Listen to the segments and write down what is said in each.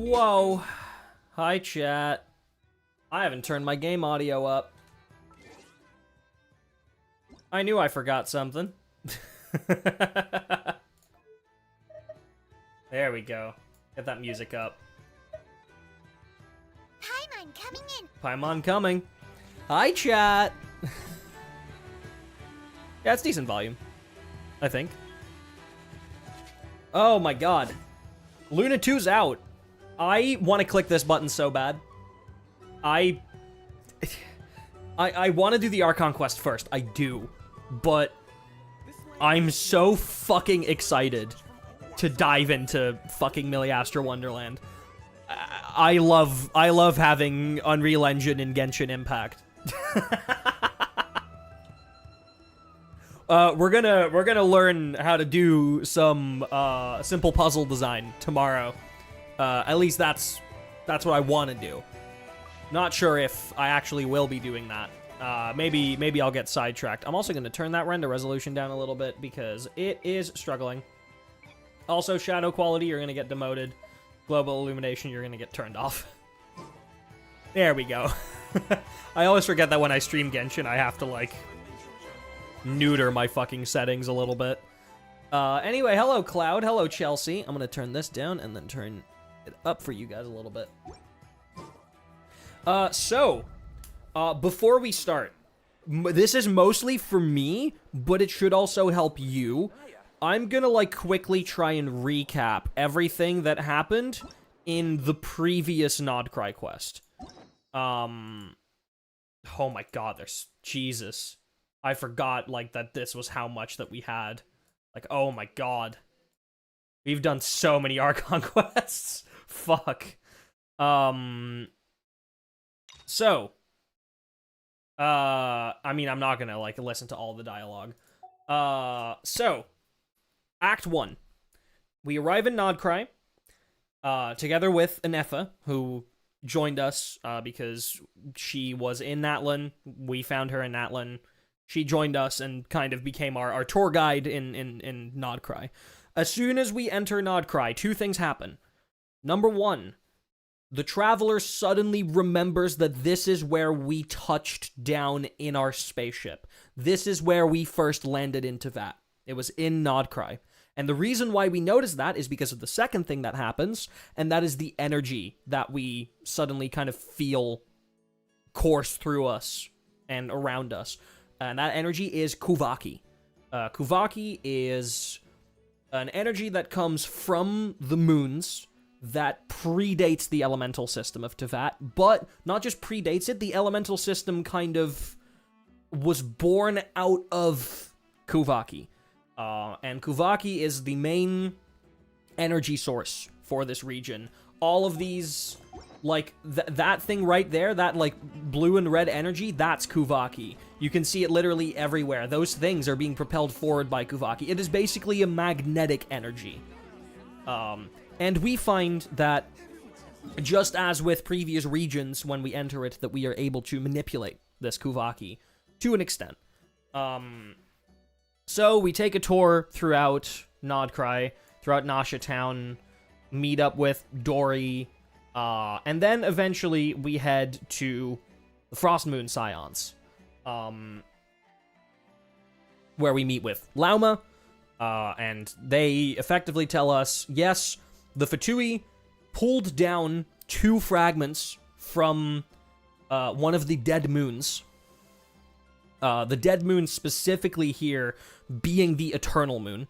Whoa. Hi, chat. I haven't turned my game audio up. I knew I forgot something. There we go. Get that music up. Paimon coming in. Paimon coming. Hi, chat. Yeah, it's decent volume, I think. Oh my god. Luna 2's out. I want to click this button so bad. I want to do the Archon quest first. I do. But I'm so fucking excited to dive into fucking Miliastra Wonderland. I love having Unreal Engine in Genshin Impact. We're gonna learn how to do some simple puzzle design tomorrow. At least that's what I want to do. Not sure if I actually will be doing that. Maybe I'll get sidetracked. I'm also gonna turn that render resolution down a little bit because it is struggling. Also, shadow quality, you're gonna get demoted. Global illumination, you're gonna get turned off. There we go. I always forget that when I stream Genshin, I have to, like, neuter my fucking settings a little bit. Anyway, hello, Cloud. Hello, Chelsea. I'm gonna turn this down and then turn it up for you guys a little bit. Before we start, this is mostly for me, but it should also help you. I'm gonna, like, quickly try and recap everything that happened in the previous Nodcry quest. Oh my god, there's... Jesus. I forgot, like, that this was how much that we had. Like, oh my god. We've done so many Archon quests. Fuck. I mean, I'm not gonna, like, listen to all the dialogue. Act 1. We arrive in Nodcry, together with Anefa, who joined us, because she was in Natlan. We found her in Natlan. She joined us and kind of became our tour guide in Nodcry. As soon as we enter Nodcry, two things happen. Number one, the traveler suddenly remembers that this is where we touched down in our spaceship. This is where we first landed in Teyvat. It was in Nodcry. And the reason why we notice that is because of the second thing that happens, and that is the energy that we suddenly kind of feel course through us and around us. And that energy is Spvwvky. Spvwvky is an energy that comes from the moons that predates the elemental system of Teyvat, but not just predates it, the elemental system kind of was born out of Spvwvky. And Spvwvky is the main energy source for this region. All of these, like, that thing right there, that, like, blue and red energy, that's Spvwvky. You can see it literally everywhere. Those things are being propelled forward by Spvwvky. It is basically a magnetic energy. And we find that, just as with previous regions, when we enter it, that we are able to manipulate this Spvwvky to an extent. So we take a tour throughout Nodcry, throughout Nasha Town, meet up with Dory, and then eventually we head to the Frost Moon Scions, where we meet with Lauma, and they effectively tell us, yes, the Fatui pulled down 2 fragments from one of the dead moons. The dead moon specifically here being the Eternal Moon.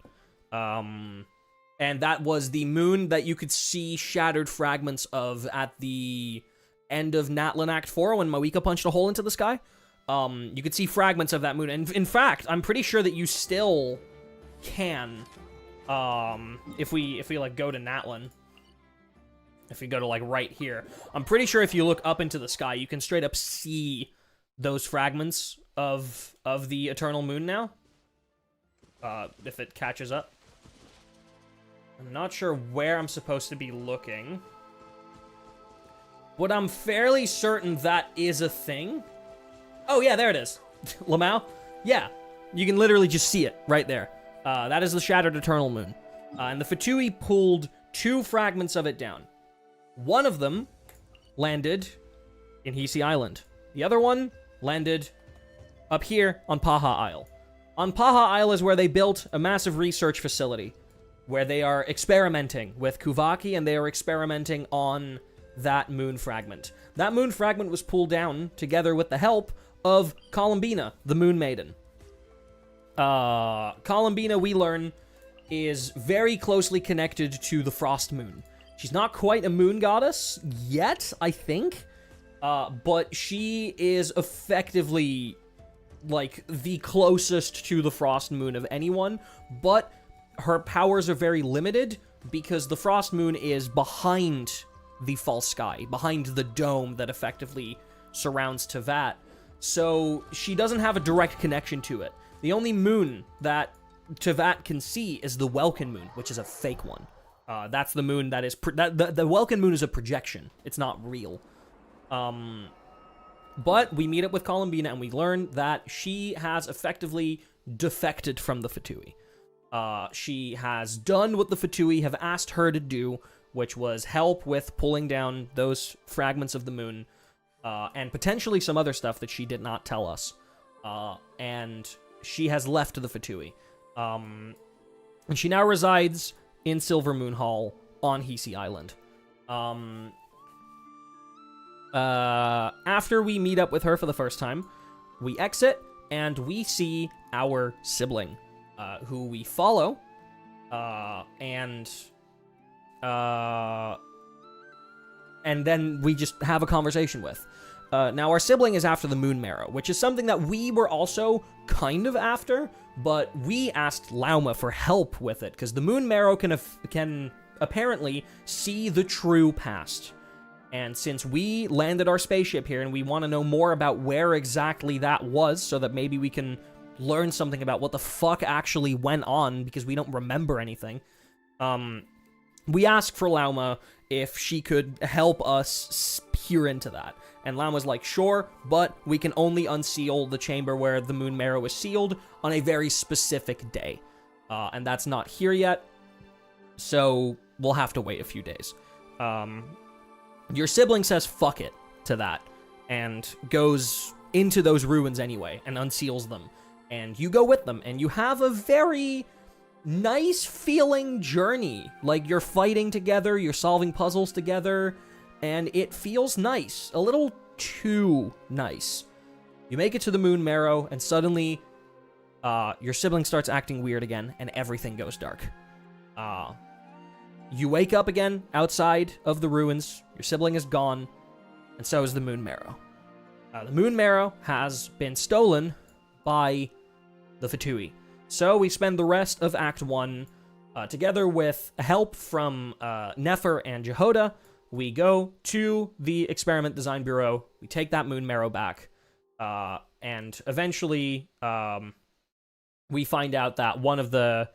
And that was the moon that you could see shattered fragments of at the end of Natlan Act 4 when Moeka punched a hole into the sky. You could see fragments of that moon. And in fact, I'm pretty sure that you still can, if we like go to Natlan. If we go to like right here. I'm pretty sure if you look up into the sky, you can straight up see those fragments of the Eternal Moon now. If it catches up. I'm not sure where I'm supposed to be looking. But I'm fairly certain that is a thing. Oh yeah, there it is. Lamau? Yeah, you can literally just see it right there. That is the Shattered Eternal Moon. And the Fatui pulled 2 fragments of it down. One of them landed in Hisi Island. The other one landed up here on Paha Isle. On Paha Isle is where they built a massive research facility where they are experimenting with Spvwvky, and they are experimenting on that moon fragment. That moon fragment was pulled down together with the help of Columbina, the Moon Maiden. Columbina, we learn, is very closely connected to the Frost Moon. She's not quite a moon goddess yet, I think, but she is effectively, like, the closest to the Frost Moon of anyone, but her powers are very limited because the Frost Moon is behind the false sky, behind the dome that effectively surrounds Teyvat, so she doesn't have a direct connection to it. The only moon that Teyvat can see is the Welkin moon, which is a fake one. That's the moon that is... the Welkin moon is a projection. It's not real. But we meet up with Columbina, and we learn that she has effectively defected from the Fatui. She has done what the Fatui have asked her to do, which was help with pulling down those fragments of the moon, and potentially some other stuff that she did not tell us. And she has left the Fatui. And she now resides in Silver Moon Hall on Hisi Island. After we meet up with her for the first time, we exit, and we see our sibling, who we follow, and then we just have a conversation with. Now, our sibling is after the moon marrow, which is something that we were also kind of after, but we asked Lauma for help with it, because the moon marrow can apparently see the true past. And since we landed our spaceship here and we want to know more about where exactly that was, so that maybe we can learn something about what the fuck actually went on, because we don't remember anything, we asked for Lauma if she could help us peer into that. And Lauma's like, sure, but we can only unseal the chamber where the moon marrow is sealed on a very specific day. And that's not here yet, so we'll have to wait a few days. Your sibling says fuck it to that, and goes into those ruins anyway, and unseals them. And you go with them, and you have a very nice feeling journey. Like, you're fighting together, you're solving puzzles together, and it feels nice. A little too nice. You make it to the moon marrow, and suddenly, your sibling starts acting weird again, and everything goes dark. You wake up again outside of the ruins, your sibling is gone, and so is the moon marrow. The moon marrow has been stolen by the Fatui. So we spend the rest of Act 1 together with help from Nefer and Jehoda. We go to the Experiment Design Bureau, we take that moon marrow back, and eventually we find out that one of the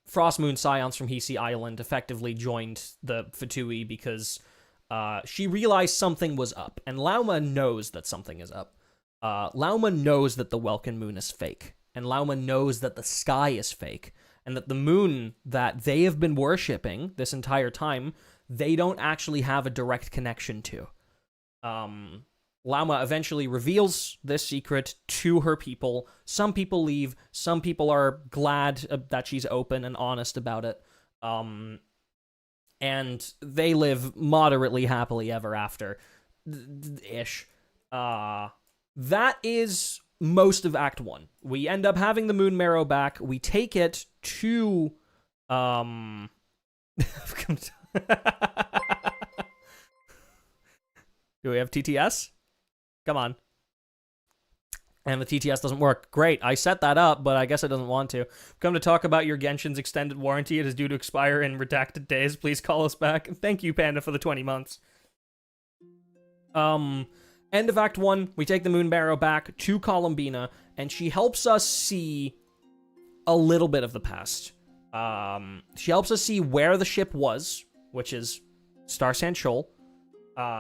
Frost Moon Scions from Hisi Island effectively joined the Fatui because she realized something was up, and Lauma knows that something is up. Lauma knows that the Welkin moon is fake, and Lauma knows that the sky is fake, and that the moon that they have been worshipping this entire time, they don't actually have a direct connection to. Lauma eventually reveals this secret to her people. Some people leave, some people are glad that she's open and honest about it. And they live moderately happily ever after. Ish. That is most of Act 1. We end up having the moon marrow back. We take it to... Do we have TTS? Come on. And the TTS doesn't work. Great, I set that up, but I guess it doesn't want to. Come to talk about your Genshin's extended warranty. It is due to expire in redacted days. Please call us back. Thank you, Panda, for the 20 months. End of Act 1, we take the moon marrow back to Columbina, and she helps us see a little bit of the past. She helps us see where the ship was, which is Star Sand Shoal.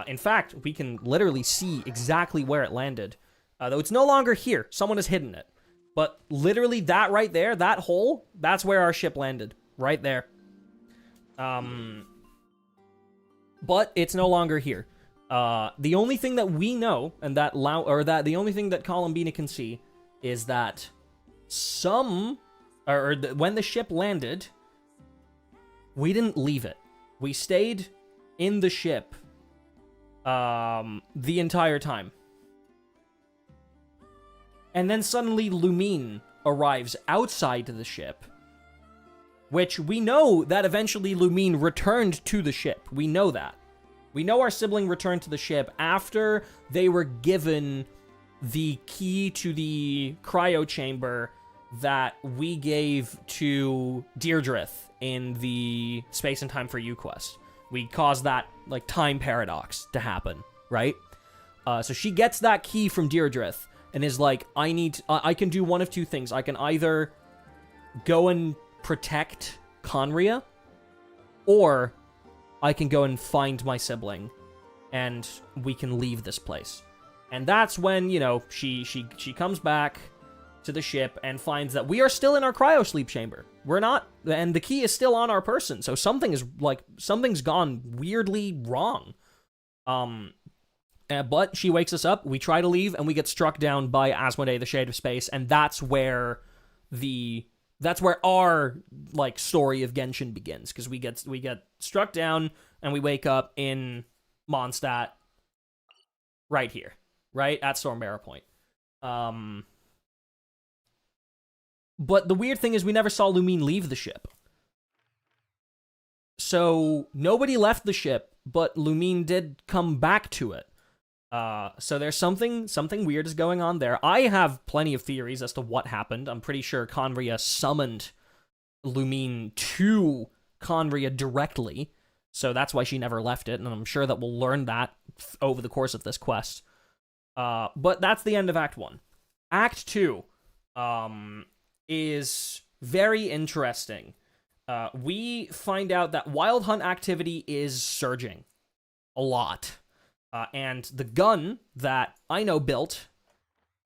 In fact, we can literally see exactly where it landed. Though it's no longer here. Someone has hidden it. But literally that right there, that hole, that's where our ship landed. Right there. But it's no longer here. The only thing that we know, and that the only thing that Columbina can see, is that when the ship landed, we didn't leave it. We stayed in the ship the entire time. And then suddenly Lumine arrives outside the ship, which we know that eventually Lumine returned to the ship. We know that. We know our sibling returned to the ship after they were given the key to the cryo chamber that we gave to Deirdrith in the Space and Time for You quest. We caused that, like, time paradox to happen, right? So she gets that key from Deirdrith and is like, I can do one of two things. I can either go and protect Conria, or I can go and find my sibling, and we can leave this place. And that's when, she comes back to the ship and finds that we are still in our cryo sleep chamber. We're not, and the key is still on our person, so something's gone weirdly wrong. But she wakes us up, we try to leave, and we get struck down by Asmodee, the Shade of Space, and that's where our, like, story of Genshin begins, because we get struck down, and we wake up in Mondstadt, right here, right at Stormbearer Point. But the weird thing is we never saw Lumine leave the ship. So nobody left the ship, but Lumine did come back to it. So there's something weird is going on there. I have plenty of theories as to what happened. I'm pretty sure Conria summoned Lumine to Conria directly, so that's why she never left it, and I'm sure that we'll learn that over the course of this quest. But that's the end of Act 1. Act 2 is very interesting. We find out that Wild Hunt activity is surging a lot. And the gun that Aino built,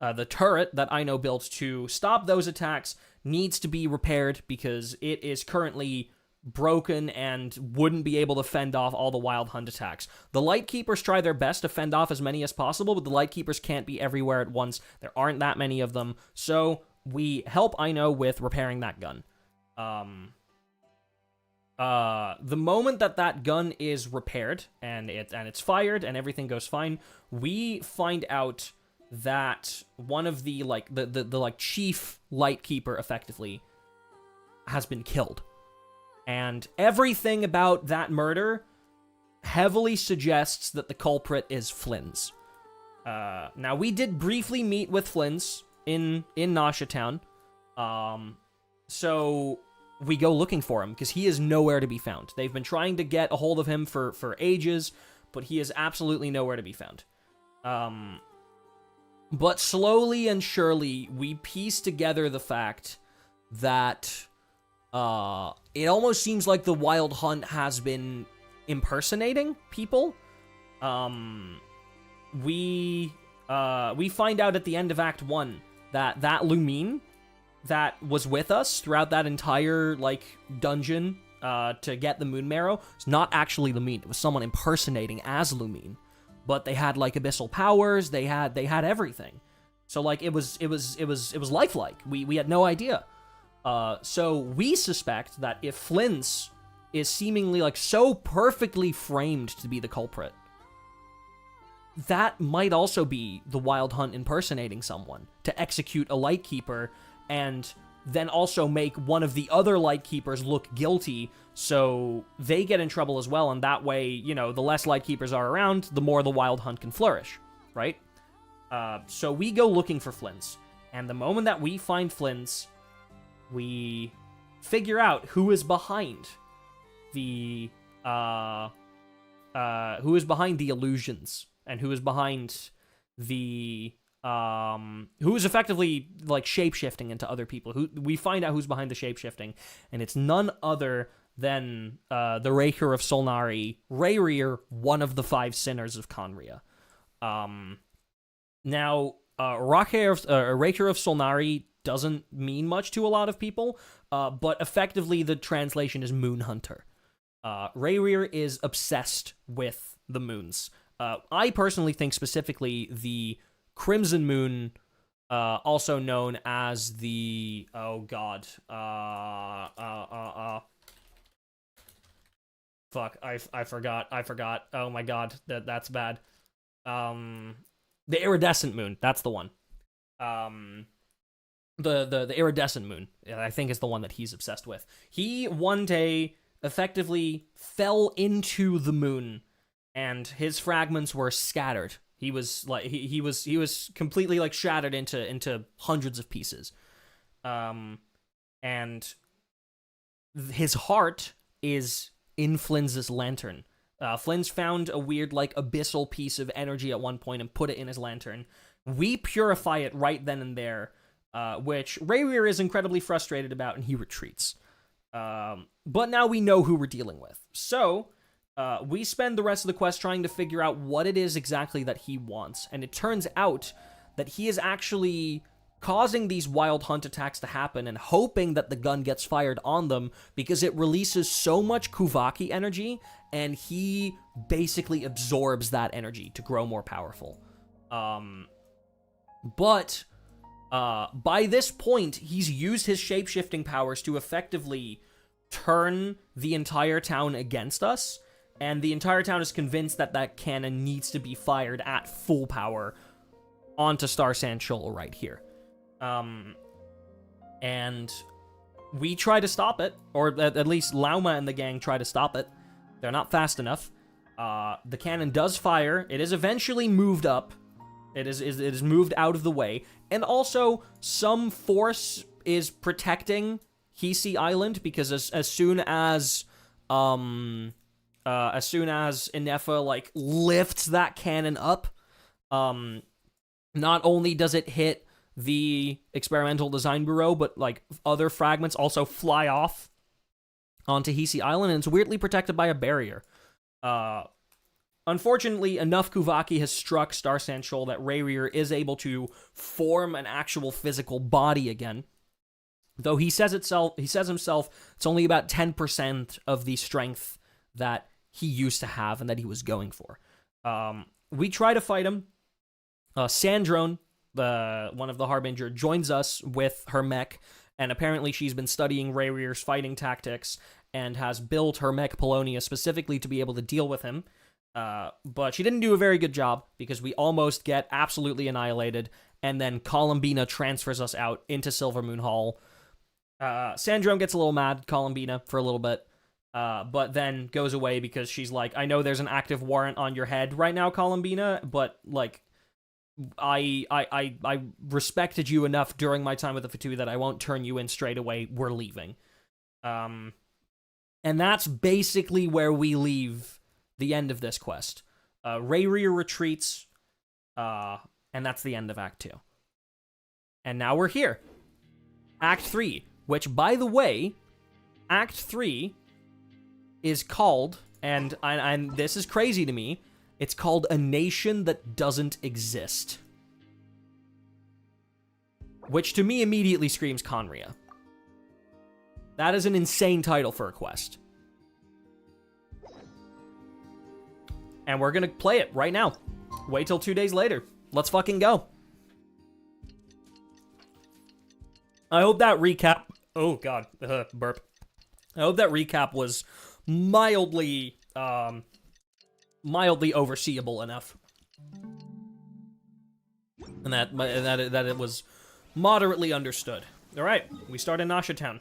the turret that Aino built to stop those attacks, needs to be repaired because it is currently broken and wouldn't be able to fend off all the Wild Hunt attacks. The Lightkeepers try their best to fend off as many as possible, but the Lightkeepers can't be everywhere at once. There aren't that many of them, so we help Aino with repairing that gun. The moment that gun is repaired and it's fired and everything goes fine, we find out that one of the chief Lightkeeper effectively has been killed. And everything about that murder heavily suggests that the culprit is Flynn's. Now we did briefly meet with Flynn's in Nasha Town. So we go looking for him, because he is nowhere to be found. They've been trying to get a hold of him for ages, but he is absolutely nowhere to be found. But slowly and surely, we piece together the fact that it almost seems like the Wild Hunt has been impersonating people. We find out at the end of Act 1 that Lumine that was with us throughout that entire, dungeon to get the moon marrow, it's not actually Lumine. It was someone impersonating as Lumine. But they had, abyssal powers, they had everything. So, it was lifelike. We had no idea. So we suspect that if Flynn's is seemingly, so perfectly framed to be the culprit, that might also be the Wild Hunt impersonating someone to execute a Lightkeeper, and then also make one of the other Lightkeepers look guilty, so they get in trouble as well, and that way, the less Lightkeepers are around, the more the Wild Hunt can flourish, right? So we go looking for Flynn's, and the moment that we find Flynn's, we figure out who is behind the illusions, and who is behind the who is effectively shape-shifting into other people. Who we find out who's behind the shape-shifting, and it's none other than the Raker of Solnari, Rayarer, one of the 5 sinners of Conria. Now, Raker of Solnari doesn't mean much to a lot of people, but effectively the translation is Moon Hunter. Rayarer is obsessed with the moons. I personally think specifically the Crimson Moon, also known as the... Oh, God. Fuck, I forgot. Oh my god, that's bad. The iridescent moon, that's the one. The iridescent moon, I think, is the one that he's obsessed with. He one day effectively fell into the moon, and his fragments were scattered. He was like he was completely like shattered into hundreds of pieces. And his heart is in Flynn's lantern. Flynn's found a weird, like, abyssal piece of energy at one point and put it in his lantern. We purify it right then and there, which Rayarer is incredibly frustrated about, and he retreats. But now we know who we're dealing with. So, we spend the rest of the quest trying to figure out what it is exactly that he wants, and it turns out that he is actually causing these wild hunt attacks to happen and hoping that the gun gets fired on them because it releases so much Spvwvky energy, and he basically absorbs that energy to grow more powerful. But by this point, he's used his shape-shifting powers to effectively turn the entire town against us, and the entire town is convinced that that cannon needs to be fired at full power onto Star Sand Shoal right here. And we try to stop it, or at least Lauma and the gang try to stop it. They're not fast enough. The cannon does fire. It is eventually moved up. It is moved out of the way. And also, some force is protecting Hisi Island, because as soon as Inefa, like, lifts that cannon up, not only does it hit the Experimental Design Bureau, but, like, other fragments also fly off onto Hisi Island, and it's weirdly protected by a barrier. Unfortunately, enough Spvwvky has struck Star Sand Shoal that Rayarer is able to form an actual physical body again. Though he says himself it's only about 10% of the strength that he used to have and that he was going for. We try to fight him. Sandrone, one of the Harbinger, joins us with her mech, and apparently she's been studying Rayarer's fighting tactics and has built her mech Polonia specifically to be able to deal with him. But she didn't do a very good job, because we almost get absolutely annihilated, and then Columbina transfers us out into Silvermoon Hall. Sandrone gets a little mad, Columbina, for a little bit, but then goes away because she's like, I know there's an active warrant on your head right now, Columbina, but, like, I respected you enough during my time with the Fatui that I won't turn you in straight away. We're leaving. And that's basically where we leave the end of this quest. Rayarer retreats, and that's the end of Act 2. And now we're here. Act 3, which, by the way, Act 3 is called, and this is crazy to me, it's called A Nation That Doesn't Exist. Which to me immediately screams Conria. That is an insane title for a quest. And we're gonna play it right now. Wait till 2 days later. Let's fucking go. I hope that recap... Oh, God. Burp. I hope that recap was mildly overseeable enough. And that it was moderately understood. Alright, we start in Nasha Town.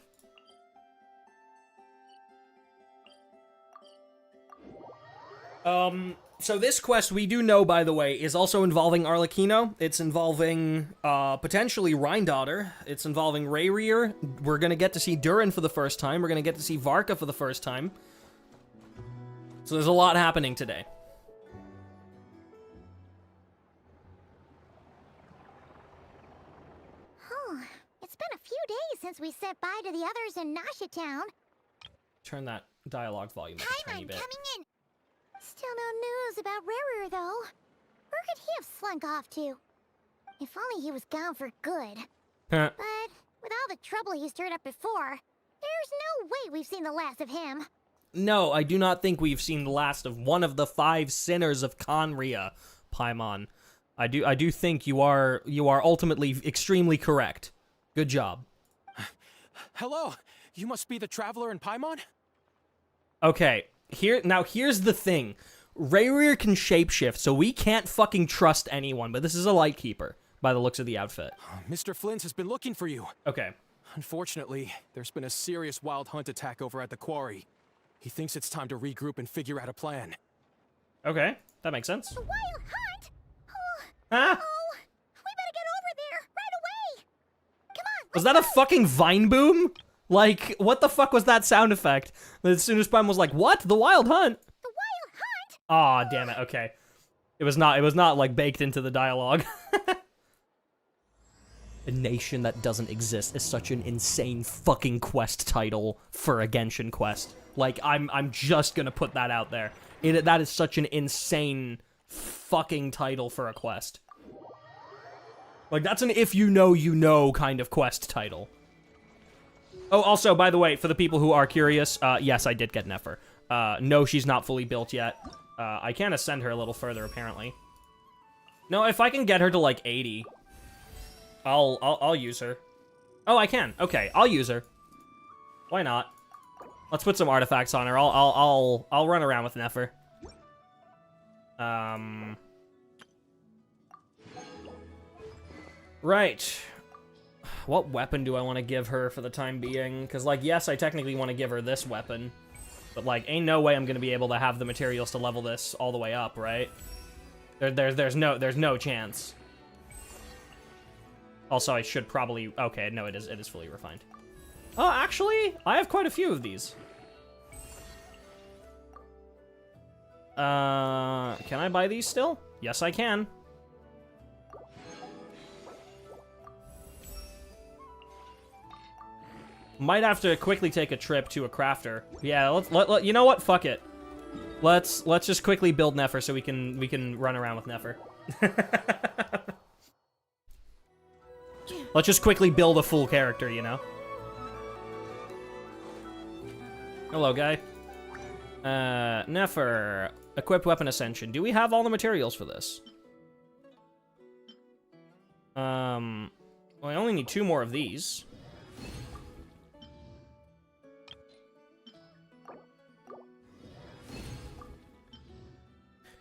So this quest, we do know, by the way, is also involving Arleino. It's involving, potentially Rhindaughter. It's involving Rayarer. We're gonna get to see Durin for the first time. We're gonna get to see Varka for the first time. So there's a lot happening today. Oh, it's been a few days since we said bye to the others in Nasha Town. Turn that dialogue volume up a tiny bit. Coming in. Still no news about Rayarer, though. Where could he have slunk off to? If only he was gone for good. But with all the trouble he stirred up before, there's no way we've seen the last of him. No, I do not think we've seen the last of one of the 5 sinners of Conria, Paimon. I do think you are ultimately extremely correct. Good job. Hello, you must be the traveler in Paimon? Okay, here's the thing. Rayarer can shapeshift, so we can't fucking trust anyone, but this is a Lightkeeper, by the looks of the outfit. Mr. Flint has been looking for you. Okay. Unfortunately, there's been a serious wild hunt attack over at the quarry. He thinks it's time to regroup and figure out a plan. Okay, that makes sense. The wild hunt? Huh? Oh, we better get over there right away. Come on. Was that a fucking vine boom? Like, what the fuck was that sound effect? As soon as Prime was like, what? The wild hunt? The wild hunt? Aw, damn it, okay. It was not like baked into the dialogue. A nation that doesn't exist is such an insane fucking quest title for a Genshin quest. Like, I'm just gonna put that out there. That is such an insane fucking title for a quest. Like, that's an if you know kind of quest title. Oh, also, by the way, for the people who are curious, yes, I did get Nefer. No, she's not fully built yet. I can ascend her a little further, apparently. No, if I can get her to, like, 80, I'll use her. Oh, I can. Okay, I'll use her. Why not? Let's put some artifacts on her. I'll run around with Nefer. Right. What weapon do I want to give her for the time being? Because, like, yes, I technically want to give her this weapon. But, like, ain't no way I'm going to be able to have the materials to level this all the way up, right? There's no chance. Also, I should probably... Okay, no, it is fully refined. Oh, actually, I have quite a few of these. Can I buy these still? Yes, I can. Might have to quickly take a trip to a crafter. Yeah, you know what? Fuck it. Let's just quickly build Nefer so we can run around with Nefer. Let's just quickly build a full character, you know? Hello, guy. Nefer. Equipped weapon ascension. Do we have all the materials for this? Well, I only need 2 more of these.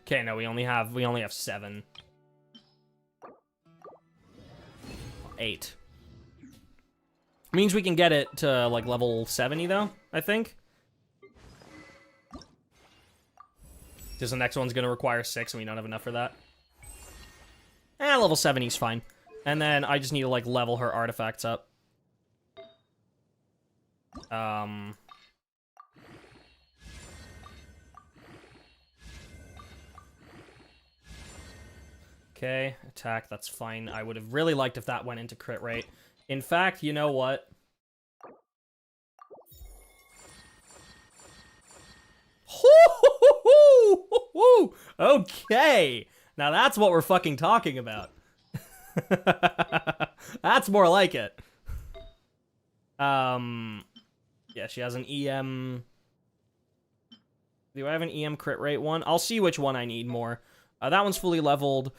Okay, no, we only have 7. 8. Means we can get it to, like, level 70, though, I think. Because the next one's gonna require 6, and we don't have enough for that. Level 70's fine. And then I just need to, like, level her artifacts up. Okay, attack, that's fine. I would have really liked if that went into crit rate. In fact, you know what? Okay, now that's what we're fucking talking about. That's more like it. Yeah, she has an EM. Do I have an EM crit rate one? I'll see which one I need more. That one's fully leveled.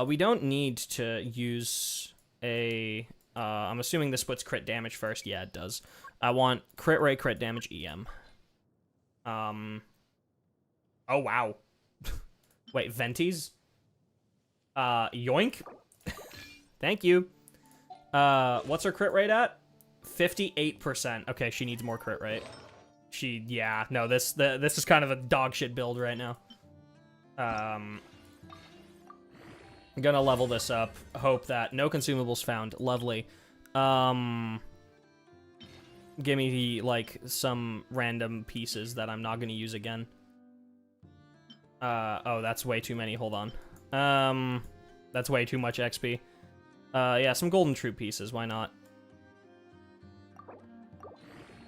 We don't need to use a... I'm assuming this puts crit damage first. Yeah, it does. I want crit rate, crit damage, EM. Oh, wow. Wait, Venties? Yoink? Thank you. What's her crit rate at? 58%. Okay, she needs more crit rate. Yeah, no, this is kind of a dog shit build right now. I'm gonna level this up. Hope that no consumables found. Lovely. Give me, like, some random pieces that I'm not gonna use again. Oh, that's way too many. Hold on. That's way too much XP. Yeah, some golden troop pieces. Why not?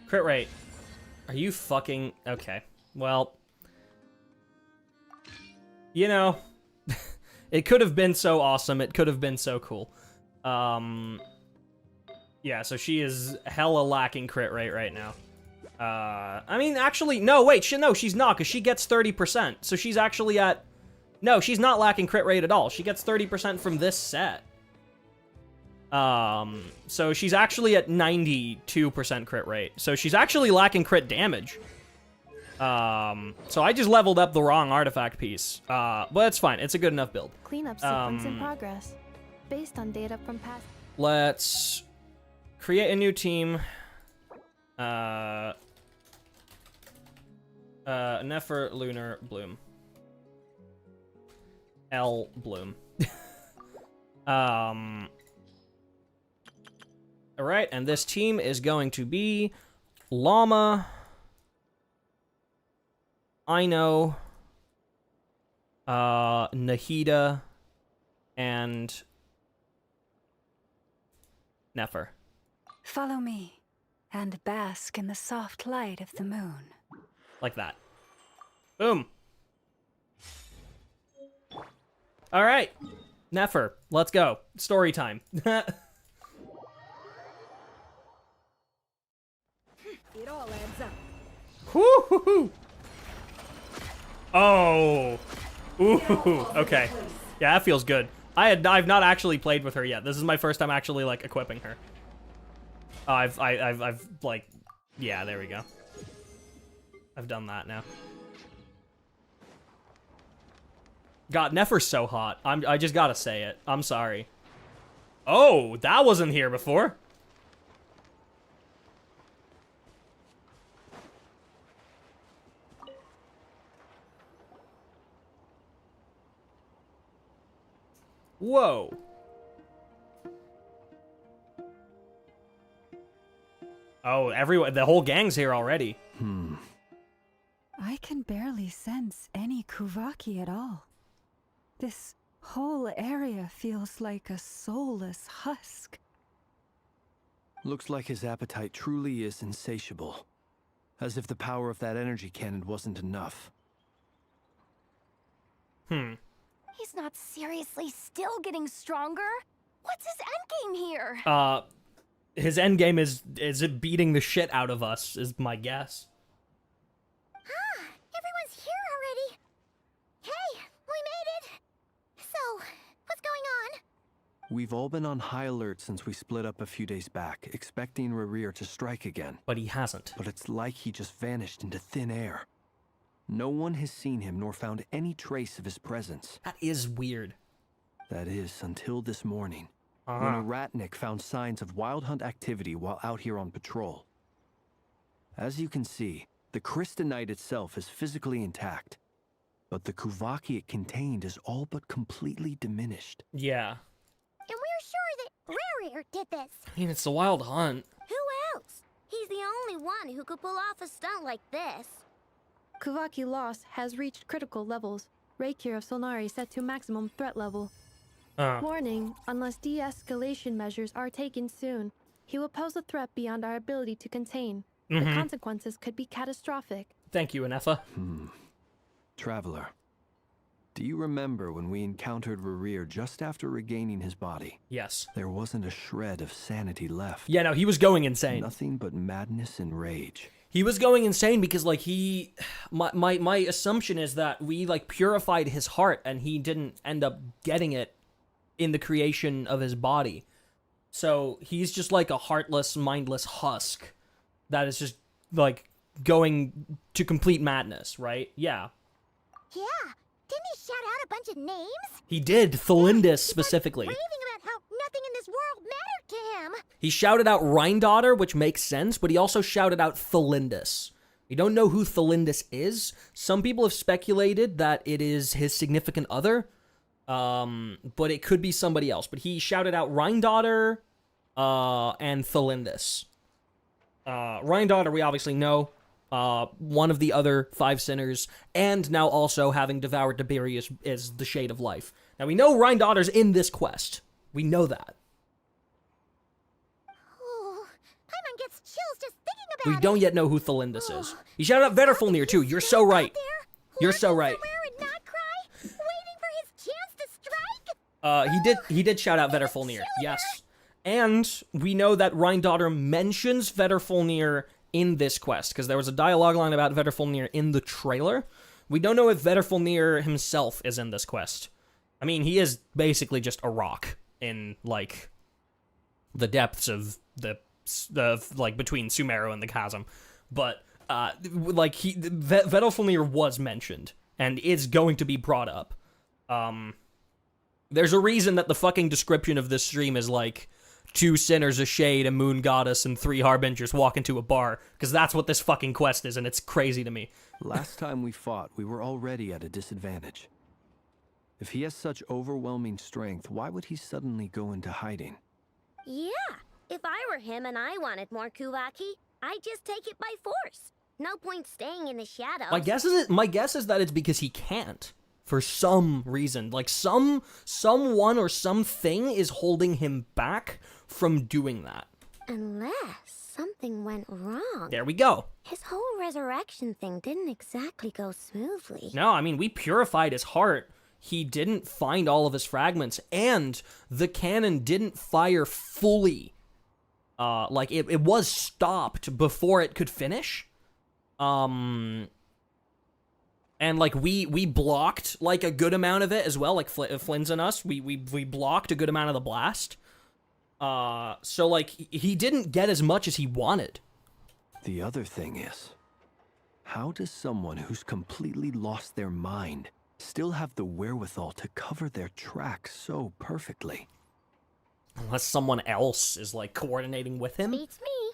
Crit rate. Are you fucking... Okay. Well... You know... It could have been so awesome. It could have been so cool. Yeah, so she is hella lacking crit rate right now. I mean, actually, no, wait, no, she's not, because she gets 30%. So she's actually at... No, she's not lacking crit rate at all. She gets 30% from this set. So she's actually at 92% crit rate. So she's actually lacking crit damage. So I just leveled up the wrong artifact piece. But it's fine. It's a good enough build. Cleanup sequence in progress, based on data from past. Let's create a new team. Nefer Lunar Bloom. L Bloom. Alright, and this team is going to be Llama, Aino, Nahida, and Nefer. Follow me, and bask in the soft light of the moon. Like that. Boom. Alright. Nefer, let's go. Story time. It all adds up. Woo-hoo-hoo. Oh. Ooh. Okay. Yeah, that feels good. I've not actually played with her yet. This is my first time actually like equipping her. I've like, yeah, there we go. I've done that now. God, Nefer's so hot. I just gotta say it. I'm sorry. Oh, that wasn't here before. Whoa. Oh, everyone, the whole gang's here already. I can barely sense any Spvwvky at all. This whole area feels like a soulless husk. Looks like his appetite truly is insatiable. As if the power of that energy cannon wasn't enough. He's not seriously still getting stronger? What's his endgame here? His endgame is it beating the shit out of us, is my guess. Ah, everyone's here already. Hey, we made it. So, what's going on? We've all been on high alert since we split up a few days back, expecting Rayarer to strike again. But he hasn't. But it's like he just vanished into thin air. No one has seen him nor found any trace of his presence. That is weird. That is, until this morning, when a ratnik found signs of wild hunt activity while out here on patrol. As you can see, the crystalline itself is physically intact, but the Spvwvky it contained is all but completely diminished. Yeah. And we're sure that Rayarer did this. I mean, it's the wild hunt. Who else? He's the only one who could pull off a stunt like this. Spvwvky loss has reached critical levels. Raykir of Solnari set to maximum threat level. Warning, unless de-escalation measures are taken soon, he will pose a threat beyond our ability to contain. The consequences could be catastrophic. Thank you, Anefa. Traveler, do you remember when we encountered Rayarer just after regaining his body? Yes. There wasn't a shred of sanity left. Yeah, no, he was going insane. Nothing but madness and rage. He was going insane because, like, my assumption is that we, like, purified his heart and he didn't end up getting it in the creation of his body. So he's just like a heartless, mindless husk that is just, like, going to complete madness, right? Yeah. Yeah, didn't he shout out a bunch of names? He did, Thelindis specifically. Raving about how nothing in this world mattered to him. He shouted out Rhindaughter, which makes sense, but he also shouted out Thelindis. We don't know who Thelindis is. Some people have speculated that it is his significant other, but it could be somebody else. But he shouted out Rhindaughter and Thelindis. Rhindaughter, we obviously know. One of the other 5 sinners, and now also having devoured Tiberius is the Shade of Life. Now, we know Rhindaughter's in this quest. We know that. Oh, Paimon gets chills just thinking about it. We don't yet know who Thelindis is. He shouted out Vetterfulnir, too. You're so right. You're so right. Nodcry, waiting for his chance to strike. He did shout out Vetterfulnir, yes. And we know that Rhindaughter mentions Vetterfulnir in this quest, because there was a dialogue line about Veterfolnir in the trailer. We don't know if Veterfolnir himself is in this quest. I mean, he is basically just a rock in, like, the depths of like, between Sumeru and the chasm. But, like, Veterfolnir was mentioned, and is going to be brought up. There's a reason that the fucking description of this stream is, like, 2 sinners, a shade, a moon goddess, and 3 harbingers walk into a bar, because that's what this fucking quest is, and it's crazy to me. Last time we fought, we were already at a disadvantage. If he has such overwhelming strength, why would he suddenly go into hiding? Yeah, if I were him and I wanted more Spvwvky, I'd just take it by force. No point staying in the shadows. My guess is that it's because he can't. For some reason. Like, someone or something is holding him back from doing that. Unless something went wrong. There we go. His whole resurrection thing didn't exactly go smoothly. No, I mean, we purified his heart. He didn't find all of his fragments, and the cannon didn't fire fully. Like, it was stopped before it could finish. And, like, we blocked, like, a good amount of it as well, like, Flynn's and us, we blocked a good amount of the blast. So, like, he didn't get as much as he wanted. The other thing is, how does someone who's completely lost their mind still have the wherewithal to cover their tracks so perfectly? Unless someone else is, like, coordinating with him? Beats me.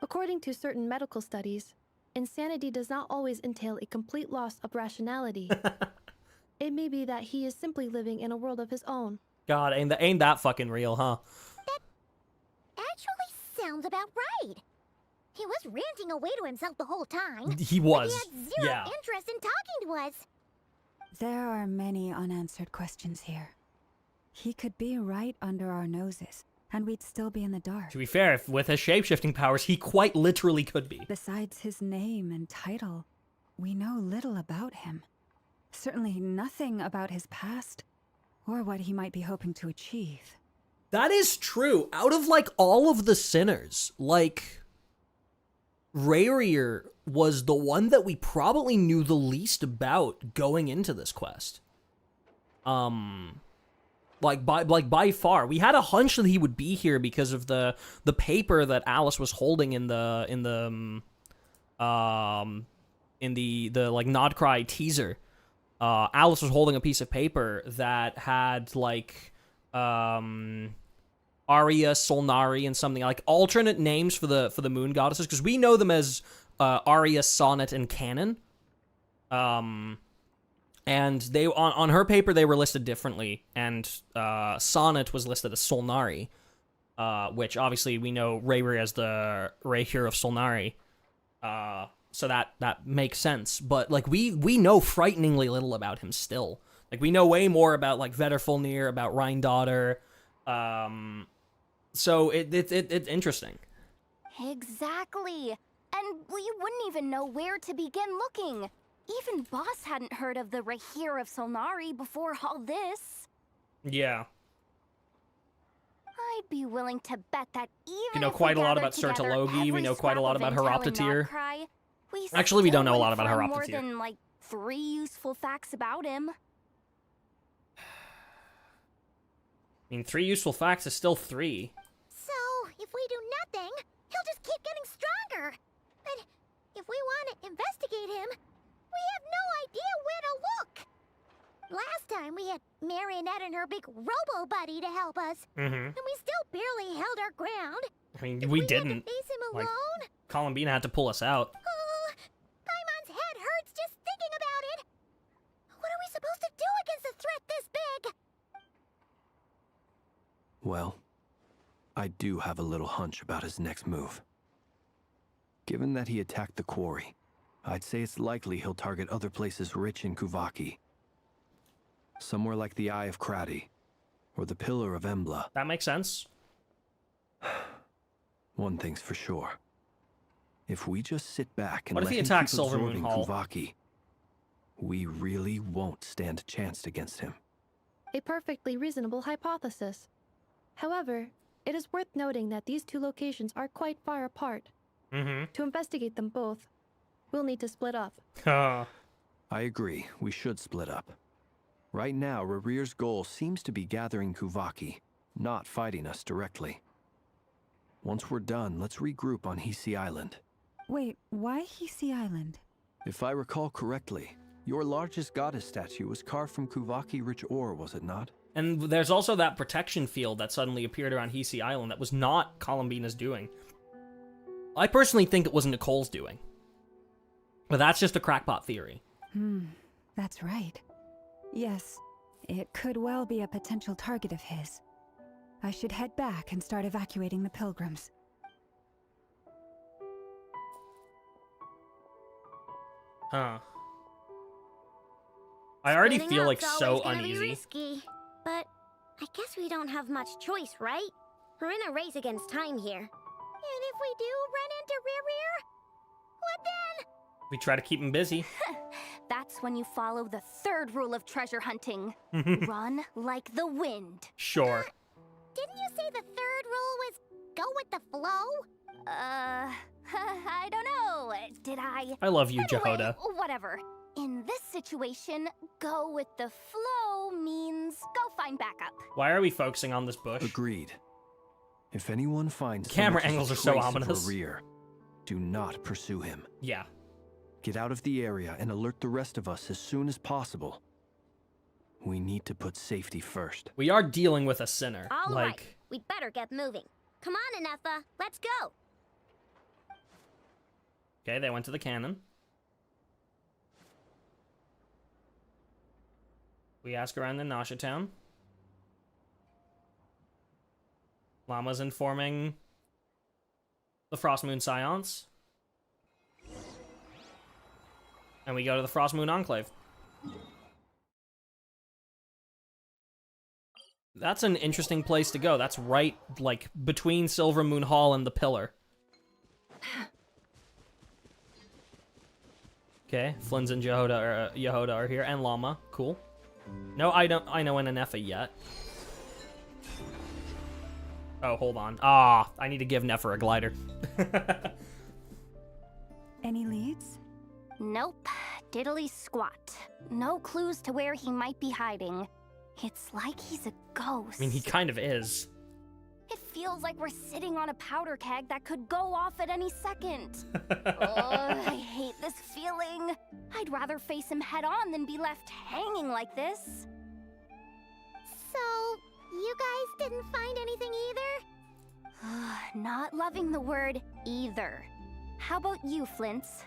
According to certain medical studies, insanity does not always entail a complete loss of rationality. It may be that he is simply living in a world of his own. God, ain't that fucking real, huh? That actually sounds about right. He was ranting away to himself the whole time. He was, But he had zero interest in talking to us. There are many unanswered questions here. He could be right under our noses, and we'd still be in the dark. To be fair, with his shapeshifting powers, he quite literally could be. Besides his name and title, we know little about him. Certainly nothing about his past, or what he might be hoping to achieve. That is true. Out of, like, all of the sinners, like, Rayarer was the one that we probably knew the least about going into this quest. By far. We had a hunch that he would be here because of the paper that Alice was holding in the like Nodcry teaser. Alice was holding a piece of paper that had, like, Aria, Solnari, and something, like, alternate names for the moon goddesses, because we know them as Aria, Sonnet, and Canon. And they on her paper they were listed differently, and Sonnet was listed as Solnari, which obviously we know Rayarer as the Rayarer of Solnari. So that makes sense. But, like, we know frighteningly little about him still. Like, we know way more about, like, Veterfolnir, about Rheindotter. So it's interesting. Exactly. And we wouldn't even know where to begin looking. Even Boss hadn't heard of the Rayarer of Solnari before all this. Yeah. I'd be willing to bet that even We know if quite we a lot gathered about together Sertologi, we know quite a lot every about scrap of intel in Horoptatyr. Nodcry, we Actually, we don't know a still lot about wouldn't find Horoptatyr. more than, like, 3 useful facts about him. I mean, 3 useful facts is still 3. So, if we do nothing, he'll just keep getting stronger. But if we want to investigate him, we have no idea where to look. Last time we had Marionette and her big robo-buddy to help us. Mm-hmm. And we still barely held our ground. I mean, If we had to didn't. face him Like, alone. Columbina had to pull us out. Paimon's head hurts just thinking about it. What are we supposed to do against a threat this big? Well, I do have a little hunch about his next move. Given that he attacked the quarry, I'd say it's likely he'll target other places rich in Spvwvky. Somewhere like the Eye of Krai, or the Pillar of Embla. That makes sense. One thing's for sure. If we just sit back and What if let he him attacks keep Silvermoon absorbing Hall? Spvwvky, we really won't stand a chance against him. A perfectly reasonable hypothesis. However, it is worth noting that these 2 locations are quite far apart. To investigate them both, we'll need to split up. I agree. We should split up. Right now, Rayer's goal seems to be gathering Spvwvky, not fighting us directly. Once we're done, let's regroup on Hisi Island. Wait, why Hisi Island? If I recall correctly, your largest goddess statue was carved from Spvwvky rich ore, was it not? And there's also that protection field that suddenly appeared around Hisi Island that was not Columbina's doing. I personally think it was Nicole's doing. But that's just a crackpot theory. That's right. Yes, it could well be a potential target of his. I should head back and start evacuating the pilgrims. Huh. I already Splitting feel like up's so always gonna be uneasy. risky, but I guess we don't have much choice, right? We're in a race against time here. And if we do run into Rayarer, what then? We try to keep him busy. That's when you follow the third rule of treasure hunting. Run like the wind. Sure. Didn't you say the third rule was go with the flow? I don't know. Did I? I love you, Anyway, Jehoda. whatever. In this situation, go with the flow means go find backup. Why are we focusing on this bush? Agreed. If anyone finds Camera so much as angles a are so trace of ominous. Rayarer, do not pursue him. Yeah. Get out of the area and alert the rest of us as soon as possible. We need to put safety first. We are dealing with a sinner. All like, right, we'd better get moving. Come on, Anefa, let's go. Okay, they went to the cannon. We ask around in Nasha Town. Llama's informing the Frost Moon Scions. And we go to the Frost Moon Enclave. That's an interesting place to go. That's right, like, between Silver Moon Hall and the Pillar. Okay, Flynn's and Yehoda are here, and Llama. Cool. No, I know an Anefa yet. Oh, hold on. Ah, I need to give Nefer a glider. Any leads? Nope. Diddly squat. No clues to where he might be hiding. It's like he's a ghost. I mean, he kind of is. It feels like we're sitting on a powder keg that could go off at any second. Ugh, I hate this feeling. I'd rather face him head on than be left hanging like this. So, you guys didn't find anything either? Not loving the word either. How about you, Flints?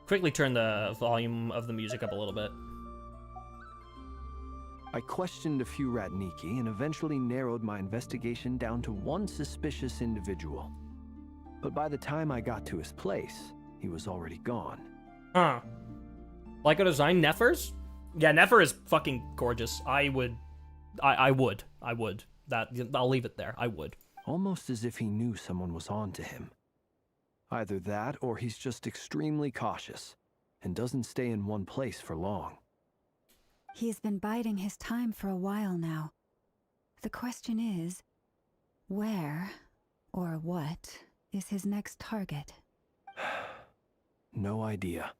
Quickly turn the volume of the music up a little bit. I questioned a few Ratniki and eventually narrowed my investigation down to one suspicious individual. But by the time I got to his place, he was already gone. Huh. Like a design, Nefer's? Yeah, Nefer is fucking gorgeous. I would. That, I'll leave it there. I would. Almost as if he knew someone was on to him. Either that, or he's just extremely cautious and doesn't stay in one place for long. He's been biding his time for a while now. The question is, where or what is his next target? No idea.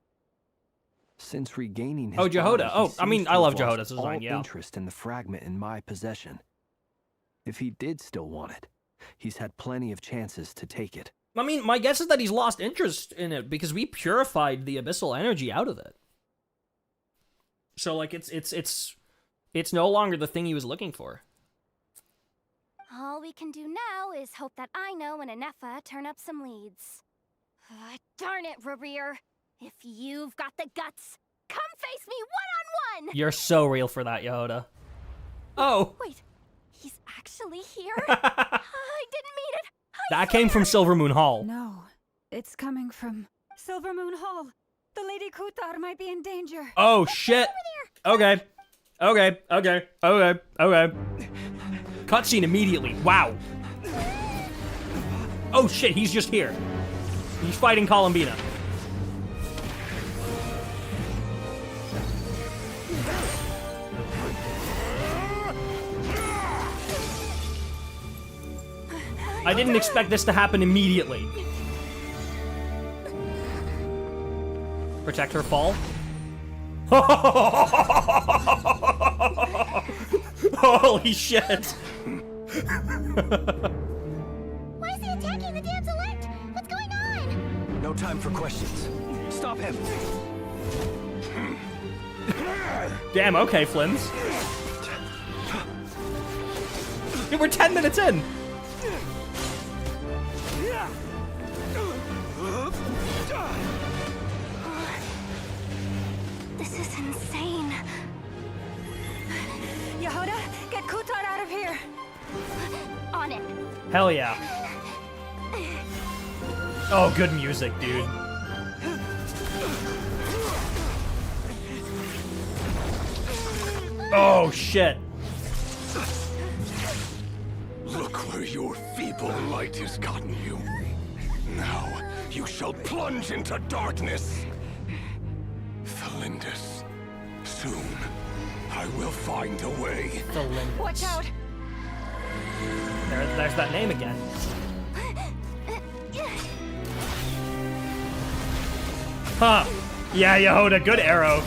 Since regaining his Jehoda. body, he I mean, seems I to love have lost Jehoda's design, all yeah. interest in the fragment in my possession. If he did still want it, he's had plenty of chances to take it. I mean, my guess is that he's lost interest in it because we purified the abyssal energy out of it. So, like, it's no longer the thing he was looking for. All we can do now is hope that Aino and Anefa turn up some leads. Darn it, Rayarer. If you've got the guts, come face me one-on-one! You're so real for that, Yehoda. Oh! Wait, he's actually here? I didn't mean it! That came from Silver Moon Hall. No, it's coming from Silver Moon Hall. The Lady Kutar might be in danger. Oh, shit! Okay. Cutscene immediately. Wow. Oh, shit, he's just here. He's fighting Columbina. I didn't expect this to happen immediately. Protect her fall. Holy shit. Why is he attacking the damsel elect? What's going on? No time for questions. Stop him. Damn, okay, Flims. Dude, we're 10 minutes in. This is insane. Yehuda, get Kutar out of here. On it. Hell yeah. Oh, good music, dude. Oh, shit. Look where your feeble light has gotten you. Now you shall plunge into darkness. Thalindus, soon I will find a way. Thalindus. Watch out. There's that name again. Huh. Yeah, Yehuda, good arrow.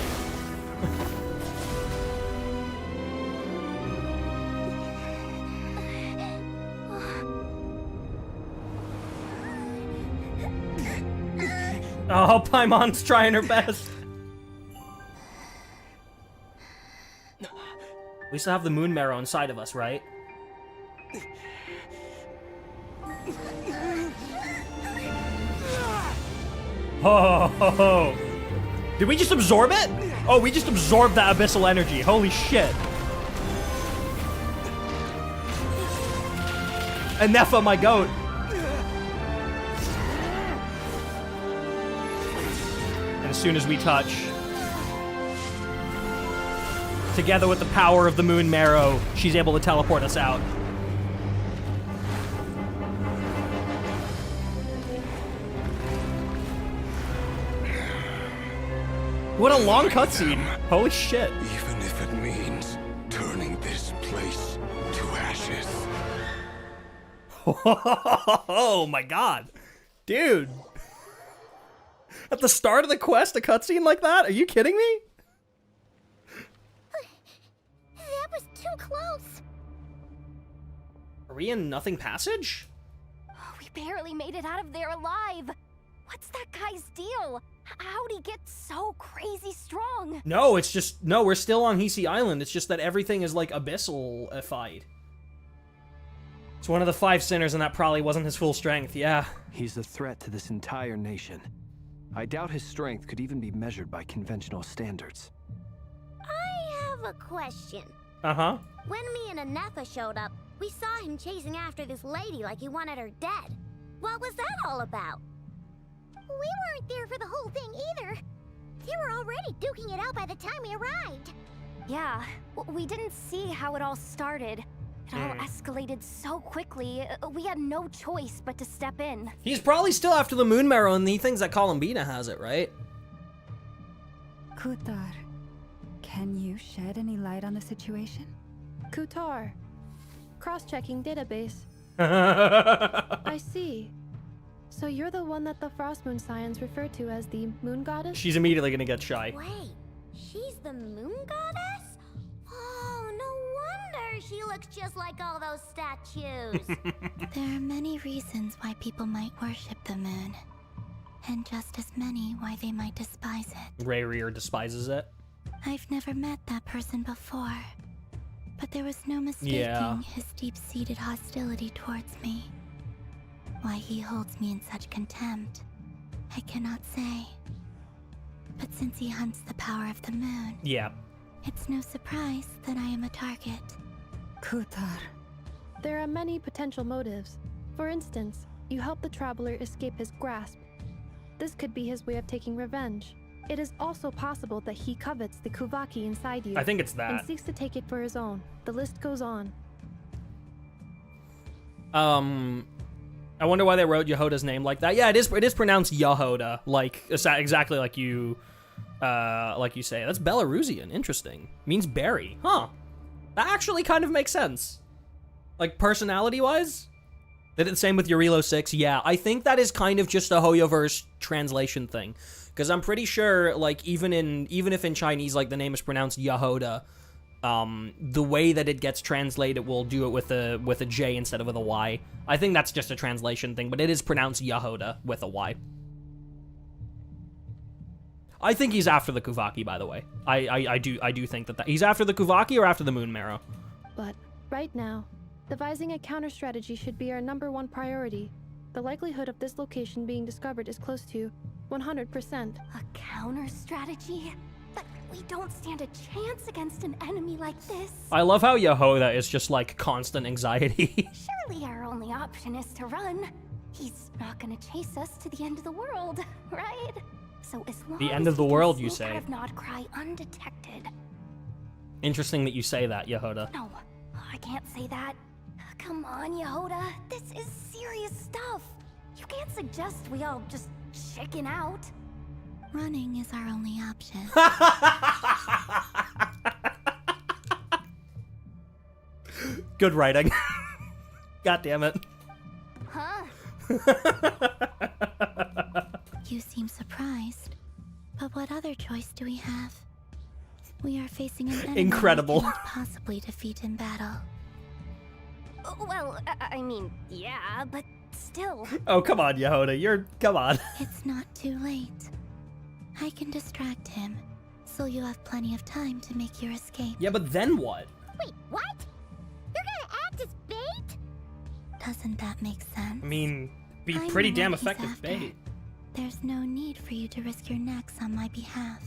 Oh, Paimon's trying her best. We still have the moon marrow inside of us, right? Oh, did we just absorb it? Oh, we just absorbed that abyssal energy. Holy shit. Anefa, my goat. And as soon as we touch, together with the power of the moon marrow, she's able to teleport us out. What a long cutscene. Holy shit. Even if it means turning this place to ashes. Oh my god. Dude. At the start of the quest, a cutscene like that? Are you kidding me? That was too close. Are we in Nothing Passage? We barely made it out of there alive. What's that guy's deal? How'd he get so crazy strong? No, it's just... No, we're still on Hisi Island. It's just that everything is, like, abyssal-ified. It's one of the 5 sinners, and that probably wasn't his full strength, yeah. He's a threat to this entire nation. I doubt his strength could even be measured by conventional standards. I have a question. Uh-huh. When me and Anefa showed up, we saw him chasing after this lady like he wanted her dead. What was that all about? We weren't there for the whole thing either. They were already duking it out by the time we arrived. Yeah, we didn't see how it all started. It all escalated so quickly, we had no choice but to step in. He's probably still after the moon marrow, and he thinks that Columbina has it, right? Kutar, can you shed any light on the situation? Kutar. Cross-checking database. I see. So you're the one that the Frost Moon Scions refer to as the Moon Goddess? She's immediately gonna get shy. Wait, she's the moon goddess? Oh, no wonder she looks just like all those statues. There are many reasons why people might worship the moon. And just as many why they might despise it. Rayarer despises it. I've never met that person before. But there was no mistaking his deep-seated hostility towards me. Why he holds me in such contempt, I cannot say. But since he hunts the power of the moon, it's no surprise that I am a target. Kutar. There are many potential motives. For instance, you help the traveler escape his grasp. This could be his way of taking revenge. It is also possible that he covets the Spvwvky inside you. I think it's that. And seeks to take it for his own. The list goes on. I wonder why they wrote Yehuda's name like that. Yeah, it is pronounced Yehuda, like exactly like you say. That's Belarusian. Interesting. Means berry. Huh. That actually kind of makes sense. Like personality-wise. They did the same with Eurilo 6. Yeah, I think that is kind of just a Hoyoverse translation thing. because I'm pretty sure, like, even if in Chinese, like, the name is pronounced Yahoda, the way that it gets translated will do it with a J instead of with a Y. I think that's just a translation thing, but it is pronounced Yahoda with a Y. I think he's after the Kuvaki, by the way. I do think that he's after the Kuvaki or after the moon marrow. But right now, devising a counter strategy should be our #1 priority. The likelihood of this location being discovered is close to 100%. A counter strategy? But we don't stand a chance against an enemy like this. I love how Yahoda is just like constant anxiety. Surely our only option is to run. He's not gonna chase us to the end of the world, right? So as long The as end of the we can world, you sneak say? out of Nodcry undetected. Interesting that you say that, Yahoda. No, I can't say that. Come on, Yahoda. This is serious stuff. You can't suggest we all just chicken out. Running is our only option. Good writing. God damn it. Huh? You seem surprised. But what other choice do we have? We are facing an enemy Incredible. we cannot possibly defeat in battle. Well, I mean, yeah, but still. Oh, come on, Yahoda. Come on. It's not too late. I can distract him, so you have plenty of time to make your escape. Yeah, but then what? Wait, what? You're gonna act as bait? Doesn't that make sense? I mean, be I pretty know damn what he's effective after. bait. There's no need for you to risk your necks on my behalf.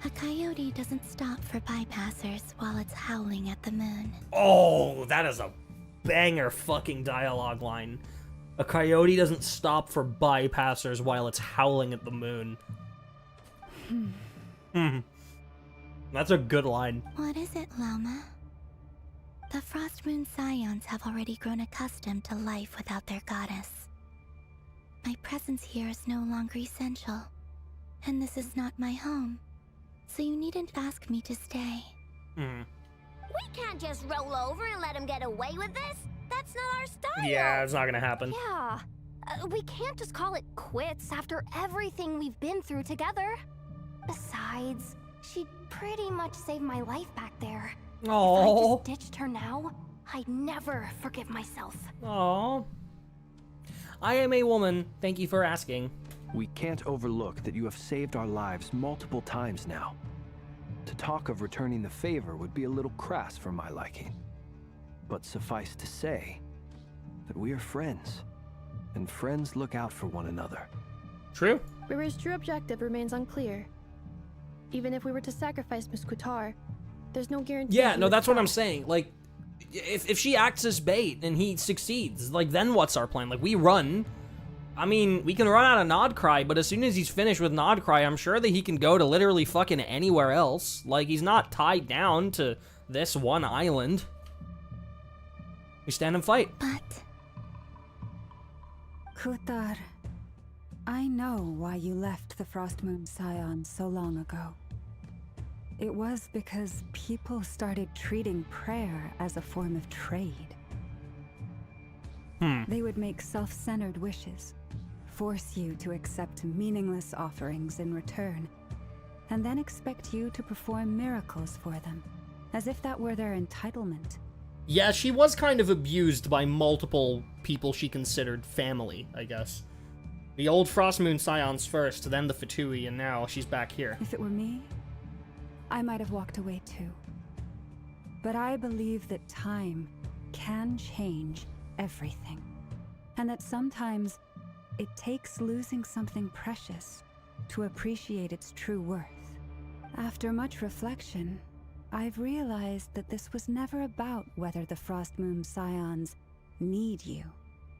A coyote doesn't stop for bypassers while it's howling at the moon. Oh, that is a banger fucking dialogue line. A coyote doesn't stop for bypassers while it's howling at the moon. That's a good line. What is it, Lama? The Frost Moon Scions have already grown accustomed to life without their goddess. My presence here is no longer essential, and this is not my home, so you needn't ask me to stay. We can't just roll over and let him get away with this. That's not our style. Yeah, it's not gonna happen. Yeah. We can't just call it quits after everything we've been through together. Besides, she'd pretty much saved my life back there. Aww. If I just ditched her now, I'd never forgive myself. Aww. I am a woman. Thank you for asking. We can't overlook that you have saved our lives multiple times now. To talk of returning the favor would be a little crass for my liking. But suffice to say that we are friends, and friends look out for one another. True. River's true objective remains unclear. Even if we were to sacrifice Miss Kutar, there's no guarantee. Yeah, he no, would that's what stop. I'm saying. Like, if she acts as bait and he succeeds, like, then what's our plan? Like, we run. I mean, we can run out of Nodcry, but as soon as he's finished with Nodcry, I'm sure that he can go to literally fucking anywhere else. Like, he's not tied down to this one island. We stand and fight. But Kutar, I know why you left the Frost Moon Scions so long ago. It was because people started treating prayer as a form of trade. They would make self-centered wishes, force you to accept meaningless offerings in return, and then expect you to perform miracles for them, as if that were their entitlement. Yeah, she was kind of abused by multiple people she considered family, I guess. The old Frostmoon Scions first, then the Fatui, and now she's back here. If it were me, I might have walked away too. But I believe that time can change everything, and that sometimes it takes losing something precious to appreciate its true worth. After much reflection, I've realized that this was never about whether the Frostmoon Scions need you.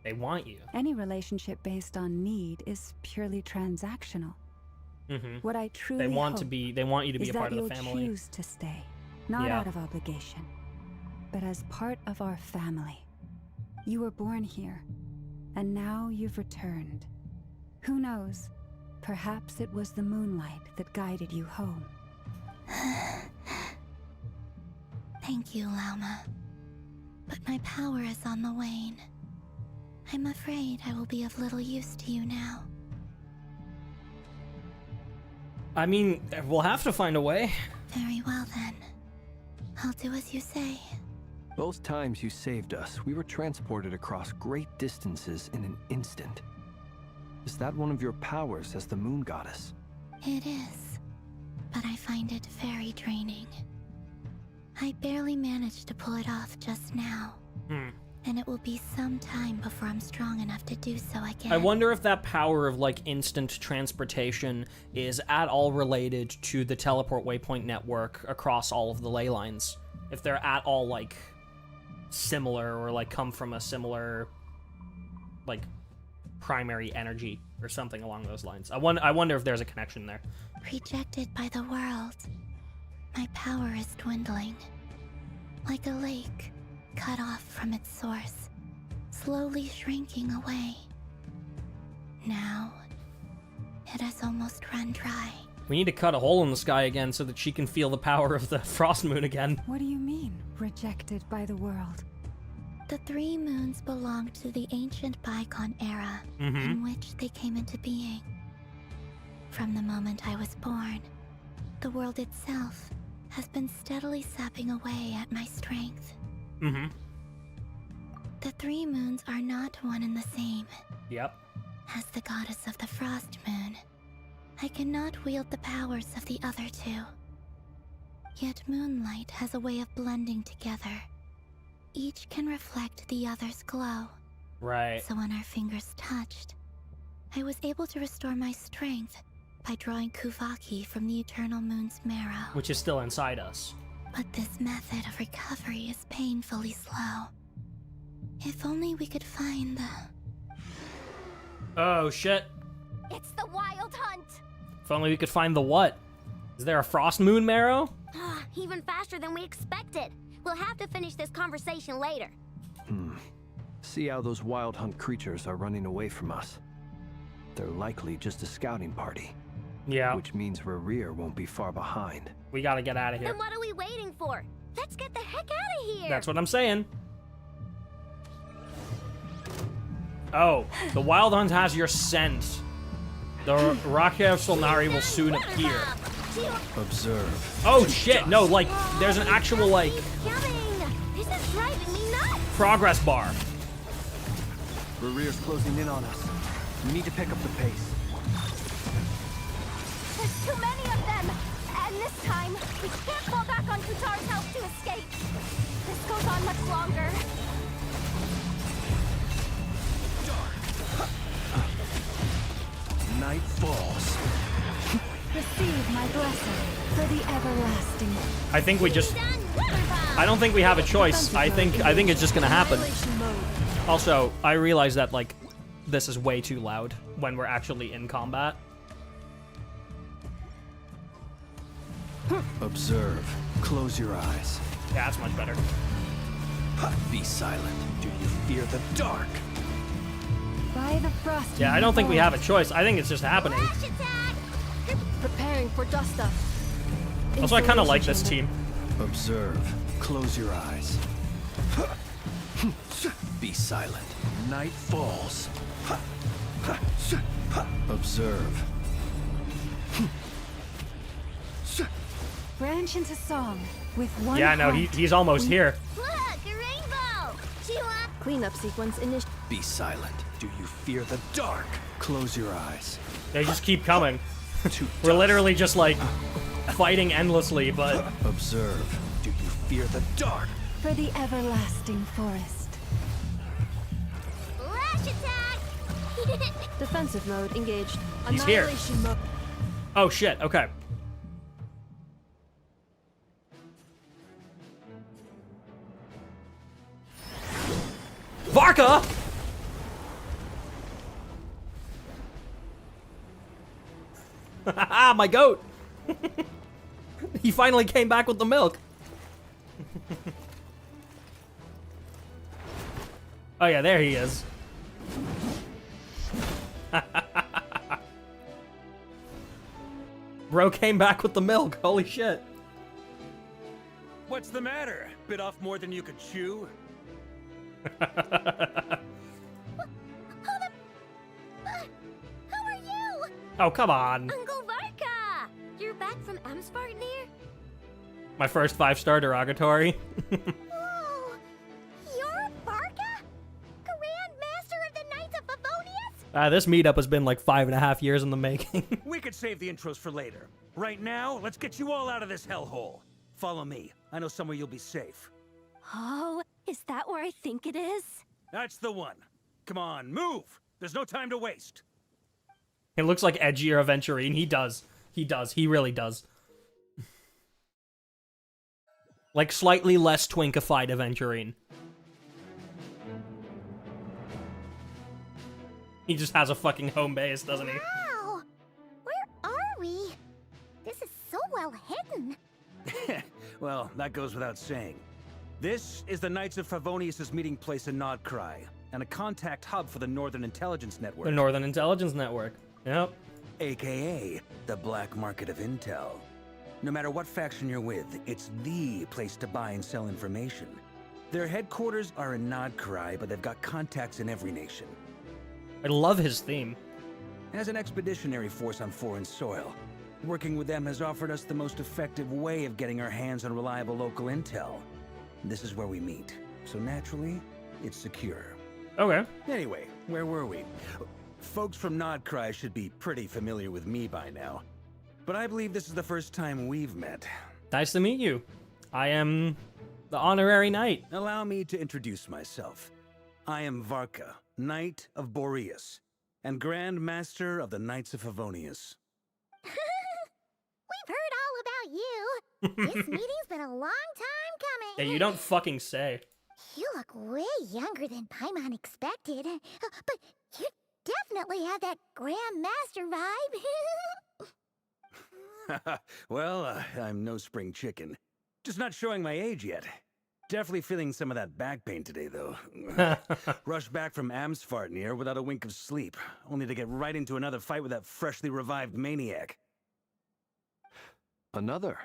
They want you. Any relationship based on need is purely transactional. What I truly They want hope you to be is a part that of the you'll family. choose to stay, not Yeah. out of obligation, but as part of our family. You were born here, and now you've returned. Who knows? Perhaps it was the moonlight that guided you home. thank you, Lama. But my power is on the wane. I'm afraid I will be of little use to you now. I mean, we'll have to find a way. Very well then. I'll do as you say. Both times you saved us, we were transported across great distances in an instant. Is that one of your powers as the moon goddess? It is, but I find it very draining. I barely managed to pull it off just now. And it will be some time before I'm strong enough to do so again. I wonder if that power of, like, instant transportation is at all related to the teleport waypoint network across all of the ley lines. If they're at all, like, similar or, like, come from a similar, like, primary energy or something along those lines. I wonder if there's a connection there. Rejected by the world, my power is dwindling. Like a lake, cut off from its source, slowly shrinking away. Now, it has almost run dry. We need to cut a hole in the sky again so that she can feel the power of the frost moon again. What do you mean, rejected by the world? The 3 moons belonged to the ancient bygone era in which they came into being. From the moment I was born, the world itself has been steadily sapping away at my strength. The 3 moons are not one and the same. Yep. As the goddess of the frost moon, I cannot wield the powers of the other 2. Yet moonlight has a way of blending together. Each can reflect the other's glow. Right. So when our fingers touched, I was able to restore my strength by drawing Spvwvky from the eternal moon's marrow. Which is still inside us. But this method of recovery is painfully slow. If only we could find the... Oh, shit. It's the wild hunt! If only we could find the what? Is there a frost moon marrow? Even faster than we expected. We'll have to finish this conversation later. See how those wild hunt creatures are running away from us. They're likely just a scouting party. Yeah. Which means Rayarer won't be far behind. We gotta get out of here. Then what are we waiting for? Let's get the heck out of here! That's what I'm saying. Oh, the wild hunt has your scent. The Rocket of Solnari will soon appear. Observe. Oh shit, no, like, there's an actual, like, This is driving me nuts! progress bar. Rayerer's closing in on us. We need to pick up the pace. There's too many of them! And this time, we can't fall back on Kutar's help to escape. This goes on much longer. Night falls. Receive my blessing for the everlasting. I think we just... I don't think we have a choice. I think it's just gonna happen. Also, I realize that, like, this is way too loud when we're actually in combat. Observe. Close your eyes. Yeah, that's much better. Be silent. Do you fear the dark? By the frost. Yeah, I don't think we have a choice. I think it's just happening. Flash attack! Preparing for dust up. Also, I kind of like this team. Observe. Close your eyes. Be silent. Night falls. Observe. Branch into song with one. Yeah, no, heart. he's almost here. Look, a rainbow! Cleanup sequence initial. Be silent. Do you fear the dark? Close your eyes. They just keep coming. To We're literally just, like, fighting endlessly, but... Observe. Do you fear the dark? For the everlasting forest. Flash attack! Defensive mode engaged. He's here. Annihilation mode. Oh, shit, okay. Varka! My goat! He finally came back with the milk. Oh yeah, there he is. Bro came back with the milk, holy shit. What's the matter? Bit off more than you could chew? Who are you? Oh, come on. Uncle Varka! back from Amsvartnir? My first 5-star derogatory. Whoa! You're Varka? Grand Master of the Knights of Favonius? This meetup has been like 5.5 years in the making. We could save the intros for later. Right now, let's get you all out of this hellhole. Follow me. I know somewhere you'll be safe. Oh, is that where I think it is? That's the one. Come on, move! There's no time to waste. It looks like edgier Aventurine. He does. He does. He really does. Like slightly less twinkified Aventurine. He just has a fucking home base, doesn't he? Wow! Where are we? This is so well hidden. Well, that goes without saying. This is the Knights of Favonius' meeting place in Nodcry, and a contact hub for the Northern Intelligence Network. The Northern Intelligence Network. Yep. AKA the black market of intel. No matter what faction you're with, it's the place to buy and sell information. Their headquarters are in Nodcry, but they've got contacts in every nation. I love his theme. As an expeditionary force on foreign soil, working with them has offered us the most effective way of getting our hands on reliable local intel. This is where we meet, so naturally, it's secure. Okay. Anyway, where were we? Folks from Nodcry should be pretty familiar with me by now. But I believe this is the first time we've met. Nice to meet you. I am the honorary knight. Allow me to introduce myself. I am Varka, Knight of Boreas, and Grand Master of the Knights of Favonius. We've heard all about you. This meeting's been a long time coming. Yeah, you don't fucking say. You look way younger than Paimon expected. But you definitely have that Grand Master vibe. Well, I'm no spring chicken. Just not showing my age yet. Definitely feeling some of that back pain today, though. Rushed back from Amsvartnir without a wink of sleep, only to get right into another fight with that freshly revived maniac. Another?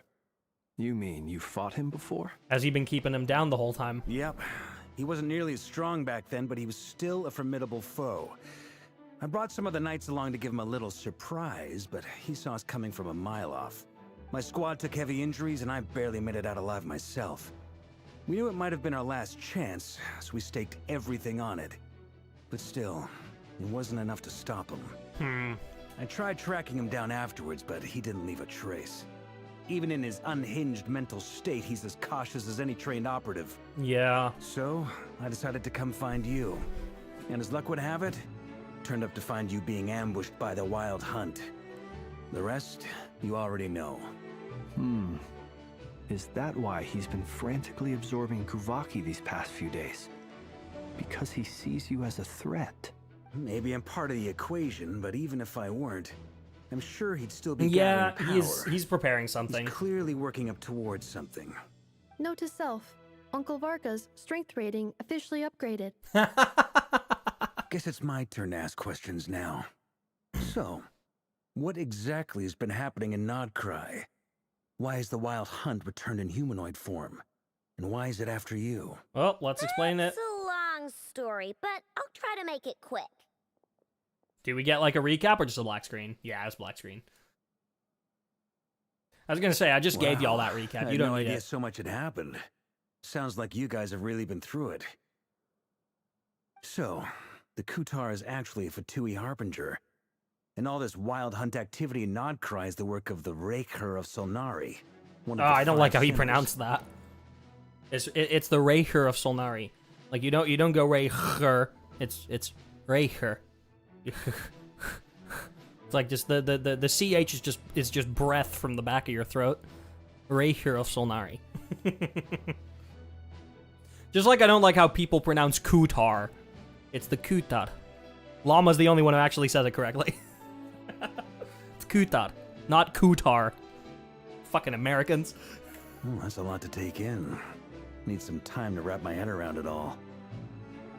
You mean you fought him before? Has he been keeping him down the whole time? Yep. He wasn't nearly as strong back then, but he was still a formidable foe. I brought some of the knights along to give him a little surprise, but he saw us coming from a mile off. My squad took heavy injuries, and I barely made it out alive myself. We knew it might have been our last chance, so we staked everything on it. But still, it wasn't enough to stop him. I tried tracking him down afterwards, but he didn't leave a trace. Even in his unhinged mental state, he's as cautious as any trained operative. Yeah. So, I decided to come find you. And as luck would have it, turned up to find you being ambushed by the Wild Hunt. The rest, you already know. Is that why he's been frantically absorbing Spvwvky these past few days? Because he sees you as a threat? Maybe I'm part of the equation, but even if I weren't, I'm sure he'd still be Yeah, gathering power. he's preparing something. He's clearly working up towards something. Note to self, Uncle Varka's strength rating officially upgraded. Guess it's my turn to ask questions now. So, what exactly has been happening in Nodcry? Why is the Wild Hunt returned in humanoid form? And why is it after you? Well, let's explain it. It's a long story, but I'll try to make it quick. Do we get like a recap or just a black screen? Yeah, it's black screen. I was gonna say, I just gave y'all that recap. I You had don't no need idea it. so much had happened. Sounds like you guys have really been through it. So, the Kutar is actually a Fatui harbinger. And all this Wild Hunt activity in Nodcry is the work of the Rayarer of Solnari. One of the I don't like how 5 he sinners. pronounced that. It's the Rayarer of Solnari. Like you don't go Rayarer. It's Rayarer. It's like just the CH is just breath from the back of your throat. Rayarer of Solnari. Just like I don't like how people pronounce Kutar. It's the Kutar. Llama's the only one who actually says it correctly. It's Kutar, not Kutar. Fucking Americans. That's a lot to take in. Need some time to wrap my head around it all.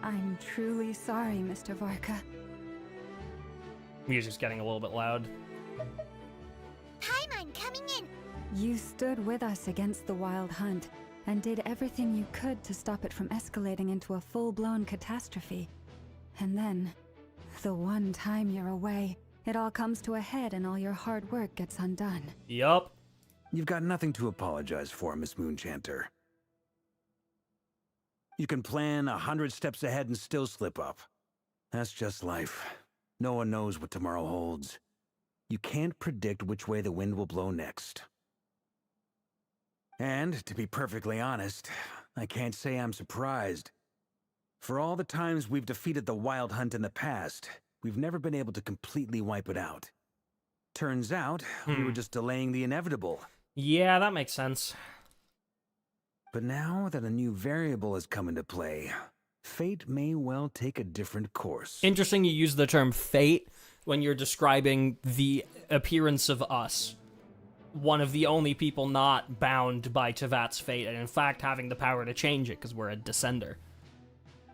I'm truly sorry, Mr. Varka. Music's getting a little bit loud. Paimon coming in. You stood with us against the Wild Hunt and did everything you could to stop it from escalating into a full-blown catastrophe. And then, the one time you're away, it all comes to a head and all your hard work gets undone. Yup. You've got nothing to apologize for, Miss Moonchanter. You can plan 100 steps ahead and still slip up. That's just life. No one knows what tomorrow holds. You can't predict which way the wind will blow next. And, to be perfectly honest, I can't say I'm surprised. For all the times we've defeated the Wild Hunt in the past, we've never been able to completely wipe it out. Turns out, we were just delaying the inevitable. Yeah, that makes sense. But now that a new variable has come into play, fate may well take a different course. Interesting you use the term fate when you're describing the appearance of us. One of the only people not bound by Tevat's fate, and in fact having the power to change it, because we're a descender.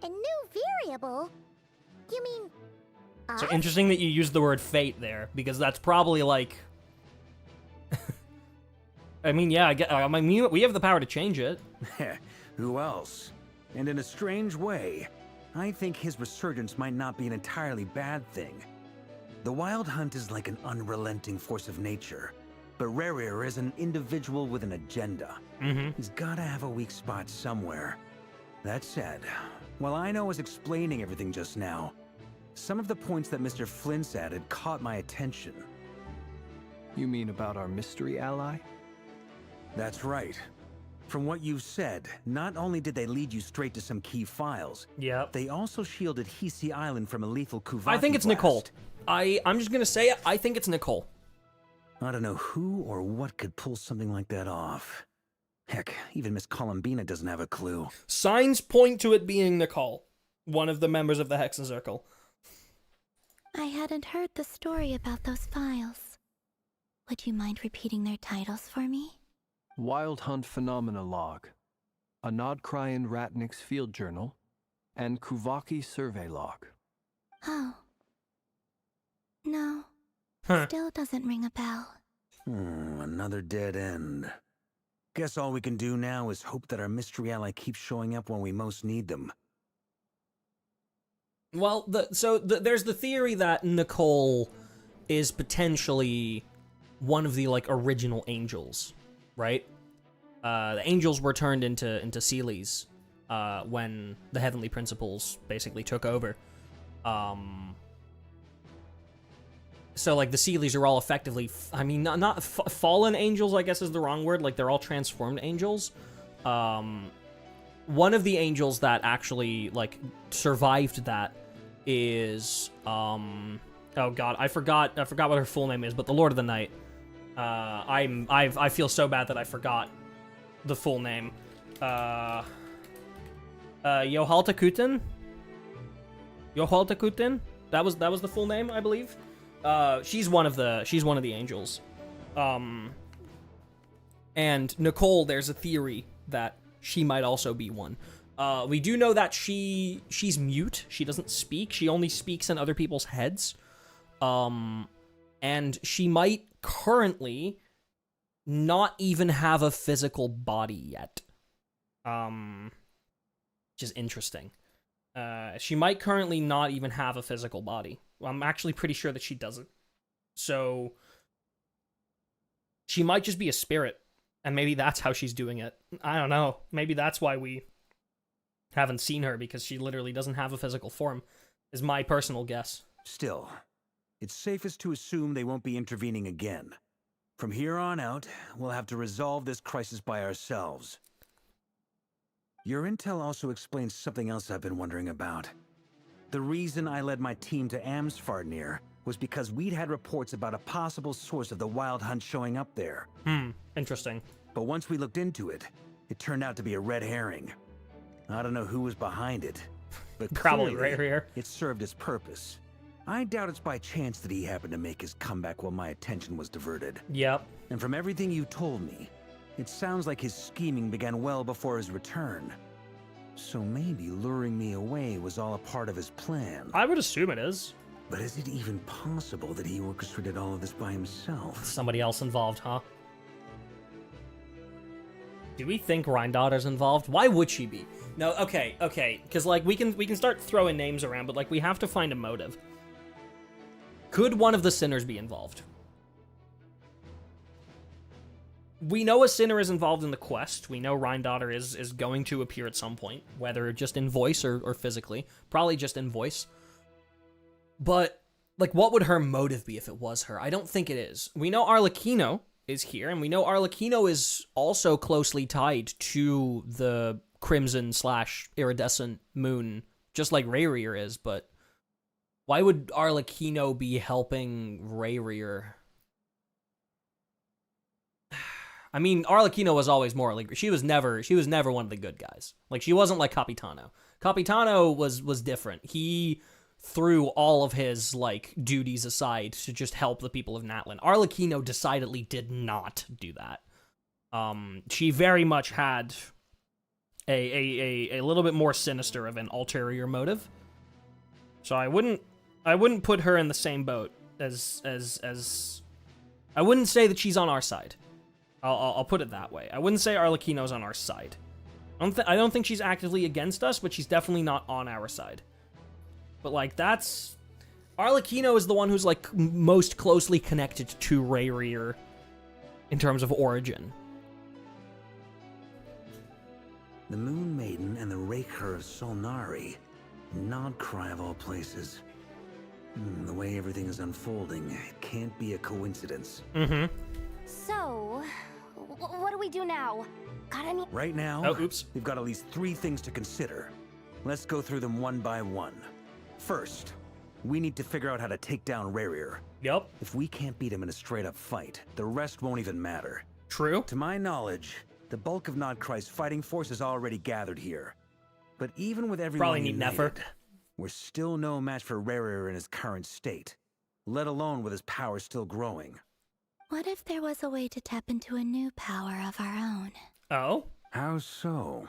A new variable? You mean... So us? interesting that you use the word fate there, because that's probably like... I mean, yeah, I mean, we have the power to change it. Who else? And in a strange way, I think his resurgence might not be an entirely bad thing. The Wild Hunt is like an unrelenting force of nature, but Rayarer is an individual with an agenda. He's gotta have a weak spot somewhere. That said, while Aino was explaining everything just now, some of the points that Mr. Flint's added caught my attention. You mean about our mystery ally? That's right. From what you've said, not only did they lead you straight to some key files, Yep. they also shielded Hisi Island from a lethal Spvwvky I think it's blast. Nicole. I'm just gonna say it, I think it's Nicole. I don't know who or what could pull something like that off. Heck, even Miss Columbina doesn't have a clue. Signs point to it being Nicole, one of the members of the Hexen Circle. I hadn't heard the story about those files. Would you mind repeating their titles for me? Wild Hunt Phenomena Log, a Nodcry and Ratnik's Field Journal, and Spvwvky Survey Log. Oh. No. Still doesn't ring a bell. Another dead end. Guess all we can do now is hope that our mystery ally keeps showing up when we most need them. Well, there's the theory that Nicole is potentially one of the, like, original angels, right? The angels were turned into Seelies when the Heavenly Principles basically took over. So, like, the Seelies are all effectively, I mean, not fallen angels, I guess is the wrong word. Like, they're all transformed angels. One of the angels that actually, like, survived that is, oh god, I forgot what her full name is, but the Lord of the Night. I feel so bad that I forgot the full name. Yohaltakuten? Yohaltakuten? That was the full name, I believe. She's one of the angels. And Nicole, there's a theory that she might also be one. We do know that she's mute. She doesn't speak. She only speaks in other people's heads. And she might currently not even have a physical body yet. Which is interesting. She might currently not even have a physical body. I'm actually pretty sure that she doesn't. So she might just be a spirit, and maybe that's how she's doing it. I don't know. Maybe that's why we haven't seen her, because she literally doesn't have a physical form, is my personal guess. Still, it's safest to assume they won't be intervening again. From here on out, we'll have to resolve this crisis by ourselves. Your intel also explains something else I've been wondering about. The reason I led my team to Amsfarnir was because we'd had reports about a possible source of the Wild Hunt showing up there. Interesting. But once we looked into it, it turned out to be a red herring. I don't know who was behind it, but Probably clearly, right here. it served its purpose. I doubt it's by chance that he happened to make his comeback while my attention was diverted. Yep. And from everything you told me, it sounds like his scheming began well before his return. So maybe luring me away was all a part of his plan. I would assume it is. But is it even possible that he orchestrated all of this by himself? Somebody else involved, huh? Do we think Rhindotter's involved? Why would she be? No, okay, because, like, we can start throwing names around, but, like, we have to find a motive. Could one of the sinners be involved? We know a sinner is involved in the quest. We know Rhindaughter is going to appear at some point, whether just in voice or physically. Probably just in voice. But, like, what would her motive be if it was her? I don't think it is. We know Arleino is here, and we know Arleino is also closely tied to the crimson/iridescent moon, just like Rayarer is, but why would Arleino be helping Rayarer? I mean, Arleino was always more like she was never one of the good guys. Like, she wasn't like Capitano. Capitano was different. He threw all of his like duties aside to just help the people of Natlan. Arleino decidedly did not do that. She very much had a little bit more sinister of an ulterior motive. So I wouldn't put her in the same boat as I wouldn't say that she's on our side. I'll put it that way. I wouldn't say Arleino's on our side. I don't think she's actively against us, but she's definitely not on our side. But, like, that's... Arleino is the one who's, like, most closely connected to Rayarer in terms of origin. The Moon Maiden and the Raker of Solnari. Nodcry of all places. The way everything is unfolding, it can't be a coincidence. Mm-hmm. So, what do we do now? Got any? Right now, we've got at least 3 things to consider. Let's go through them one by one. First, we need to figure out how to take down Rayarer. Yep. If we can't beat him in a straight-up fight, the rest won't even matter. True. To my knowledge, the bulk of Nodcry's fighting force is already gathered here. But even with everyone united, we're still no match for Rayarer in his current state, let alone with his power still growing. What if there was a way to tap into a new power of our own? Oh? How so?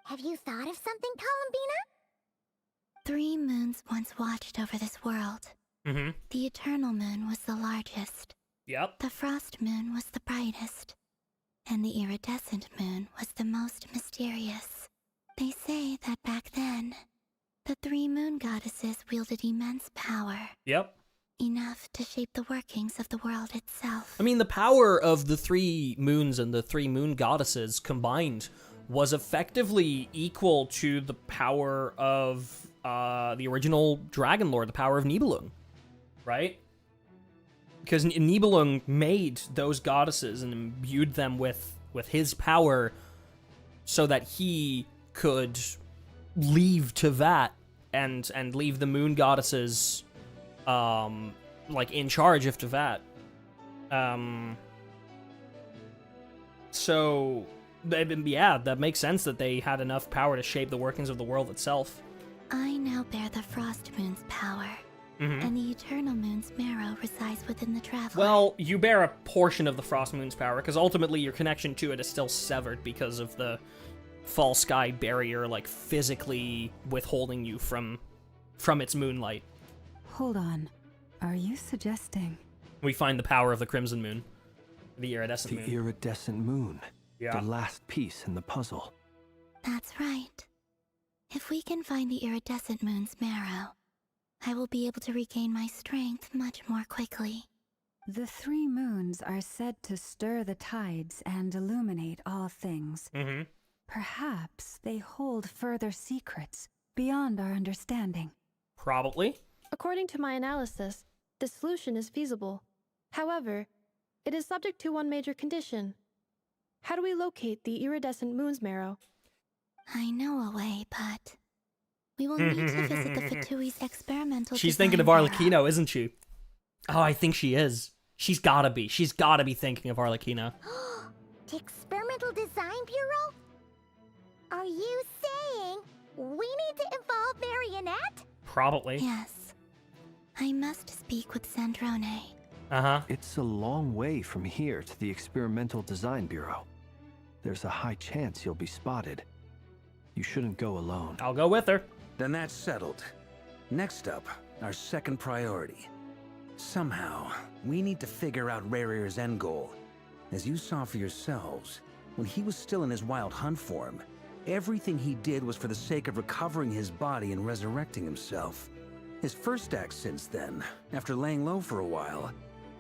Have you thought of something, Columbina? 3 moons once watched over this world. Mm-hmm. The Eternal Moon was the largest. Yep. The Frost Moon was the brightest. And the Iridescent Moon was the most mysterious. They say that back then, the 3 moon goddesses wielded immense power. Yep. Enough to shape the workings of the world itself. I mean, the power of the 3 moons and the 3 moon goddesses combined was effectively equal to the power of the original Dragon Lord, the power of Nibelung, right? Because Nibelung made those goddesses and imbued them with his power so that he could leave Teyvat and leave the moon goddesses like in charge of Teyvat. So yeah, that makes sense that they had enough power to shape the workings of the world itself. I now bear the Frost Moon's power, and the Eternal Moon's marrow resides within the Traveler. Well, you bear a portion of the Frost Moon's power, because ultimately your connection to it is still severed because of the Fall Sky barrier, like, physically withholding you from its moonlight. Hold on. Are you suggesting... We find the power of the Crimson Moon. The Iridescent Moon. The Iridescent Moon. Yeah. The last piece in the puzzle. That's right. If we can find the Iridescent Moon's marrow, I will be able to regain my strength much more quickly. The 3 moons are said to stir the tides and illuminate all things. Perhaps they hold further secrets beyond our understanding. Probably. According to my analysis, the solution is feasible. However, it is subject to one major condition. How do we locate the Iridescent Moon's marrow? I know a way, but we will need to visit the Fatui's experimental She's thinking of Arleino, isn't she? Oh, I think she is. She's gotta be. She's gotta be thinking of Arleino. The Experimental Design Bureau? Are you saying we need to involve Marionette? Probably. Yes. I must speak with Sandrone. It's a long way from here to the Experimental Design Bureau. There's a high chance you'll be spotted. You shouldn't go alone. I'll go with her. Then that's settled. Next up, our second priority. Somehow, we need to figure out Rayarer's end goal. As you saw for yourselves, when he was still in his wild hunt form, everything he did was for the sake of recovering his body and resurrecting himself. His first act since then, after laying low for a while,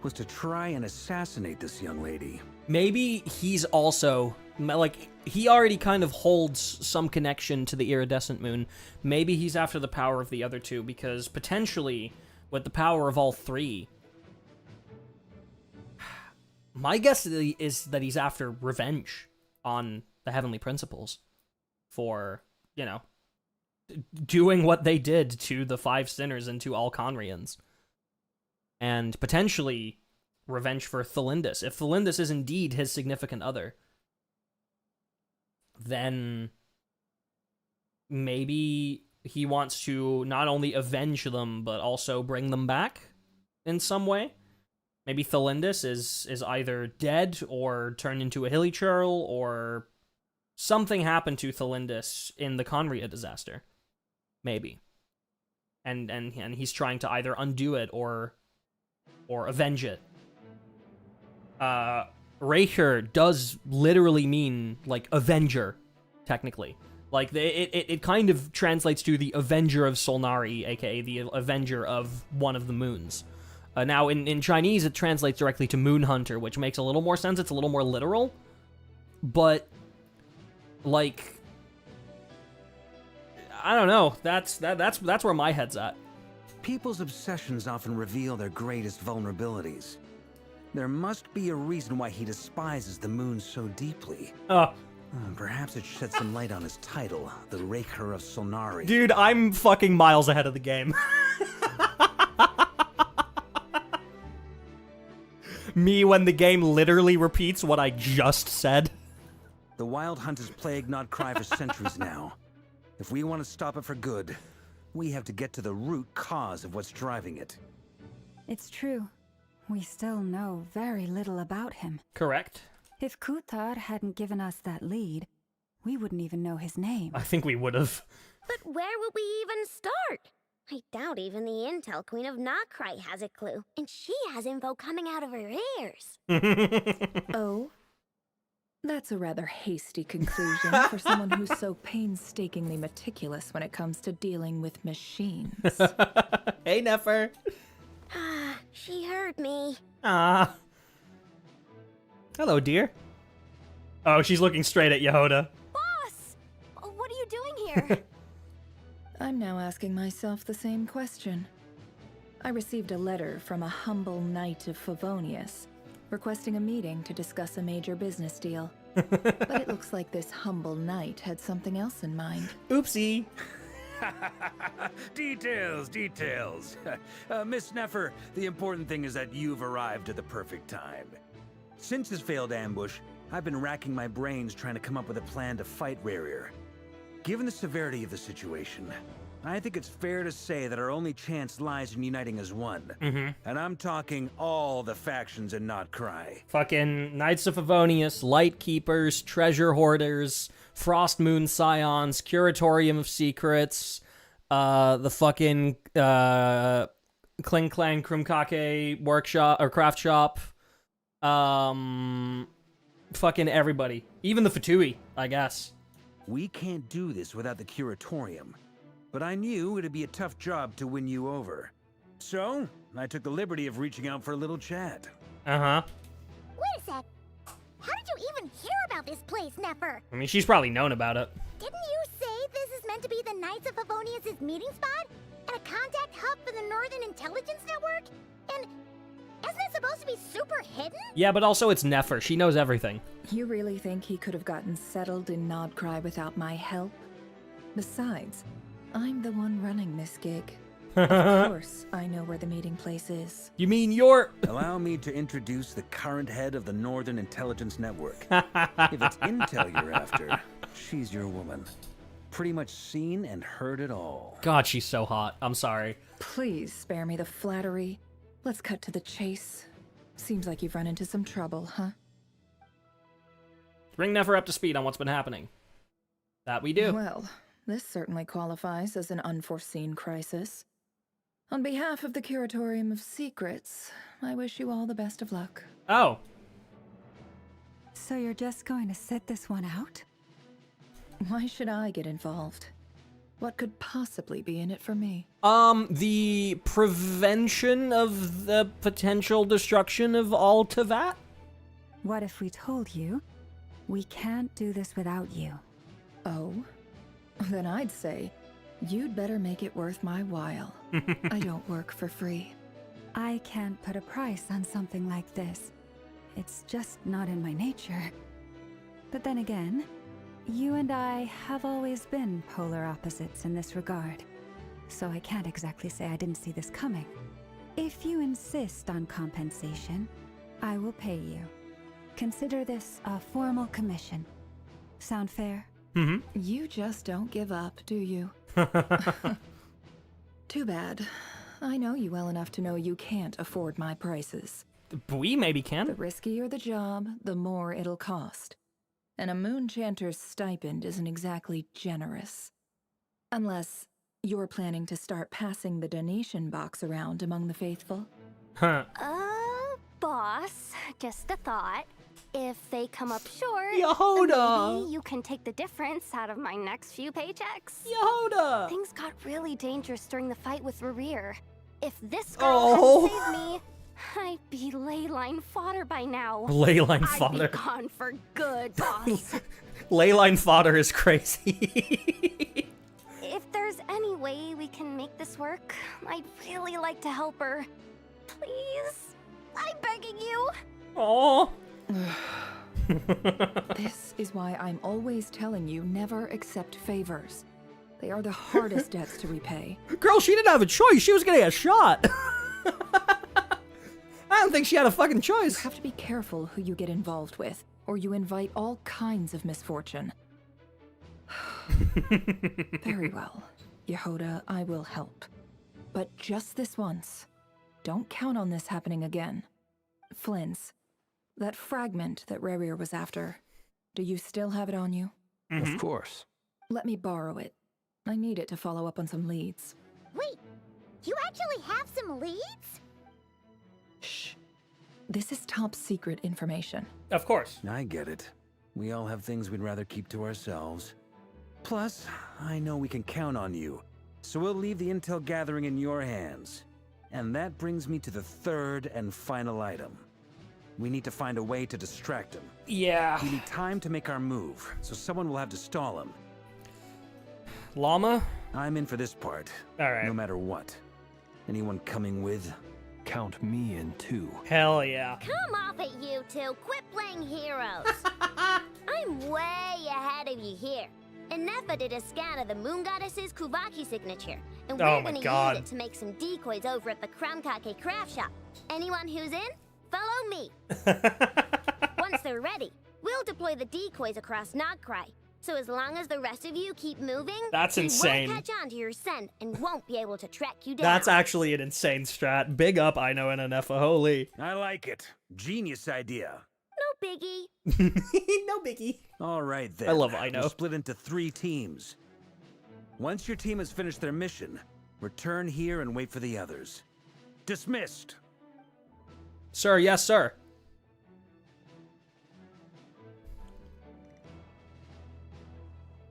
was to try and assassinate this young lady. Maybe he's also, like, he already kind of holds some connection to the iridescent moon. Maybe he's after the power of the other two, because potentially, with the power of all three, my guess is that he's after revenge on the Heavenly Principles for, you know, doing what they did to the five sinners and to all Conrians. And potentially revenge for Thelindis. If Thelindis is indeed his significant other, then maybe he wants to not only avenge them, but also bring them back in some way. Maybe Thelindis is either dead or turned into a hilly churl, or something happened to Thelindis in the Conria disaster. Maybe. And he's trying to either undo it or avenge it. Rayarer does literally mean, like, avenger, technically. Like, it kind of translates to the Avenger of Solnari, aka the Avenger of one of the moons. Now, in Chinese, it translates directly to Moon Hunter, which makes a little more sense. It's a little more literal. But, like, I don't know. That's where my head's at. People's obsessions often reveal their greatest vulnerabilities. There must be a reason why he despises the moon so deeply. Perhaps it sheds some light on his title, the Rayarer of Solnari. Dude, I'm fucking miles ahead of the game. Me when the game literally repeats what I just said. The Wild Hunt has plagued Nodcry for centuries now. If we want to stop it for good, we have to get to the root cause of what's driving it. It's true. We still know very little about him. Correct. If Kuthar hadn't given us that lead, we wouldn't even know his name. I think we would have. But where would we even start? I doubt even the Intel Queen of Nodcry has a clue, and she has info coming out of her ears. Oh? That's a rather hasty conclusion for someone who's so painstakingly meticulous when it comes to dealing with machines. Hey, Nefer. She heard me. Ah. Hello, dear. Oh, she's looking straight at Yehoda. Boss! What are you doing here? I'm now asking myself the same question. I received a letter from a humble knight of Favonius, requesting a meeting to discuss a major business deal. But it looks like this humble knight had something else in mind. Oopsie. Details. Miss Nefer, the important thing is that you've arrived at the perfect time. Since his failed ambush, I've been racking my brains trying to come up with a plan to fight Rayarer. Given the severity of the situation, I think it's fair to say that our only chance lies in uniting as one. And I'm talking all the factions in Nodcry. Fucking Knights of Favonius, Light Keepers, Treasure Hoarders, Frost Moon Scions, Curatorium of Secrets, the fucking Kling Klang Krumkake workshop or craft shop, fucking everybody, even the Fatui, I guess. We can't do this without the Curatorium, but I knew it'd be a tough job to win you over. So, I took the liberty of reaching out for a little chat. Wait a sec. How did you even hear about this place, Nefer? I mean, she's probably known about it. Didn't you say this is meant to be the Knights of Favonius' meeting spot? And a contact hub for the Northern Intelligence Network? And isn't it supposed to be super hidden? Yeah, but also it's Nefer. She knows everything. You really think he could have gotten settled in Nodcry without my help? Besides, I'm the one running this gig. Of course, I know where the meeting place is. You mean you're... Allow me to introduce the current head of the Northern Intelligence Network. If it's intel you're after, she's your woman. Pretty much seen and heard it all. God, she's so hot. I'm sorry. Please spare me the flattery. Let's cut to the chase. Seems like you've run into some trouble, huh? Bring Nefer up to speed on what's been happening. That we do. Well, this certainly qualifies as an unforeseen crisis. On behalf of the Curatorium of Secrets, I wish you all the best of luck. Oh. So you're just going to sit this one out? Why should I get involved? What could possibly be in it for me? The prevention of the potential destruction of all Teyvat? What if we told you we can't do this without you? Oh? Then I'd say, you'd better make it worth my while. I don't work for free. I can't put a price on something like this. It's just not in my nature. But then again, you and I have always been polar opposites in this regard. So I can't exactly say I didn't see this coming. If you insist on compensation, I will pay you. Consider this a formal commission. Sound fair? Mm-hmm. You just don't give up, do you? Too bad. I know you well enough to know you can't afford my prices. We maybe can. The riskier the job, the more it'll cost. And a Moonchanter's stipend isn't exactly generous. Unless you're planning to start passing the donation box around among the faithful. Huh. Boss, just a thought. If they come up short, Yehoda! maybe you can take the difference out of my next few paychecks. Yehoda! Things got really dangerous during the fight with Rayarer. If this girl hadn't saved me, I'd be leyline fodder by now. Leyline fodder. I'd be gone for good, boss. Leyline fodder is crazy. If there's any way we can make this work, I'd really like to help her. Please? I'm begging you. Aww. This is why I'm always telling you never accept favors. They are the hardest debts to repay. Girl, she didn't have a choice. She was getting a shot. I don't think she had a fucking choice. You have to be careful who you get involved with, or you invite all kinds of misfortune. Very well. Yehoda, I will help. But just this once. Don't count on this happening again. Flynn's. That fragment that Rayarer was after. Do you still have it on you? Of course. Let me borrow it. I need it to follow up on some leads. Wait, you actually have some leads? Shh. This is top secret information. Of course. I get it. We all have things we'd rather keep to ourselves. Plus, I know we can count on you, so we'll leave the intel gathering in your hands. And that brings me to the third and final item. We need to find a way to distract him. Yeah. We need time to make our move, so someone will have to stall him. Llama? I'm in for this part. Alright. No matter what. Anyone coming with? Count me in too. Hell yeah. Come off it, you two. Quit playing heroes. I'm way ahead of you here. Nefa did a scan of the moon goddess's Spvwvky signature, and we're gonna use it to make some decoys over at the Kramkake craft shop. Anyone who's in, follow me. Once they're ready, we'll deploy the decoys across Nodcry. So as long as the rest of you keep moving, that's he insane. won't catch on to your scent and won't be able to track you down. That's actually an insane strat. Big up, I know, and Nefa. Holy. I like it. Genius idea. No biggie. No biggie. All right then. I love I know. We'll split into 3 teams. Once your team has finished their mission, return here and wait for the others. Dismissed. Sir, yes, sir.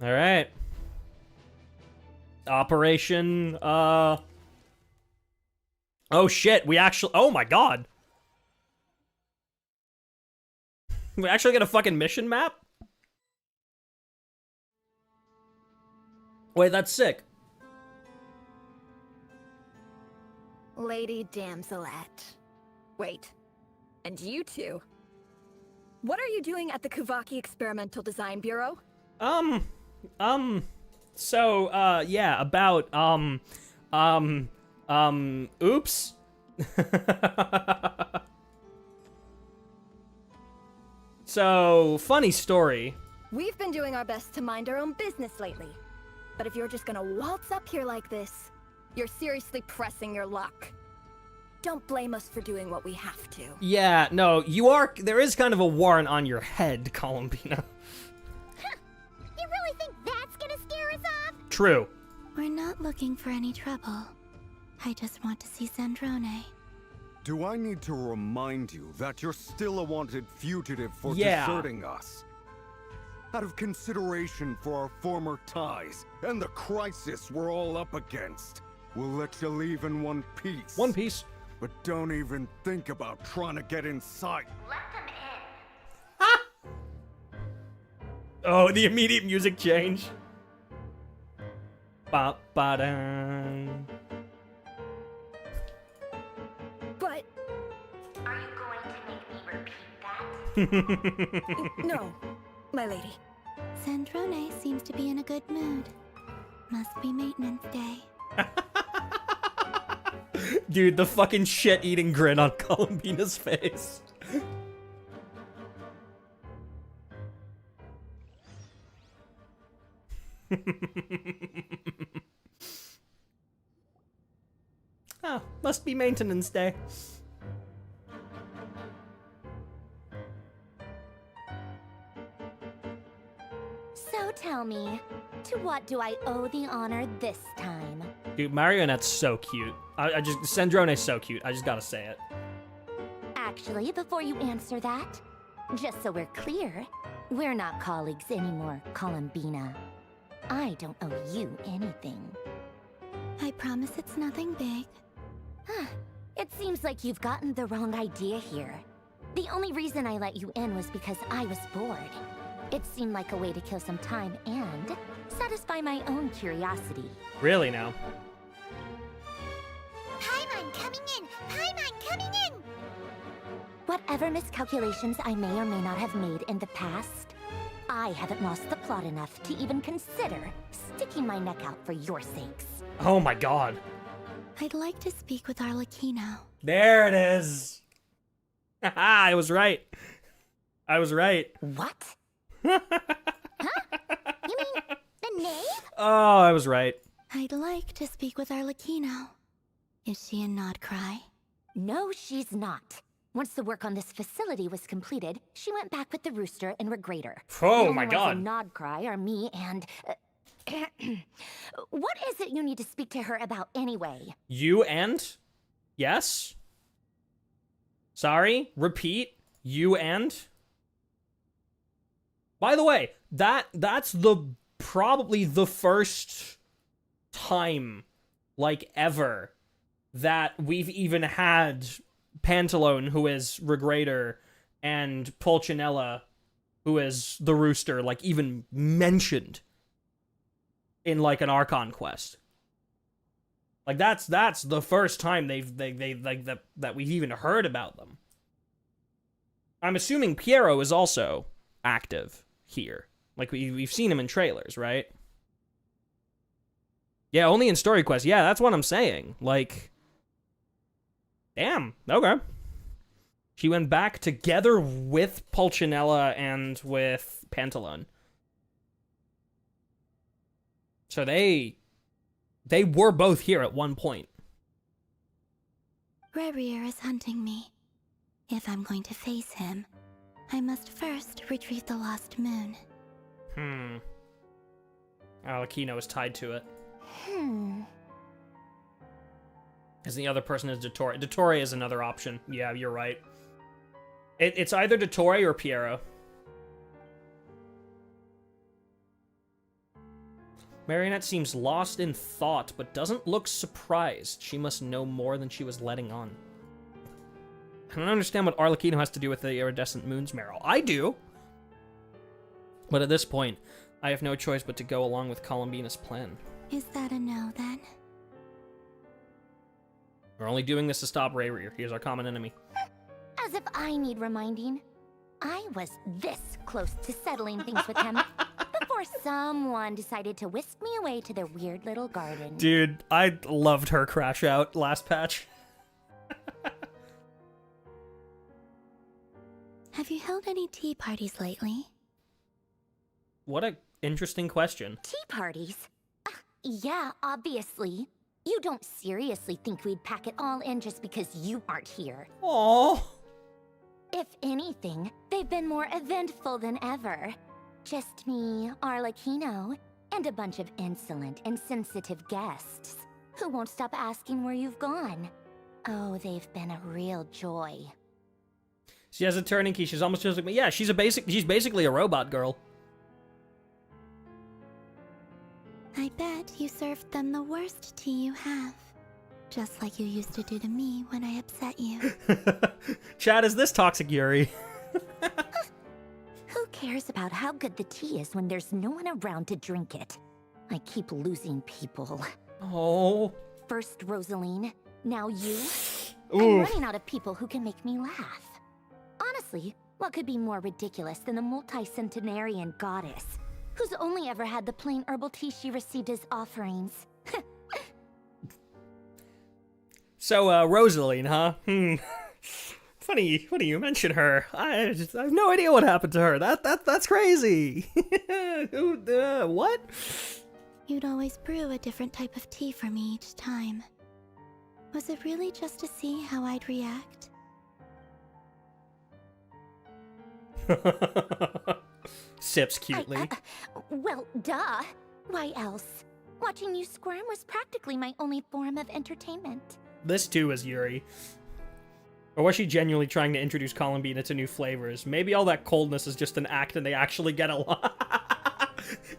All right. Operation, Oh shit, we actually, oh my god. We actually get a fucking mission map? Wait, that's sick. Lady Damselette. Wait, and you two? What are you doing at the Spvwvky Experimental Design Bureau? Yeah, about, oops. So, funny story. We've been doing our best to mind our own business lately. But if you're just gonna waltz up here like this, you're seriously pressing your luck. Don't blame us for doing what we have to. Yeah, no, there is kind of a warrant on your head, Columbina. You really think that's gonna scare us off? True. We're not looking for any trouble. I just want to see Sandrone. Do I need to remind you that you're still a wanted fugitive for Yeah. deserting us? out of consideration for our former ties and the crisis we're all up against. We'll let you leave in one piece. One piece. But don't even think about trying to get inside. Let them in. Oh, the immediate music change. Ba-ba-dang. But... Are you going to make me repeat that? No, my lady. Sandrone seems to be in a good mood. Must be maintenance day. Dude, the fucking shit-eating grin on Columbina's face. Oh, must be maintenance day. So tell me, to what do I owe the honor this time? Dude, Marionette's so cute. Sandrone's so cute. I just gotta say it. Actually, before you answer that, just so we're clear, we're not colleagues anymore, Columbina. I don't owe you anything. I promise it's nothing big. It seems like you've gotten the wrong idea here. The only reason I let you in was because I was bored. It seemed like a way to kill some time and satisfy my own curiosity. Really now? Paimon coming in! Paimon coming in! Whatever miscalculations I may or may not have made in the past, I haven't lost the plot enough to even consider sticking my neck out for your sakes. Oh my god. I'd like to speak with Arleino. There it is. Haha, I was right. I was right. What? Huh? You mean the knave? Oh, I was right. I'd like to speak with Arleino. Is she in Nodcry? No, she's not. Once the work on this facility was completed, she went back with the rooster and Regrader. Oh my god. The Nodcry are me and... what is it you need to speak to her about anyway? You and? Yes? Sorry? Repeat? You and? By the way, that's probably the first time, like, ever, that we've even had Pantalone, who is Regrader, and Pulcinella, who is the Rooster, like, even mentioned in, like, an Archon quest. Like, that's the first time that we've even heard about them. I'm assuming Piero is also active here. Like, we've seen him in trailers, right? Yeah, only in story quests. Yeah, that's what I'm saying. Like, damn, okay. She went back together with Pulcinella and with Pantalone. So they were both here at one point. Rayarer is hunting me. If I'm going to face him, I must first retrieve the lost moon. Arleino is tied to it. Hmm. As the other person is Dottore. Dottore is another option. Yeah, you're right. It's either Dottore or Piero. Marionette seems lost in thought, but doesn't look surprised. She must know more than she was letting on. I don't understand what Arleino has to do with the iridescent moon's marrow. I do! But at this point, I have no choice but to go along with Columbina's plan. Is that a no, then? We're only doing this to stop Rayarer. He is our common enemy. As if I need reminding. I was this close to settling things with him before someone decided to whisk me away to their weird little garden. Dude, I loved her crash out last patch. Have you held any tea parties lately? What a interesting question. Tea parties? Yeah, obviously. You don't seriously think we'd pack it all in just because you aren't here. Aww. If anything, they've been more eventful than ever. Just me, Arleino, and a bunch of insolent and sensitive guests who won't stop asking where you've gone. Oh, they've been a real joy. She has a turning key. She's almost just like me. Yeah, she's basically a robot girl. I bet you served them the worst tea you have. Just like you used to do to me when I upset you. Chad, is this toxic Yuri? Who cares about how good the tea is when there's no one around to drink it? I keep losing people. Oh. First Rosaline, now you. Ooh. I'm running out of people who can make me laugh. Honestly, what could be more ridiculous than the multi-centenarian goddess, who's only ever had the plain herbal tea she received as offerings? So, Rosaline, huh? Funny you mention her. I have no idea what happened to her. That's crazy. What? You'd always brew a different type of tea for me each time. Was it really just to see how I'd react? Sips cutely. Well, duh. Why else? Watching you squirm was practically my only form of entertainment. This too is Yuri. Or was she genuinely trying to introduce Columbina to new flavors? Maybe all that coldness is just an act and they actually get along.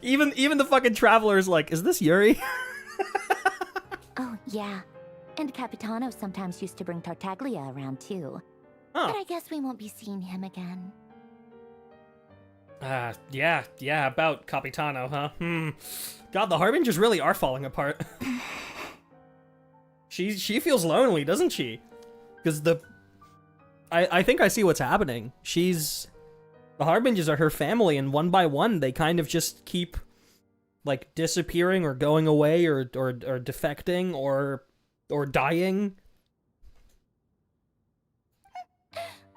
Even the fucking traveler is like, is this Yuri? Oh, yeah. And Capitano sometimes used to bring Tartaglia around too. Huh. But I guess we won't be seeing him again. Yeah, about Capitano, huh? God, the harbingers really are falling apart. She feels lonely, doesn't she? Because I think I see what's happening. The harbingers are her family, and one by one, they kind of just keep, like, disappearing or going away or defecting or dying.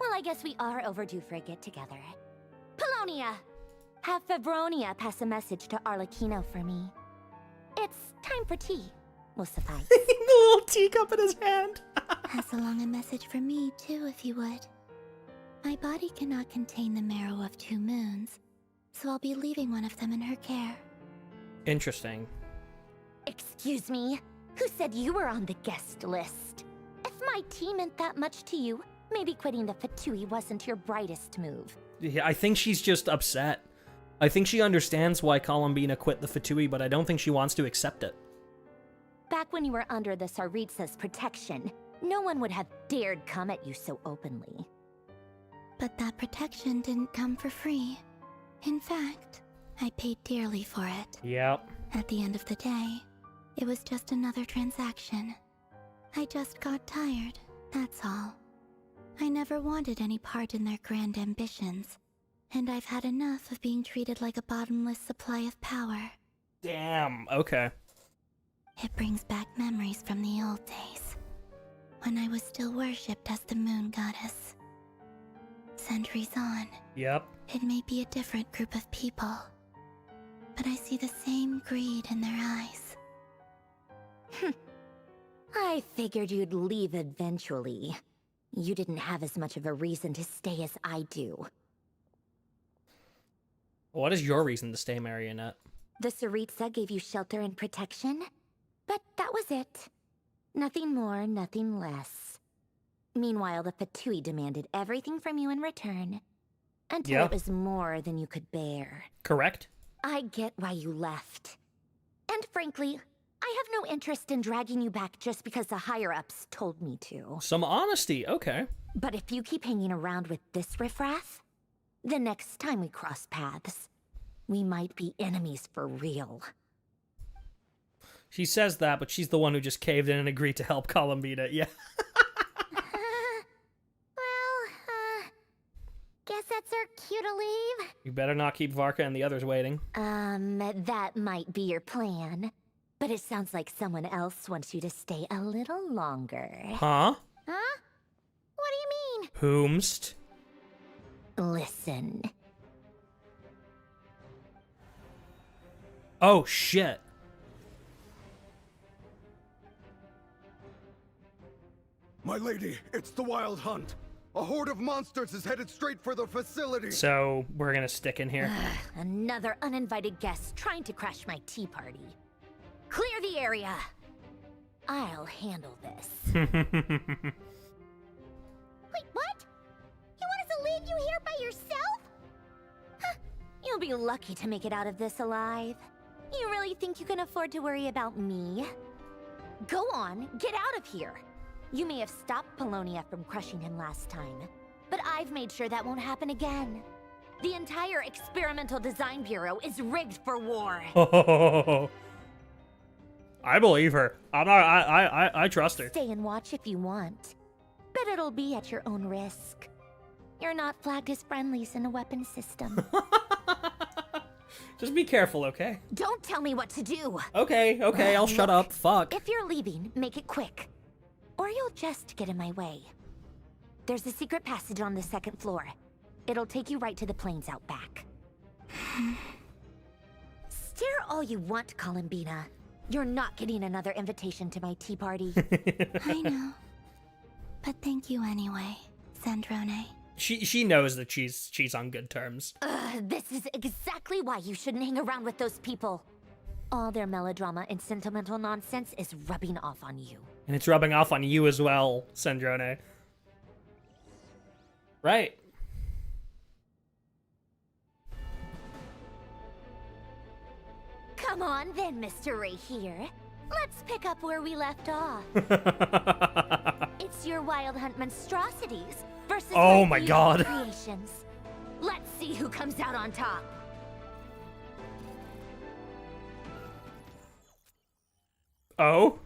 Well, I guess we are overdue for a get-together. Polonia! Have Fevronia pass a message to Arleino for me. It's time for tea. Will suffice. The little teacup in his hand. Pass along a message from me, too, if you would. My body cannot contain the marrow of 2 moons, so I'll be leaving one of them in her care. Interesting. Excuse me? Who said you were on the guest list? If my tea meant that much to you, maybe quitting the Fatui wasn't your brightest move. Yeah, I think she's just upset. I think she understands why Columbina quit the Fatui, but I don't think she wants to accept it. Back when you were under the Tsaritsa's protection, no one would have dared come at you so openly. But that protection didn't come for free. In fact, I paid dearly for it. Yep. At the end of the day, it was just another transaction. I just got tired, that's all. I never wanted any part in their grand ambitions, and I've had enough of being treated like a bottomless supply of power. Damn, okay. It brings back memories from the old days, when I was still worshipped as the moon goddess. Centuries on, Yep. it may be a different group of people, but I see the same greed in their eyes. I figured you'd leave eventually. You didn't have as much of a reason to stay as I do. What is your reason to stay, Marionette? The Tsaritsa gave you shelter and protection, but that was it. Nothing more, nothing less. Meanwhile, the Fatui demanded everything from you in return, until it was more than you could bear. Correct. I get why you left. And frankly, I have no interest in dragging you back just because the higher-ups told me to. Some honesty, okay. But if you keep hanging around with this riffraff, the next time we cross paths, we might be enemies for real. She says that, but she's the one who just caved in and agreed to help Columbina, yeah. Guess that's our cue to leave. You better not keep Varka and the others waiting. That might be your plan. But it sounds like someone else wants you to stay a little longer. Huh? Huh? What do you mean? Whomst? Listen. Oh, shit. My lady, it's the Wild Hunt. A horde of monsters is headed straight for the facility. So, we're gonna stick in here. Another uninvited guest trying to crash my tea party. Clear the area. I'll handle this. Wait, what? You want us to leave you here by yourself? Huh, you'll be lucky to make it out of this alive. You really think you can afford to worry about me? Go on, get out of here. You may have stopped Polonia from crushing him last time, but I've made sure that won't happen again. The entire Experimental Design Bureau is rigged for war. I believe her. I trust her. Stay and watch if you want, but it'll be at your own risk. You're not flagged as friendlies in a weapon system. Just be careful, okay? Don't tell me what to do. Okay, I'll shut up. Fuck. If you're leaving, make it quick, or you'll just get in my way. There's a secret passage on the 2nd floor. It'll take you right to the plains out back. Stare all you want, Columbina. You're not getting another invitation to my tea party. I know. But thank you anyway, Sandrone. She knows that she's on good terms. This is exactly why you shouldn't hang around with those people. All their melodrama and sentimental nonsense is rubbing off on you. And it's rubbing off on you as well, Sandrone. Right. Come on then, Mr. Rayarer. Let's pick up where we left off. It's your Wild Hunt monstrosities versus my god. Creations. Let's see who comes out on top. Oh?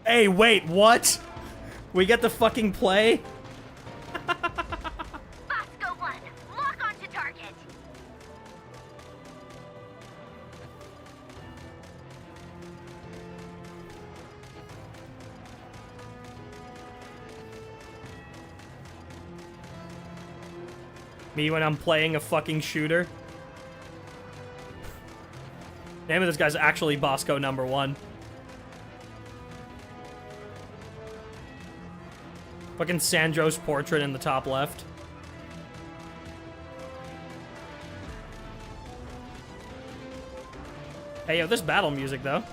Hey, wait, what? We get to fucking play? Bosco 1, lock onto target. Me when I'm playing a fucking shooter? Name of this guy's actually Bosco number 1. Fucking Sandro's portrait in the top left. Hey, yo, this battle music, though.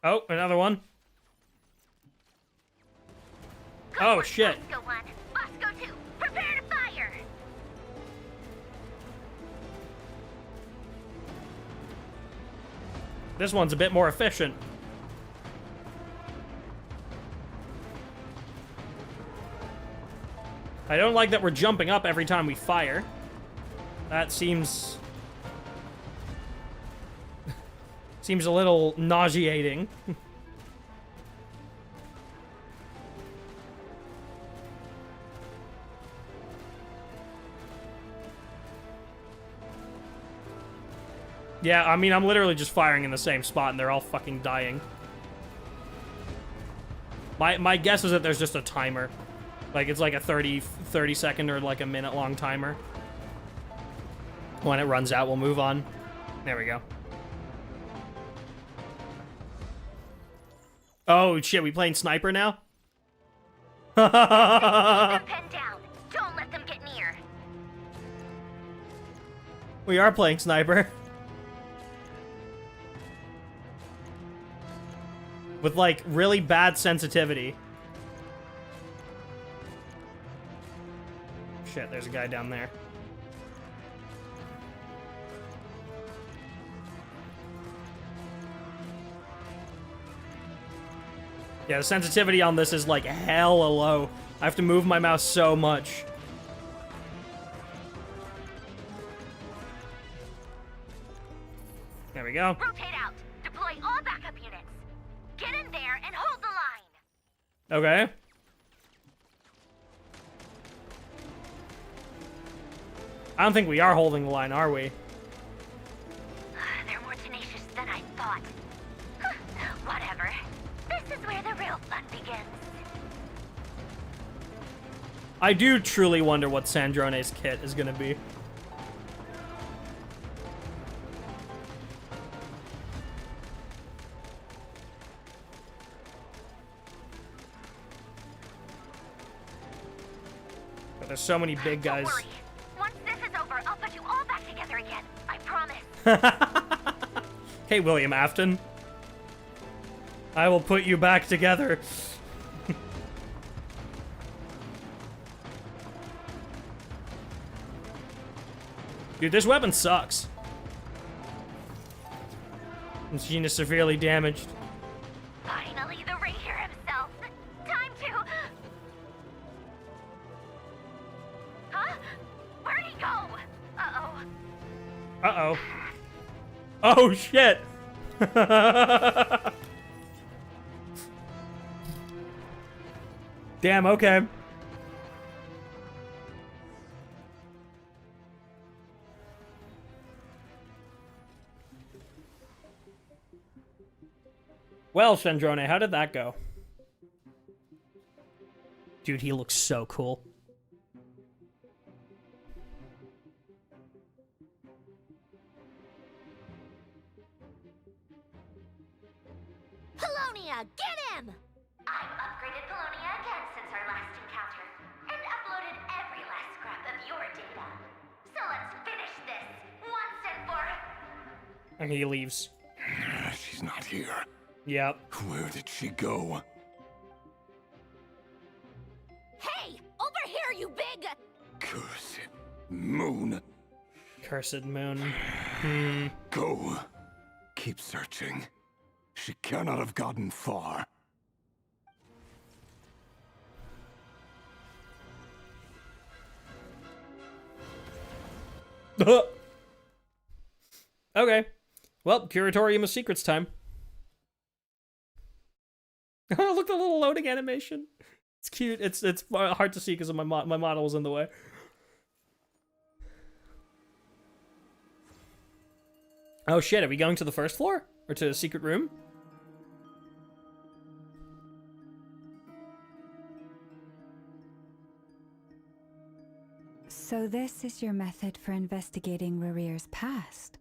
Oh, another one. Oh, shit. Bosco 1, Bosco 2, prepare to fire. This one's a bit more efficient. I don't like that we're jumping up every time we fire. That seems... seems a little nauseating. Yeah, I mean, I'm literally just firing in the same spot and they're all fucking dying. My guess is that there's just a timer. Like, it's like a 30 second or like a minute long timer. When it runs out, we'll move on. There we go. Oh, shit, we playing sniper now? Keep them pinned down. Don't let them get near. We are playing sniper. With, like, really bad sensitivity. Shit, there's a guy down there. Yeah, the sensitivity on this is, like, hella low. I have to move my mouse so much. There we go. Rotate out. Deploy all backup units. Get in there and hold the line. Okay. I don't think we are holding the line, are we? They're more tenacious than I thought. Whatever. This is where the real fun begins. I do truly wonder what Sandrone's kit is gonna be. But there's so many big guys. Don't worry. Once this is over, I'll put you all back together again. I promise. Okay, William Afton. I will put you back together. Dude, this weapon sucks. Machine is severely damaged. Finally, the Rayarer himself. Time to... Huh? Where'd he go? Uh-oh. Uh-oh. Oh, shit. Damn, okay. Well, Sandrone, how did that go? Dude, he looks so cool. Polonia, get him! I've upgraded Polonia again since our last encounter, and uploaded every last scrap of your data. So let's finish this, once and for... And he leaves. She's not here. Yep. Where did she go? Hey, over here, you big... Cursed moon. Cursed moon. Go. Keep searching. She cannot have gotten far. Okay. Well, Curatorium of Secrets time. Oh, look, the little loading animation. It's cute. It's hard to see because my model was in the way. Oh shit, are we going to the first floor? Or to a secret room? So this is your method for investigating Rayerer's past?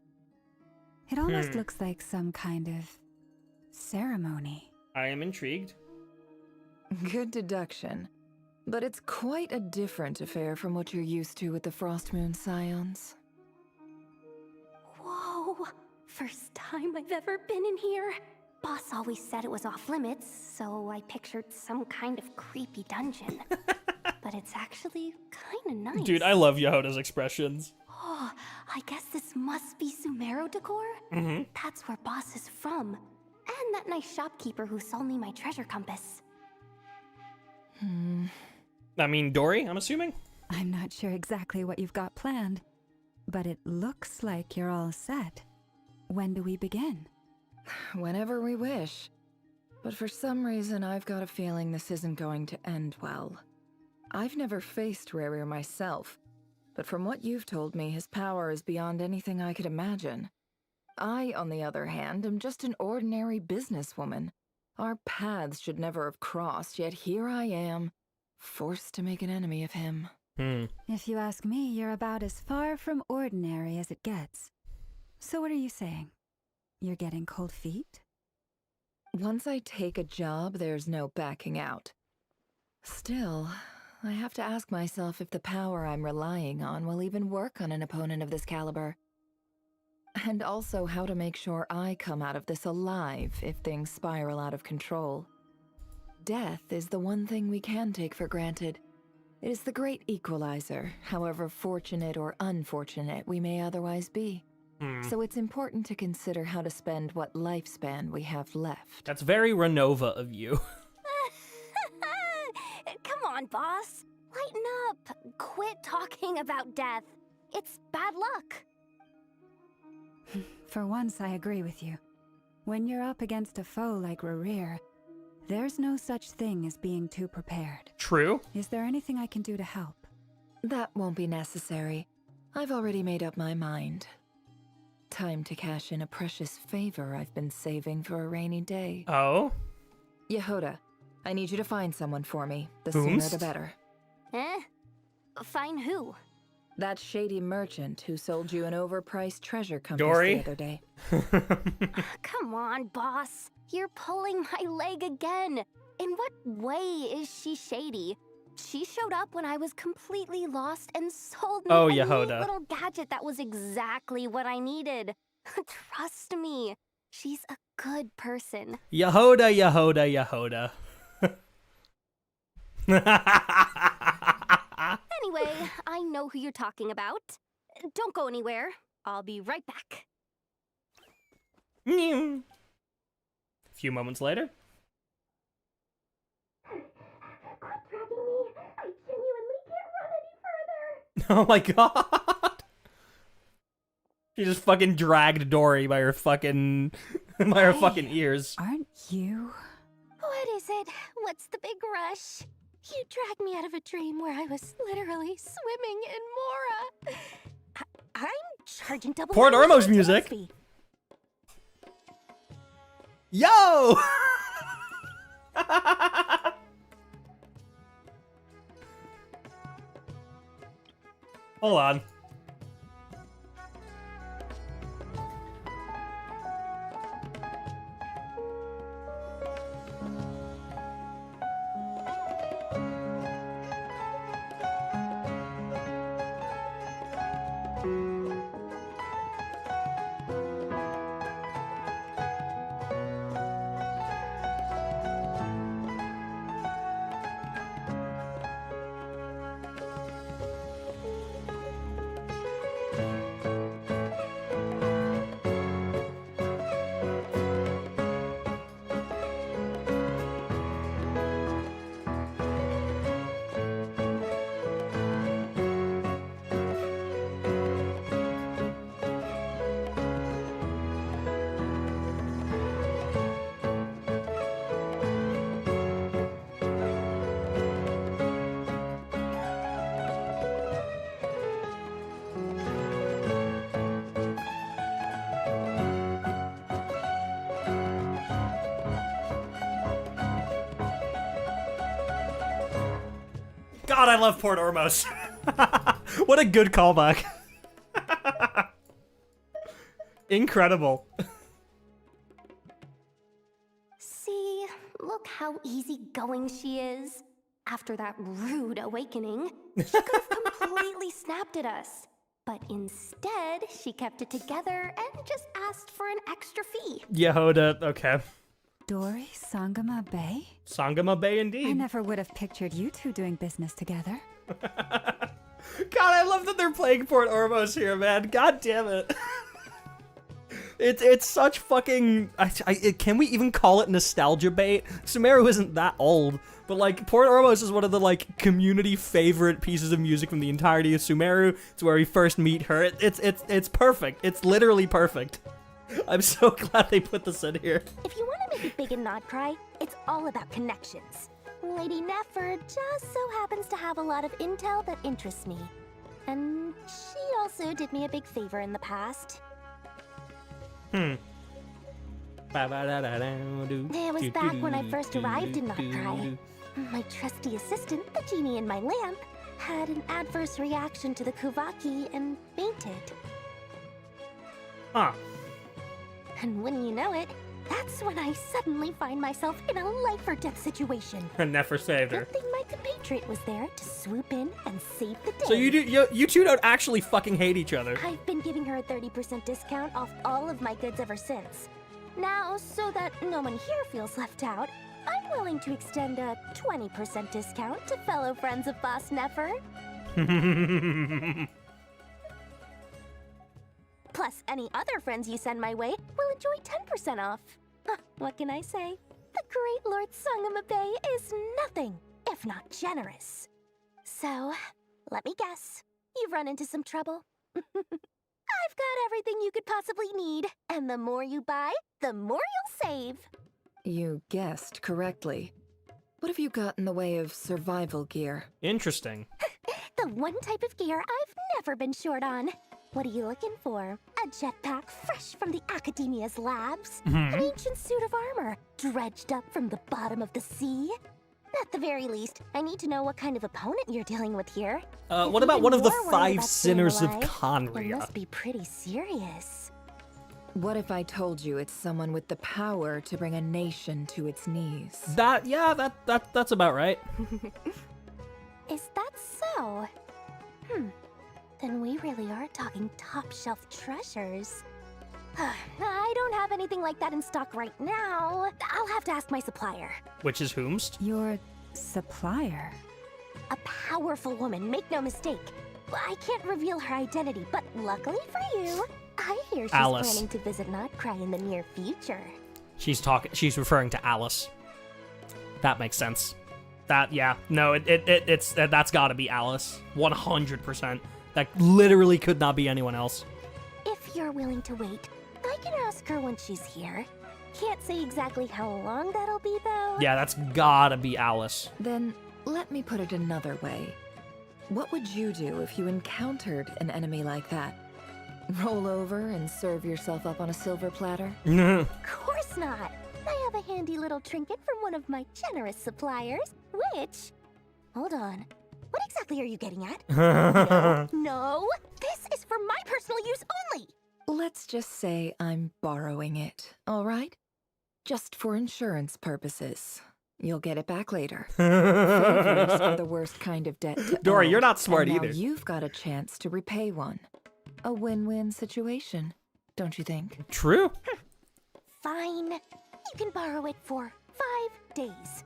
It almost looks like some kind of ceremony. I am intrigued. Good deduction. But it's quite a different affair from what you're used to with the Frostmoon Scions. Whoa! First time I've ever been in here. Boss always said it was off limits, so I pictured some kind of creepy dungeon. But it's actually kinda nice. Dude, I love Yehoda's expressions. Oh, I guess this must be Sumeru decor? Mm-hmm. That's where Boss is from. And that nice shopkeeper who sold me my treasure compass. I mean, Dory, I'm assuming? I'm not sure exactly what you've got planned, but it looks like you're all set. When do we begin? Whenever we wish. But for some reason, I've got a feeling this isn't going to end well. I've never faced Rayarer myself, but from what you've told me, his power is beyond anything I could imagine. I, on the other hand, am just an ordinary businesswoman. Our paths should never have crossed, yet here I am, forced to make an enemy of him. If you ask me, you're about as far from ordinary as it gets. So what are you saying? You're getting cold feet? Once I take a job, there's no backing out. Still, I have to ask myself if the power I'm relying on will even work on an opponent of this caliber. And also how to make sure I come out of this alive if things spiral out of control. Death is the one thing we can take for granted. It is the great equalizer, however fortunate or unfortunate we may otherwise be. So it's important to consider how to spend what lifespan we have left. That's very Renova of you. Come on, boss. Lighten up. Quit talking about death. It's bad luck. For once, I agree with you. When you're up against a foe like Rayarer, there's no such thing as being too prepared. True. Is there anything I can do to help? That won't be necessary. I've already made up my mind. Time to cash in a precious favor I've been saving for a rainy day. Oh? Yehoda, I need you to find someone for me. The Boomst? sooner the better. Find who? That shady merchant who sold you an overpriced treasure compass Dory? the other day. Come on, boss. You're pulling my leg again. In what way is she shady? She showed up when I was completely lost and sold me a neat Yehoda. little gadget that was exactly what I needed. Trust me. She's a good person. Yehoda, Yehoda, Yehoda. Anyway, I know who you're talking about. Don't go anywhere. I'll be right back. A few moments later. Quit dragging me. I genuinely can't run any further. Oh my god. She just fucking dragged Dory by her fucking ears. Aren't you? What is it? What's the big rush? You dragged me out of a dream where I was literally swimming in Mora. I'm charging double. Port Ormos music. Yo! Hold on. God, I love Port Ormos. What a good callback. Incredible. See, look how easygoing she is. After that rude awakening, she could have completely snapped at us. But instead, she kept it together and just asked for an extra fee. Yehoda, okay. Dory Sangama Bay? Sangama Bay indeed. I never would have pictured you two doing business together. God, I love that they're playing Port Ormos here, man. God damn it. It's such fucking... can we even call it nostalgia bait? Sumeru isn't that old, but like Port Ormos is one of the like community favorite pieces of music from the entirety of Sumeru. It's where we first meet her. It's perfect. It's literally perfect. I'm so glad they put this in here. If you want to make it big in Nodcry, it's all about connections. Lady Nefer just so happens to have a lot of intel that interests me. And she also did me a big favor in the past. It was back when I first arrived in Nodcry. My trusty assistant, the genie in my lamp, had an adverse reaction to the Spvwvky and fainted. Huh. And wouldn't you know it, that's when I suddenly find myself in a life-or-death situation. And Nefer saved her. Good thing my compatriot was there to swoop in and save the day. So you two don't actually fucking hate each other. I've been giving her a 30% discount off all of my goods ever since. Now, so that no one here feels left out, I'm willing to extend a 20% discount to fellow friends of Boss Nefer. Plus, any other friends you send my way will enjoy 10% off. What can I say? The great Lord Sangama Bay is nothing if not generous. So, let me guess. You've run into some trouble? I've got everything you could possibly need. And the more you buy, the more you'll save. You guessed correctly. What have you got in the way of survival gear? Interesting. The one type of gear I've never been short on. What are you looking for? A jetpack fresh from the Academia's labs? An ancient suit of armor dredged up from the bottom of the sea? At the very least, I need to know what kind of opponent you're dealing with here. What about one of the 5 sinners of Conria? It must be pretty serious. What if I told you it's someone with the power to bring a nation to its knees? That's about right. Is that so? Then we really are talking top-shelf treasures. I don't have anything like that in stock right now. I'll have to ask my supplier. Which is whomst? Your supplier? A powerful woman, make no mistake. I can't reveal her identity, but luckily for you, I hear she's planning to visit Nodcry in the near future. She's referring to Alice. That makes sense. That's gotta be Alice. 100%. That literally could not be anyone else. If you're willing to wait, I can ask her when she's here. Can't say exactly how long that'll be, though. Yeah, that's gotta be Alice. Then let me put it another way. What would you do if you encountered an enemy like that? Roll over and serve yourself up on a silver platter? Of course not. I have a handy little trinket from one of my generous suppliers, which... Hold on. What exactly are you getting at? No, this is for my personal use only! Let's just say I'm borrowing it, all right? Just for insurance purposes. You'll get it back later. Favors are the worst kind of debt to Dory, owe, you're not smart and now either. You've got a chance to repay one. A win-win situation, don't you think? True. Fine. You can borrow it for 5 days.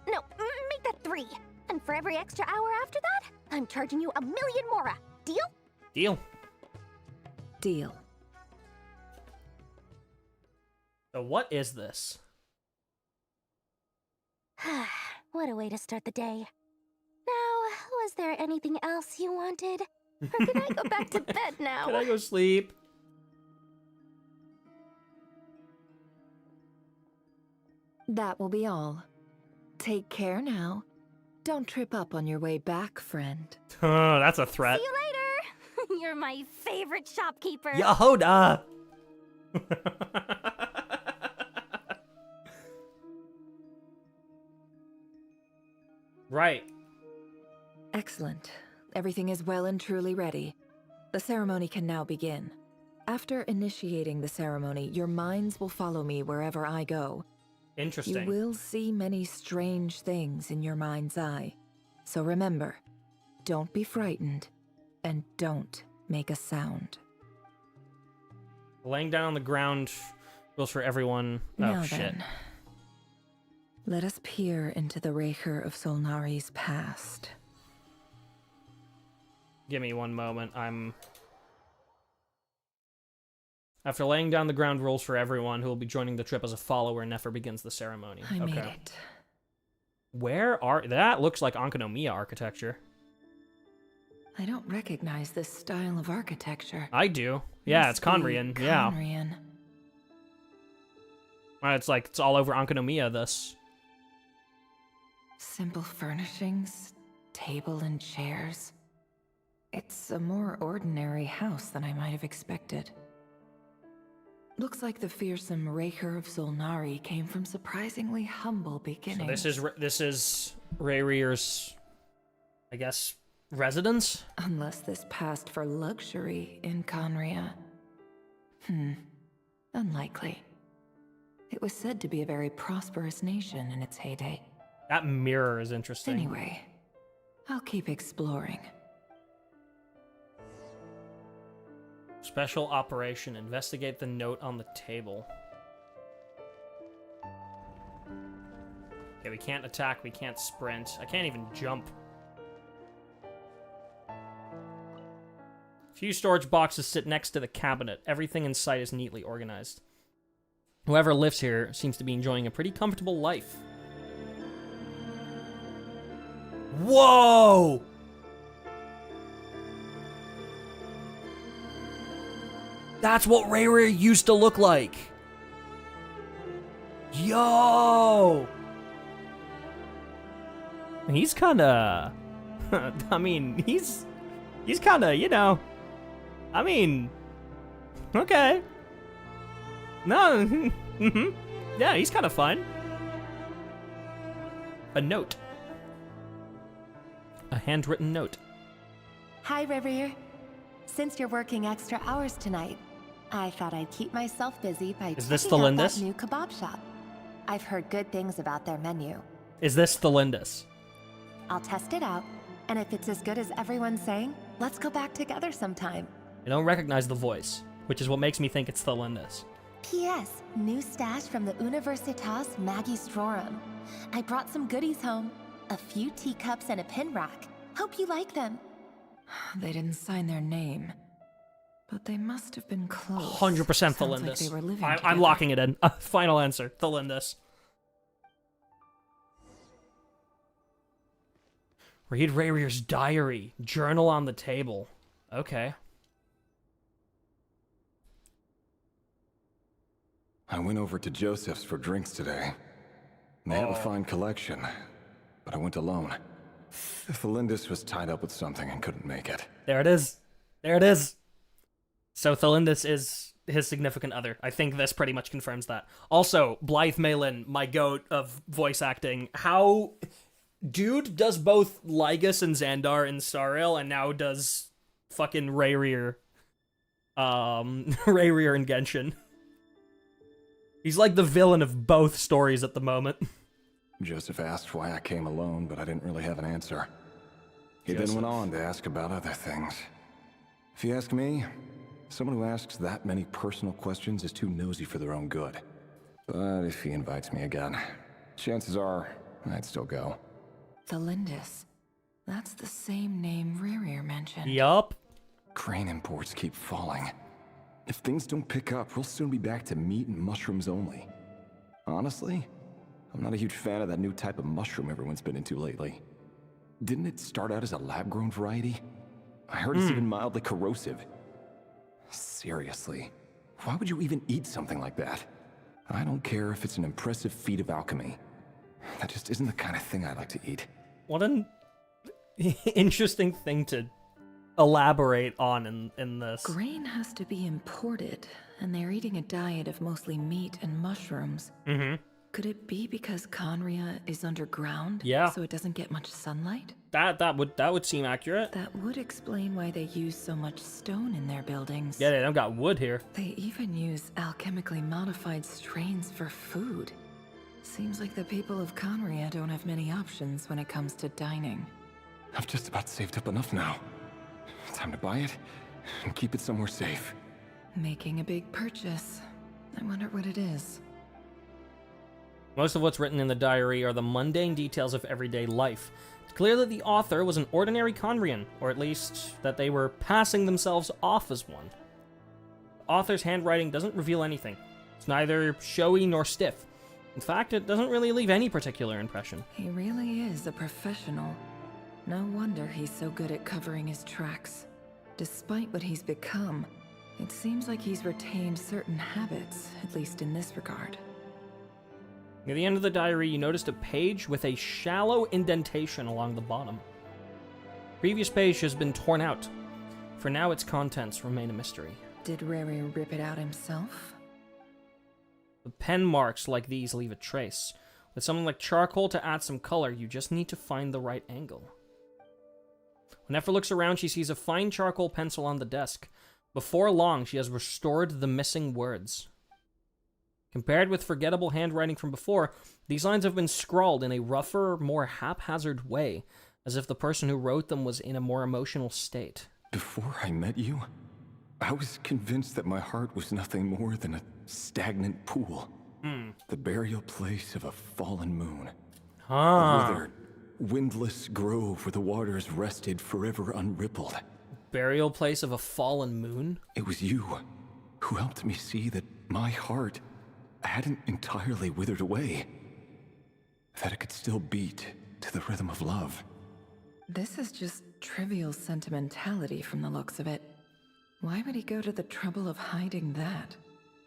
No, make that 3. And for every extra hour after that, I'm charging you 1,000,000 mora. Deal? Deal. Deal. So what is this? What a way to start the day. Now, was there anything else you wanted? Or can I go back to bed now? Can I go sleep? That will be all. Take care now. Don't trip up on your way back, friend. Oh, that's a threat. See you later! You're my favorite shopkeeper. Yehoda! Right. Excellent. Everything is well and truly ready. The ceremony can now begin. After initiating the ceremony, your minds will follow me wherever I go. Interesting. You will see many strange things in your mind's eye. So remember, don't be frightened, and don't make a sound. Laying down on the ground goes for everyone. Oh, Now shit. then, let us peer into the Rayarer of Solnari's past. Give me one moment. After laying down the ground rules for everyone who will be joining the trip as a follower, Nefer begins the ceremony. I made it. Where are... That looks like Ankonomiya architecture. I don't recognize this style of architecture. I do. Yeah, it's Conrian. Yeah. Conrian. It's like, it's all over Ankonomiya, this. Simple furnishings, table and chairs. It's a more ordinary house than I might have expected. Looks like the fearsome Rayarer of Solnari came from surprisingly humble beginnings. So this is Rayrear's, I guess, residence? Unless this passed for luxury in Conria. Unlikely. It was said to be a very prosperous nation in its heyday. That mirror is interesting. Anyway, I'll keep exploring. Special operation. Investigate the note on the table. Okay, we can't attack, we can't sprint. I can't even jump. Few storage boxes sit next to the cabinet. Everything in sight is neatly organized. Whoever lives here seems to be enjoying a pretty comfortable life. Whoa! That's what Rayarer used to look like. Yo! He's kinda... I mean, he's kinda, you know... I mean... Okay. No, yeah, he's kinda fun. A note. A handwritten note. Hi, Rayarer. Since you're working extra hours tonight, I thought I'd keep myself busy by checking out that new kebab shop. I've heard good things about their menu. Is this the Lindis? I'll test it out, and if it's as good as everyone's saying, let's go back together sometime. I don't recognize the voice. which is what makes me think it's Thelindis. P.S. New stash from the Universitas Magistrorum. I brought some goodies home. A few teacups and a pin rack. Hope you like them. They didn't sign their name. But they must have been close. 100% Thelindis. Like they were living I'm locking it in. Final answer. Thelindis. Read Rayrier's diary. Journal on the table. Okay. I went over to Joseph's for drinks today. They have a fine collection, but I went alone. Thelindis was tied up with something and couldn't make it. There it is. There it is. So Thelindis is his significant other. I think this pretty much confirms that. Also, Blythe Malin, my goat of voice acting. How... Dude does both Lygus and Xandar in Star Rail, and now does fucking Rayrear. Rayrear and Genshin. He's like the villain of both stories at the moment. Joseph asked why I came alone, but I didn't really have an answer. He then went on to ask about other things. If you ask me, someone who asks that many personal questions is too nosy for their own good. But if he invites me again, chances are I'd still go. Thelindis. That's the same name Rayrear mentioned. Yup. Crane imports keep falling. If things don't pick up, we'll soon be back to meat and mushrooms only. Honestly, I'm not a huge fan of that new type of mushroom everyone's been into lately. Didn't it start out as a lab-grown variety? I heard it's even mildly corrosive. Seriously, why would you even eat something like that? I don't care if it's an impressive feat of alchemy. That just isn't the kind of thing I like to eat. What an interesting thing to elaborate on in this. Grain has to be imported, and they're eating a diet of mostly meat and mushrooms. Mm-hmm. Could it be because Conria is underground? Yeah. So it doesn't get much sunlight? That would seem accurate. That would explain why they use so much stone in their buildings. Yeah, they don't got wood here. They even use alchemically modified strains for food. Seems like the people of Conria don't have many options when it comes to dining. I've just about saved up enough now. Time to buy it and keep it somewhere safe. Making a big purchase. I wonder what it is. Most of what's written in the diary are the mundane details of everyday life. It's clear that the author was an ordinary Conrian, or at least that they were passing themselves off as one. The author's handwriting doesn't reveal anything. It's neither showy nor stiff. In fact, it doesn't really leave any particular impression. He really is a professional. No wonder he's so good at covering his tracks. Despite what he's become, it seems like he's retained certain habits, at least in this regard. Near the end of the diary, you noticed a page with a shallow indentation along the bottom. The previous page has been torn out. For now, its contents remain a mystery. Did Rayrear rip it out himself? The pen marks like these leave a trace. With something like charcoal to add some color, you just need to find the right angle. When Effa looks around, she sees a fine charcoal pencil on the desk. Before long, she has restored the missing words. Compared with forgettable handwriting from before, these lines have been scrawled in a rougher, more haphazard way, as if the person who wrote them was in a more emotional state. Before I met you, I was convinced that my heart was nothing more than a stagnant pool. The burial place of a fallen moon. A withered, windless grove where the waters rested forever unrippled. Burial place of a fallen moon? It was you who helped me see that my heart hadn't entirely withered away. That it could still beat to the rhythm of love. This is just trivial sentimentality from the looks of it. Why would he go to the trouble of hiding that?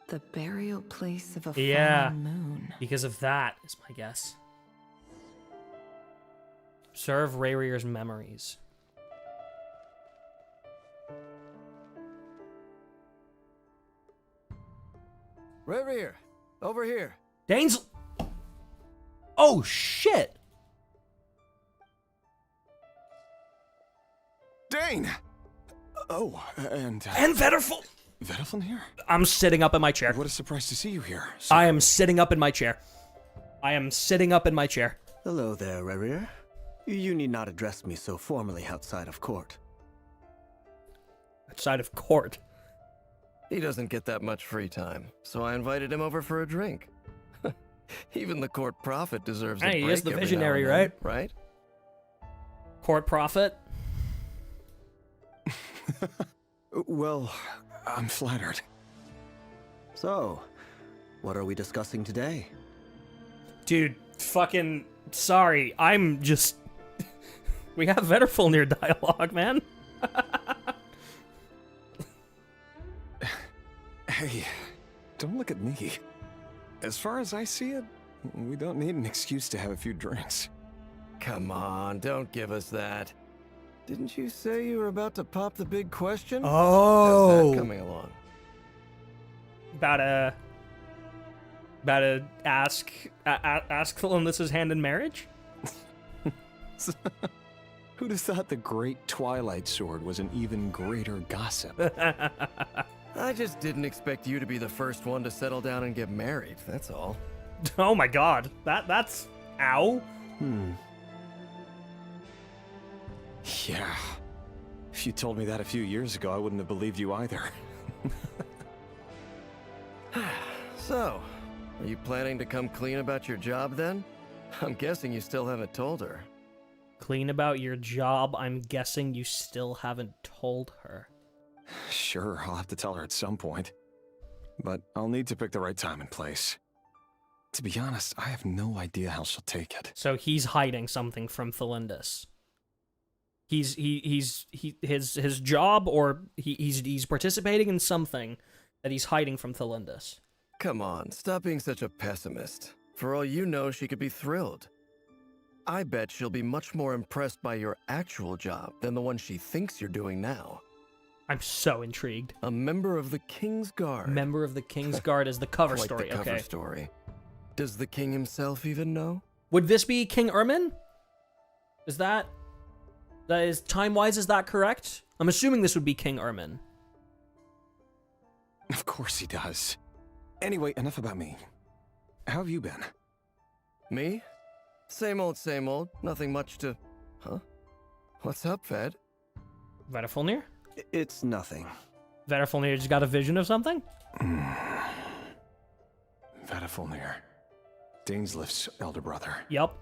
The burial place of a fallen moon. Because of that, is my guess. Serve Rayrear's memories. Rayrear, over here. Dane's... Oh, shit! Dane! Oh, and Vetterful! Vetterful here? I'm sitting up in my chair. What a surprise to see you here. I am sitting up in my chair. I am sitting up in my chair. Hello there, Rayrear. You need not address me so formally outside of court. Outside of court? He doesn't get that much free time, so I invited him over for a drink. Even the court prophet deserves a break. Hey, he is the every visionary, now and then, right? Right? Court prophet? Well, I'm flattered. So, what are we discussing today? Dude, fucking sorry. I'm just... We have Vtuber dialogue, man. Hey, don't look at me. As far as I see it, we don't need an excuse to have a few drinks. Come on, don't give us that. Didn't you say you were about to pop the big question? Oh. How's that coming along? About to ask Philinda's hand in marriage? Who'd have thought the great Twilight Sword was an even greater gossip? I just didn't expect you to be the first one to settle down and get married, that's all. Oh my god. That's... Ow. Yeah. If you told me that a few years ago, I wouldn't have believed you either. So, are you planning to come clean about your job then? I'm guessing you still haven't told her. Clean about your job? I'm guessing you still haven't told her. Sure, I'll have to tell her at some point. But I'll need to pick the right time and place. To be honest, I have no idea how she'll take it. So he's hiding something from Philinda. His job, or he's participating in something that he's hiding from Philinda. Come on, stop being such a pessimist. For all you know, she could be thrilled. I bet she'll be much more impressed by your actual job than the one she thinks you're doing now. I'm so intrigued. A member of the King's Guard. Member of the King's Guard is the cover Quite story, the cover okay. story. Does the king himself even know? Would this be King Ermin? Is that is time-wise, is that correct? I'm assuming this would be King Ermin. Of course he does. Anyway, enough about me. How have you been? Me? Same old, nothing much to... Huh? What's up, Ved? Vtuber? It's nothing. Vtuber just got a vision of something? Vtuber. Dainsleif's elder brother. Yep.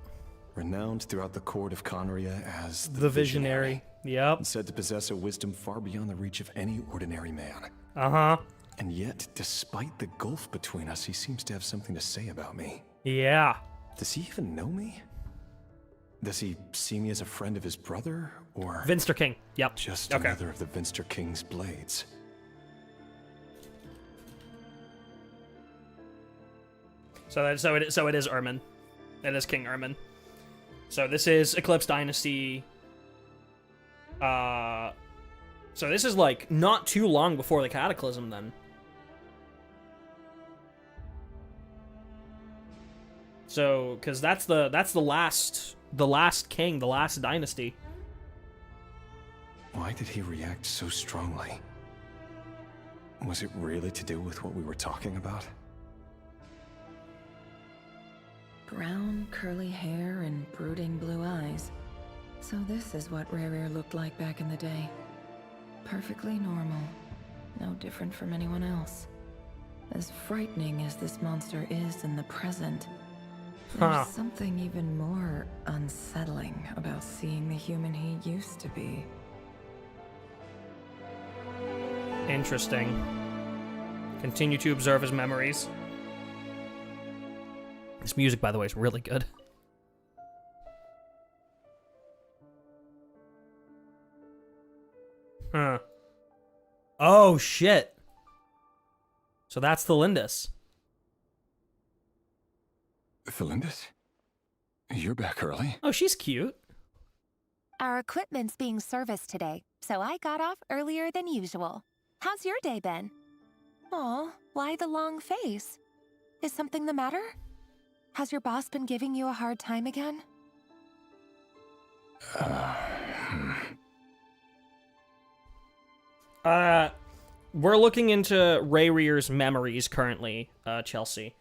Renowned throughout the court of Conria as The Visionary. Yep. And said to possess a wisdom far beyond the reach of any ordinary man. Uh-huh. And yet, despite the gulf between us, he seems to have something to say about me. Yeah. Does he even know me? Does he see me as a friend of his brother, or... Vinster King, yep. Just another of the Vinster King's blades? So it is Ermin. It is King Ermin. So this is Eclipse Dynasty. So this is like not too long before the Cataclysm then. So, because that's the last king, the last dynasty. Why did he react so strongly? Was it really to do with what we were talking about? Brown, curly hair and brooding blue eyes. So this is what Rayarer looked like back in the day. Perfectly normal. No different from anyone else. As frightening as this monster is in the present, there's something even more unsettling about seeing the human he used to be. Interesting. Continue to observe his memories. This music, by the way, is really good. Huh. Oh, shit. So that's Philinda. Philinda? You're back early. Oh, she's cute. Our equipment's being serviced today, so I got off earlier than usual. How's your day been? Aw, why the long face? Is something the matter? Has your boss been giving you a hard time again? We're looking into Rayrear's memories currently, Chelsea,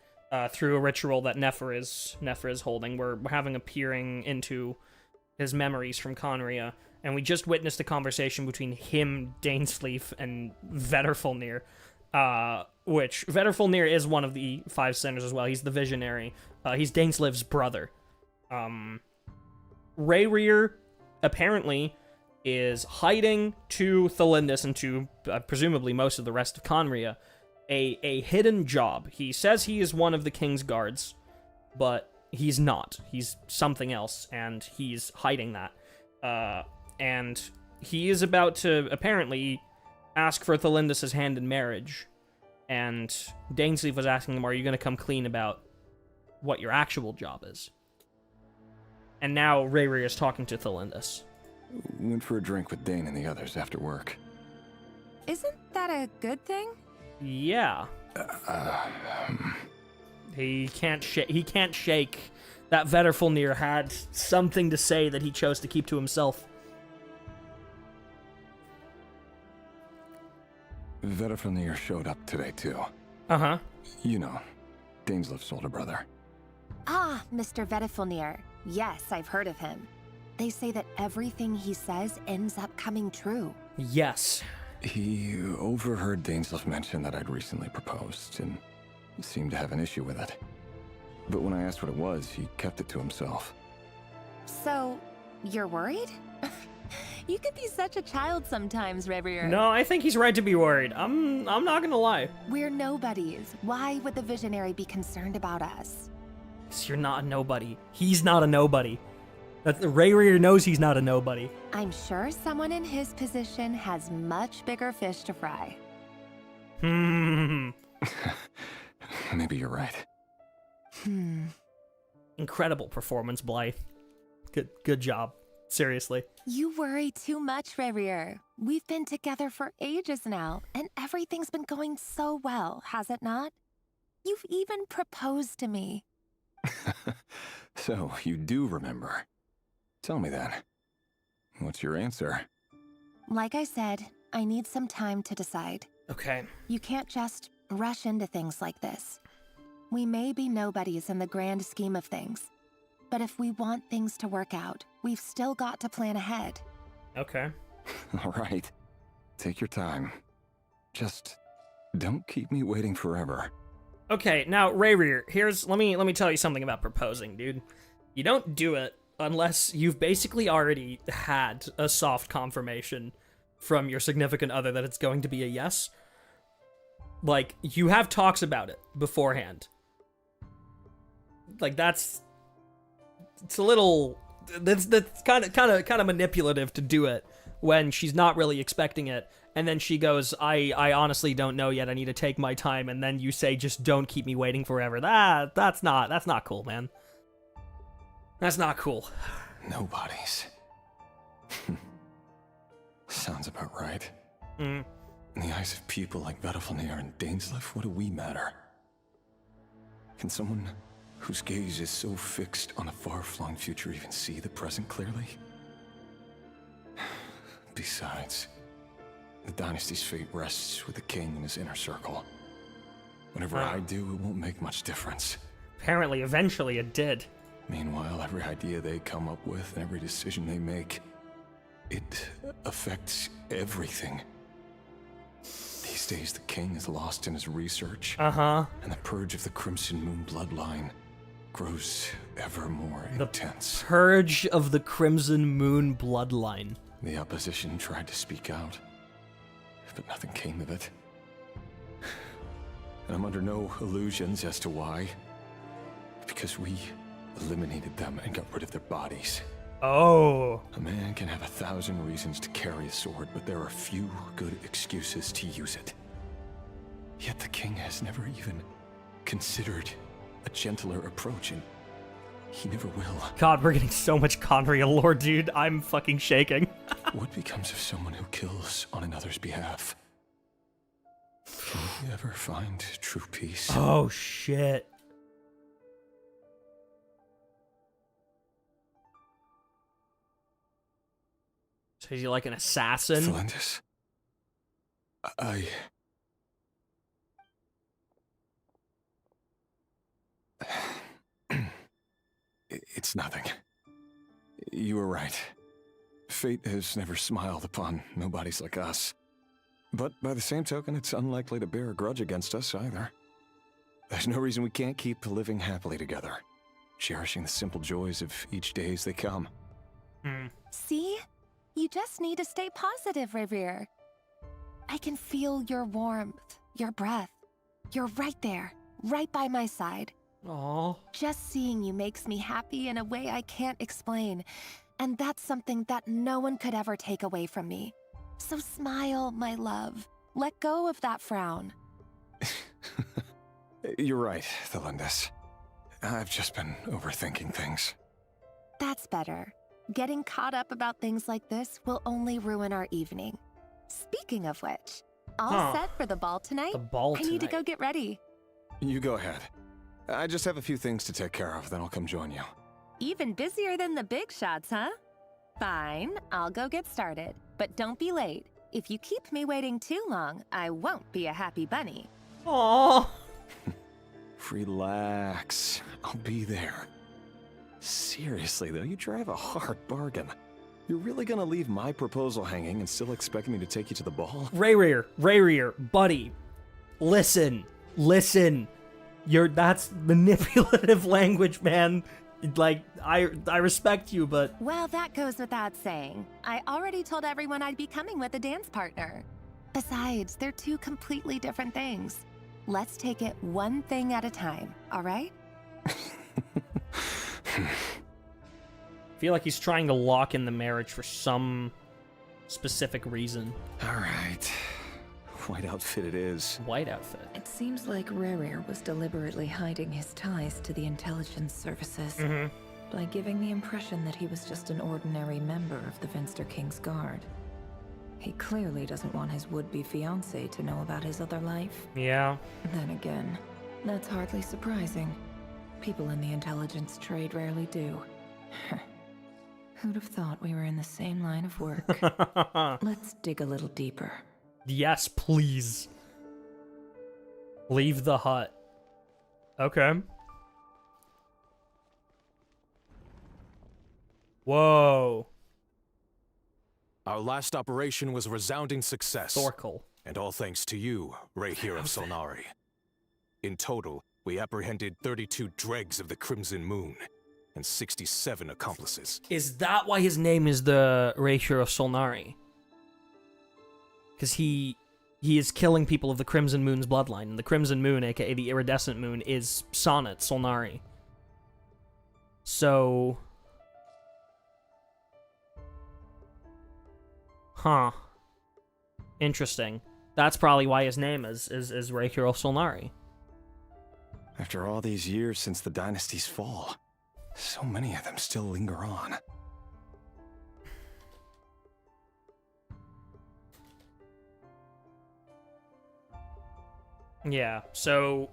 through a ritual that Nefer is holding. We're having a peering into his memories from Conria, and we just witnessed a conversation between him, Dainsleif, and Vtuber. which Vedderfulnir is one of the 5 sinners as well. He's the visionary. He's Danesliv's brother. Rayarer apparently is hiding to Thelindis and to presumably most of the rest of Conria a hidden job. He says he is one of the king's guards, but he's not. He's something else, and he's hiding that. And he is about to apparently ask for Thelindis' hand in marriage. And Dainsleif was asking him, are you going to come clean about what your actual job is? And now Rayarer is talking to Thelindis. Went for a drink with Dane and the others after work. Isn't that a good thing? Yeah. He can't shake that Vedderfulnir had something to say that he chose to keep to himself. Vedderfulnir showed up today, too. Uh-huh. You know, Danesliv's older brother. Ah, Mr. Vedderfulnir. Yes, I've heard of him. They say that everything he says ends up coming true. Yes. He overheard Danesliv mention that I'd recently proposed, and seemed to have an issue with it. But when I asked what it was, he kept it to himself. So, you're worried? You could be such a child sometimes, Rayarer. No, I think he's right to be worried. I'm not gonna lie. We're nobodies. Why would the visionary be concerned about us? 'Cause you're not a nobody. He's not a nobody. Rayarer knows he's not a nobody. I'm sure someone in his position has much bigger fish to fry. Maybe you're right. Incredible performance, Blythe. Good job. Seriously. You worry too much, Rayarer. We've been together for ages now, and everything's been going so well, has it not? You've even proposed to me. So, you do remember. Tell me then. What's your answer? Like I said, I need some time to decide. Okay. You can't just rush into things like this. We may be nobodies in the grand scheme of things, but if we want things to work out, we've still got to plan ahead. Okay. All right. Take your time. Just don't keep me waiting forever. Okay, now Rayarer, let me tell you something about proposing, dude. You don't do it unless you've basically already had a soft confirmation from your significant other that it's going to be a yes. Like, you have talks about it beforehand. Like, it's a little, that's kind of manipulative to do it when she's not really expecting it, and then she goes, I honestly don't know yet, I need to take my time, and then you say, just don't keep me waiting forever. That's not cool, man. That's not cool. Nobodies. Sounds about right. In the eyes of people like Vedderfulnir and Danesliv, what do we matter? Can someone whose gaze is so fixed on a far-flung future even see the present clearly? Besides, the dynasty's fate rests with the king and his inner circle. Whatever I do, it won't make much difference. Apparently, eventually it did. Meanwhile, every idea they come up with and every decision they make, it affects everything. These days, the king is lost in his research. And the purge of the Crimson Moon bloodline grows ever more intense. Purge of the Crimson Moon bloodline. The opposition tried to speak out, but nothing came of it. And I'm under no illusions as to why. Because we eliminated them and got rid of their bodies. Oh. A man can have 1,000 reasons to carry a sword, but there are few good excuses to use it. Yet the king has never even considered a gentler approach, and he never will. God, we're getting so much Conria lore, dude. I'm fucking shaking. What becomes of someone who kills on another's behalf? Will we ever find true peace? Oh, shit. So is he like an assassin? Thelindis, It's nothing. You were right. Fate has never smiled upon nobodies like us. But by the same token, it's unlikely to bear a grudge against us either. There's no reason we can't keep living happily together, cherishing the simple joys of each day as they come. See? You just need to stay positive, Rayarer. I can feel your warmth, your breath. You're right there, right by my side. Aww. Just seeing you makes me happy in a way I can't explain. And that's something that no one could ever take away from me. So smile, my love. Let go of that frown. You're right, Thelindis. I've just been overthinking things. That's better. Getting caught up about things like this will only ruin our evening. Speaking of which, all set for the ball tonight? The ball I need to go get ready. You go ahead. I just have a few things to take care of, then I'll come join you. Even busier than the big shots, huh? Fine, I'll go get started. But don't be late. If you keep me waiting too long, I won't be a happy bunny. Aww. Relax. I'll be there. Seriously, though, you drive a hard bargain. You're really gonna leave my proposal hanging and still expect me to take you to the ball? Rayarer, buddy. Listen. That's manipulative language, man. Like, I respect you, but... Well, that goes without saying. I already told everyone I'd be coming with a dance partner. Besides, they're two completely different things. Let's take it one thing at a time, all right? I feel like he's trying to lock in the marriage for some specific reason. All right. White outfit it is. White outfit. It seems like Rayarer was deliberately hiding his ties to the intelligence services by giving the impression that he was just an ordinary member of the Finster King's Guard. He clearly doesn't want his would-be fiancée to know about his other life. Yeah. Then again, that's hardly surprising. People in the intelligence trade rarely do. Who'd have thought we were in the same line of work? Let's dig a little deeper. Yes, please. Leave the hut. Okay. Whoa. Our last operation was a resounding success. Thorkel. And all thanks to you, Rayarer of Solnari. In total, we apprehended 32 dregs of the Crimson Moon and 67 accomplices. Is that why his name is the Rayarer of Solnari? Because he is killing people of the Crimson Moon's bloodline, and the Crimson Moon, aka the Iridescent Moon, is Sonnet Solnari. So... Huh. Interesting. That's probably why his name is Rayarer of Solnari. After all these years since the dynasty's fall, so many of them still linger on. Yeah, so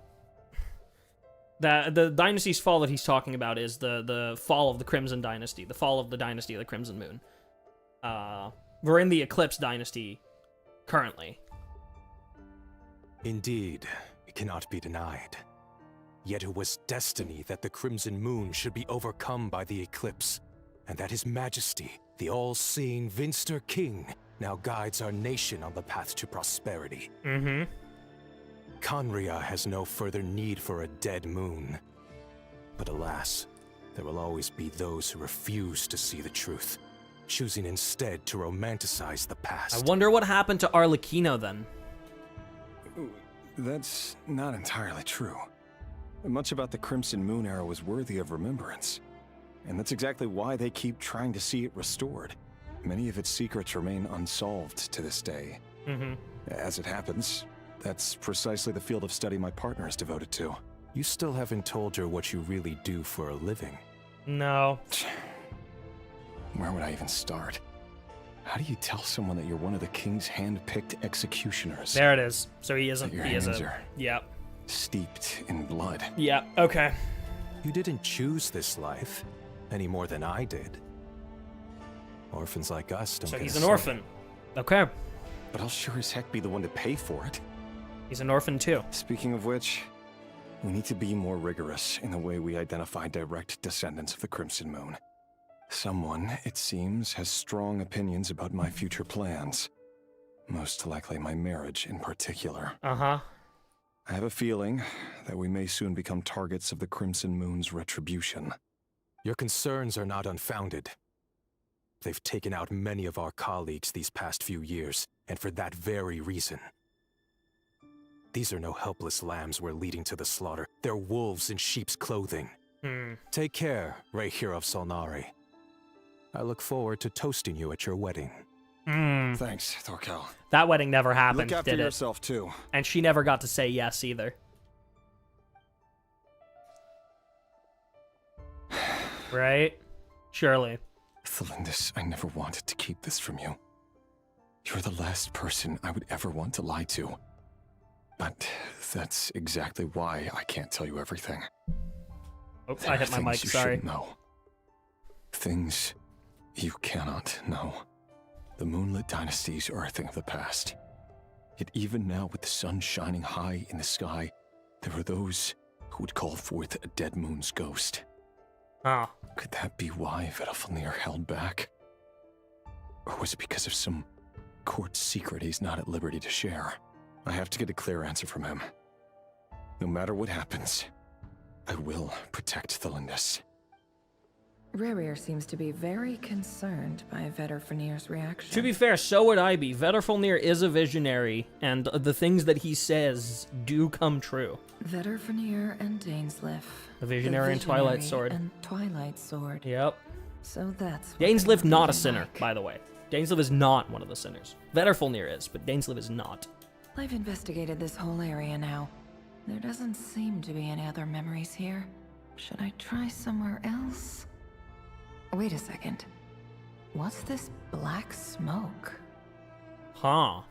the dynasty's fall that he's talking about is the fall of the Crimson Dynasty, the fall of the dynasty of the Crimson Moon. We're in the Eclipse Dynasty currently. Indeed, it cannot be denied. Yet it was destiny that the Crimson Moon should be overcome by the Eclipse, and that His Majesty, the all-seeing Finster King, now guides our nation on the path to prosperity. Conria has no further need for a dead moon. But alas, there will always be those who refuse to see the truth, choosing instead to romanticize the past. I wonder what happened to Arleino then. That's not entirely true. Much about the Crimson Moon era was worthy of remembrance. And that's exactly why they keep trying to see it restored. Many of its secrets remain unsolved to this day. As it happens, that's precisely the field of study my partner is devoted to. You still haven't told her what you really do for a living. No. Where would I even start? How do you tell someone that you're one of the king's hand-picked executioners? There it is. So he isn't. That your He hands is are Yep. steeped in blood. Yeah. Okay. You didn't choose this life, any more than I did. Orphans like us don't So get he's a an say. orphan. Okay. But I'll sure as heck be the one to pay for it. He's an orphan too. Speaking of which, we need to be more rigorous in the way we identify direct descendants of the Crimson Moon. Someone, it seems, has strong opinions about my future plans. Most likely my marriage in particular. Uh-huh. I have a feeling that we may soon become targets of the Crimson Moon's retribution. Your concerns are not unfounded. They've taken out many of our colleagues these past few years, and for that very reason. These are no helpless lambs we're leading to the slaughter. They're wolves in sheep's clothing. Take care, Rayarer of Solnari. I look forward to toasting you at your wedding. Thanks, Thorkel. That wedding never happened, Look after did it? yourself, too. And she never got to say yes, either. Right? Surely. Thelindis, I never wanted to keep this from you. You're the last person I would ever want to lie to. But that's exactly why I can't tell you everything. Oops, I hit my mic, you sorry. should know. Things you cannot know. The Moonlit dynasties are a thing of the past. Yet even now, with the sun shining high in the sky, there are those who would call forth a dead moon's ghost. Ah. Could that be why Vtuber held back? Or was it because of some court secret he's not at liberty to share? I have to get a clear answer from him. No matter what happens, I will protect Thelindis. Rayarer seems to be very concerned by Vtuber's reaction. To be fair, so would I be. Vtuber is a visionary, and the things that he says do come true. Vtuber and Dainsleif. The visionary and Twilight Sword. And Twilight Sword. Yep. So that's Dainsleif not a sinner, by the way. Dainsleif is not one of the sinners. Vtuber is, but Dainsleif is not. I've investigated this whole area now. There doesn't seem to be any other memories here. Should I try somewhere else? Wait a second. What's this black smoke? Huh.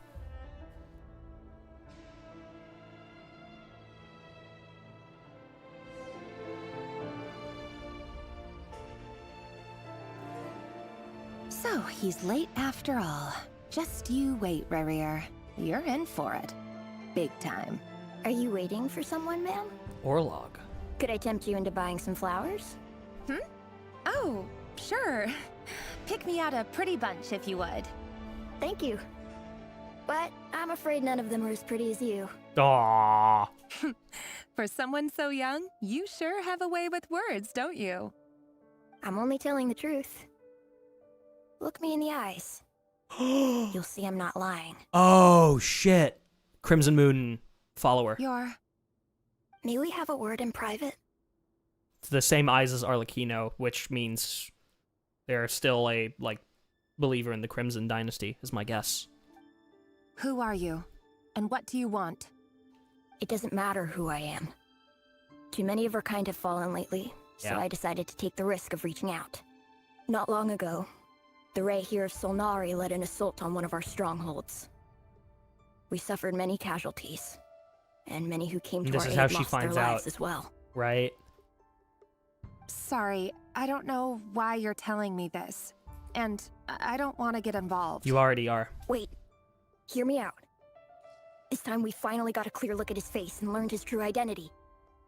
So, he's late after all. Just you wait, Rayarer. You're in for it. Big time. Are you waiting for someone, ma'am? Orlog. Could I tempt you into buying some flowers? Oh, sure. Pick me out a pretty bunch if you would. Thank you. But I'm afraid none of them are as pretty as you. Aww. For someone so young, you sure have a way with words, don't you? I'm only telling the truth. Look me in the eyes. You'll see I'm not lying. Oh, shit. Crimson Moon follower. May we have a word in private? It's the same eyes as Arleino, which means they're still a, believer in the Crimson Dynasty, is my guess. Who are you? And what do you want? It doesn't matter who I am. Too many of our kind have fallen lately, so I decided to take the risk of reaching out. Not long ago, the Rayarer of Solnari led an assault on one of our strongholds. We suffered many casualties, and many who came to our aid lost their lives as well. Right. Sorry, I don't know why you're telling me this. And I don't want to get involved. You already are. Wait. Hear me out. This time we finally got a clear look at his face and learned his true identity.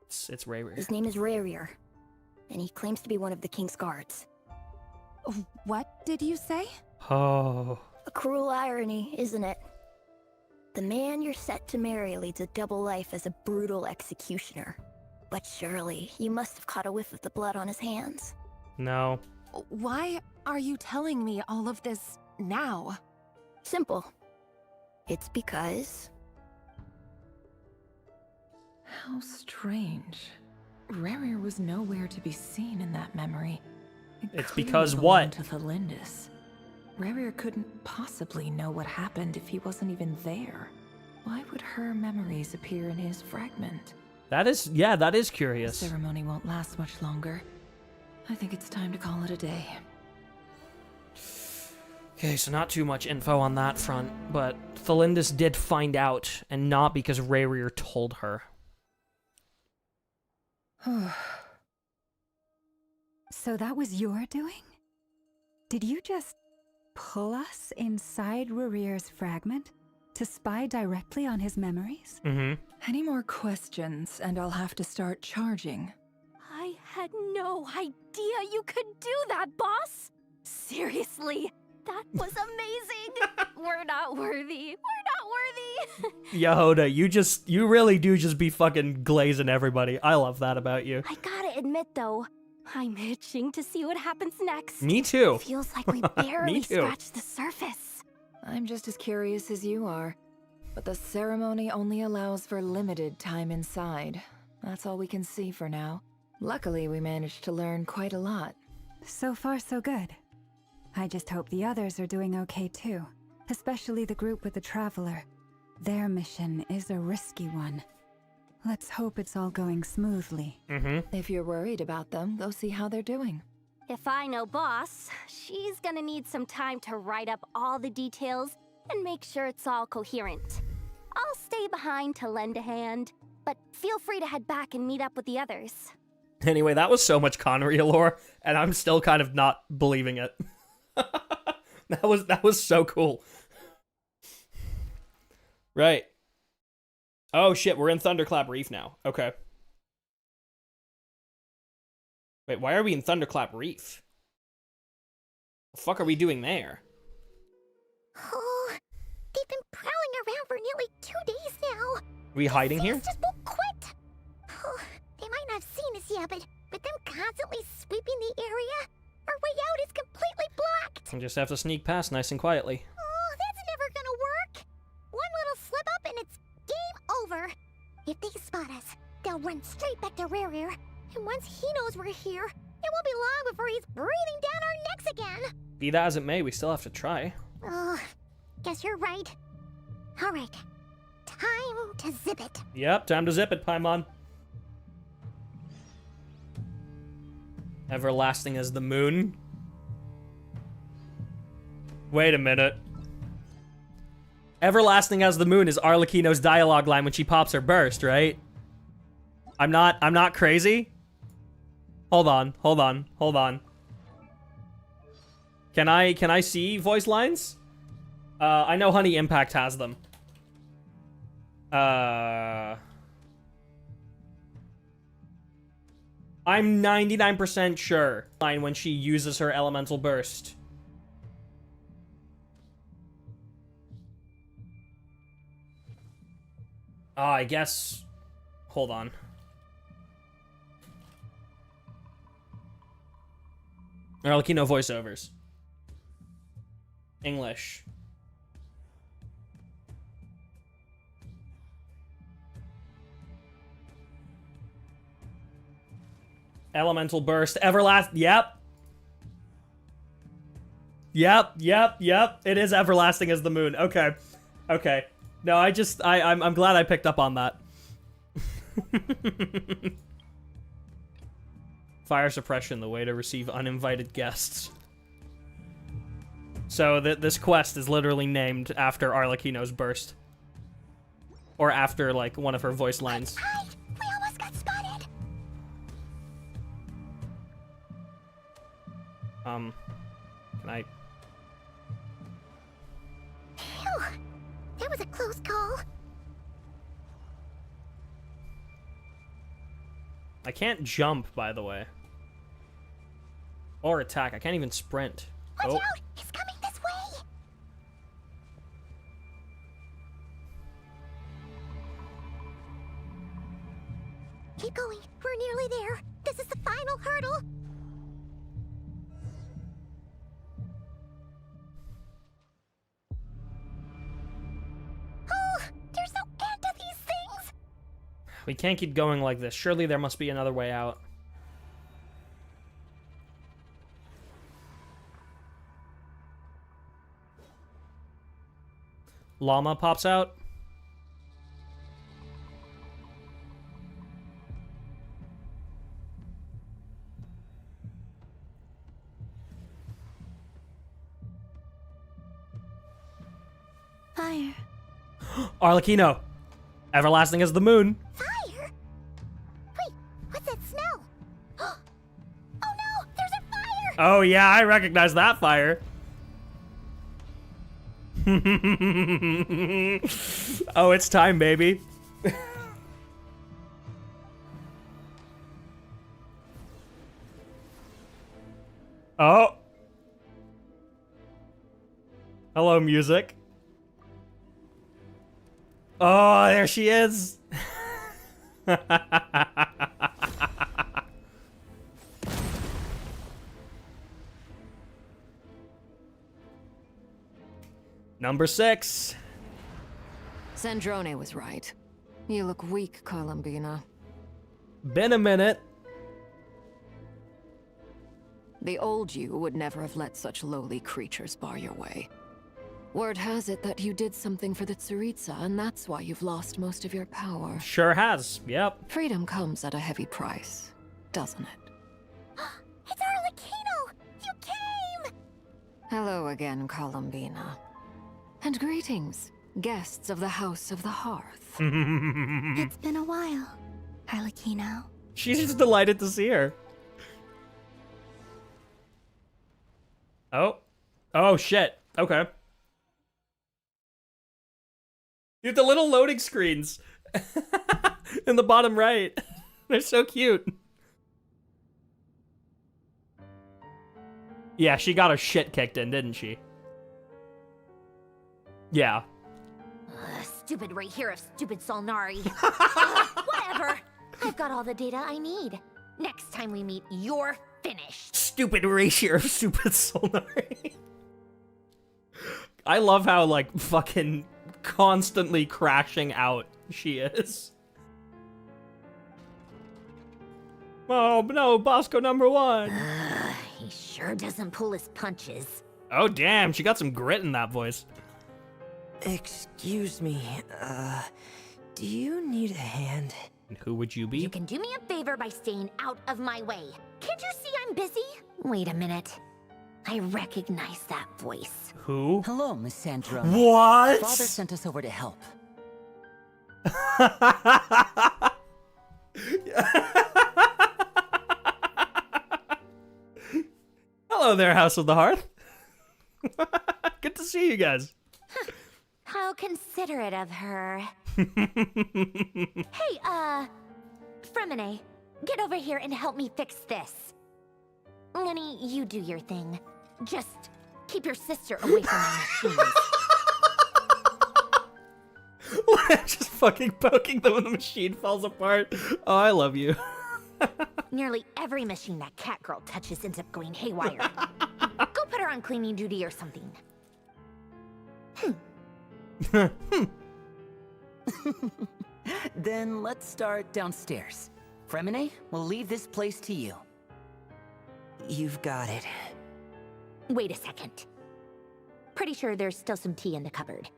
It's Rayarer. His name is Rayarer, and he claims to be one of the king's guards. What did you say? Oh. A cruel irony, isn't it? The man you're set to marry leads a double life as a brutal executioner. But surely, you must have caught a whiff of the blood on his hands. No. Why are you telling me all of this now? Simple. It's because... How strange. Rayarer was nowhere to be seen in that memory. It's because what? To Thelindis. Rayarer couldn't possibly know what happened if he wasn't even there. Why would her memories appear in his fragment? That is curious. The ceremony won't last much longer. I think it's time to call it a day. Okay, so not too much info on that front, but Thelindis did find out, and not because Rayarer told her. So that was your doing? Did you just pull us inside Rarier's fragment to spy directly on his memories? Mm-hmm. Any more questions, and I'll have to start charging. I had no idea you could do that, boss! Seriously, That was amazing! We're not worthy. We're not worthy! Yehuda, you really do just be fucking glazing everybody. I love that about you. I gotta admit, though, I'm itching to see what happens next. Me too. Feels like we barely scratched the surface. I'm just as curious as you are. But the ceremony only allows for limited time inside. That's all we can see for now. Luckily, we managed to learn quite a lot. So far, so good. I just hope the others are doing okay too. Especially the group with the Traveler. Their mission is a risky one. Let's hope it's all going smoothly. If you're worried about them, go see how they're doing. If I know Boss, she's gonna need some time to write up all the details and make sure it's all coherent. I'll stay behind to lend a hand, but feel free to head back and meet up with the others. Anyway, that was so much Conria lore, and I'm still kind of not believing it. That was so cool. Right. Oh shit, we're in Thunderclap Reef now. Okay. Wait, why are we in Thunderclap Reef? The fuck are we doing there? Oh, they've been prowling around for nearly 2 days now. Are we hiding here? Just won't quit. Oh, they might not have seen us yet, but them constantly sweeping the area, our way out is completely blocked. We just have to sneak past nice and quietly. Oh, that's never gonna work. One little slip up and it's game over. If they spot us, they'll run straight back to Rayarer. And once he knows we're here, it won't be long before he's breathing down our necks again. Be that as it may, we still have to try. Oh, guess you're right. All right, time to zip it. Yep, time to zip it, Paimon. Everlasting as the moon. Wait a minute. Everlasting as the moon is Arlecchino's dialogue line when she pops her burst, right? I'm not crazy? Hold on. Can I see voice lines? I know Honey Impact has them. I'm 99% sure when she uses her elemental burst. I guess... Hold on. Arlecchino voiceovers. English. Elemental burst. Yep. It is everlasting as the moon. Okay. No, I'm glad I picked up on that. Fire suppression, the way to receive uninvited guests. So this quest is literally named after Arlecchino's burst. Or after, like, one of her voice lines. We almost got spotted. Can I... Phew, that was a close call. I can't jump, by the way. Or attack. I can't even sprint. Watch out! He's coming this way! Keep going. We're nearly there. This is the final hurdle. Oh, there's no end to these things! We can't keep going like this. Surely there must be another way out. Llama pops out. Fire. Arlecchino. Everlasting as the moon. Fire? Wait, what's that smell? Oh no, there's a fire! Oh yeah, I recognize that fire. Oh, it's time, baby. Oh. Hello, music. Oh, there she is. Number 6. Sandrone was right. You look weak, Columbina. Been a minute. The old you would never have let such lowly creatures bar your way. Word has it that you did something for the Tsaritsa, and that's why you've lost most of your power. Sure has, yep. Freedom comes at a heavy price, doesn't it? It's Arleino! You came! Hello again, Columbina. And greetings, guests of the House of the Hearth. It's been a while, Arleino. She's just delighted to see her. Oh. Oh, shit. Okay. Dude, the little loading screens in the bottom right. They're so cute. Yeah, she got her shit kicked in, didn't she? Yeah. Stupid right here of stupid Solnari. Whatever. I've got all the data I need. Next time we meet, you're finished. Stupid erasure of stupid Solnari. I love how, like, fucking constantly crashing out she is. Oh, no, Bosco number 1. He sure doesn't pull his punches. Oh, damn, she got some grit in that voice. Excuse me, do you need a hand? And who would you be? You can do me a favor by staying out of my way. Can't you see I'm busy? Wait a minute. I recognize that voice. Who? Hello, Miss Sandrone. What? Father sent us over to help. Hello there, House of the Hearth. Good to see you guys. How considerate of her. Hey, Fremine, get over here and help me fix this. Lenny, you do your thing. Just keep your sister away from my machines. Just fucking poking them when the machine falls apart. Oh, I love you. Nearly every machine that cat girl touches ends up going haywire. Go put her on cleaning duty or something. Then let's start downstairs. Fremine, we'll leave this place to you. You've got it. Wait a second. Pretty sure there's still some tea in the cupboard.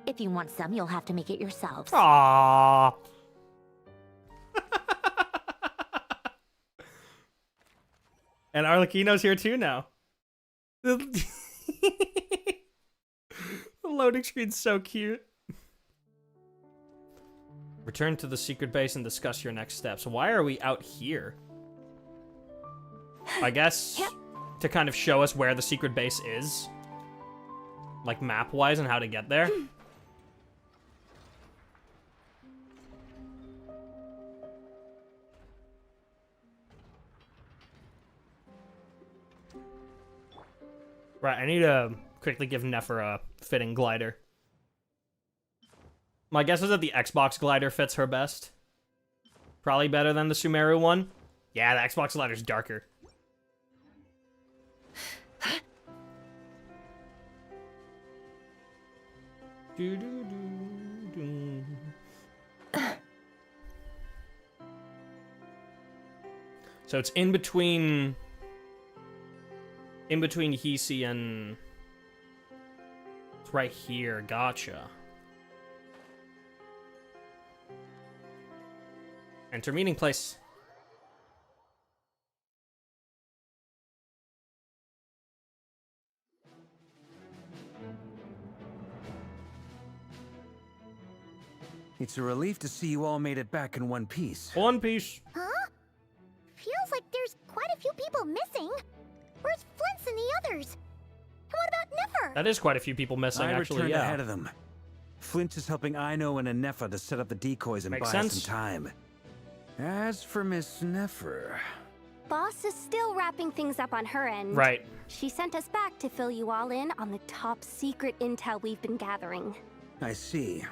If you want some, you'll have to make it yourselves. Aww. And Arlequino's here too now. The loading screen's so cute. Return to the secret base and discuss your next steps. Why are we out here? I guess to kind of show us where the secret base is. Like map-wise and how to get there. Right, I need to quickly give Nefer a fitting glider. My guess is that the Xbox glider fits her best. Probably better than the Sumeru one. Yeah, the Xbox glider's darker. So it's in between Hisi and... It's right here, gotcha. Enter meeting place. It's a relief to see you all made it back in one piece. One piece. Huh? Feels like there's quite a few people missing. Where's Flint's and the others? And what about Nefer? That is quite a few people missing, I actually, returned yeah. ahead of them. Flint is helping Aino and Anefa to set up the decoys and Makes buy sense. some time. As for Miss Nefer, boss is still wrapping things up on her end. Right. She sent us back to fill you all in on the top secret intel we've been gathering. I see.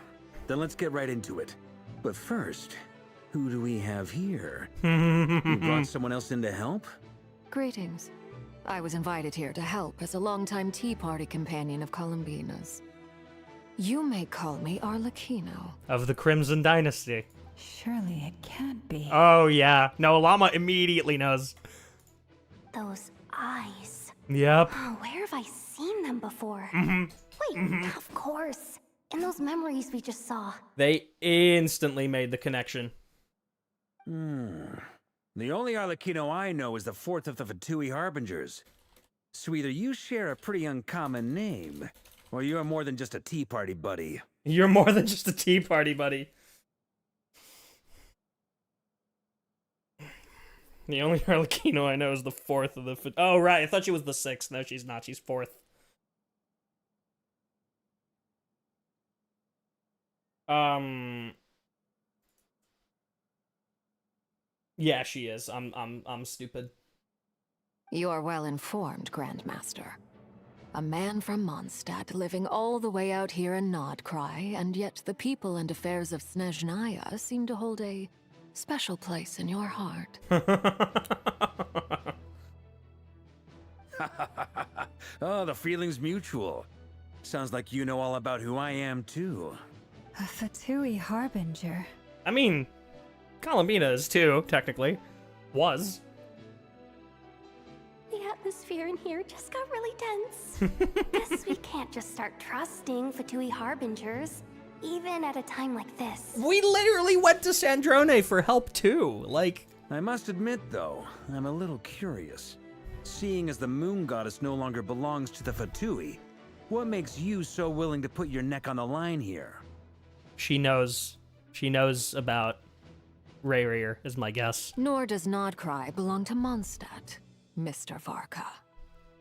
Then let's get right into it. But first, who do we have here? You brought someone else in to help? Greetings. I was invited here to help as a longtime Tea Party companion of Columbina's. You may call me Arleino. Of the Crimson Dynasty. Surely it can't be. Oh, yeah. No, Llama immediately knows. Those eyes. Yep. Oh, where have I seen them before? Mm-hmm. Wait, of course. In those memories we just saw. They instantly made the connection. The only Arleino I know is the fourth of the Fatui harbingers. So either you share a pretty uncommon name, or you're more than just a Tea Party buddy. You're more than just a Tea Party buddy. The only Arleino I know is the fourth of the... Oh, right. I thought she was the sixth. No, she's not. She's fourth. Yeah, she is. I'm stupid. You're well informed, Grandmaster. A man from Mondstadt living all the way out here in Nodcry, and yet the people and affairs of Snezhnaya seem to hold a special place in your heart. Oh, the feeling's mutual. Sounds like you know all about who I am, too. A Fatui harbinger. I mean, Columbina is too, technically. Was. The atmosphere in here just got really tense. Guess we can't just start trusting Fatui harbingers, even at a time like this. We literally went to Sandrone for help too, like... I must admit, though, I'm a little curious. Seeing as the moon goddess no longer belongs to the Fatui, what makes you so willing to put your neck on the line here? She knows about Rayarer, is my guess. Nor does Nodcry belong to Mondstadt, Mr. Varka.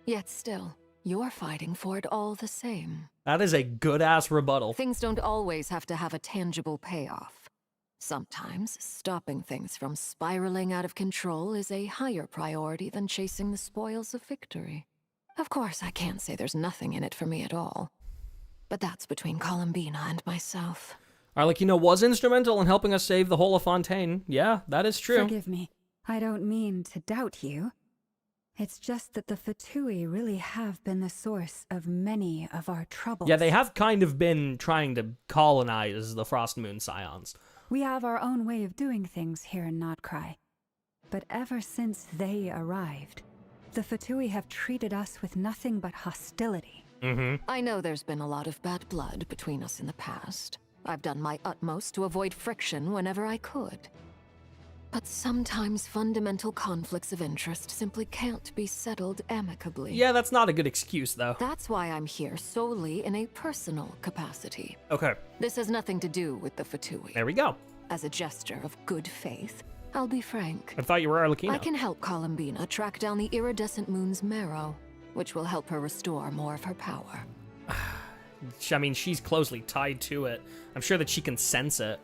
Yet still, you're fighting for it all the same. That is a good-ass rebuttal. Things don't always have to have a tangible payoff. Sometimes, stopping things from spiraling out of control is a higher priority than chasing the spoils of victory. Of course, I can't say there's nothing in it for me at all. But that's between Columbina and myself. Arleino was instrumental in helping us save the whole of Fontaine. Yeah, that is true. Forgive me. I don't mean to doubt you. It's just that the Fatui really have been the source of many of our troubles. Yeah, they have kind of been trying to colonize the Frostmoon Scions. We have our own way of doing things here in Nodcry. But ever since they arrived, the Fatui have treated us with nothing but hostility. I know there's been a lot of bad blood between us in the past. I've done my utmost to avoid friction whenever I could. But sometimes fundamental conflicts of interest simply can't be settled amicably. Yeah, that's not a good excuse, though. That's why I'm here solely in a personal capacity. Okay. This has nothing to do with the Fatui. There we go. As a gesture of good faith, I'll be frank. I thought you were Arleino. I can help Columbina track down the iridescent moon's marrow, which will help her restore more of her power. I mean, she's closely tied to it. I'm sure that she can sense it.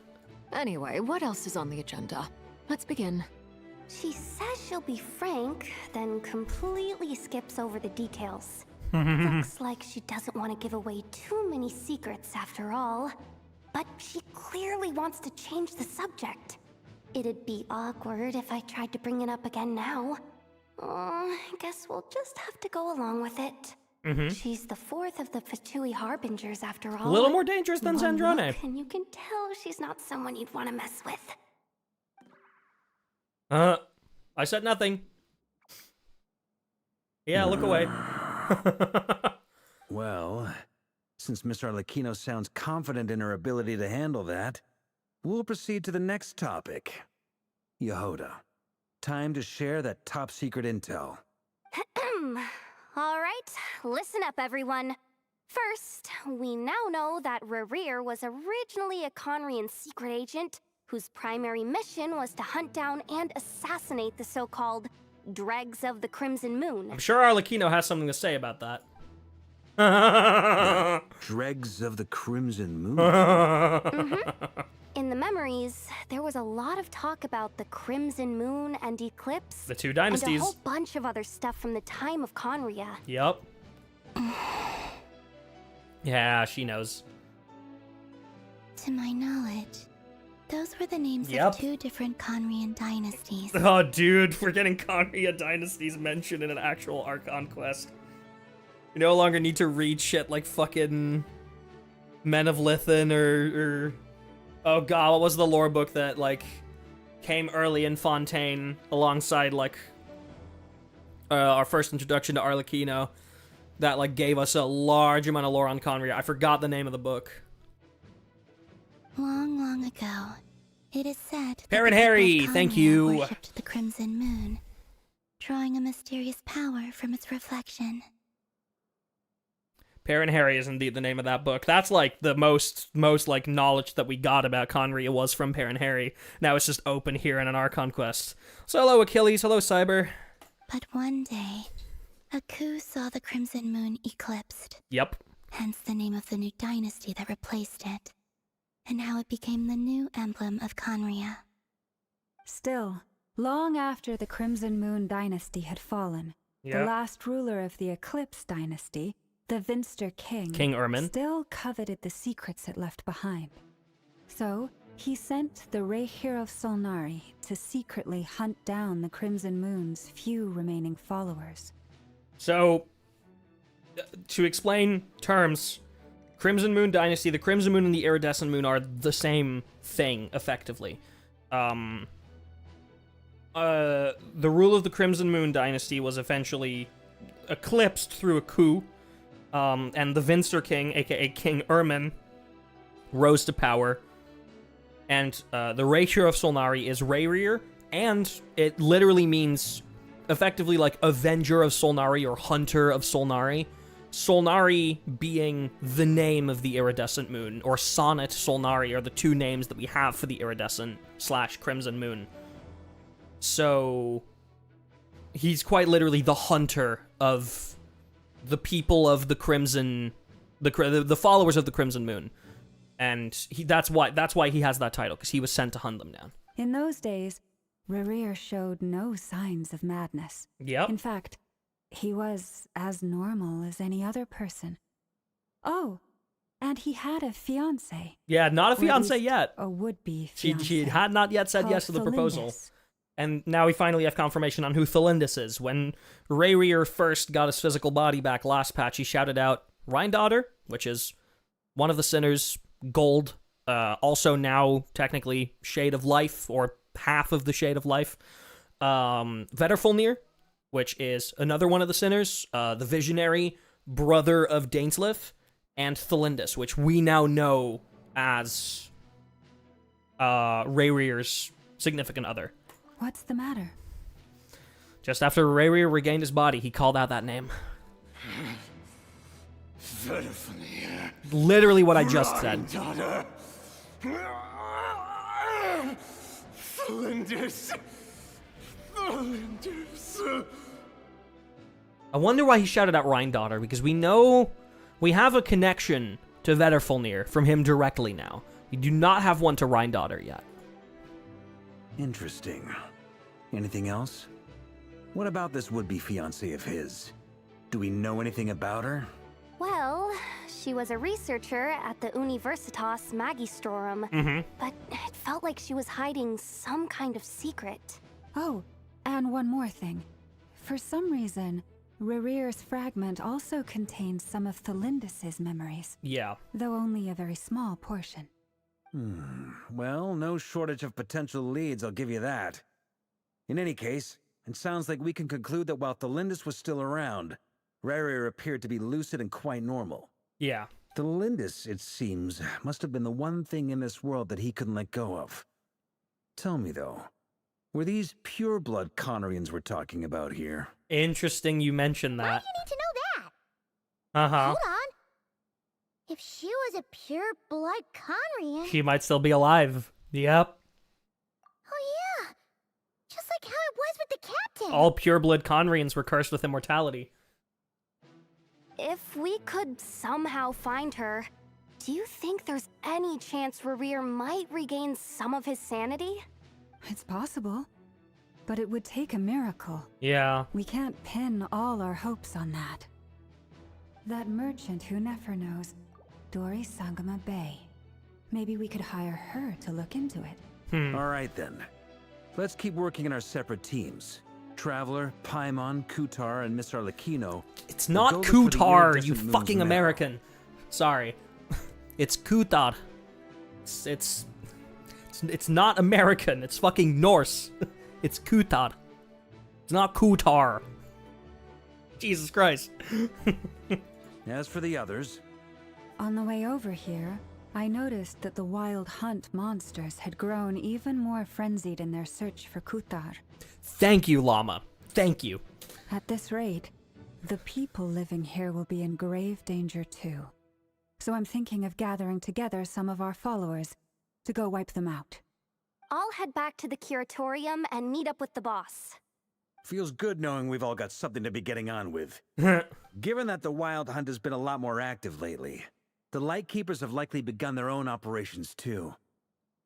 Anyway, what else is on the agenda? Let's begin. She says she'll be frank, then completely skips over the details. Looks like she doesn't want to give away too many secrets after all. But she clearly wants to change the subject. It'd be awkward if I tried to bring it up again now. I guess we'll just have to go along with it. She's the fourth of the Fatui harbingers after all. A little more dangerous than Sandrone. And you can tell she's not someone you'd want to mess with. I said nothing. Yeah, look away. Well, since Miss Arleino sounds confident in her ability to handle that, we'll proceed to the next topic. Yehuda, time to share that top secret intel. All right, listen up, everyone. First, we now know that Rayarer was originally a Conrian secret agent whose primary mission was to hunt down and assassinate the so-called Dregs of the Crimson Moon. I'm sure Arleino has something to say about that. The dregs of the Crimson Moon. In the memories, there was a lot of talk about the Crimson Moon and Eclipse. The two dynasties. And a whole bunch of other stuff from the time of Conria. Yep. Yeah, she knows. To my knowledge, those were the names of 2 different Conrian dynasties. Oh, dude, we're getting Conria dynasties mentioned in an actual Archon quest. You no longer need to read shit like fucking Men of Lithin or oh god, what was the lore book that, like, came early in Fontaine alongside, like, our first introduction to Arleino that, like, gave us a large amount of lore on Conria. I forgot the name of the book. Long, long ago, it is said that Parent the people Harry, of thank Conria you. worshipped the Crimson Moon, drawing a mysterious power from its reflection. Parent Harry is indeed the name of that book. That's like the most like knowledge that we got about Conria was from Parent Harry. Now it's just open here in an Archon quest. So hello Achilles, hello Cyber. But one day, a coup saw the Crimson Moon eclipsed. Yep. Hence the name of the new dynasty that replaced it, and how it became the new emblem of Conria. Still, long after the Crimson Moon dynasty had fallen, the last ruler of the Eclipse dynasty, the Vinster King, King Ermin, still coveted the secrets it left behind. So, he sent the Rayarer of Solnari to secretly hunt down the Crimson Moon's few remaining followers. So, to explain terms, Crimson Moon Dynasty, the Crimson Moon and the Iridescent Moon are the same thing, effectively. The rule of the Crimson Moon Dynasty was eventually eclipsed through a coup, and the Vinster King, aka King Ermin, rose to power. And the Rayarer of Solnari is Rayarer, and it literally means effectively like Avenger of Solnari or Hunter of Solnari. Solnari being the name of the Iridescent Moon, or Sonnet Solnari are the two names that we have for the Iridescent / Crimson Moon. So he's quite literally the hunter of the people of the Crimson, the followers of the Crimson Moon. And that's why he has that title, because he was sent to hunt them down. In those days, Rayarer showed no signs of madness. Yep. In fact, he was as normal as any other person. Oh, and he had a fiancé. Yeah, not a fiancé yet. A would-be fiancé. She had not yet said yes to the proposal. And now we finally have confirmation on who Thalindis is. When Rayarer first got his physical body back last patch, he shouted out, Rhindaughter, which is one of the sinners, gold, also now technically Shade of Life, or half of the Shade of Life. Veterfulnir, which is another one of the sinners, the visionary brother of Dainslith, and Thalindis, which we now know as Rayrear's significant other. What's the matter? Just after Rayarer regained his body, he called out that name. Literally what I just said. I wonder why he shouted out Rhindaughter, because we know we have a connection to Veterfulnir from him directly now. We do not have one to Rhindaughter yet. Interesting. Anything else? What about this would-be fiancé of his? Do we know anything about her? Well, she was a researcher at the Universitas Magistrorum, but it felt like she was hiding some kind of secret. Oh, and one more thing. For some reason, Rayer's fragment also contained some of Thalindis' memories. Yeah. Though only a very small portion. Well, no shortage of potential leads, I'll give you that. In any case, it sounds like we can conclude that while Thalindis was still around, Rayarer appeared to be lucid and quite normal. Yeah. Thalindis, it seems, must have been the one thing in this world that he couldn't let go of. Tell me, though, were these pure-blood Conrians we're talking about here? Interesting you mentioned that. Why do you need to know that? Uh-huh. Hold on. If she was a pure-blood Conrian... She might still be alive. Yep. Oh yeah. Just like how it was with the captain. All pure-blood Conrians were cursed with immortality. if we could somehow find her, do you think there's any chance Rayarer might regain some of his sanity? It's possible, but it would take a miracle. Yeah. We can't pin all our hopes on that. That merchant who Nefer knows, Dori Sangama Bay. Maybe we could hire her to look into it. All right then. Let's keep working in our separate teams. Traveler, Paimon, Kutar, and Miss Arleino. It's not Kutar, you fucking American. Sorry. It's Kutar. It's not American. It's fucking Norse. It's Kutar. It's not Kutar. Jesus Christ. As for the others... On the way over here, I noticed that the wild hunt monsters had grown even more frenzied in their search for Kutar. Thank you, Llama. Thank you. At this rate, the people living here will be in grave danger too. So I'm thinking of gathering together some of our followers to go wipe them out. I'll head back to the curatorium and meet up with the boss. Feels good knowing we've all got something to be getting on with. Given that the wild hunt has been a lot more active lately, the Lightkeepers have likely begun their own operations too.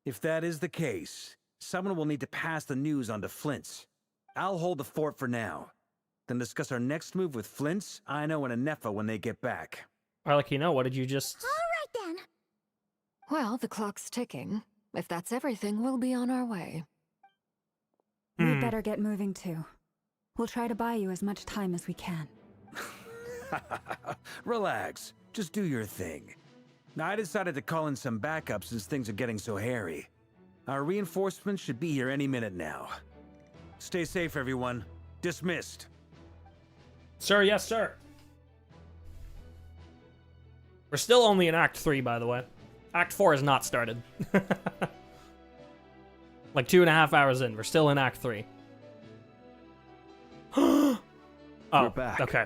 If that is the case, someone will need to pass the news on to Flint's. I'll hold the fort for now, then discuss our next move with Flint's, Aino, and Anefa when they get back. Arleino, what did you just... All right then. Well, the clock's ticking. If that's everything, we'll be on our way. We'd better get moving too. We'll try to buy you as much time as we can. Relax. Just do your thing. Now, I decided to call in some backup since things are getting so hairy. Our reinforcements should be here any minute now. Stay safe, everyone. Dismissed. Sir, yes, sir. We're still only in Act 3, by the way. Act 4 has not started. Like 2.5 hours in. We're still in Act 3. Oh, we're back. Okay.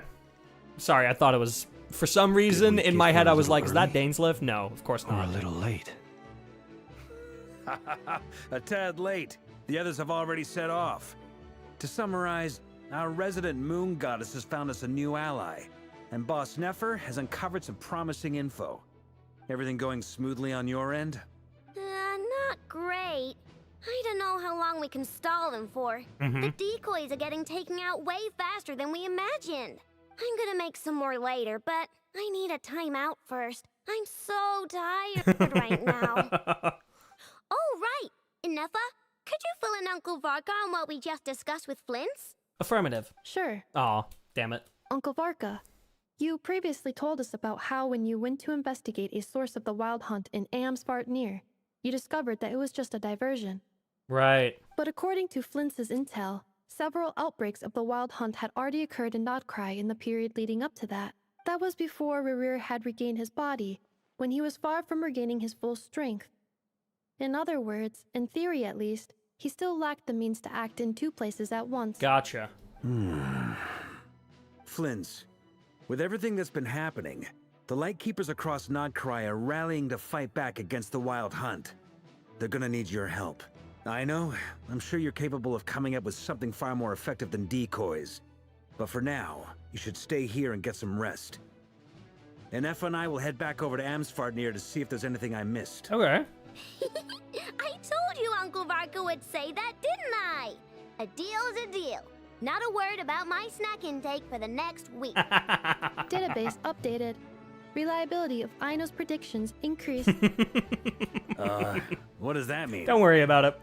Sorry, I thought it was... For some reason, in my head, I was like, is that Dainsleif? No, of course not. We're a little late. A tad late. The others have already set off. To summarize, our resident moon goddess has found us a new ally, and Boss Nefer has uncovered some promising info. Everything going smoothly on your end? Not great. I don't know how long we can stall them for. The decoys are getting taken out way faster than we imagined. I'm gonna make some more later, but I need a timeout first. I'm so tired right now. Oh, right! Inefa, could you fill in Uncle Varka on what we just discussed with Flint's? Affirmative. Sure. Aw, damn it. Uncle Varka, you previously told us about how when you went to investigate a source of the wild hunt in Amsvartnir, you discovered that it was just a diversion. Right. But according to Flint's intel, several outbreaks of the wild hunt had already occurred in Nodcry in the period leading up to that. That was before Rayarer had regained his body, when he was far from regaining his full strength. In other words, in theory at least, he still lacked the means to act in two places at once. Gotcha. Flint's, with everything that's been happening, the Lightkeepers across Nodcry are rallying to fight back against the wild hunt. They're gonna need your help. I know, I'm sure you're capable of coming up with something far more effective than decoys. But for now, you should stay here and get some rest. Anefa and I will head back over to Amsvartnir to see if there's anything I missed. Okay. I told you Uncle Varka would say that, didn't I? A deal is a deal. Not a word about my snack intake for the next week. Database updated. Reliability of Aino's predictions increased. What does that mean? Don't worry about it.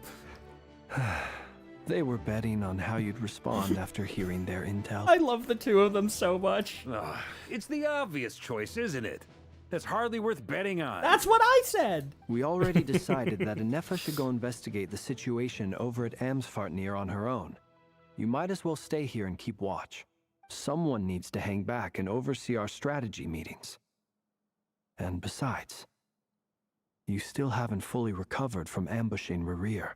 They were betting on how you'd respond after hearing their intel. I love the two of them so much. It's the obvious choice, isn't it? That's hardly worth betting on. That's what I said! We already decided that Anefa should go investigate the situation over at Amsvartnir on her own. You might as well stay here and keep watch. Someone needs to hang back and oversee our strategy meetings. And besides, you still haven't fully recovered from ambushing Rayarer.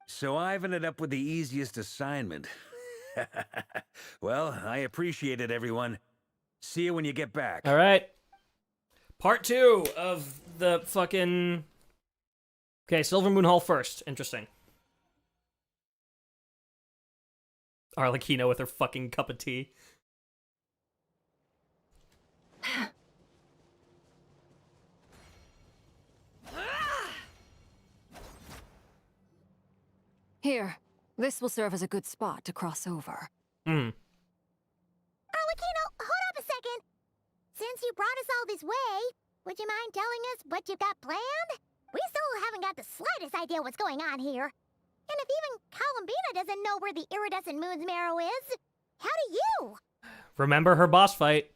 So I've ended up with the easiest assignment. Well, I appreciate it, everyone. See you when you get back. All right. Part 2 of the fucking... Okay, Silver Moon Hall first. Interesting. Arleino with her fucking cup of tea. Here, this will serve as a good spot to cross over. Arleino, hold up a second. Since you brought us all this way, would you mind telling us what you got planned? We still haven't got the slightest idea what's going on here. And if even Columbina doesn't know where the iridescent moon's marrow is, how do you? Remember her boss fight.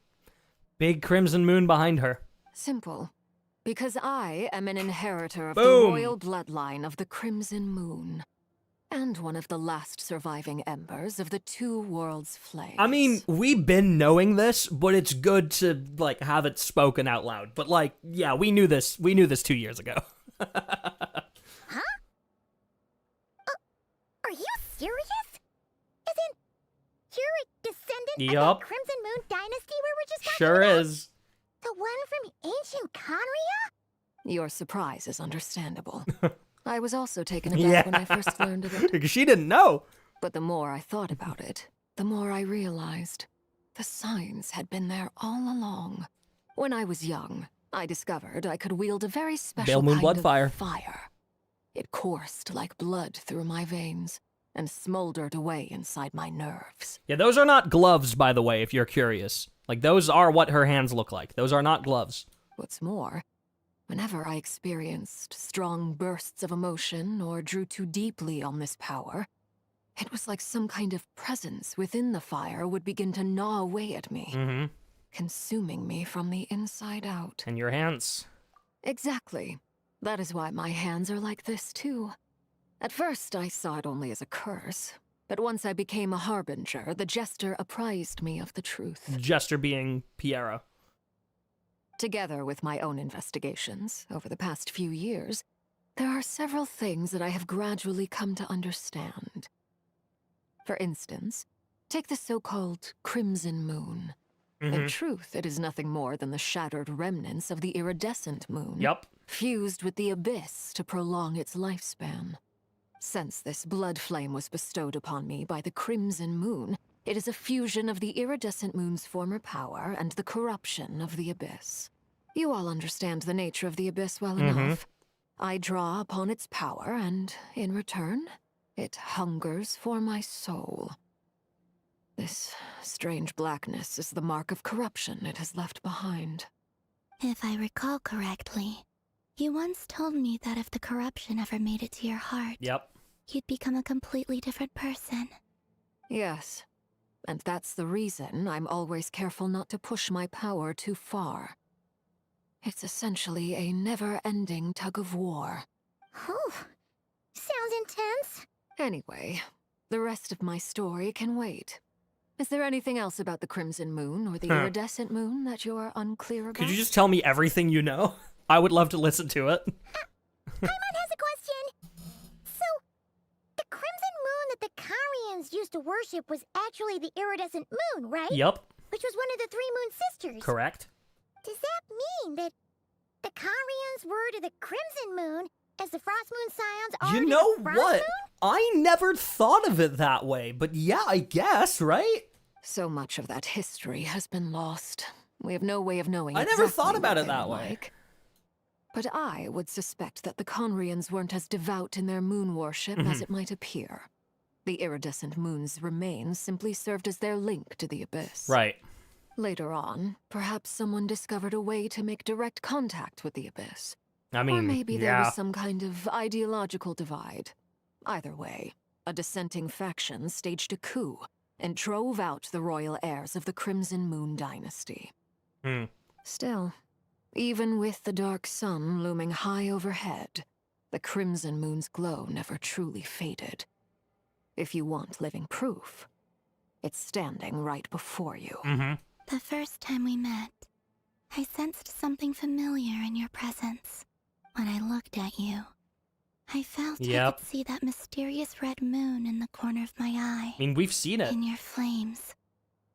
Big crimson moon behind her. Simple. Because I am an inheritor of Boom. the royal bloodline of the Crimson Moon. And one of the last surviving embers of the two worlds' flames. I mean, we've been knowing this, but it's good to, like, have it spoken out loud. But, like, yeah, we knew this 2 years ago. Huh? Are you serious? Isn't you're a descendant of the Crimson Moon dynasty we were just talking Sure about? is. The one from ancient Conria? Your surprise is understandable. I was also taken aback when I first learned of it. Because she didn't know. But the more I thought about it, the more I realized the signs had been there all along. When I was young, I discovered I could wield a very special Moon kind blood of fire. It coursed like blood through my veins and smoldered away inside my nerves. Yeah, those are not gloves, by the way, if you're curious. Like, those are what her hands look like. Those are not gloves. What's more, whenever I experienced strong bursts of emotion or drew too deeply on this power, it was like some kind of presence within the fire would begin to gnaw away at me, consuming me from the inside out. And your hands. Exactly. That is why my hands are like this, too. At first, I saw it only as a curse, but once I became a harbinger, the jester apprised me of the truth. Jester being Piero. Together with my own investigations over the past few years, there are several things that I have gradually come to understand. For instance, take the so-called Crimson Moon. In truth, it is nothing more than the shattered remnants of the iridescent moon, fused with the abyss to prolong its lifespan. Since this blood flame was bestowed upon me by the Crimson Moon, it is a fusion of the iridescent moon's former power and the corruption of the abyss. You all understand the nature of the abyss well enough. I draw upon its power, and in return, it hungers for my soul. This strange blackness is the mark of corruption it has left behind. If I recall correctly, you once told me that if the corruption ever made it to your heart, you'd become a completely different person. Yes, and that's the reason I'm always careful not to push my power too far. It's essentially a never-ending tug-of-war. Whew. Sounds intense. Anyway, the rest of my story can wait. Is there anything else about the Crimson Moon or the iridescent moon that you're unclear about? Could you just tell me everything you know? I would love to listen to it. Paimon has a question. So, the Crimson Moon that the Conrians used to worship was actually the iridescent moon, right? Yep. Which was one of the three moon sisters. Correct. Does that mean that the Conrians were to the Crimson Moon as the Frost Moon Scions are You to know the Frost what? Moon? I never thought of it that way, but yeah, I guess, right? So much of that history has been lost. We have no way of knowing I exactly never thought about what it they that were way. like. But I would suspect that the Conrians weren't as devout in their moon worship as it might appear. The iridescent moon's remains simply served as their link to the abyss. Right. Later on, perhaps someone discovered a way to make direct contact with the abyss. I mean, or maybe there was some kind of ideological divide. Either way, a dissenting faction staged a coup and drove out the royal heirs of the Crimson Moon dynasty. Still, even with the dark sun looming high overhead, the Crimson Moon's glow never truly faded. If you want living proof, it's standing right before you. The first time we met, I sensed something familiar in your presence. When I looked at you, I felt I could see that mysterious red moon in the corner of my eye. I mean, we've seen it. In your flames,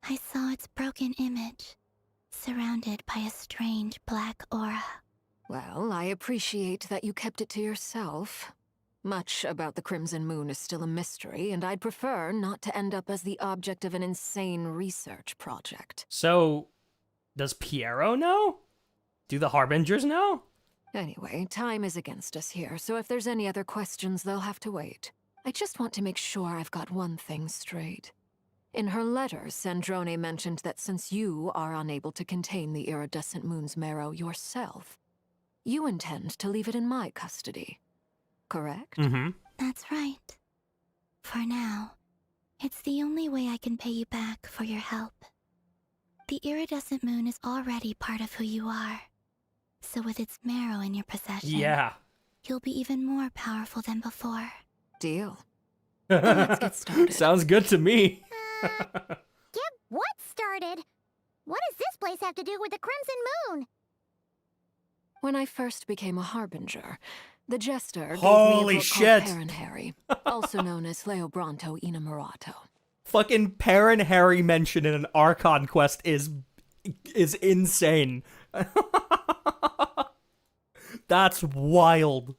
I saw its broken image, surrounded by a strange black aura. Well, I appreciate that you kept it to yourself. Much about the Crimson Moon is still a mystery, and I'd prefer not to end up as the object of an insane research project. So, does Piero know? Do the harbingers know? Anyway, time is against us here, so if there's any other questions, they'll have to wait. I just want to make sure I've got one thing straight. In her letter, Sandrone mentioned that since you are unable to contain the iridescent moon's marrow yourself, you intend to leave it in my custody. Correct? Mm-hmm. That's right. For now, it's the only way I can pay you back for your help. The iridescent moon is already part of who you are. So with its marrow in your possession, you'll be even more powerful than before. Deal. Let's get started. Sounds good to me. Get what started? What does this place have to do with the Crimson Moon? When I first became a harbinger, the jester Holy gave me a book shit. called Parenhary, also known as Leobranto Inamorato. Fucking Parenhary mention in an Archon quest is insane. That's wild.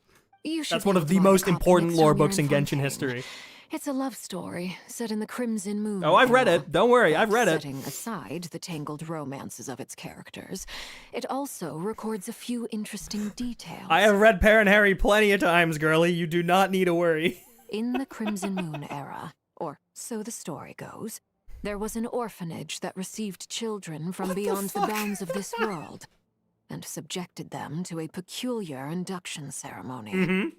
That's one of the most important lore books in Genshin history. It's a love story set in the Crimson Moon. Oh, I've read it. Don't worry, I've read it. Setting aside the tangled romances of its characters, it also records a few interesting details. I have read Parenhary plenty of times, girlie. You do not need to worry. In the Crimson Moon era, or so the story goes, there was an orphanage that received children from beyond the bounds of this world, and subjected them to a peculiar induction ceremony. Beyond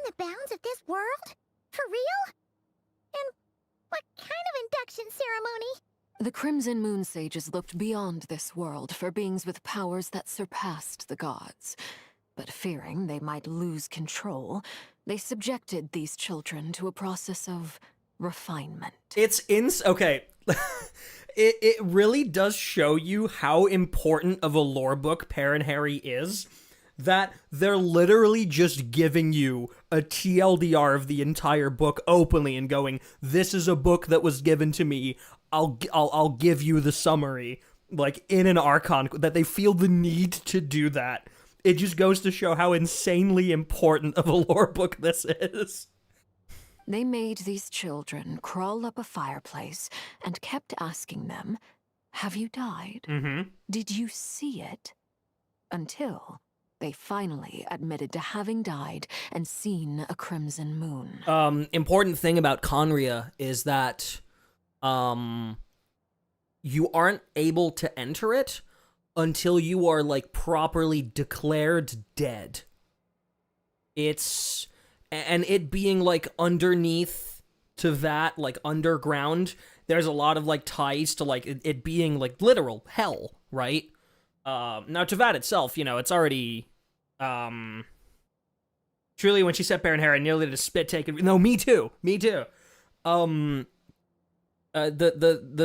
the bounds of this world? For real? And what kind of induction ceremony? The Crimson Moon Sages looked beyond this world for beings with powers that surpassed the gods. But fearing they might lose control, they subjected these children to a process of refinement. Okay. It really does show you how important of a lore book Parenhary is, that they're literally just giving you a TLDR of the entire book openly and going, this is a book that was given to me, I'll give you the summary, like in an Archon, that they feel the need to do that. It just goes to show how insanely important of a lore book this is. They made these children crawl up a fireplace and kept asking them, have you died? Did you see it? Until they finally admitted to having died and seen a crimson moon. Important thing about Conria is that you aren't able to enter it until you are, like, properly declared dead. And it being, like, underneath to that, like, underground, there's a lot of, like, ties to, like, it being, like, literal hell, right? Now, Teyvat itself, you know, it's already, truly, when she said Parenhary, I nearly did a spit take. No, me too. The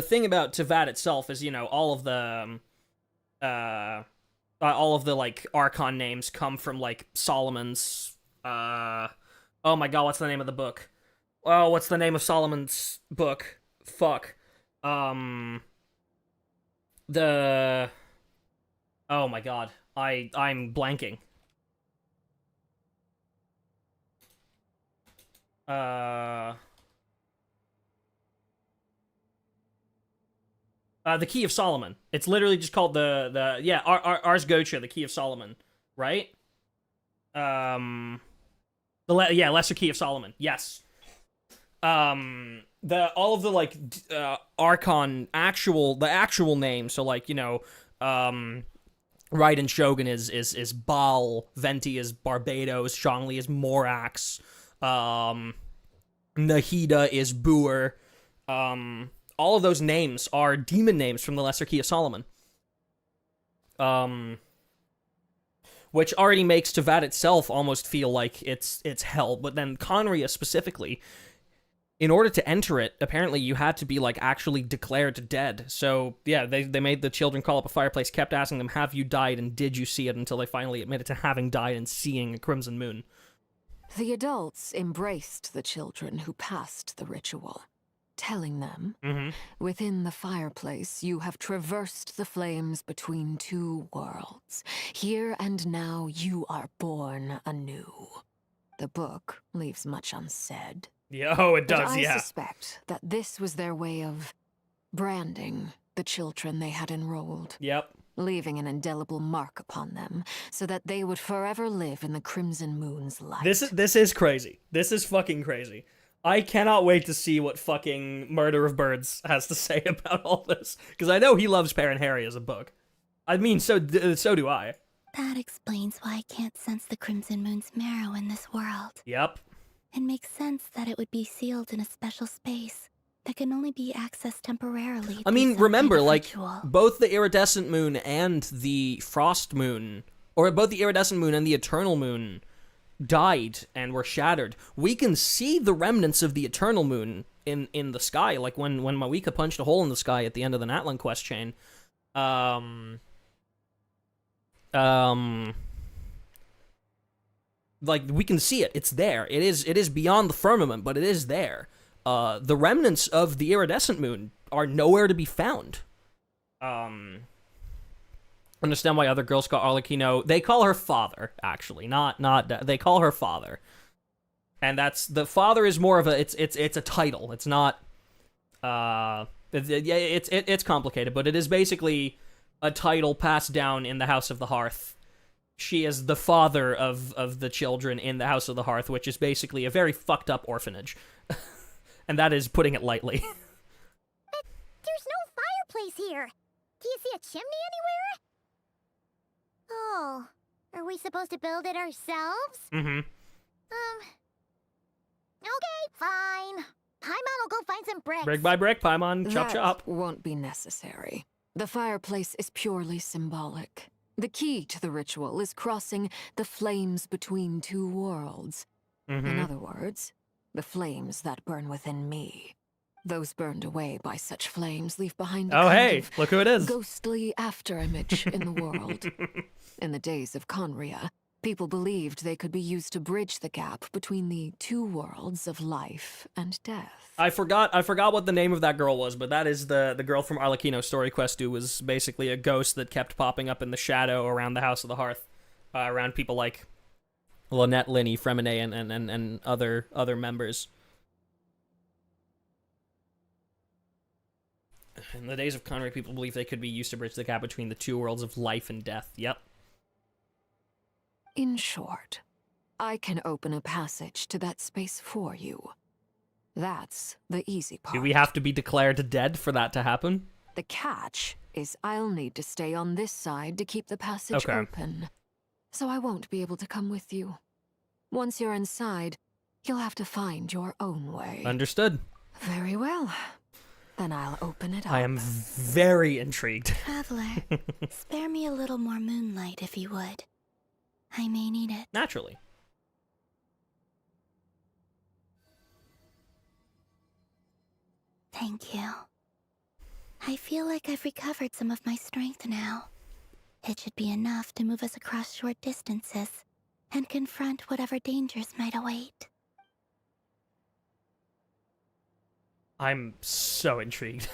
thing about Teyvat itself is, you know, all of the, like, Archon names come from, like, Solomon's, oh my god, what's the name of the book? Oh, what's the name of Solomon's book? Fuck. Oh my god. I'm blanking. The Key of Solomon. It's literally just called Ars Goetia, the Key of Solomon, right? Lesser Key of Solomon. Yes. All of the, like, Archon the actual name, so, like, you know, Raiden Shogun is Baal, Venti is Barbados, Zhongli is Morax, Nahida is Buer. All of those names are demon names from the Lesser Key of Solomon. Which already makes Teyvat itself almost feel like it's hell, but then Conria specifically, in order to enter it, apparently you had to be, like, actually declared dead. So, yeah, they made the children call up a fireplace, kept asking them, have you died, and did you see it, until they finally admitted to having died and seeing a crimson moon. The adults embraced the children who passed the ritual, telling them, within the fireplace you have traversed the flames between two worlds. Here and now you are born anew. The book leaves much unsaid. Yeah, oh, it does, but yeah. I suspect that this was their way of branding the children they had enrolled. Yep. Leaving an indelible mark upon them, so that they would forever live in the Crimson Moon's light. This is crazy. This is fucking crazy. I cannot wait to see what fucking Murder of Birds has to say about all this, because I know he loves Parent Harry as a book. I mean, so do I. That explains why I can't sense the Crimson Moon's marrow in this world. Yep. It makes sense that it would be sealed in a special space that can only be accessed temporarily. I mean, remember, like, both the iridescent moon and the frost moon, or both the iridescent moon and the eternal moon, died and were shattered. We can see the remnants of the eternal moon in the sky, like when Mawika punched a hole in the sky at the end of the Natlan quest chain. Like, we can see it. It's there. It is beyond the firmament, but it is there. The remnants of the iridescent moon are nowhere to be found. Understand why other girls call Arleino. They call her father, actually, not they call her father, and that's the father is more of a it's a title. It's not it's complicated, but it is basically a title passed down in the House of the Hearth. She is the father of the children in the House of the Hearth, which is basically a very fucked up orphanage. And that is putting it lightly. There's no fireplace here. Do you see a chimney anywhere? Oh, are we supposed to build it ourselves? Mm-hmm. Okay, fine. Paimon will go find some bricks. Brick by brick, Paimon, chop chop. Won't be necessary. The fireplace is purely symbolic. The key to the ritual is crossing the flames between two worlds. Mm-hmm. In other words, the flames that burn within me. Those burned away by such flames leave behind a kind of look who it is. Ghostly afterimage in the world. In the days of Conria, people believed they could be used to bridge the gap between the two worlds of life and death. I forgot what the name of that girl was, but that is the girl from Arlequino's story quest who was basically a ghost that kept popping up in the shadow around the House of the Hearth, around people like Lynette, Linny, Fremine, and other members. In the days of Conria, people believed they could be used to bridge the gap between the two worlds of life and death. Yep. In short, I can open a passage to that space for you. That's the easy part. Do we have to be declared dead for that to happen? The catch is I'll need to stay on this side to keep the passage open. So I won't be able to come with you. Once you're inside, you'll have to find your own way. Understood. Very well. Then I'll open it up. I am very intrigued. Traveler, spare me a little more moonlight if you would. I may need it. Naturally. Thank you. I feel like I've recovered some of my strength now. It should be enough to move us across short distances and confront whatever dangers might await. I'm so intrigued.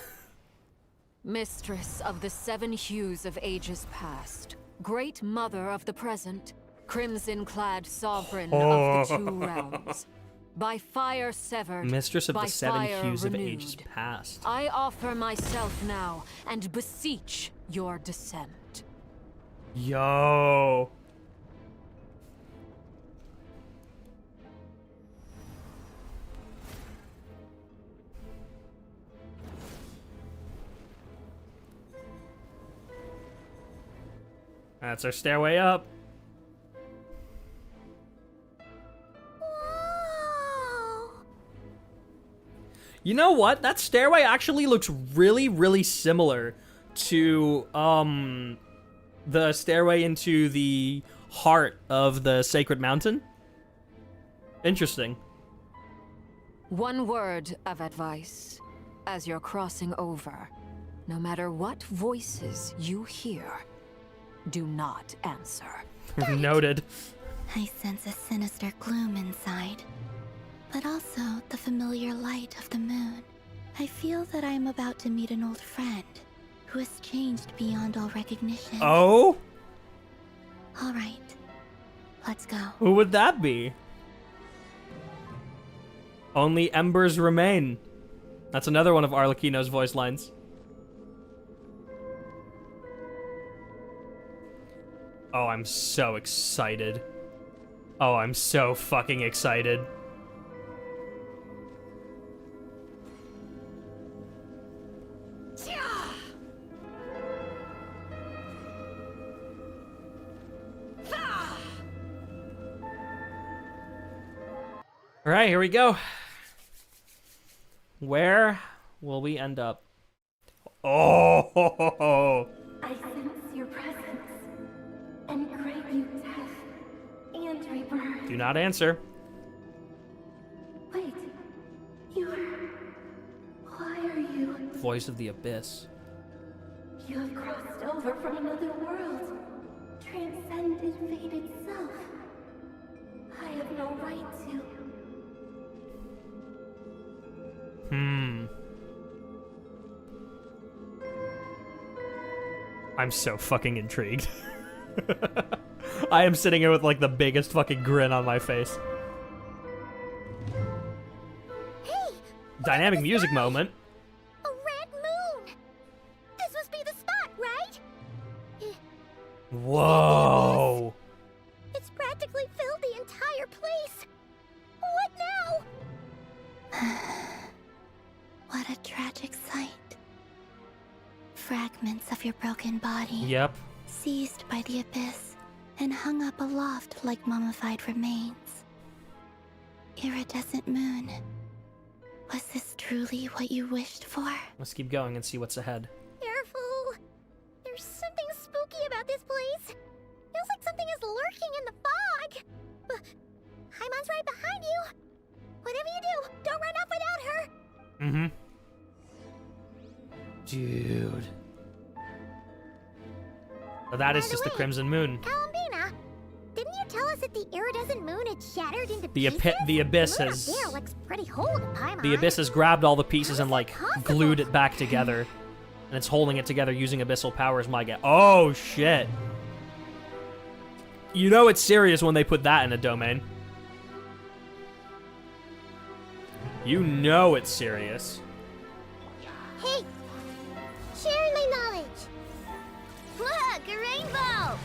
Mistress of the 7 hues of ages past, great mother of the present, crimson-clad sovereign of the 2 realms, by fire severed, Mistress of by the 7 fire hues renewed. of ages past. I offer myself now and beseech your descent. Yo. That's our stairway up. You know what? That stairway actually looks really, really similar to, the stairway into the heart of the Sacred Mountain. Interesting. One word of advice. As you're crossing over, no matter what voices you hear, do not answer. Noted. I sense a sinister gloom inside, but also the familiar light of the moon. I feel that I am about to meet an old friend who has changed beyond all recognition. Oh? All right, let's go. Who would that be? Only embers remain. That's another one of Arlequino's voice lines. Oh, I'm so excited. Oh, I'm so fucking excited. Alright, here we go. Where will we end up? Oh! I sense your presence and crave you death and rebirth. Do not answer. Wait, why are you? Voice of the Abyss. You have crossed over from another world, transcended fate itself. I have no right to. I'm so fucking intrigued. I am sitting here with like the biggest fucking grin on my face. Hey! Dynamic music moment. A red moon! This must be the spot, right? Whoa! It's practically filled the entire place. What now? What a tragic sight. Fragments of your broken body. Yep. Seized by the abyss and hung up aloft like mummified remains. Iridescent moon. Was this truly what you wished for? Let's keep going and see what's ahead. Careful. There's something spooky about this place. Feels like something is lurking in the fog. Haimon's right behind you. Whatever you do, don't run off without her. Mm-hmm. Dude. So that is just the Crimson Moon. Columbina, didn't you tell us that the iridescent moon had shattered into The pieces? abyss The moon has... up there looks pretty whole to Paimon. The abyss has grabbed all the pieces and like glued it back together. And it's holding it together using abyssal powers, my guess. Oh, shit. You know it's serious when they put that in a domain. You know it's serious. Hey, share my knowledge. Look, a rainbow!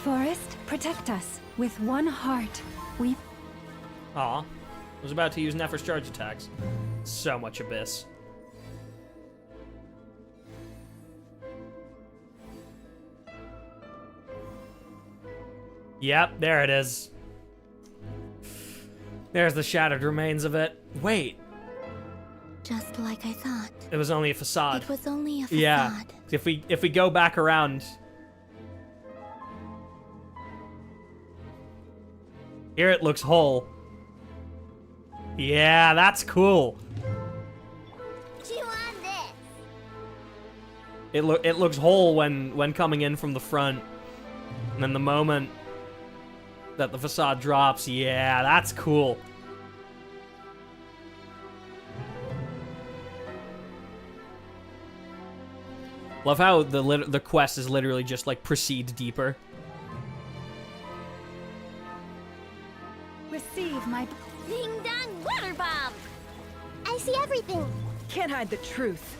Forest, protect us. With one heart, we... Aw. I was about to use Nefer's charge attacks. So much abyss. Yep, there it is. There's the shattered remains of it. Wait. Just like I thought. It was only a facade. It was only a facade. Yeah. If we go back around. Here it looks whole. Yeah, that's cool. Chew on this. It looks whole when coming in from the front. And then the moment that the facade drops, yeah, that's cool. Love how the quest is literally just like proceed deeper. Receive my... Ding dong water bomb! I see everything. Can't hide the truth.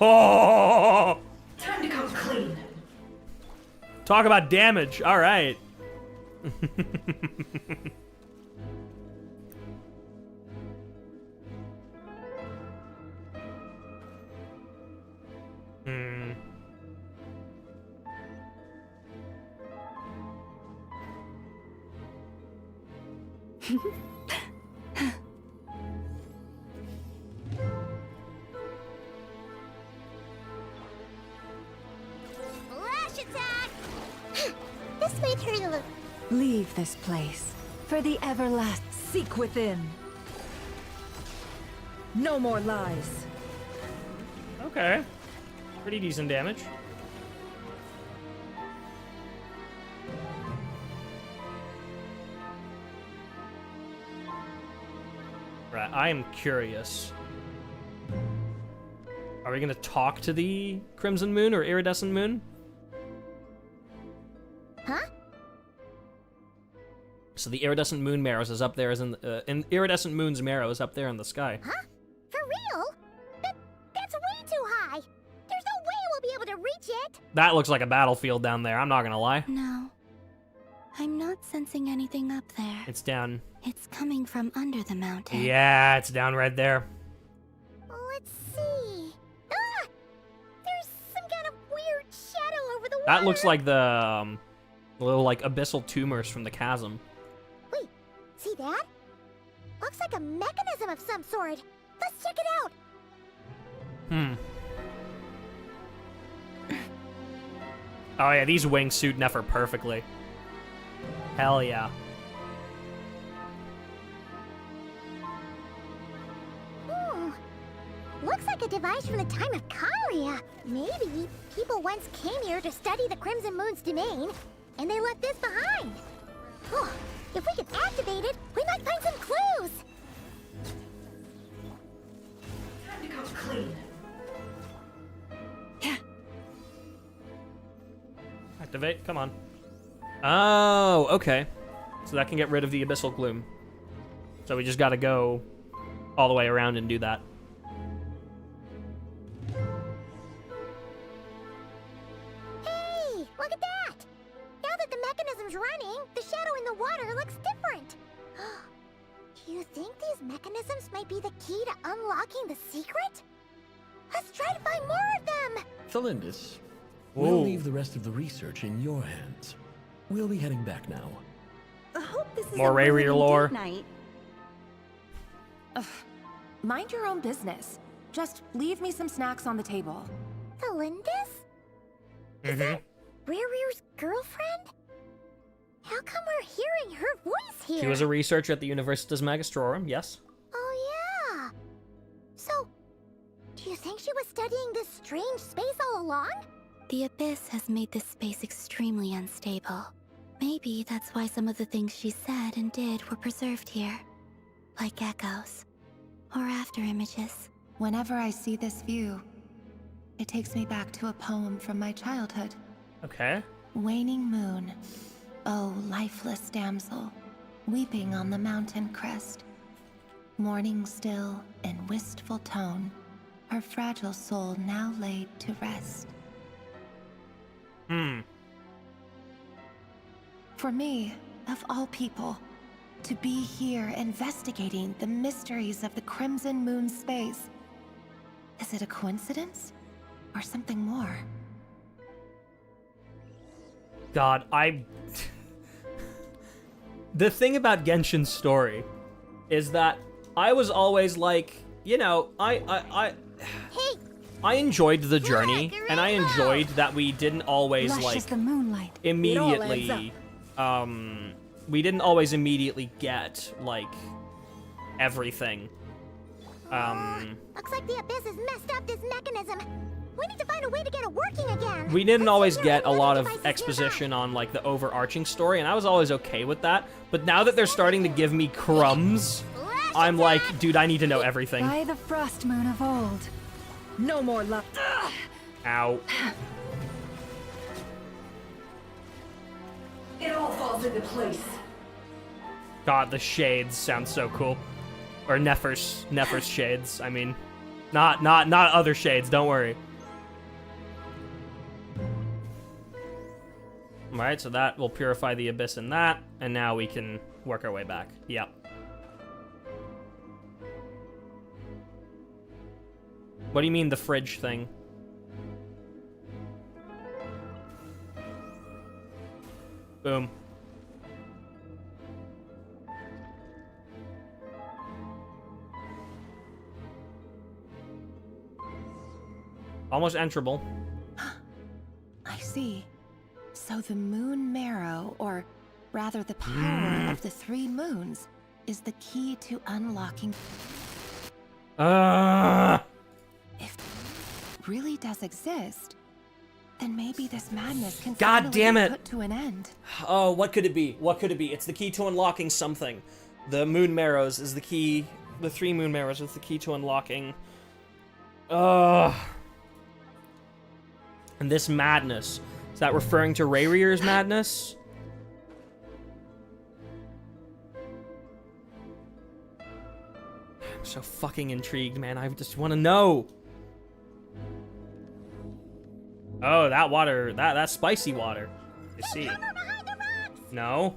Oh! Time to come clean. Talk about damage. All right. Flash attack! This may turn a little. Leave this place. For the everlast. Seek within. No more lies. Okay. Pretty decent damage. Right, I am curious. Are we gonna talk to the Crimson Moon or Iridescent Moon? Huh? So the Iridescent Moon Marrows is up there, as in Iridescent Moon's Marrow is up there in the sky. Huh? For real? That's way too high. There's no way we'll be able to reach it. That looks like a battlefield down there, I'm not gonna lie. No. I'm not sensing anything up there. It's down. It's coming from under the mountain. Yeah, it's down right there. Let's see. Ah! There's some kind of weird shadow over the water. That looks like the little like abyssal tumors from the chasm. Wait, see that? looks like a mechanism of some sort. Let's check it out. Oh yeah, these wings suit Nefer perfectly. Hell yeah. Looks like a device from the time of Conria. Maybe people once came here to study the Crimson Moon's domain, and they left this behind. Oh, if we could activate it, we might find some clues. Time to come clean. Activate, come on. Oh, okay. So that can get rid of the abyssal gloom. So we just gotta go all the way around and do that. Hey, look at that! Now that the mechanism's running, the shadow in the water looks different. Do you think these mechanisms might be the key to unlocking the secret? Let's try to find more of them! Thalindis, we'll leave the rest of the research in your hands. We'll be heading back now. I hope this is more Rayarer lore. Night. Ugh. Mind your own business. Just leave me some snacks on the table. Thalindis? Is that Rayarer's girlfriend? How come we're hearing her voice here? She was a researcher at the Universitas Magistrorum, yes. Oh yeah. So, do you think she was studying this strange space all along? The Abyss has made this space extremely unstable. Maybe that's why some of the things she said and did were preserved here. Like echoes. Or after images. Whenever I see this view, it takes me back to a poem from my childhood. Okay. Waning moon, oh lifeless damsel, weeping on the mountain crest. Mourning still in wistful tone, her fragile soul now laid to rest. For me, of all people, to be here investigating the mysteries of the Crimson Moon space. Is it a coincidence? Or something more? God, the thing about Genshin's story is that I was always like, you know, I enjoyed the journey, and I enjoyed that we didn't always Lush as the moonlight. immediately we didn't always immediately get like everything. Looks like the Abyss has messed up this mechanism. We need to find a way to get it working again. We didn't always get a lot of exposition on like the overarching story, and I was always okay with that. But now that they're starting to give me crumbs, I'm like, dude, I need to know everything. By the frost moon of old. No more luck. Ow. It all falls into place. God, the shades sound so cool. Or Nefer's shades. I mean, not other shades. Don't worry. All right, so that will purify the abyss in that, and now we can work our way back. Yep. What do you mean the fridge thing? Boom. Almost enterable. I see. So the moon marrow, or rather the power of the 3 moons, is the key to unlocking... If it really does exist, then maybe this madness can God damn finally it. be put to an end. Oh, what could it be? What could it be? It's the key to unlocking something. The moon marrows is the key. The 3 moon marrows is the key to unlocking. And this madness. Is that referring to Rayarer's madness? I'm so fucking intrigued, man. I just want to know. Oh, that water, that's spicy water. I see. No?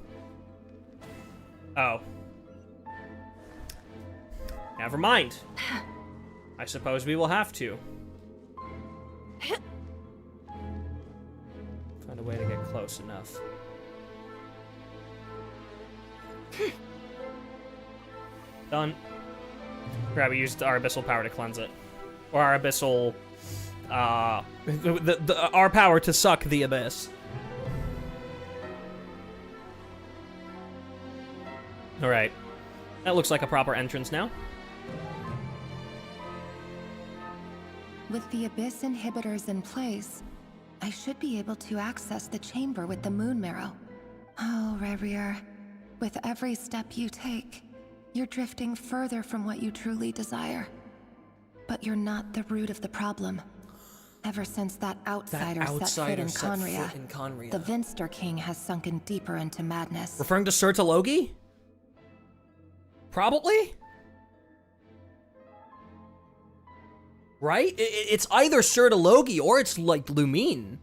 Oh. Never mind. I suppose we will have to. Find a way to get close enough. Done. Right, we used our abyssal power to cleanse it. Or our abyssal... our power to suck the abyss. Alright. That looks like a proper entrance now. With the abyss inhibitors in place, I should be able to access the chamber with the moon marrow. Oh, Rayarer, with every step you take, you're drifting further from what you truly desire. But you're not the root of the problem. Ever since that outsider set foot in Conria, the Vtuber King has sunken deeper into madness. Referring to Spvwvky? Probably? Right? It's either Spvwvky or it's like Lumine.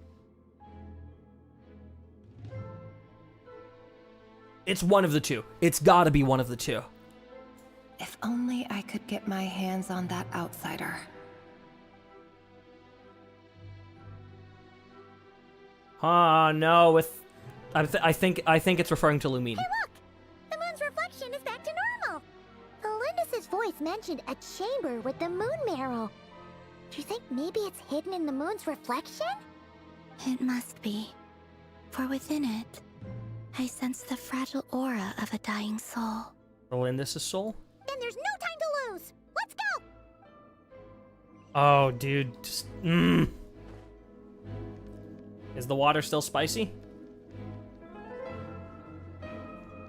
It's one of the two. It's gotta be one of the two. If only I could get my hands on that outsider. No, with... I think it's referring to Lumine. Hey, look! The moon's reflection is back to normal! Alindis' voice mentioned a chamber with the moon marrow. Do you think maybe it's hidden in the moon's reflection? It must be. For within it, I sense the fragile aura of a dying soul. Alindis' soul? Then there's no time to lose! Let's go! Oh, dude. Just... Is the water still spicy?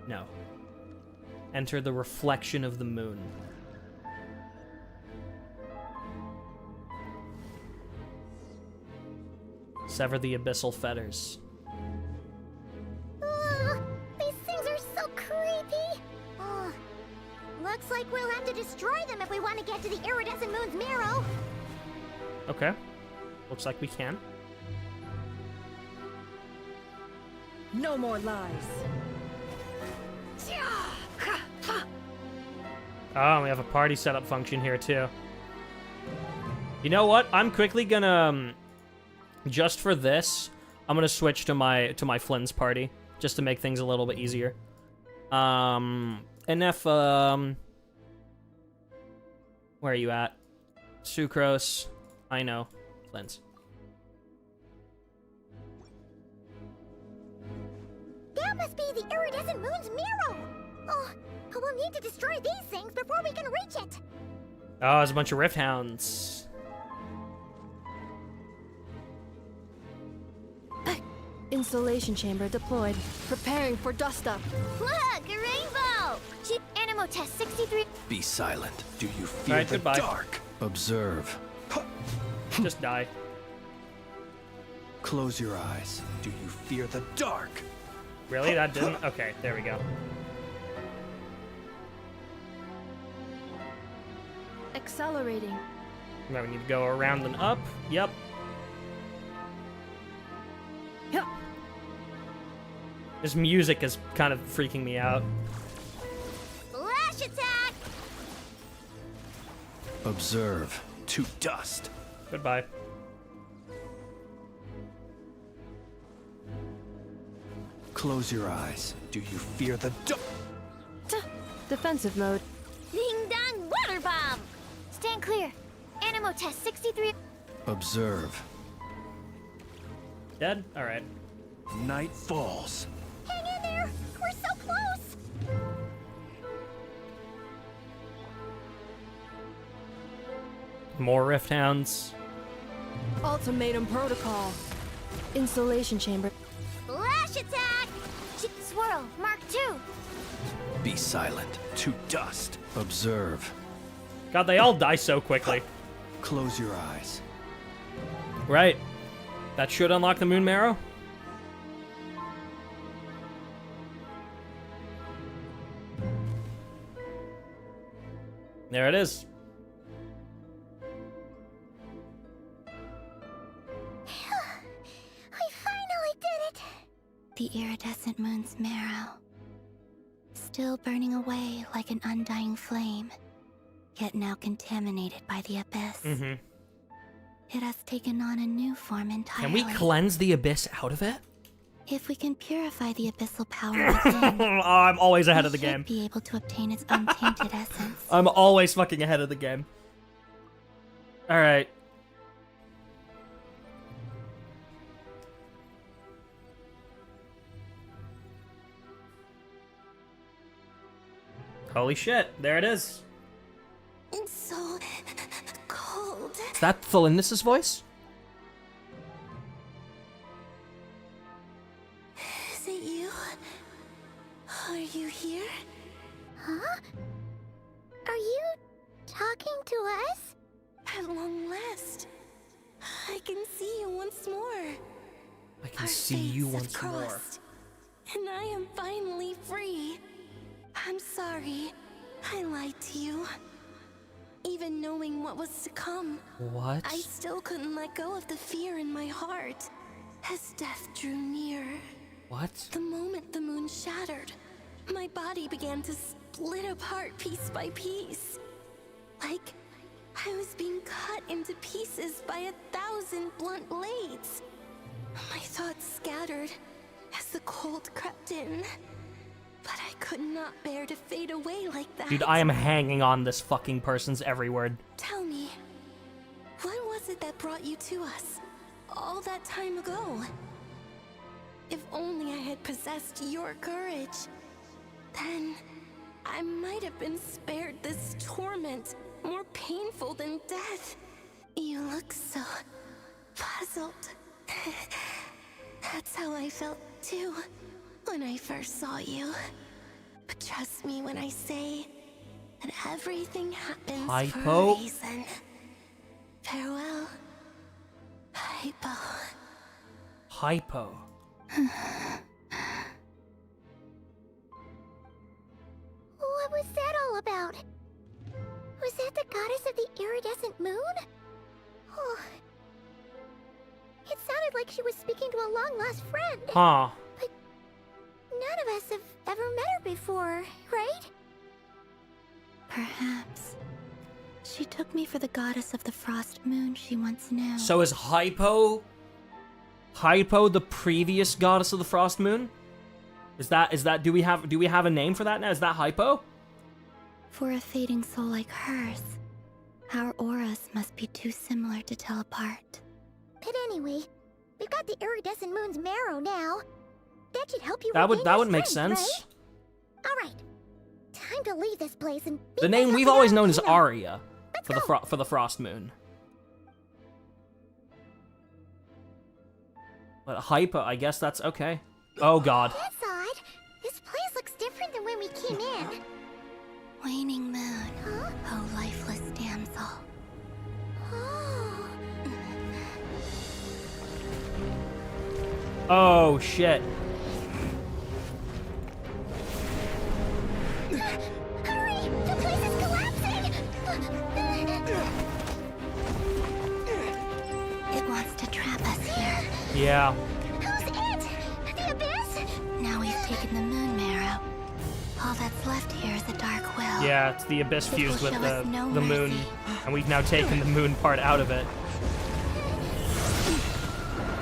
No. Enter the reflection of the moon. Sever the abyssal fetters. These things are so creepy! Looks like we'll have to destroy them if we want to get to the iridescent moon's marrow! Okay. Looks like we can. No more lies. Oh, we have a party setup function here too. You know what? I'm quickly gonna just for this, I'm gonna switch to my Flynn's party just to make things a little bit easier. And if where are you at? Sucrose. I know. Flynn's. That must be the iridescent moon's marrow! Oh, we'll need to destroy these things before we can reach it! Oh, there's a bunch of rift hounds. Installation chamber deployed. Preparing for dust up. Look, a rainbow! Emotes 63. Be silent. Do you fear Alright, the goodbye. dark? Observe. Just die. Close your eyes. Do you fear the dark? Really? That didn't? Okay, there we go. Accelerating. Now we need to go around and up. Yep. Yep. This music is kind of freaking me out. Flash attack! Observe. To dust. Goodbye. Close your eyes. Do you fear the dark? Defensive mode. Ding dong water bomb! Stand clear. Emotes 63. Observe. Dead? Alright. Night falls. Hang in there! We're so close! More rift hounds. Ultimatum protocol. Installation chamber. Flash attack! Swirl, Mark 2. Be silent. To dust. Observe. God, they all die so quickly. Close your eyes. Right. That should unlock the moon marrow. There it is. We finally did it! The iridescent moon's marrow. Still burning away like an undying flame, yet now contaminated by the abyss. Mm-hmm. It has taken on a new form entirely. Can we cleanse the abyss out of it? If we can purify the abyssal power within, I'm always ahead of the we should game. be able to obtain its untainted essence. I'm always fucking ahead of the game. Alright. Holy shit, there it is. It's so cold. Is that Thalinus' voice? Is it you? Are you here? Huh? Are you talking to us? At long last, I can see you once more. I can see you once more. And I am finally free. I'm sorry. I lied to you. Even knowing what was to come. What? I still couldn't let go of the fear in my heart as death drew near. What? The moment the moon shattered, my body began to split apart piece by piece. Like I was being cut into pieces by 1,000 blunt blades. My thoughts scattered as the cold crept in. But I could not bear to fade away like that. Dude, I am hanging on this fucking person's every word. Tell me, what was it that brought you to us all that time ago? If only I had possessed your courage, then I might have been spared this torment more painful than death. You look so puzzled. That's how I felt too when I first saw you. But trust me when I say that everything happens for a reason. Farewell, Hypo. Hypo. What was that all about? Was that the goddess of the iridescent moon? Oh. It sounded like she was speaking to a long-lost friend. Huh. But none of us have ever met her before, right? Perhaps. She took me for the goddess of the frost moon she once knew. So is Hypo the previous goddess of the frost moon? Is that do we have a name for that now? Is that Hypo? For a fading soul like hers, our auras must be too similar to tell apart. But anyway, we've got the iridescent moon's marrow now. That should help you. That would make strength, sense. Right? All right, time to leave this place and. The name we've always known is Aria for the frost moon. But Hypo, I guess that's okay. Oh god. That's odd. This place looks different than when we came in. Waning moon, oh lifeless damsel. Oh shit. Hurry! The place is collapsing! It wants to trap us here. Yeah. Who's it? The abyss? Now we've taken the moon marrow. All that's left here is a dark well. Yeah, it's the abyss It fused will with show us no the moon, mercy. and we've now taken the moon part out of it.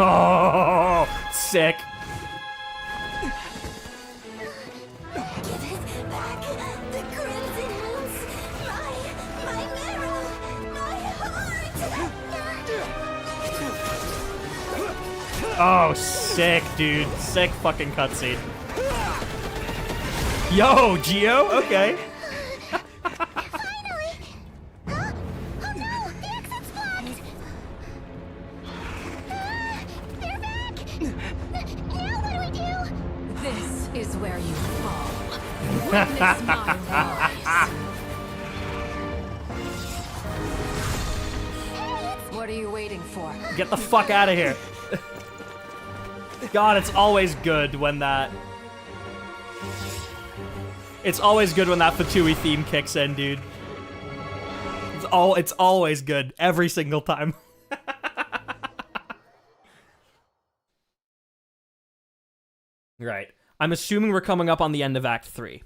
Oh, sick. Give it back! The crimson moons! My marrow! My heart! Oh, sick, dude. Sick fucking cutscene. Yo, Geo? Okay. Finally! Oh no! The exit's blocked! They're back! Now what do we do? This is where you fall. Witness my rise. What are you waiting for? Get the fuck out of here. God, it's always good when that... It's always good when that Fatui theme kicks in, dude. It's always good. Every single time. Right. I'm assuming we're coming up on the end of Act 3.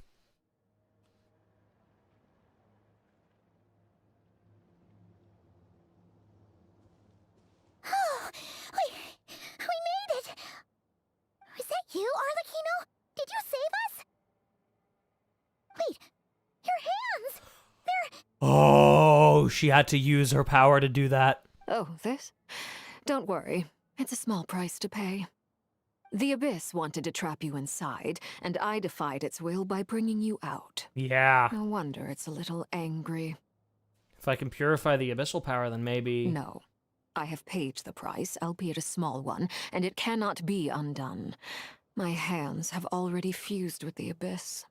Oh, we made it! Was Oh, she had to use her power to do that. Oh, this? Don't worry. It's a small price to pay. The Abyss wanted to trap you inside, and I defied its will by bringing you out. Yeah. No wonder it's a little angry. If I can purify the abyssal power, then maybe... No. I have paid the price, albeit a small one, and it cannot be undone. My hands have already fused with the Abyss.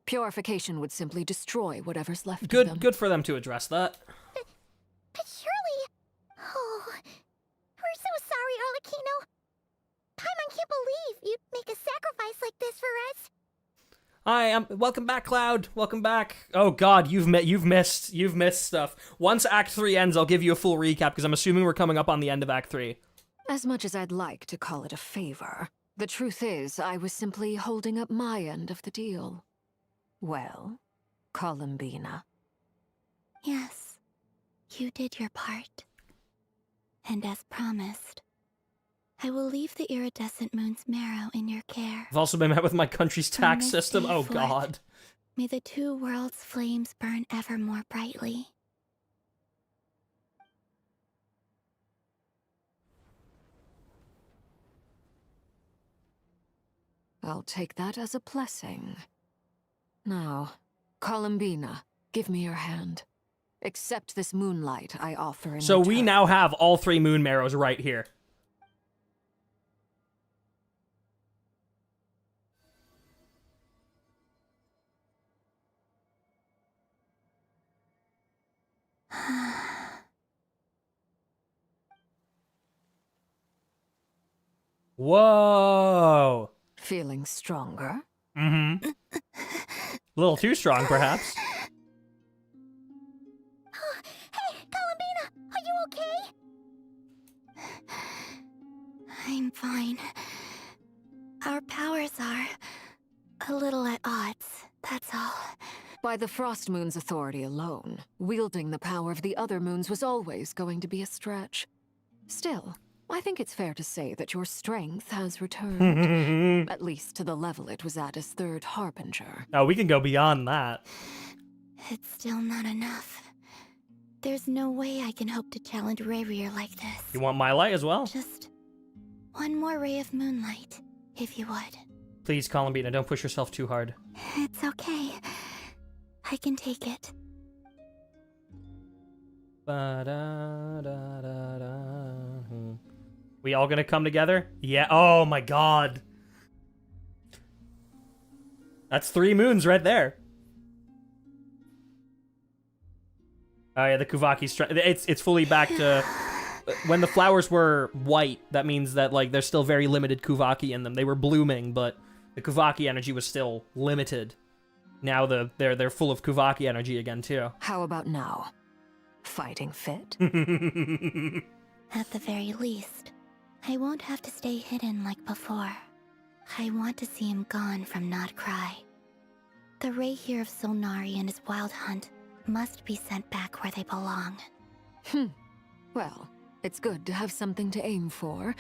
Purification would simply destroy whatever's left of them. Good for them to address that. But surely... Oh... We're so sorry, Arleino. Paimon can't believe you'd make a sacrifice like this for us. Hi, welcome back, Cloud. Welcome back. Oh God, you've missed stuff. Once Act 3 ends, I'll give you a full recap because I'm assuming we're coming up on the end of Act 3. As much as I'd like to call it a favor, the truth is I was simply holding up my end of the deal. Well, Columbina. Yes, you did your part. And as promised, I will leave the iridescent moon's marrow in your care. I've also been met with my country's tax system. Oh God. May the two worlds' flames burn ever more brightly. I'll take that as a blessing. Now, Columbina, give me your hand. Accept this moonlight I offer in So return. we now have all 3 moon marrows right here. Whoa. Feeling stronger? Mm-hmm. A little too strong, perhaps. Hey, Columbina, are you okay? I'm fine. Our powers are a little at odds, that's all. By the Frost Moon's authority alone, wielding the power of the other moons was always going to be a stretch. Still, I think it's fair to say that your strength has returned. At least to the level it was at as third harbinger. Oh, we can go beyond that. It's still not enough. There's no way I can hope to challenge Rayarer like this. You want my light as well? Just one more ray of moonlight, if you would. Please, Columbina, don't push yourself too hard. It's okay. I can take it. We all gonna come together? Yeah. Oh my God. That's 3 moons right there. Oh yeah, the Kuvaki strength. It's fully back to when the flowers were white. That means that like there's still very limited Kuvaki in them. They were blooming, but the Kuvaki energy was still limited. Now they're full of Kuvaki energy again too. How about now? Fighting fit? At the very least, I won't have to stay hidden like before. I want to see him gone from Nodcry. The Rayarer of Solnari and his wild hunt must be sent back where they belong. Well, it's good to have something to aim for.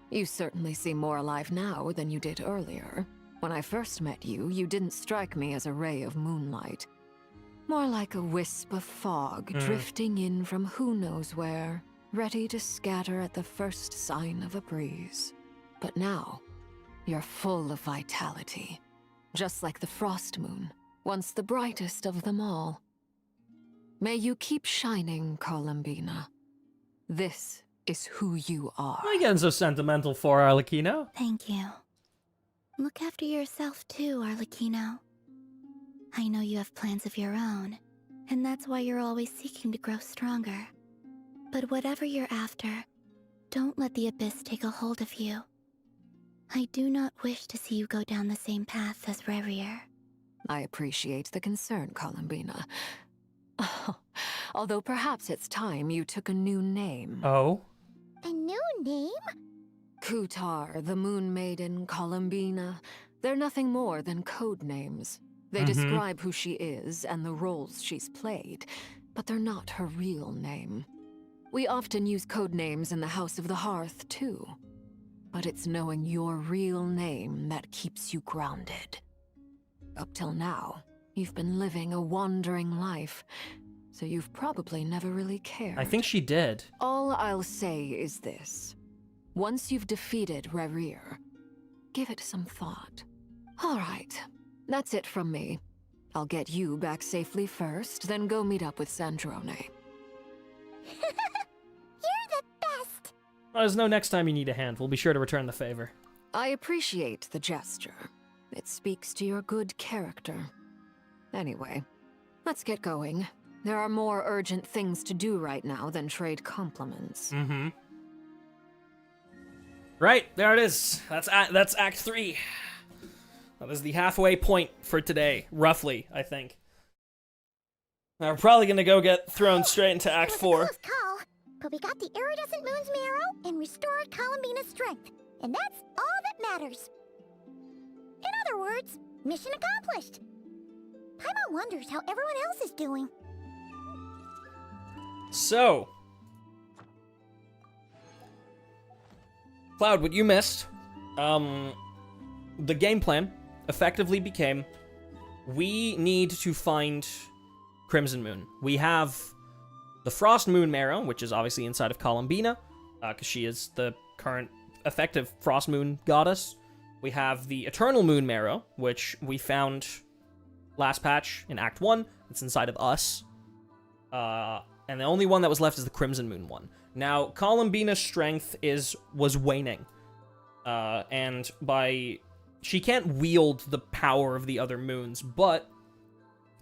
You certainly seem more alive now than you did earlier. When I first met you, you didn't strike me as a ray of moonlight. More like a wisp of fog drifting in from who knows where, ready to scatter at the first sign of a breeze. But now, you're full of vitality. Just like the Frost Moon, once the brightest of them all. May you keep shining, Columbina. This is who you are. Why are you getting so sentimental for, Arleino? Thank you. Look after yourself too, Arleino. I know you have plans of your own, and that's why you're always seeking to grow stronger. But whatever you're after, don't let the Abyss take a hold of you. I do not wish to see you go down the same path as Rayarer. I appreciate the concern, Columbina. Although perhaps it's time you took a new name. Oh? A new name? Kutar, the Moon Maiden, Columbina. They're nothing more than code names. They describe who she is and the roles she's played, but they're not her real name. We often use code names in the House of the Hearth, too. But it's knowing your real name that keeps you grounded. Up till now, you've been living a wandering life, so you've probably never really cared. I think she did. All I'll say is this. Once you've defeated Rayarer, give it some thought. All right, that's it from me. I'll get you back safely first, then go meet up with Sandrone. You're the best! Well, there's no next time you need a hand. We'll be sure to return the favor. I appreciate the gesture. It speaks to your good character. Anyway, let's get going. There are more urgent things to do right now than trade compliments. Mm-hmm. Right, there it is. That's Act 3. That is the halfway point for today, roughly, I think. Now we're probably gonna go get thrown straight into Act 4. Close call, but we got the iridescent moon's marrow and restored Columbina's strength, and that's all that matters. In other words, mission accomplished. Paimon wonders how everyone else is doing. So, Cloud, what you missed, the game plan effectively became, we need to find Crimson Moon. We have the Frost Moon Marrow, which is obviously inside of Columbina, because she is the current effective Frost Moon goddess. We have the Eternal Moon Marrow, which we found last patch in Act 1. It's inside of us. And the only one that was left is the Crimson Moon one. Now, Columbina's strength was waning. And she can't wield the power of the other moons, but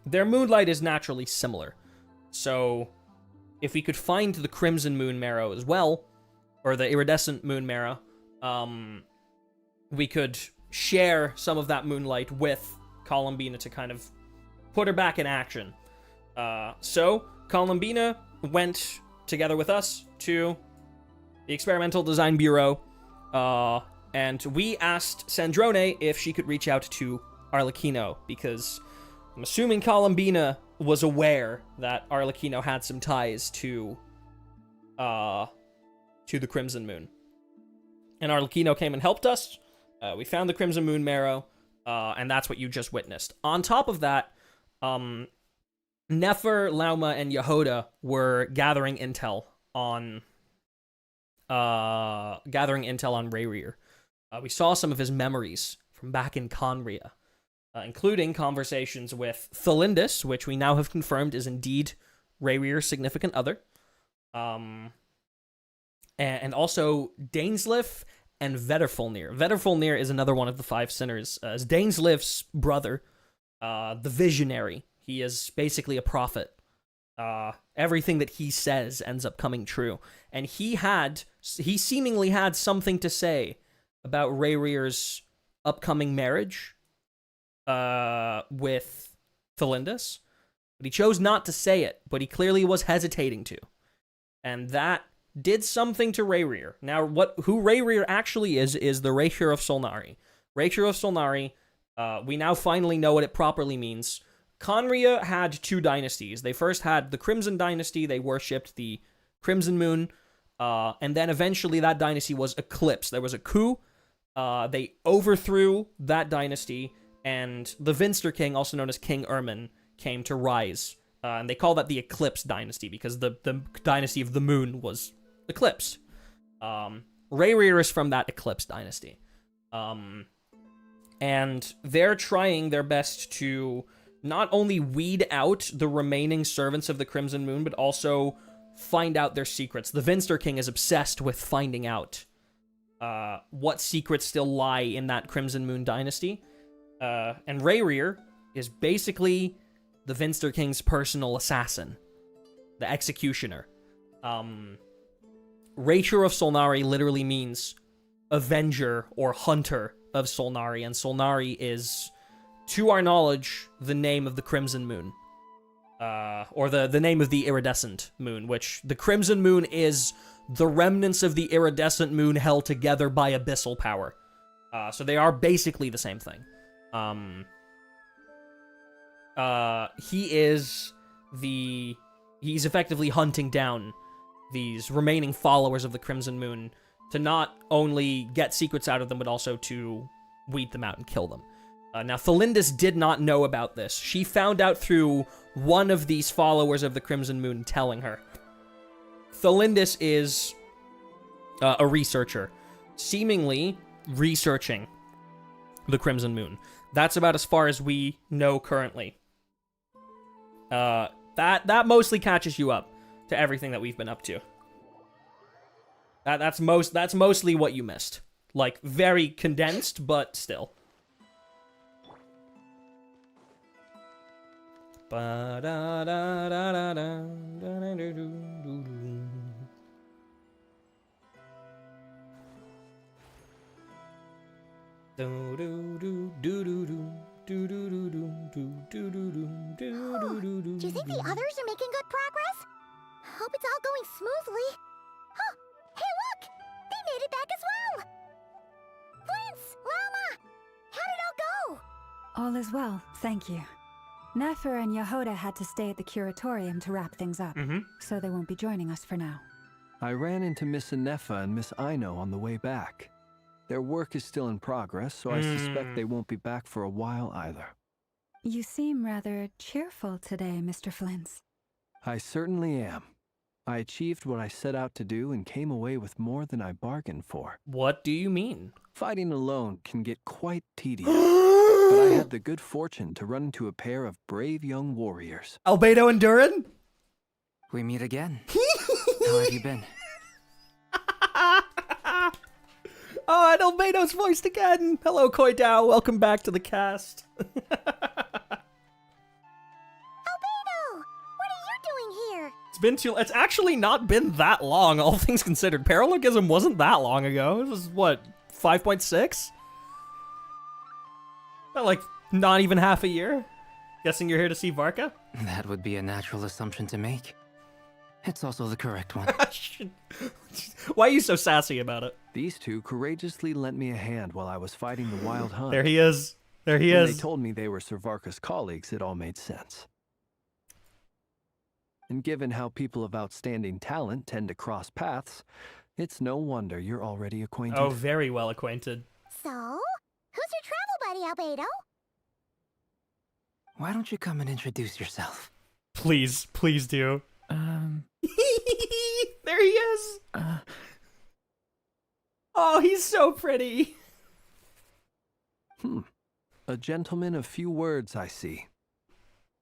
their moonlight is naturally similar. So, if we could find the Crimson Moon Marrow as well, or the Iridescent Moon Marrow, we could share some of that moonlight with Columbina to kind of put her back in action. So, Columbina went together with us to the Experimental Design Bureau, and we asked Sandrone if she could reach out to Arleino, because I'm assuming Columbina was aware that Arleino had some ties to the Crimson Moon. And Arleino came and helped us. We found the Crimson Moon Marrow, and that's what you just witnessed. On top of that, Nefer, Lauma, and Yehoda were gathering intel on Rayarer. We saw some of his memories from back in Conria, including conversations with Thalindis, which we now have confirmed is indeed Rayarer's significant other, and also Dainslif and Vedderfolnir. Vedderfolnir is another one of the five sinners. As Dainslif's brother, the Visionary. He is basically a prophet. Everything that he says ends up coming true. And he seemingly had something to say about Rayarer's upcoming marriage with Thalindis. But he chose not to say it, but he clearly was hesitating to. And that did something to Rayarer. Now, who Rayarer actually is the Rayarer of Solnari. Rayarer of Solnari, we now finally know what it properly means. Conria had two dynasties. They first had the Crimson Dynasty. They worshipped the Crimson Moon. And then eventually that dynasty was eclipsed. There was a coup. They overthrew that dynasty. And the Vinster King, also known as King Ermin, came to rise. And they call that the Eclipse Dynasty because the dynasty of the moon was eclipsed. Rayarer is from that Eclipse Dynasty. And they're trying their best to not only weed out the remaining servants of the Crimson Moon, but also find out their secrets. The Vinster King is obsessed with finding out what secrets still lie in that Crimson Moon dynasty. And Rayarer is basically the Vinster King's personal assassin, the executioner. Rayarer of Solnari literally means avenger or hunter of Solnari, and Solnari is, to our knowledge, the name of the Crimson Moon. Or the name of the Iridescent Moon, which the Crimson Moon is the remnants of the Iridescent Moon held together by abyssal power. So they are basically the same thing. He's effectively hunting down these remaining followers of the Crimson Moon to not only get secrets out of them, but also to weed them out and kill them. Now, Thelindis did not know about this. She found out through one of these followers of the Crimson Moon telling her. Thelindis is a researcher, seemingly researching the Crimson Moon. That's about as far as we know currently. That mostly catches you up to everything that we've been up to. That's mostly what you missed. Like, very condensed, but still. Do you think the others are making good progress? Hope it's all going smoothly. Oh, hey look! They made it back as well! Flint's! Llama! How did it all go? All is well, thank you. Nefer and Yehuda had to stay at the curatorium to wrap things up, so they won't be joining us for now. I ran into Miss Anefa and Miss Aino on the way back. Their work is still in progress, so I suspect they won't be back for a while either. You seem rather cheerful today, Mr. Flint's. I certainly am. I achieved what I set out to do and came away with more than I bargained for. What do you mean? Fighting alone can get quite tedious, but I had the good fortune to run into a pair of brave young warriors. Albedo and Durin? We meet again. How have you been? Oh, and Albedo's voiced again. Hello, Koi Dao. Welcome back to the cast. Albedo! What are you doing here? It's actually not been that long, all things considered. Paralogism wasn't that long ago. It was, what, 5.6? Like, not even half a year? Guessing you're here to see Varka? That would be a natural assumption to make. It's also the correct one. Why are you so sassy about it? These two courageously lent me a hand while I was fighting the wild hunt. There he is. There he When is. they told me they were Sir Varka's colleagues, it all made sense. And given how people of outstanding talent tend to cross paths, it's no wonder you're already acquainted. Oh, very well acquainted. So, who's your travel buddy, Albedo? Why don't you come and introduce yourself? Please, please do. There he is. Oh, he's so pretty. A gentleman of few words, I see.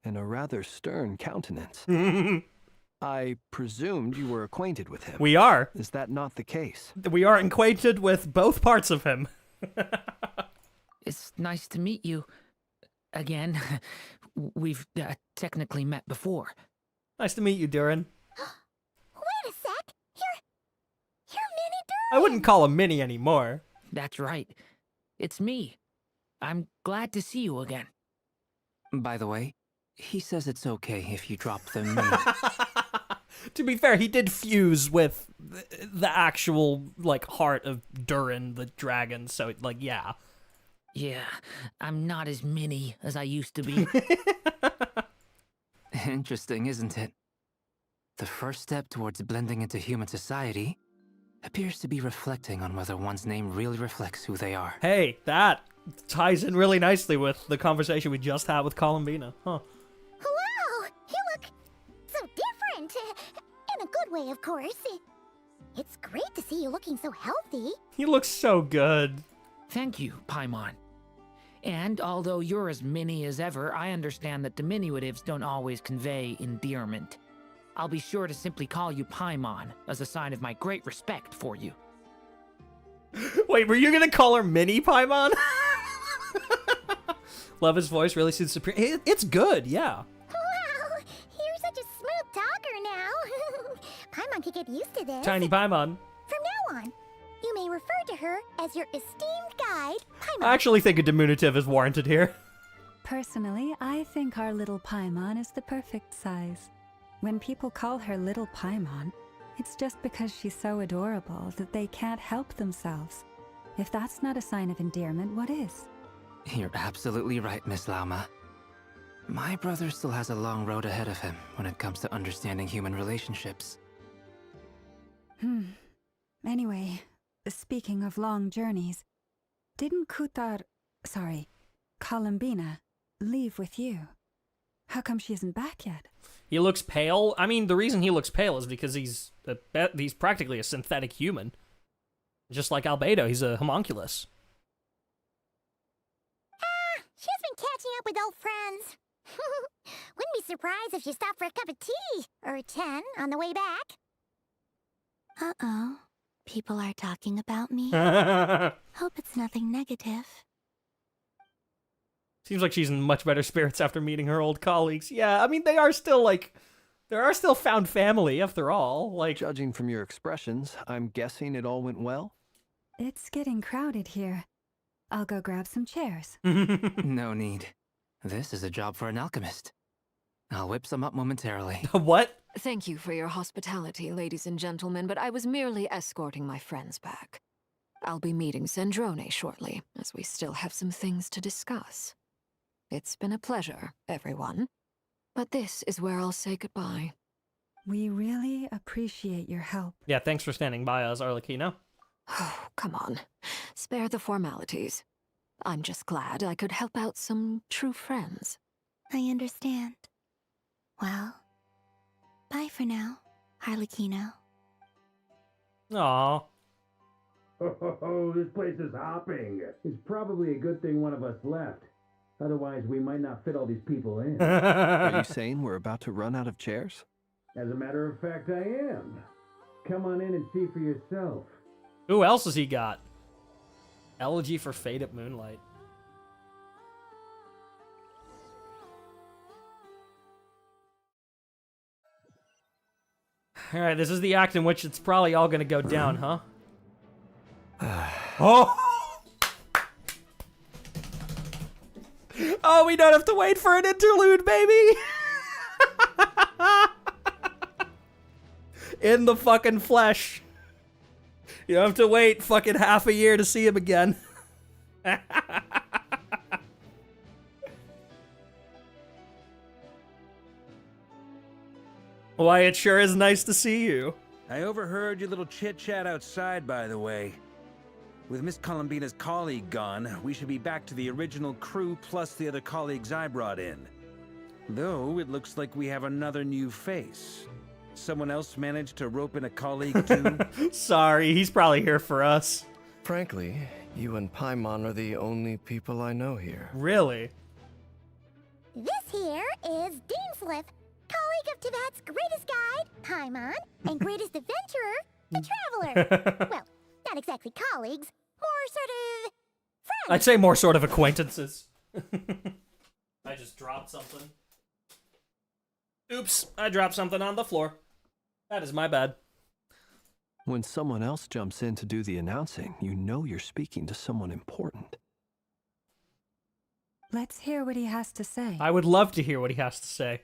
And a rather stern countenance. I presumed you were acquainted with him. We are. Is that not the case? We are acquainted with both parts of him. It's nice to meet you. Again, we've technically met before. Nice to meet you, Durin. Wait a sec! You're Mini Durin! I wouldn't call him Mini anymore. That's right. It's me. I'm glad to see you again. By the way, he says it's okay if you drop the mini. To be fair, he did fuse with the actual, like, heart of Durin, the dragon, so, like, yeah. Yeah, I'm not as mini as I used to be. Interesting, isn't it? The first step towards blending into human society appears to be reflecting on whether one's name really reflects who they are. Hey, that ties in really nicely with the conversation we just had with Columbina, huh? Wow! You look so different! In a good way, of course. It's great to see you looking so healthy. He looks so good. Thank you, Paimon. And although you're as mini as ever, I understand that diminutives don't always convey endearment. I'll be sure to simply call you Paimon as a sign of my great respect for you. Wait, were you gonna call her Mini Paimon? Love his voice, really suits superior. It's good, yeah. Wow! You're such a smooth talker now. Paimon could get used to this. Tiny Paimon. From now on, you may refer to her as your esteemed guide, Paimon. I actually think a diminutive is warranted here. Personally, I think our little Paimon is the perfect size. When people call her Little Paimon, it's just because she's so adorable that they can't help themselves. If that's not a sign of endearment, what is? You're absolutely right, Miss Lauma. My brother still has a long road ahead of him when it comes to understanding human relationships. Anyway, speaking of long journeys, didn't Columbina leave with you? How come she isn't back yet? He looks pale. I mean, the reason he looks pale is because he's practically a synthetic human. Just like Albedo, he's a homunculus. She's been catching up with old friends. Wouldn't be surprised if she stopped for a cup of tea or 10 on the way back. Uh-oh. People are talking about me. Hope it's nothing negative. Seems like she's in much better spirits after meeting her old colleagues. Yeah, I mean, there are still found family after all. Like, judging from your expressions, I'm guessing it all went well? It's getting crowded here. I'll go grab some chairs. No need. This is a job for an alchemist. I'll whip some up momentarily. What? Thank you for your hospitality, ladies and gentlemen, but I was merely escorting my friends back. I'll be meeting Sandrone shortly, as we still have some things to discuss. It's been a pleasure, everyone. But this is where I'll say goodbye. We really appreciate your help. Yeah, thanks for standing by us, Arleino. Oh, come on. Spare the formalities. I'm just glad I could help out some true friends. I understand. Well, bye for now, Arleino. Aww. Oh, this place is hopping. It's probably a good thing one of us left. Otherwise, we might not fit all these people in. Are you saying we're about to run out of chairs? As a matter of fact, I am. Come on in and see for yourself. Who else has he got? Elegy for Fate at Moonlight. Alright, this is the act in which it's probably all gonna go down, huh? Oh! Oh, we don't have to wait for an interlude, baby! In the fucking flesh. You don't have to wait fucking half a year to see him again. Why, it sure is nice to see you. I overheard your little chit-chat outside, by the way. With Miss Columbina's colleague gone, we should be back to the original crew plus the other colleagues I brought in. Though, it looks like we have another new face. Someone else managed to rope in a colleague, too? Sorry, he's probably here for us. Frankly, you and Paimon are the only people I know here. Really? This here is Deanslip, colleague of Tibet's greatest guide, Paimon, and greatest adventurer, the Traveler. Well, not exactly colleagues, more sort of friends. I'd say more sort of acquaintances. I just dropped something. Oops, I dropped something on the floor. That is my bad. When someone else jumps in to do the announcing, you know you're speaking to someone important. Let's hear what he has to say. I would love to hear what he has to say.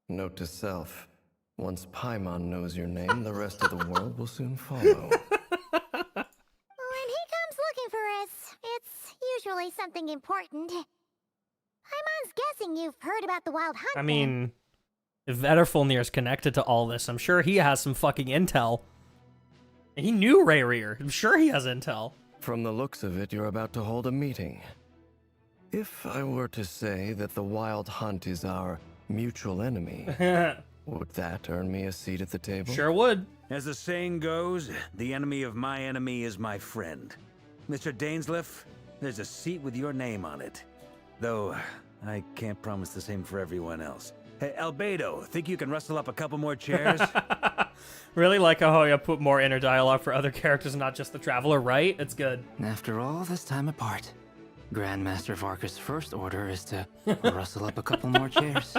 Note to self. Once Paimon knows your name, the rest of the world will soon follow. When he comes looking for us, it's usually something important. Paimon's guessing you've heard about the Wild Hunt. I mean, if Vetterfulnir's connected to all this, I'm sure he has some fucking intel. He knew Rayarer. I'm sure he has intel. From the looks of it, you're about to hold a meeting. If I were to say that the Wild Hunt is our mutual enemy, would that earn me a seat at the table? Sure would. As the saying goes, the enemy of my enemy is my friend. Mr. Dainsleif, there's a seat with your name on it. Though, I can't promise the same for everyone else. Hey, Albedo, think you can rustle up a couple more chairs? Really like how you put more inner dialogue for other characters, not just the Traveler, right? It's good. After all this time apart, Grandmaster Varka's first order is to rustle up a couple more chairs.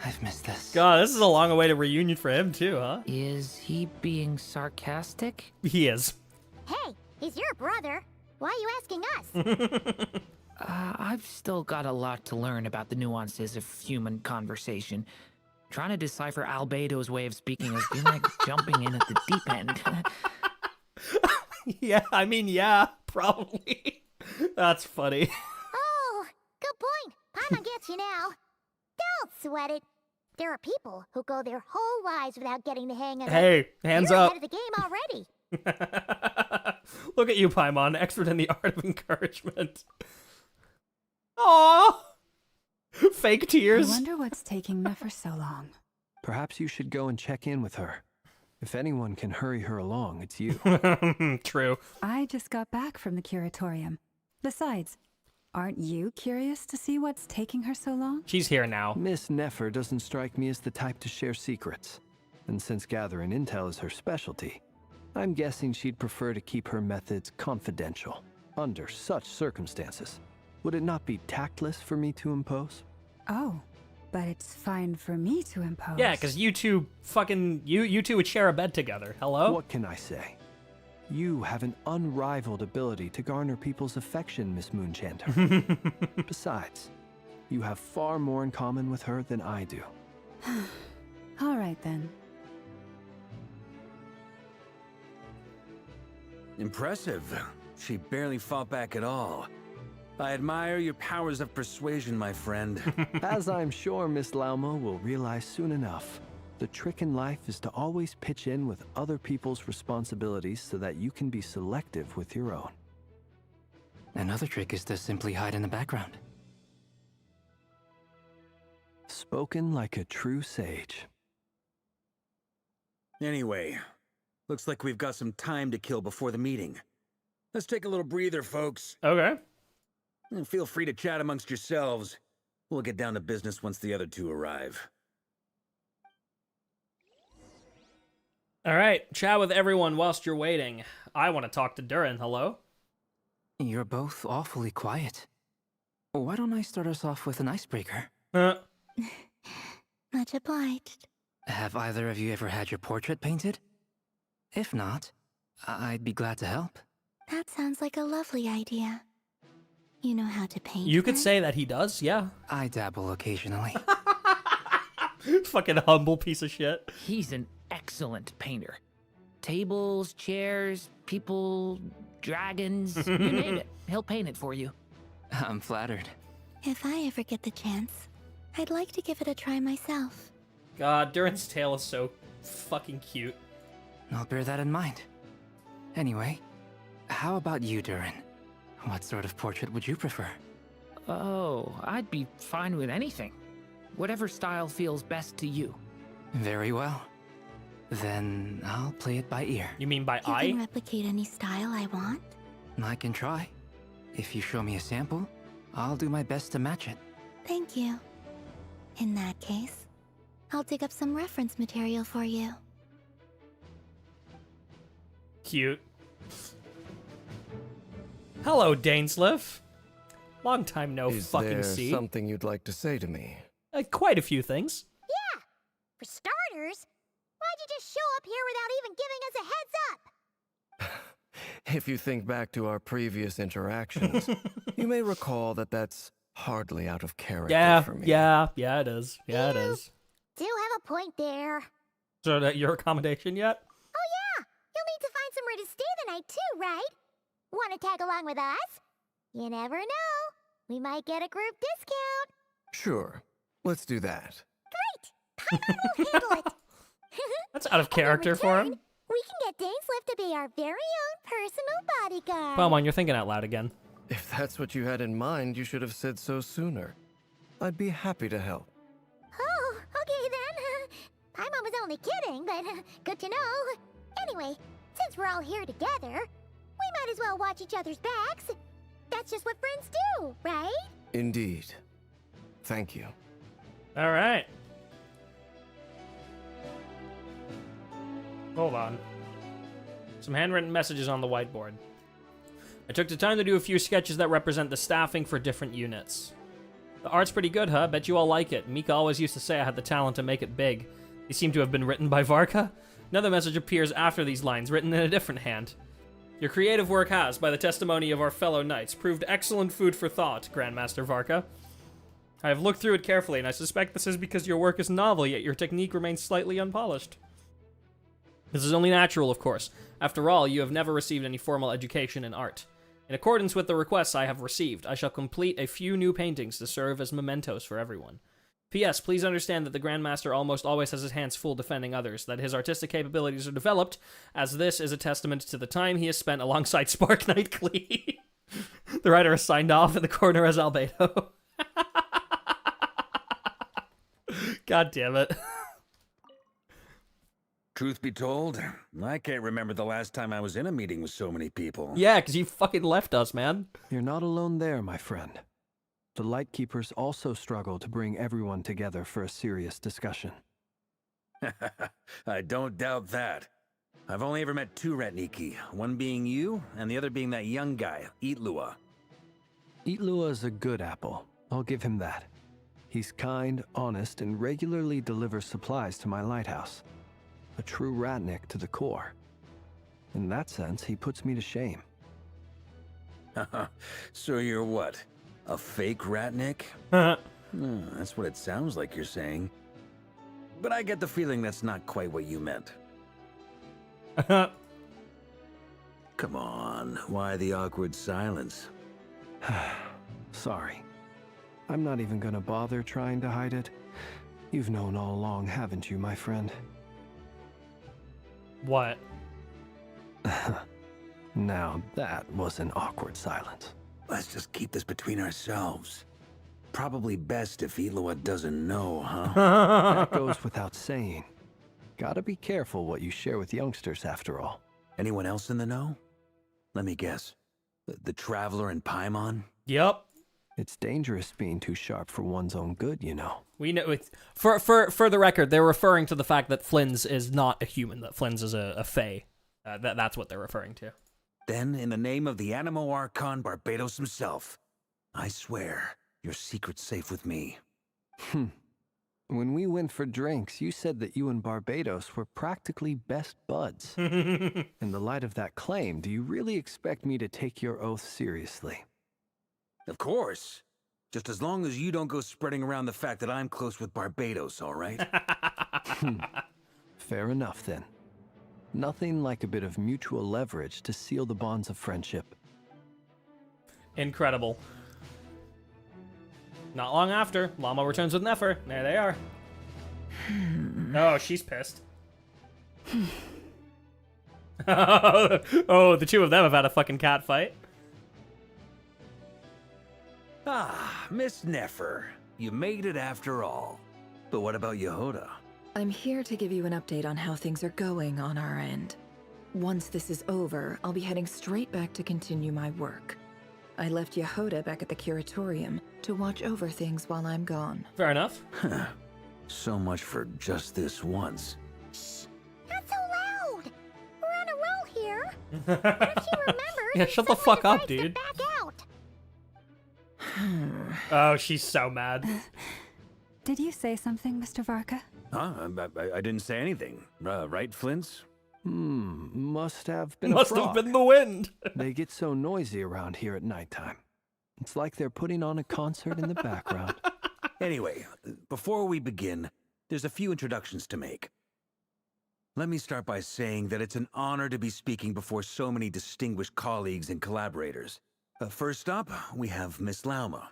I've missed this. God, this is a long-awaited reunion for him too, huh? Is he being sarcastic? He is. Hey, he's your brother. Why are you asking us? I've still got a lot to learn about the nuances of human conversation. Trying to decipher Albedo's way of speaking has been like jumping in at the deep end. Yeah, I mean, yeah, probably. That's funny. Oh, good point. Paimon gets you now. Don't sweat it. There are people who go their whole lives without getting the hang of it. Hey, hands You're up. ahead of the game already. Look at you, Paimon, expert in the art of encouragement. Aww! Fake tears. I wonder what's taking Nefer so long. Perhaps you should go and check in with her. If anyone can hurry her along, it's you. True. I just got back from the curatorium. Besides, aren't you curious to see what's taking her so long? She's here now. Miss Nefer doesn't strike me as the type to share secrets. And since gathering intel is her specialty, I'm guessing she'd prefer to keep her methods confidential. Under such circumstances, would it not be tactless for me to impose? Oh, but it's fine for me to impose. Yeah, because you two you two would share a bed together. Hello? What can I say? You have an unrivaled ability to garner people's affection, Miss Moonchanter. Besides, you have far more in common with her than I do. All right, then. Impressive. She barely fought back at all. I admire your powers of persuasion, my friend. As I'm sure Miss Lauma will realize soon enough, the trick in life is to always pitch in with other people's responsibilities so that you can be selective with your own. Another trick is to simply hide in the background. Spoken like a true sage. Anyway, looks like we've got some time to kill before the meeting. Let's take a little breather, folks. Okay. And feel free to chat amongst yourselves. We'll get down to business once the other two arrive. All right, chat with everyone whilst you're waiting. I want to talk to Durin. Hello? You're both awfully quiet. Why don't I start us off with an icebreaker? Much obliged. Have either of you ever had your portrait painted? If not, I'd be glad to help. That sounds like a lovely idea. You know how to paint. You could say that he does, yeah. I dabble occasionally. Fucking humble piece of shit. He's an excellent painter. Tables, chairs, people, dragons, you name it. He'll paint it for you. I'm flattered. If I ever get the chance, I'd like to give it a try myself. God, Durin's tail is so fucking cute. I'll bear that in mind. Anyway, how about you, Durin? What sort of portrait would you prefer? Oh, I'd be fine with anything. Whatever style feels best to you. Very well. Then I'll play it by ear. You mean by eye? You can replicate any style I want? I can try. If you show me a sample, I'll do my best to match it. Thank you. In that case, I'll dig up some reference material for you. Cute. Hello, Dainsleif. Long time no fucking see. Is there something you'd like to say to me? Quite a few things. Yeah. For starters, why'd you just show up here without even giving us a heads up? If you think back to our previous interactions, you may recall that that's hardly out of character for me. Yeah, it is. Yeah, it is. Do have a point there. So that your accommodation yet? Oh yeah, you'll need to find somewhere to stay the night too, right? Want to tag along with us? You never know. We might get a group discount. Sure, let's do that. Great! Paimon will handle it. That's out of character for him. We can get Dainsleif to be our very own personal bodyguard. Paimon, you're thinking out loud again. If that's what you had in mind, you should have said so sooner. I'd be happy to help. Oh, okay then. Paimon was only kidding, but good to know. Anyway, since we're all here together, we might as well watch each other's backs. That's just what friends do, right? Indeed. Thank you. All right. Hold on. Some handwritten messages on the whiteboard. I took the time to do a few sketches that represent the staffing for different units. The art's pretty good, huh? Bet you all like it. Mika always used to say I had the talent to make it big. These seem to have been written by Varka. Another message appears after these lines, written in a different hand. Your creative work has, by the testimony of our fellow knights, proved excellent food for thought, Grandmaster Varka. I have looked through it carefully, and I suspect this is because your work is novel, yet your technique remains slightly unpolished. This is only natural, of course. After all, you have never received any formal education in art. In accordance with the requests I have received, I shall complete a few new paintings to serve as mementos for everyone. P.S. Please understand that the Grandmaster almost always has his hands full defending others, that his artistic capabilities are developed, as this is a testament to the time he has spent alongside Spark Knight Klee. The writer is signed off in the corner as Albedo. God damn it. Truth be told, I can't remember the last time I was in a meeting with so many people. Yeah, because you fucking left us, man. You're not alone there, my friend. The Lightkeepers also struggle to bring everyone together for a serious discussion. I don't doubt that. I've only ever met 2 Ratniki, one being you, and the other being that young guy, Eatlua. Eatlua is a good apple. I'll give him that. He's kind, honest, and regularly delivers supplies to my lighthouse. A true Ratnik to the core. In that sense, he puts me to shame. So you're what? A fake Ratnik? That's what it sounds like you're saying. But I get the feeling that's not quite what you meant. Come on, why the awkward silence? Sorry. I'm not even gonna bother trying to hide it. You've known all along, haven't you, my friend? What? Now that was an awkward silence. Let's just keep this between ourselves. Probably best if Eatlua doesn't know, huh? That goes without saying. Gotta be careful what you share with youngsters, after all. Anyone else in the know? Let me guess. The Traveler and Paimon? Yep. It's dangerous being too sharp for one's own good, you know. We know it. For the record, they're referring to the fact that Flynn's is not a human, that Flynn's is a fae. That's what they're referring to. Then, in the name of the Animo Archon Barbados himself, I swear your secret's safe with me. When we went for drinks, you said that you and Barbados were practically best buds. In the light of that claim, do you really expect me to take your oath seriously? Of course. Just as long as you don't go spreading around the fact that I'm close with Barbados, all right? Fair enough, then. Nothing like a bit of mutual leverage to seal the bonds of friendship. Incredible. Not long after, Llama returns with Nefer. There they are. Oh, she's pissed. Oh, the two of them have had a fucking cat fight. Ah, Miss Nefer. You made it after all. But what about Yehoda? I'm here to give you an update on how things are going on our end. Once this is over, I'll be heading straight back to continue my work. I left Yehoda back at the Curatorium to watch over things while I'm gone. Fair enough. So much for just this once. Shh! Not so loud! We're on a roll here. What if she remembers? Yeah, shut the fuck up, dude. Back out? Oh, she's so mad. Did you say something, Mr. Varka? Huh? I didn't say anything. Right, Flints? Must have been Must have been the wind. They get so noisy around here at nighttime. It's like they're putting on a concert in the background. Anyway, before we begin, there's a few introductions to make. Let me start by saying that it's an honor to be speaking before so many distinguished colleagues and collaborators. First up, we have Miss Lauma.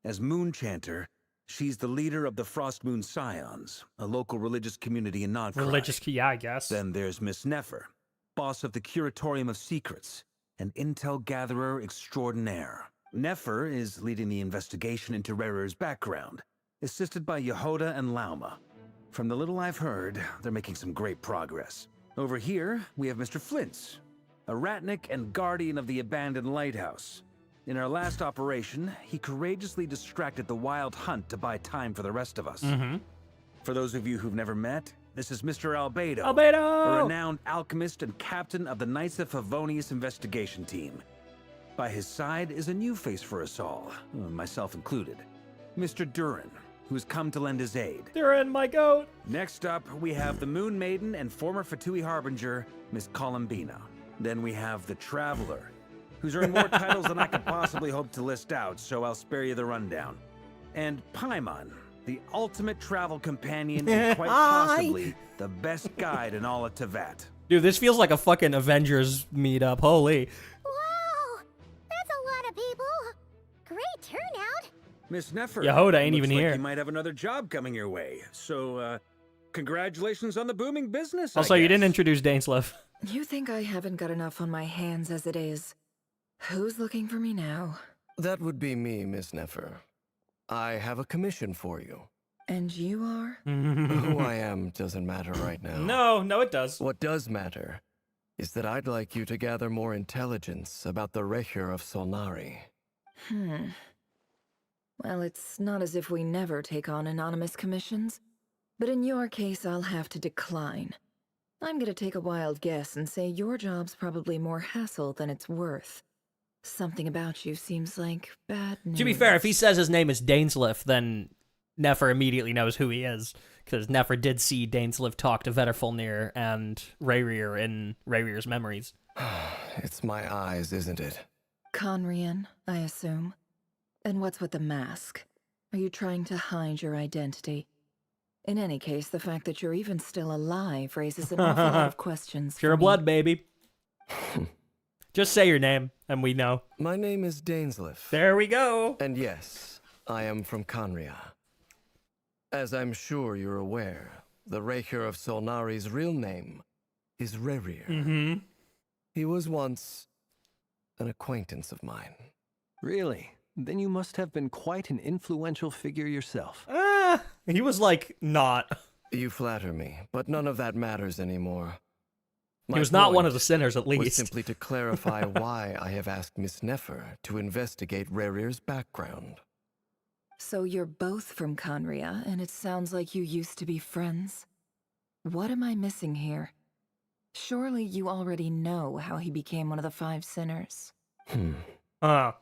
As Moon Chanter, she's the leader of the Frost Moon Scions, a local religious community in Nodcry. Yeah, I guess. Then there's Miss Nefer, boss of the Curatorium of Secrets, an intel gatherer extraordinaire. Nefer is leading the investigation into Rayerer's background, assisted by Yehoda and Lauma. From the little I've heard, they're making some great progress. Over here, we have Mr. Flints, a Ratnik and guardian of the abandoned lighthouse. In our last operation, he courageously distracted the wild hunt to buy time for the rest of us. For those of you who've never met, this is Mr. Albedo, a renowned alchemist and captain of the Knights of Favonius investigation team. By his side is a new face for us all, myself included, Mr. Durin, who's come to lend his aid. Durin, my goat! Next up, we have the Moon Maiden and former Fatui Harbinger, Miss Columbina. Then we have the Traveler, who's earned more titles than I could possibly hope to list out, so I'll spare you the rundown. And Paimon, the ultimate travel companion and quite possibly the best guide in all of Teyvat. Dude, this feels like a fucking Avengers meetup. Holy. Wow! That's a lot of people. Great turnout. Miss Nefer. Yehoda ain't looks even like here. You might have another job coming your way. So, congratulations on the booming business. Also, you didn't introduce Dainslev. You think I haven't got enough on my hands as it is? Who's looking for me now? That would be me, Miss Nefer. I have a commission for you. And you are? Who I am doesn't matter right now. No, it does. What does matter is that I'd like you to gather more intelligence about the Rayarer of Solnari. Well, it's not as if we never take on anonymous commissions, but in your case, I'll have to decline. I'm gonna take a wild guess and say your job's probably more hassle than it's worth. Something about you seems like bad news. To be fair, if he says his name is Dainslev, then Nefer immediately knows who he is, because Nefer did see Dainslev talk to Vetterfulnir and Rayarer in Rayrear's memories. It's my eyes, isn't it? Conrian, I assume. And what's with the mask? Are you trying to hide your identity? In any case, the fact that you're even still alive raises an awful lot of questions. Pure blood, baby. Just say your name, and we know. My name is Dainslev. There we go. And yes, I am from Conria. As I'm sure you're aware, the Rayarer of Solnari's real name is Rayarer. He was once an acquaintance of mine. Really? Then you must have been quite an influential figure yourself. He was like, not. You flatter me, but none of that matters anymore. He was not one of the sinners, at was least. Simply to clarify why I have asked Miss Nefer to investigate Rayrear's background. So you're both from Conria, and it sounds like you used to be friends. What am I missing here? Surely you already know how he became one of the 5 sinners. I'll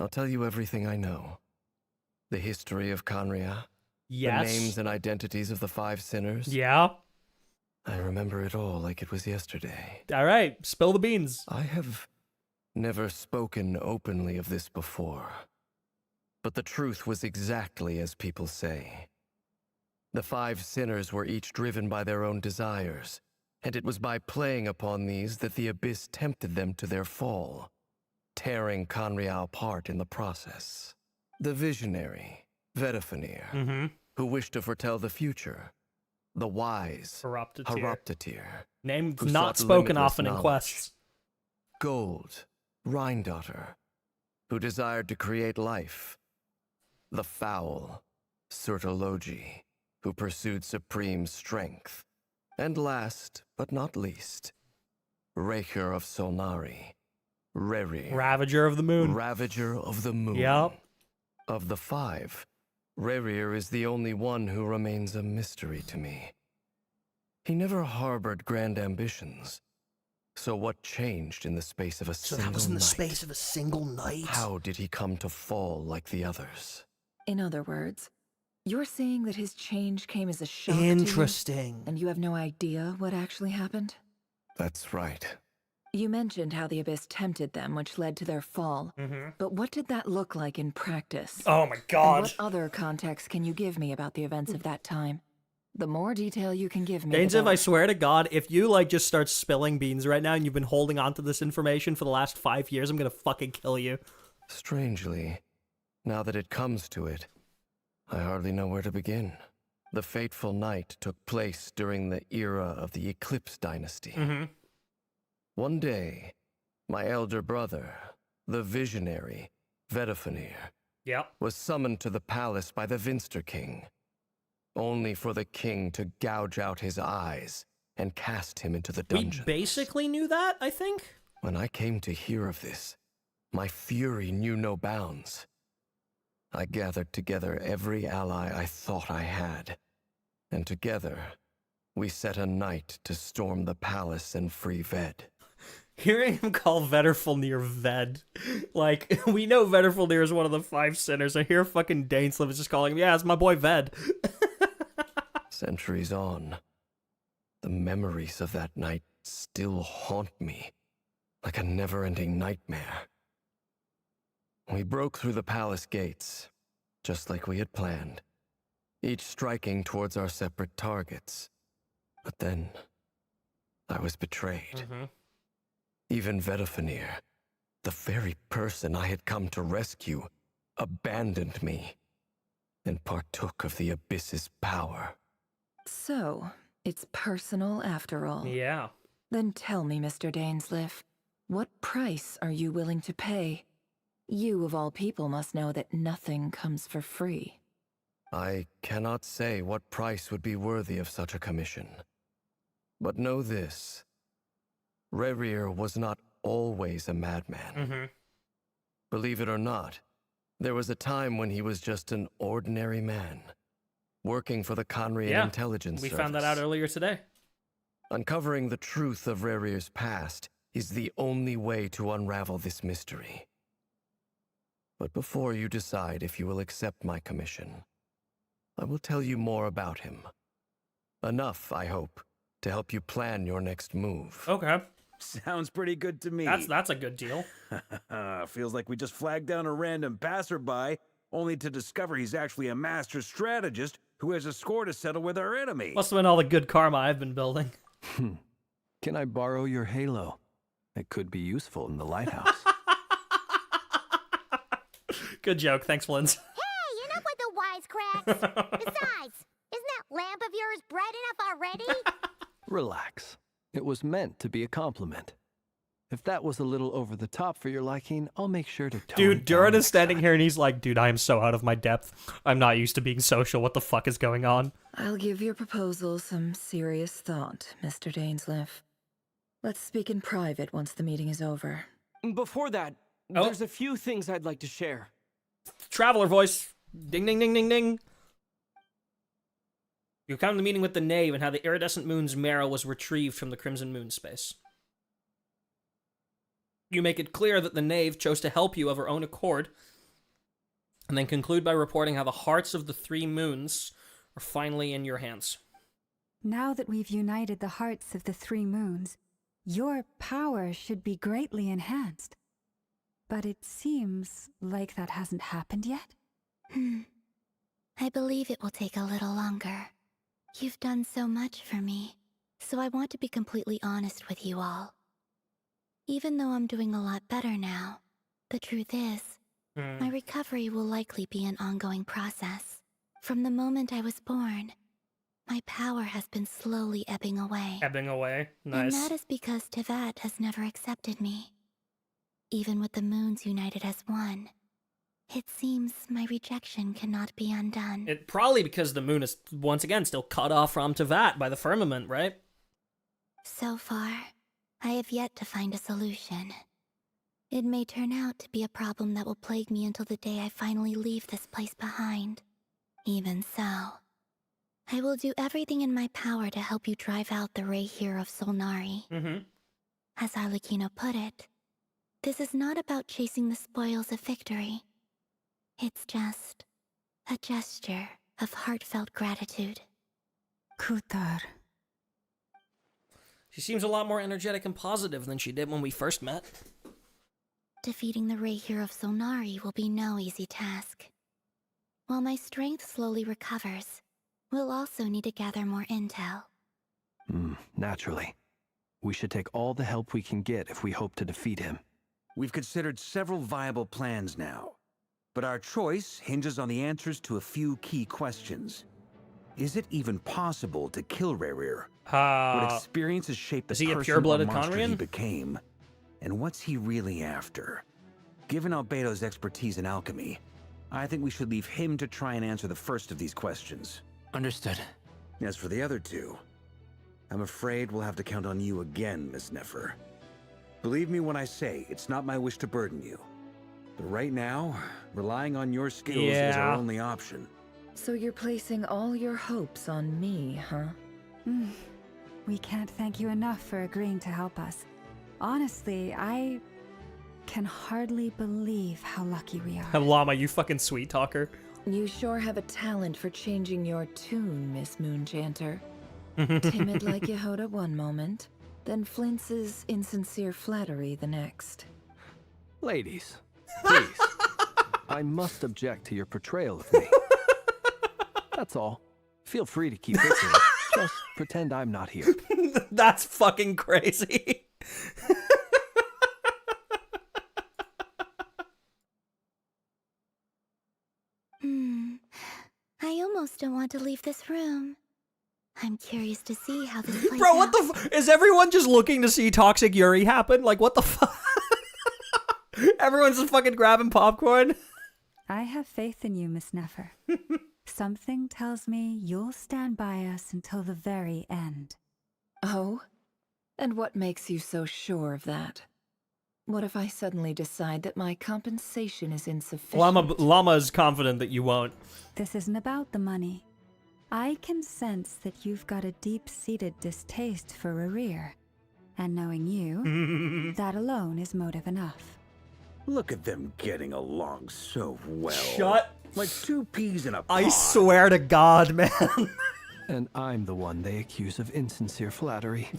tell you everything I know. The history of Conria. Yes. The names and identities of the 5 sinners. Yeah. I remember it all like it was yesterday. All right, spill the beans. I have never spoken openly of this before. But the truth was exactly as people say. The 5 sinners were each driven by their own desires, and it was by playing upon these that the Abyss tempted them to their fall, tearing Conria apart in the process. The visionary, Vetterfulnir, who wished to foretell the future. The wise, Horoptatyr. Name not spoken often in quests. Gold, Rhindaughter, who desired to create life. The foul, Sertologi, who pursued supreme strength. And last, but not least, Rayarer of Solnari, Rayarer. Ravager of the Moon. Ravager of the Moon. Yep. Of the 5, Rayarer is the only one who remains a mystery to me. He never harbored grand ambitions. So what changed in the space of a single night? That was in the space of a single night? How did he come to fall like the others? In other words, you're saying that his change came as a shock Interesting. to you, and you have no idea what actually happened? That's right. You mentioned how the Abyss tempted them, which led to their fall. But what did that look like in practice? Oh my god. And what other context can you give me about the events of that time? The more detail you can give me, Dainslev, I swear to God, if you like just start spilling beans right now and you've been holding on to this information for the last 5 years, I'm gonna fucking kill you. Strangely, now that it comes to it, I hardly know where to begin. The fateful night took place during the era of the Eclipse Dynasty. One day, my elder brother, the visionary, Vetterfulnir, was summoned to the palace by the Vinster King, only for the king to gouge out his eyes and cast him into the dungeon. We basically knew that, I think? When I came to hear of this, my fury knew no bounds. I gathered together every ally I thought I had, and together, we set a night to storm the palace and free Ved. Hearing him call Vetterfulnir Ved, like, we know Vetterfulnir is one of the 5 sinners. I hear fucking Dainslev is just calling him, yeah, it's my boy Ved. Centuries on, the memories of that night still haunt me, like a never-ending nightmare. We broke through the palace gates, just like we had planned, each striking towards our separate targets. But then, I was betrayed. Even Vetterfulnir, the very person I had come to rescue, abandoned me and partook of the Abyss's power. So, it's personal after all. Yeah. Then tell me, Mr. Dainsleif, what price are you willing to pay? You, of all people, must know that nothing comes for free. I cannot say what price would be worthy of such a commission. But know this. Rayarer was not always a madman. Believe it or not, there was a time when he was just an ordinary man, working for the Conria intelligence service. We found that out earlier today. Uncovering the truth of Rayarer's past is the only way to unravel this mystery. But before you decide if you will accept my commission, I will tell you more about him. Enough, I hope, to help you plan your next move. Okay. Sounds pretty good to me. That's a good deal. Feels like we just flagged down a random passerby, only to discover he's actually a master strategist who has a score to settle with our enemy. Must have been all the good karma I've been building. Can I borrow your halo? It could be useful in the lighthouse. Good joke. Thanks, Flint. Hey, enough with the wisecracks. Besides, isn't that lamp of yours bright enough already? Relax. It was meant to be a compliment. If that was a little over the top for your liking, I'll make sure to tone Dude, it down Durin is next standing time. here and he's like, dude, I am so out of my depth. I'm not used to being social. What the fuck is going on? I'll give your proposal some serious thought, Mr. Dainsleif. Let's speak in private once the meeting is over. Before that, there's a few things I'd like to share. Traveler voice. Ding, ding, ding, ding, ding. You come to the meeting with the Knave and how the iridescent moon's marrow was retrieved from the Crimson Moon space. You make it clear that the Knave chose to help you of her own accord, and then conclude by reporting how the hearts of the 3 moons are finally in your hands. Now that we've united the hearts of the 3 moons, your power should be greatly enhanced. But it seems like that hasn't happened yet. I believe it will take a little longer. You've done so much for me, so I want to be completely honest with you all. Even though I'm doing a lot better now, the truth is, my recovery will likely be an ongoing process. From the moment I was born, my power has been slowly ebbing away. Ebbing away? Nice. And that is because Teyvat has never accepted me. Even with the moons united as one, it seems my rejection cannot be undone. It probably because the moon is, once again, still cut off from Teyvat by the firmament, right? So far, I have yet to find a solution. It may turn out to be a problem that will plague me until the day I finally leave this place behind. Even so, I will do everything in my power to help you drive out the Rayarer of Solnari. As Arleino put it, this is not about chasing the spoils of victory. It's just a gesture of heartfelt gratitude. Kutar. She seems a lot more energetic and positive than she did when we first met. Defeating the Rayarer of Solnari will be no easy task. While my strength slowly recovers, we'll also need to gather more intel. Naturally. We should take all the help we can get if we hope to defeat him. We've considered several viable plans now, but our choice hinges on the answers to a few key questions. Is it even possible to kill Rayarer? What experiences shaped the person or pure-blooded monster he Conrian? became? And what's he really after? Given Albedo's expertise in alchemy, I think we should leave him to try and answer the first of these questions. Understood. As for the other two, I'm afraid we'll have to count on you again, Miss Nefer. Believe me when I say it's not my wish to burden you. But right now, relying on your skills is our only option. So you're placing all your hopes on me, huh? We can't thank you enough for agreeing to help us. Honestly, I can hardly believe how lucky we are. Llama, you fucking sweet talker. You sure have a talent for changing your tune, Miss Moonchanter. Timid like Yehoda one moment, then flinches insincere flattery the next. Ladies, please. I must object to your portrayal of me. That's all. Feel free to keep it. Just pretend I'm not here. That's fucking crazy. just don't want to leave this room. I'm curious to see how this plays Bro, what out. the is everyone just looking to see Toxic Yuri happen? Like, what the fuck? Everyone's just fucking grabbing popcorn? I have faith in you, Miss Nefer. Something tells me you'll stand by us until the very end. Oh? And what makes you so sure of that? What if I suddenly decide that my compensation is insufficient? Llama is confident that you won't. This isn't about the money. I can sense that you've got a deep-seated distaste for Rayarer. And knowing you, that alone is motive enough. Look at them getting along so well. Shut. Like two peas in a pod. I swear to God, man. And I'm the one they accuse of insincere flattery.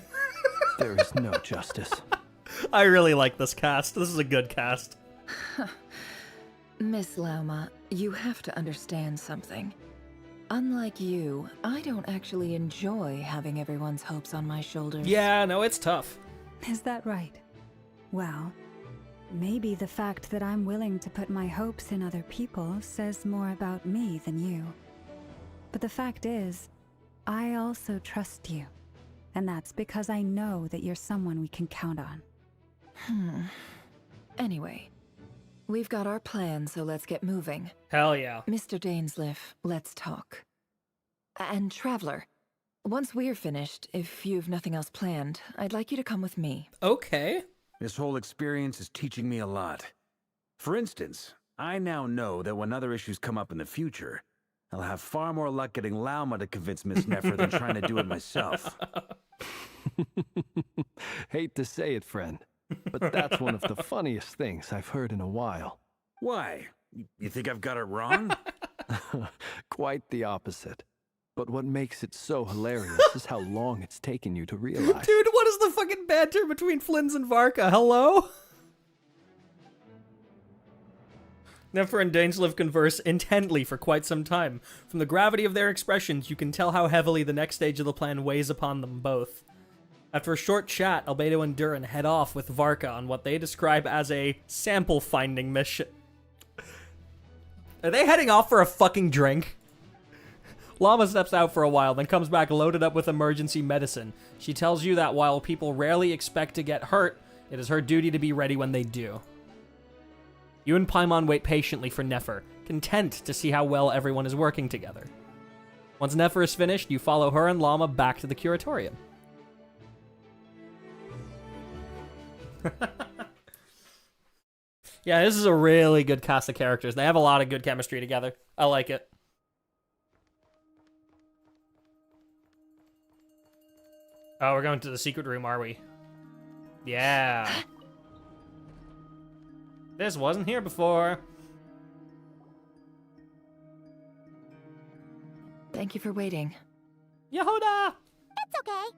There is no justice. I really like this cast. This is a good cast. Miss Lauma, you have to understand something. Unlike you, I don't actually enjoy having everyone's hopes on my shoulders. Yeah, no, it's tough. Is that right? Well, maybe the fact that I'm willing to put my hopes in other people says more about me than you. But the fact is, I also trust you. And that's because I know that you're someone we can count on. Anyway, we've got our plan, so let's get moving. Hell yeah. Mr. Dainsleif, let's talk. And Traveler, once we're finished, if you've nothing else planned, I'd like you to come with me. Okay. This whole experience is teaching me a lot. For instance, I now know that when other issues come up in the future, I'll have far more luck getting Lauma to convince Miss Nefer than trying to do it myself. Hate to say it, friend, but that's one of the funniest things I've heard in a while. Why? You think I've got it wrong? Quite the opposite. But what makes it so hilarious is how long it's taken you to realize. Dude, what is the fucking banter between Flins and Varka? Hello? Nefer and Dainsleif converse intently for quite some time. From the gravity of their expressions, you can tell how heavily the next stage of the plan weighs upon them both. After a short chat, Albedo and Durin head off with Varka on what they describe as a sample-finding mission. Are they heading off for a fucking drink? Llama steps out for a while, then comes back loaded up with emergency medicine. She tells you that while people rarely expect to get hurt, it is her duty to be ready when they do. You and Paimon wait patiently for Nefer, content to see how well everyone is working together. Once Nefer is finished, you follow her and Llama back to the curatorium. Yeah, this is a really good cast of characters. They have a lot of good chemistry together. I like it. Oh, we're going to the secret room, are we? Yeah. This wasn't here before. Thank you for waiting. Yehuda! It's okay.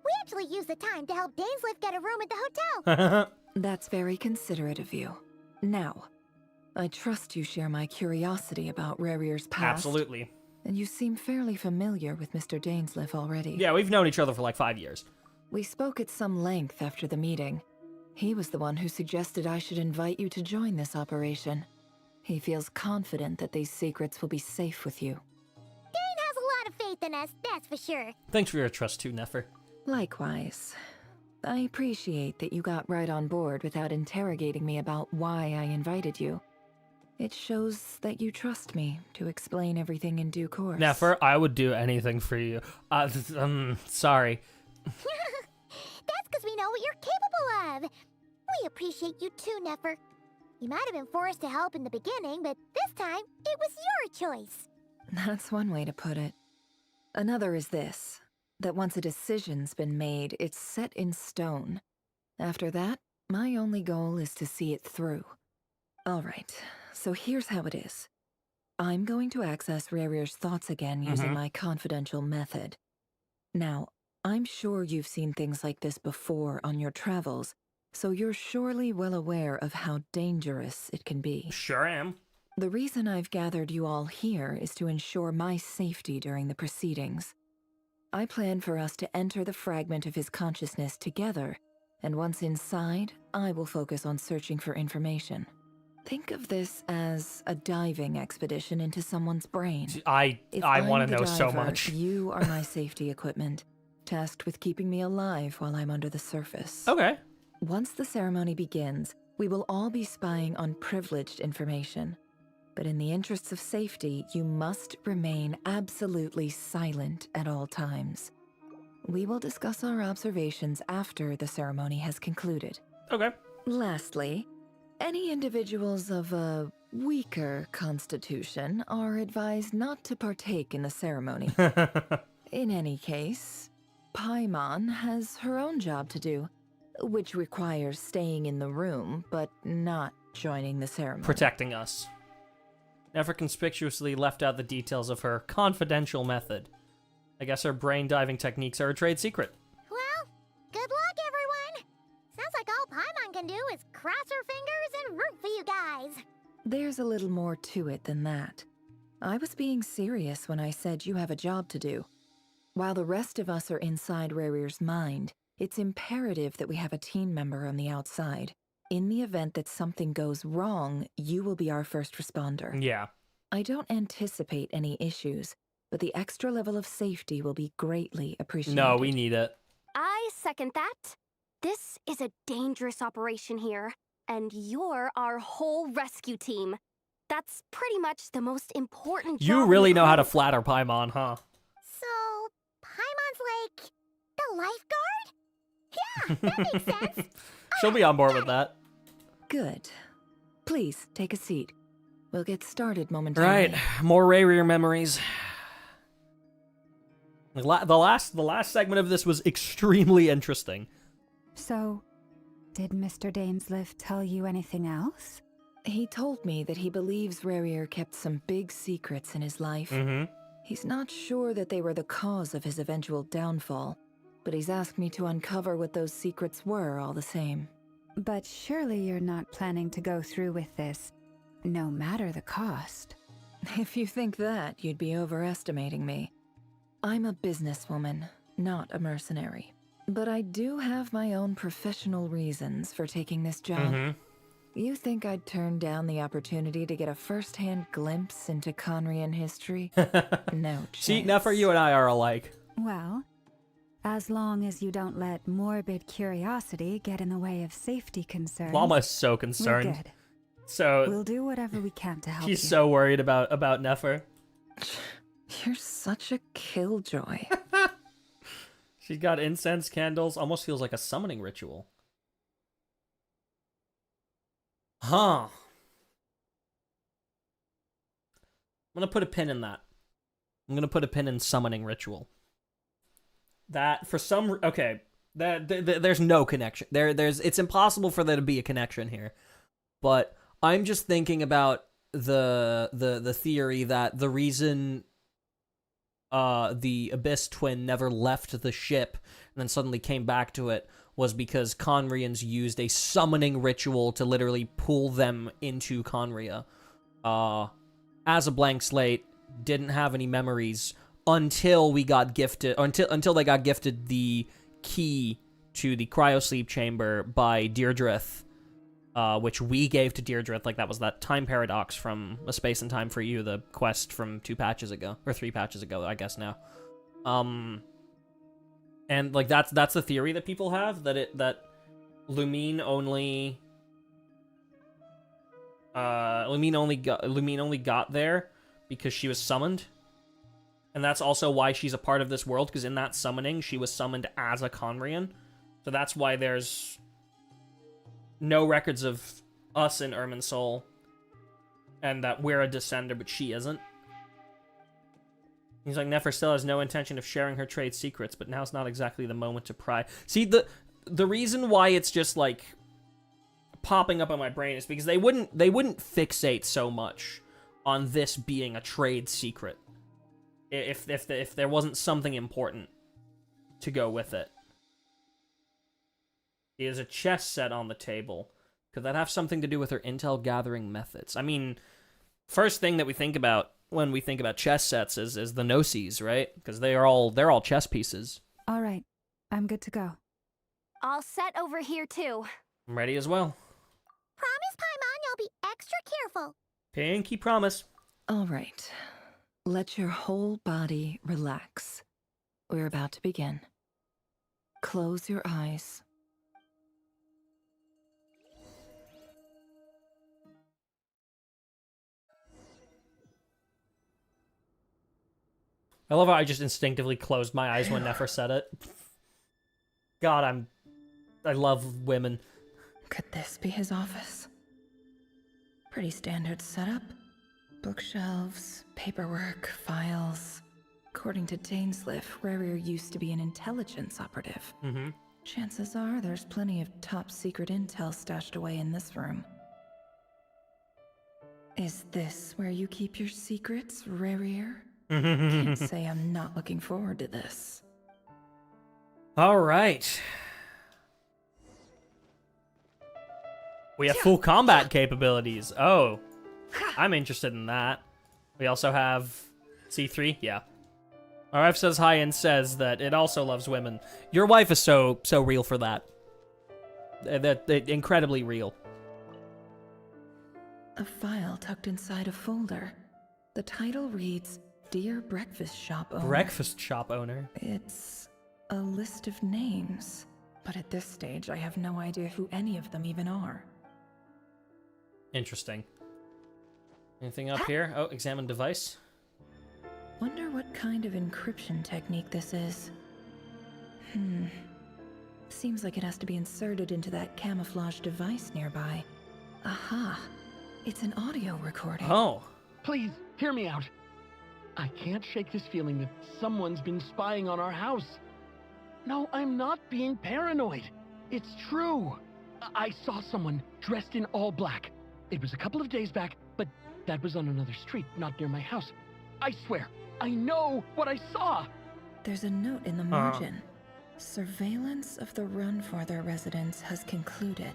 We actually used the time to help Dainsleif get a room at the hotel. That's very considerate of you. Now, I trust you share my curiosity about Rarier's past. Absolutely. And you seem fairly familiar with Mr. Dainsleif already. Yeah, we've known each other for like 5 years. We spoke at some length after the meeting. He was the one who suggested I should invite you to join this operation. He feels confident that these secrets will be safe with you. Dane has a lot of faith in us, that's for sure. Thanks for your trust too, Nefer. Likewise. I appreciate that you got right on board without interrogating me about why I invited you. It shows that you trust me to explain everything in due course. Nefer, I would do anything for you. Sorry. That's because we know what you're capable of. We appreciate you too, Nefer. You might have been forced to help in the beginning, but this time, it was your choice. That's one way to put it. Another is this, that once a decision's been made, it's set in stone. After that, my only goal is to see it through. All right, so here's how it is. I'm going to access Rarier's thoughts again using my confidential method. Now, I'm sure you've seen things like this before on your travels, so you're surely well aware of how dangerous it can be. Sure am. The reason I've gathered you all here is to ensure my safety during the proceedings. I plan for us to enter the fragment of his consciousness together, and once inside, I will focus on searching for information. Think of this as a diving expedition into someone's brain. I want to know so diver, much. You are my safety equipment, tasked with keeping me alive while I'm under the surface. Okay. Once the ceremony begins, we will all be spying on privileged information. But in the interests of safety, you must remain absolutely silent at all times. We will discuss our observations after the ceremony has concluded. Okay. Lastly, any individuals of a weaker constitution are advised not to partake in the ceremony. In any case, Paimon has her own job to do, which requires staying in the room, but not joining the ceremony. Protecting us. Never conspicuously left out the details of her confidential method. I guess her brain diving techniques are a trade secret. Well, good luck, everyone. Sounds like all Paimon can do is cross her fingers and root for you guys. There's a little more to it than that. I was being serious when I said you have a job to do. While the rest of us are inside Rayrear's mind, it's imperative that we have a team member on the outside. In the event that something goes wrong, you will be our first responder. Yeah. I don't anticipate any issues, but the extra level of safety will be greatly appreciated. No, we need it. I second that. This is a dangerous operation here, and you're our whole rescue team. That's pretty much the most important job. You really know how to flatter Paimon, huh? So, Paimon's like the lifeguard? Yeah, that makes sense. She'll be on board with that. Good. Please, take a seat. We'll get started momentarily. Right, more Rayrear memories. The last segment of this was extremely interesting. So, did Mr. Dainsliff tell you anything else? He told me that he believes Rayrear kept some big secrets in his life. Mm-hmm. He's not sure that they were the cause of his eventual downfall, but he's asked me to uncover what those secrets were all the same. But surely you're not planning to go through with this, no matter the cost. If you think that, you'd be overestimating me. I'm a businesswoman, not a mercenary. But I do have my own professional reasons for taking this job. Mm-hmm. You think I'd turn down the opportunity to get a first-hand glimpse into Conrian history? No chance. See, Nefer, you and I are alike. Well, as long as you don't let morbid curiosity get in the way of safety concerns. Llama's so concerned. We're good. So we'll do whatever we can to help you. She's so worried about Nefer. You're such a killjoy. She's got incense, candles, almost feels like a summoning ritual. Huh. I'm gonna put a pin in that. I'm gonna put a pin in summoning ritual. That, for some... Okay. There's no connection. It's impossible for there to be a connection here. But I'm just thinking about the theory that the reason the Abyss Twin never left the ship and then suddenly came back to it was because Conrians used a summoning ritual to literally pull them into Conria. As a blank slate, didn't have any memories until we got gifted, until they got gifted the key to the cryosleep chamber by Deirdrith, which we gave to Deirdrith. Like, that was that time paradox from A Space and Time for You, the quest from 2 patches ago, or 3 patches ago, I guess now. And like that's the theory that people have, that Lumine only got there because she was summoned. And that's also why she's a part of this world, because in that summoning, she was summoned as a Conrian. So that's why there's no records of us in Irminsul, and that we're a descender, but she isn't. He's like, Nefer still has no intention of sharing her trade secrets, but now's not exactly the moment to pry. See, the reason why it's just, like, popping up on my brain is because they wouldn't fixate so much on this being a trade secret if there wasn't something important to go with it. There's a chess set on the table. Could that have something to do with her intel gathering methods? I mean, first thing that we think about when we think about chess sets is the Gnosis, right? Because they're all chess pieces. All right, I'm good to go. All set over here too. I'm ready as well. Promise, Paimon, you'll be extra careful. Pinky promise. All right. Let your whole body relax. We're about to begin. Close your eyes. I love how I just instinctively closed my eyes when Nefer said it. God, I love women. Could this be his office? Pretty standard setup. Bookshelves, paperwork, files. According to Dainsliff, Rayarer used to be an intelligence operative. Mm-hmm. Chances are there's plenty of top secret intel stashed away in this room. Is this where you keep your secrets, Rayarer? Can't say I'm not looking forward to this. All right. We have full combat capabilities. Oh, I'm interested in that. We also have C3. Yeah. Our wife says hi and says that it also loves women. Your wife is so real for that. That incredibly real. A file tucked inside a folder. The title reads, Dear Breakfast Shop Owner. Breakfast shop owner. It's a list of names, but at this stage I have no idea who any of them even are. Interesting. Anything up here? Oh, examine device. Wonder what kind of encryption technique this is. Seems like it has to be inserted into that camouflage device nearby. Aha! It's an audio recording. Oh. Please, hear me out. I can't shake this feeling that someone's been spying on our house. No, I'm not being paranoid. It's true. I saw someone dressed in all black. It was a couple of days back, but that was on another street, not near my house. I swear, I know what I saw. There's a note in the margin. Surveillance of the run for their residence has concluded.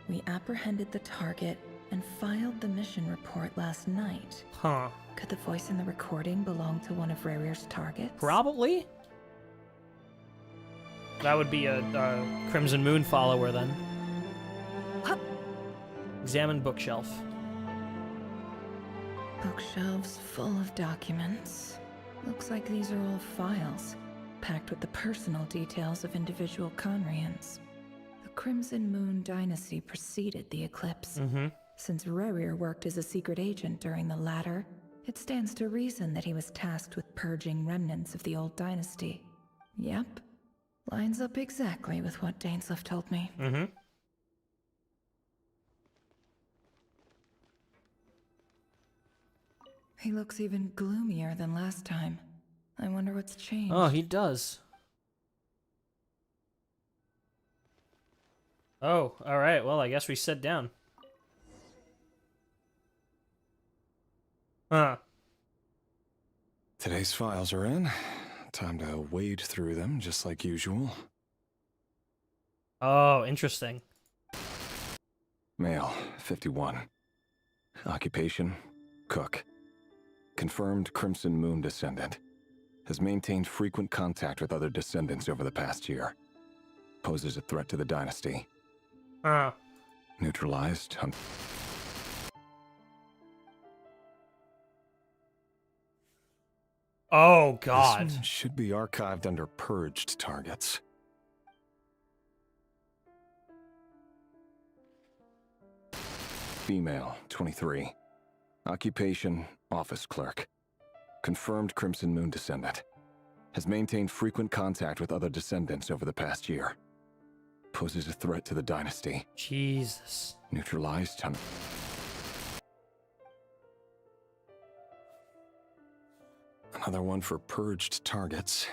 We apprehended the target and filed the mission report last night. Huh. Could the voice in the recording belong to one of Rayer's targets? Probably. That would be a Crimson Moon follower then. Examine bookshelf. Bookshelves full of documents. Looks like these are all files, packed with the personal details of individual Conrians. The Crimson Moon dynasty preceded the eclipse. Since Rayarer worked as a secret agent during the latter, it stands to reason that he was tasked with purging remnants of the old dynasty. Yep. Lines up exactly with what Dainsliff told me. He looks even gloomier than last time. I wonder what's changed. Oh, he does. Oh, alright. Well, I guess we sit down. Huh. Today's files are in. Time to wade through them, just like usual. Oh, interesting. Male, 51. Occupation, cook. Confirmed Crimson Moon descendant. Has maintained frequent contact with other descendants over the past year. Poses a threat to the dynasty. Neutralized. Oh, God. This one should be archived under purged targets. Female, 23. Occupation, office clerk. Confirmed Crimson Moon descendant. Has maintained frequent contact with other descendants over the past year. Poses a threat to the dynasty. Jesus. Neutralized. Another one for purged targets.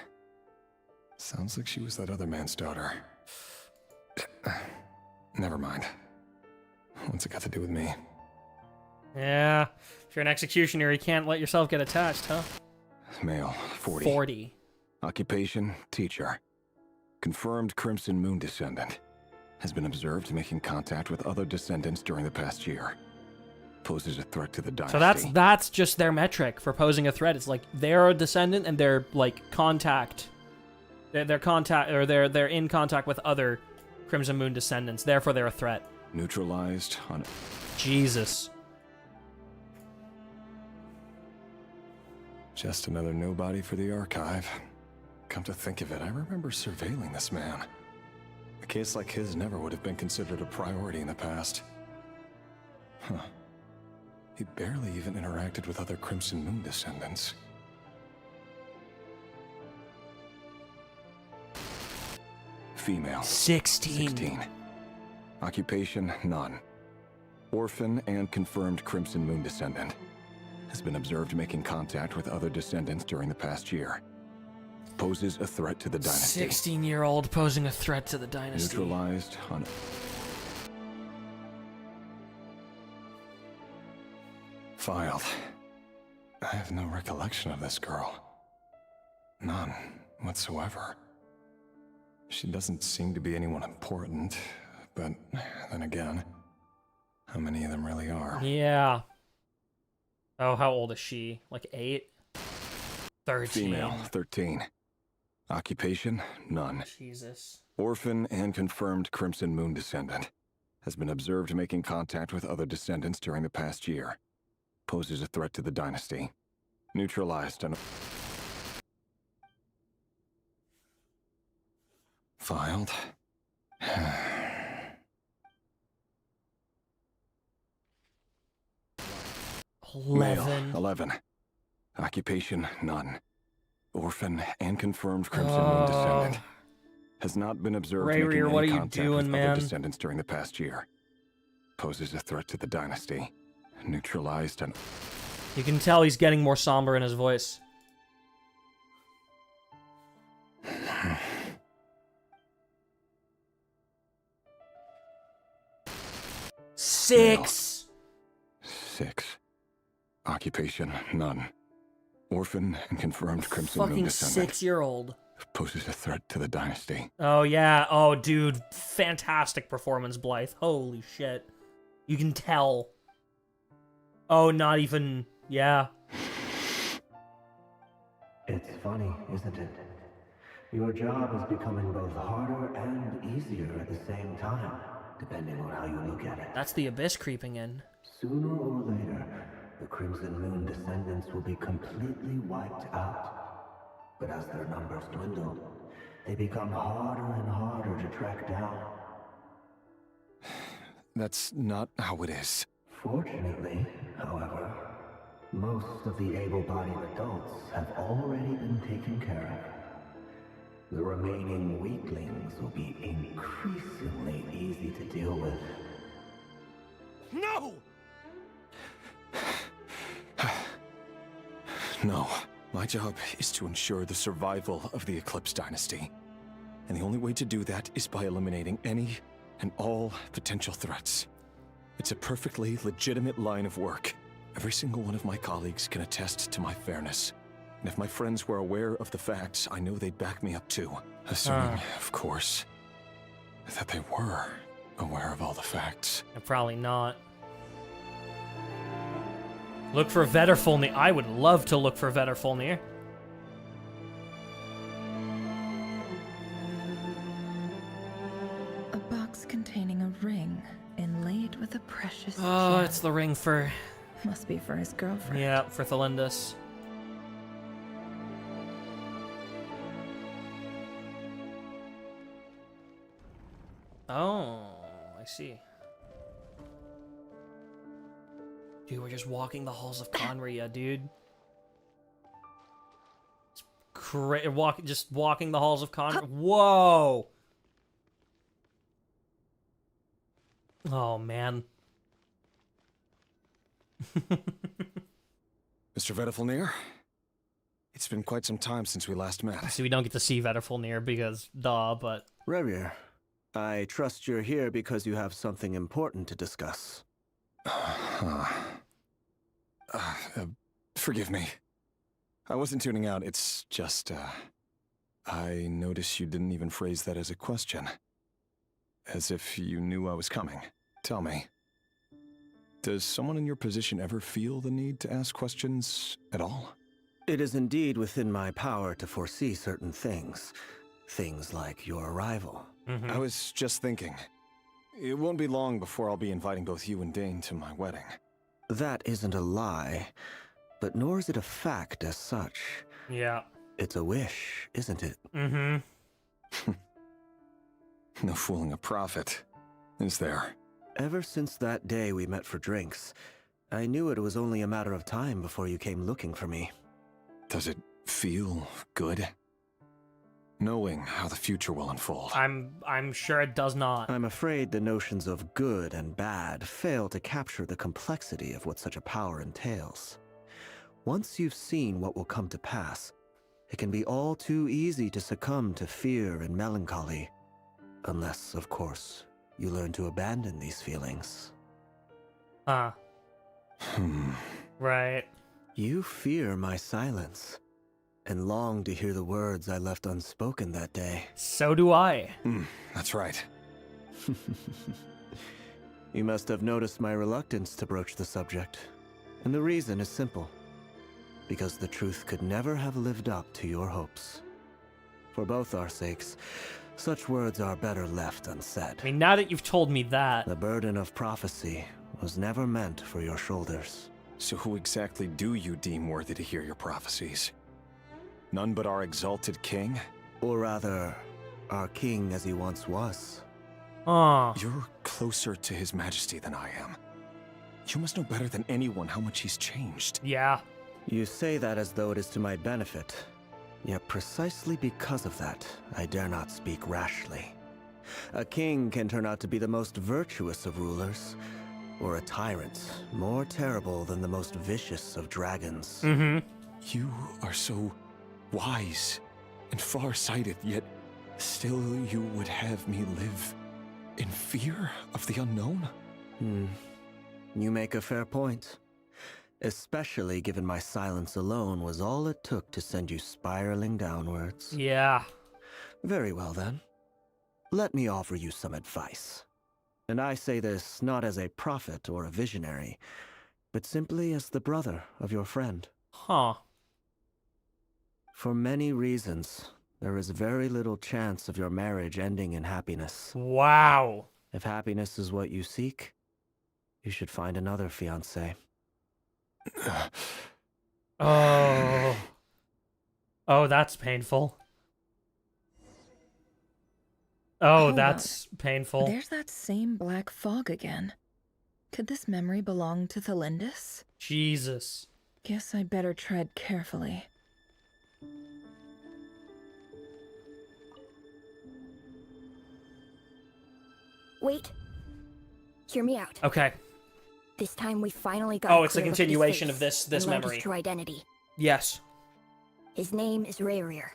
Sounds like she was that other man's daughter. Never mind. What's it got to do with me? Yeah. If you're an executioner, you can't let yourself get attached, huh? Male, 40. 40. Occupation, teacher. Confirmed Crimson Moon descendant. Has been observed making contact with other descendants during the past year. Poses a threat to the dynasty. So that's just their metric for posing a threat. It's like they're a descendant and they're like contact. They're contact or they're in contact with other Crimson Moon descendants. Therefore, they're a threat. Neutralized on. Jesus. Just another nobody for the archive. Come to think of it, I remember surveilling this man. A case like his never would have been considered a priority in the past. Huh. He barely even interacted with other Crimson Moon descendants. Female. 16. Occupation, none. Orphan and confirmed Crimson Moon descendant. Has been observed making contact with other descendants during the past year. Poses a threat to the dynasty. 16-year-old posing a threat to the dynasty. Neutralized on... Filed. I have no recollection of this girl. None whatsoever. She doesn't seem to be anyone important, but then again, how many of them really are? Yeah. Oh, how old is she? Like 8? 13. Female, 13. Occupation, none. Jesus. Orphan and confirmed Crimson Moon descendant. Has been observed making contact with other descendants during the past year. Poses a threat to the dynasty. Neutralized on... Filed. 11. Occupation, none. Orphan and confirmed Crimson Moon descendant. Has not been observed making any contact with other descendants during the past year. Poses a threat to the dynasty. Neutralized and... You can tell he's getting more somber in his voice. Six. Occupation, none. Orphan and confirmed Crimson Moon descendant. 6-year-old. Poses a threat to the dynasty. Oh, yeah. Oh, dude. Fantastic performance, Blythe. Holy shit. You can tell. Oh, not even... Yeah. It's funny, isn't it? Your job is becoming both harder and easier at the same time, depending on how you look at it. That's the Abyss creeping in. Sooner or later, the Crimson Moon descendants will be completely wiped out. But as their numbers dwindle, they become harder and harder to track down. That's not how it is. Fortunately, however, most of the able-bodied adults have already been taken care of. The remaining weaklings will be increasingly easy to deal with. No! No. My job is to ensure the survival of the Eclipse Dynasty. And the only way to do that is by eliminating any and all potential threats. It's a perfectly legitimate line of work. Every single one of my colleagues can attest to my fairness. And if my friends were aware of the facts, I know they'd back me up too. Assuming, of course, that they were aware of all the facts. Probably not. Look for Vetterfolnir. I would love to look for Vetterfolnir. A box containing a ring inlaid with a precious Oh, gem. it's the ring for... Must be for his girlfriend. Yeah, for Thelindus. Oh, I see. Dude, we're just walking the halls of Conria, dude. It's just walking the halls of Conria. Whoa! Oh, man. Mr. Vetterfolnir, it's been quite some time since we last met. See, we don't get to see Vetterfolnir because, duh, but... Rayarer, I trust you're here because you have something important to discuss. Forgive me. I wasn't tuning out, it's just, I noticed you didn't even phrase that as a question. As if you knew I was coming. Tell me, does someone in your position ever feel the need to ask questions at all? It is indeed within my power to foresee certain things. Things like your arrival. I was just thinking. It won't be long before I'll be inviting both you and Dane to my wedding. That isn't a lie. but nor is it a fact as such. Yeah. It's a wish, isn't it? Mm-hmm. No fooling a prophet, is there? Ever since that day we met for drinks, I knew it was only a matter of time before you came looking for me. Does it feel good? Knowing how the future will unfold. I'm sure it does not. I'm afraid the notions of good and bad fail to capture the complexity of what such a power entails. Once you've seen what will come to pass, it can be all too easy to succumb to fear and melancholy. Unless, of course, you learn to abandon these feelings. Right. You fear my silence, and long to hear the words I left unspoken that day. So do I. That's right. You must have noticed my reluctance to broach the subject. And the reason is simple. Because the truth could never have lived up to your hopes. For both our sakes, such words are better left unsaid. I mean, now that you've told me that... The burden of prophecy was never meant for your shoulders. So who exactly do you deem worthy to hear your prophecies? None but our exalted king? Or rather, our king as he once was. You're closer to his majesty than I am. You must know better than anyone how much he's changed. Yeah. You say that as though it is to my benefit. Yet precisely because of that, I dare not speak rashly. A king can turn out to be the most virtuous of rulers, or a tyrant more terrible than the most vicious of dragons. You are so wise and far-sighted, yet still you would have me live in fear of the unknown? You make a fair point. Especially given my silence alone was all it took to send you spiraling downwards. Yeah. Very well then. Let me offer you some advice. And I say this not as a prophet or a visionary, but simply as the brother of your friend. For many reasons, there is very little chance of your marriage ending in happiness. Wow. If happiness is what you seek, you should find another fiancé. Oh, that's painful. Hold that's painful. There's that same black fog again. Could this memory belong to Thelindis? Jesus. Guess I better tread carefully. Wait. Hear me out. Okay. This time we finally got. It's a continuation of this memory. His true identity. Yes. His name is Rayarer,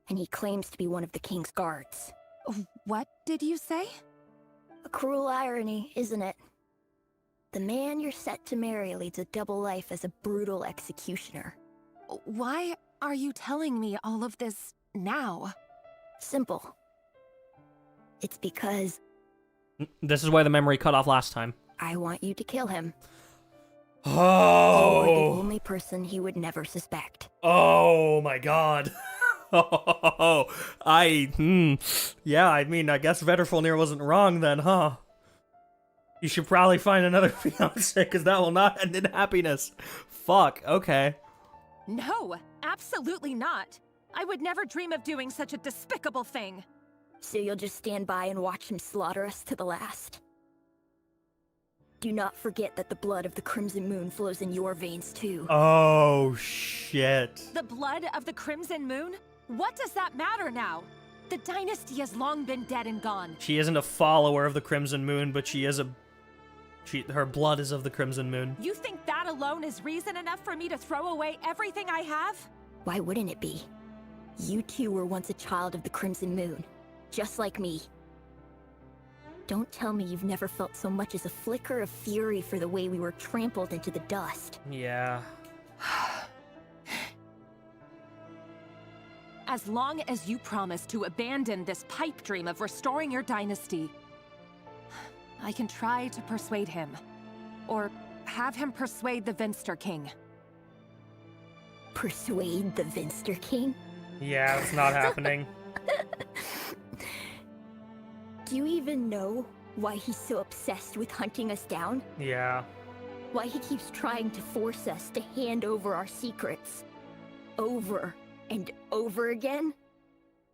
and he claims to be one of the king's guards. What did you say? A cruel irony, isn't it? The man you're set to marry leads a double life as a brutal executioner. Why are you telling me all of this now? Simple. It's because... This is why the memory cut off last time. I want you to kill him. Oh! You're the only person he would never suspect. Oh my god. Yeah, I mean, I guess Veterfolnir wasn't wrong then, huh? You should probably find another fiancé, because that will not end in happiness. Fuck, okay. No, absolutely not. I would never dream of doing such a despicable thing. So you'll just stand by and watch him slaughter us to the last? Do not forget that the blood of the Crimson Moon flows in your veins, too. Oh, shit. The blood of the Crimson Moon? What does that matter now? The dynasty has long been dead and gone. She isn't a follower of the Crimson Moon, but she is her blood is of the Crimson Moon. You think that alone is reason enough for me to throw away everything I have? Why wouldn't it be? You two were once a child of the Crimson Moon, just like me. Don't tell me you've never felt so much as a flicker of fury for the way we were trampled into the dust. Yeah. As long as you promise to abandon this pipe dream of restoring your dynasty, I can try to persuade him. Or have him persuade the Vinster King. Persuade the Vinster King? Yeah, it's not happening. Do you even know why he's so obsessed with hunting us down? Yeah. Why he keeps trying to force us to hand over our secrets. Over and over again?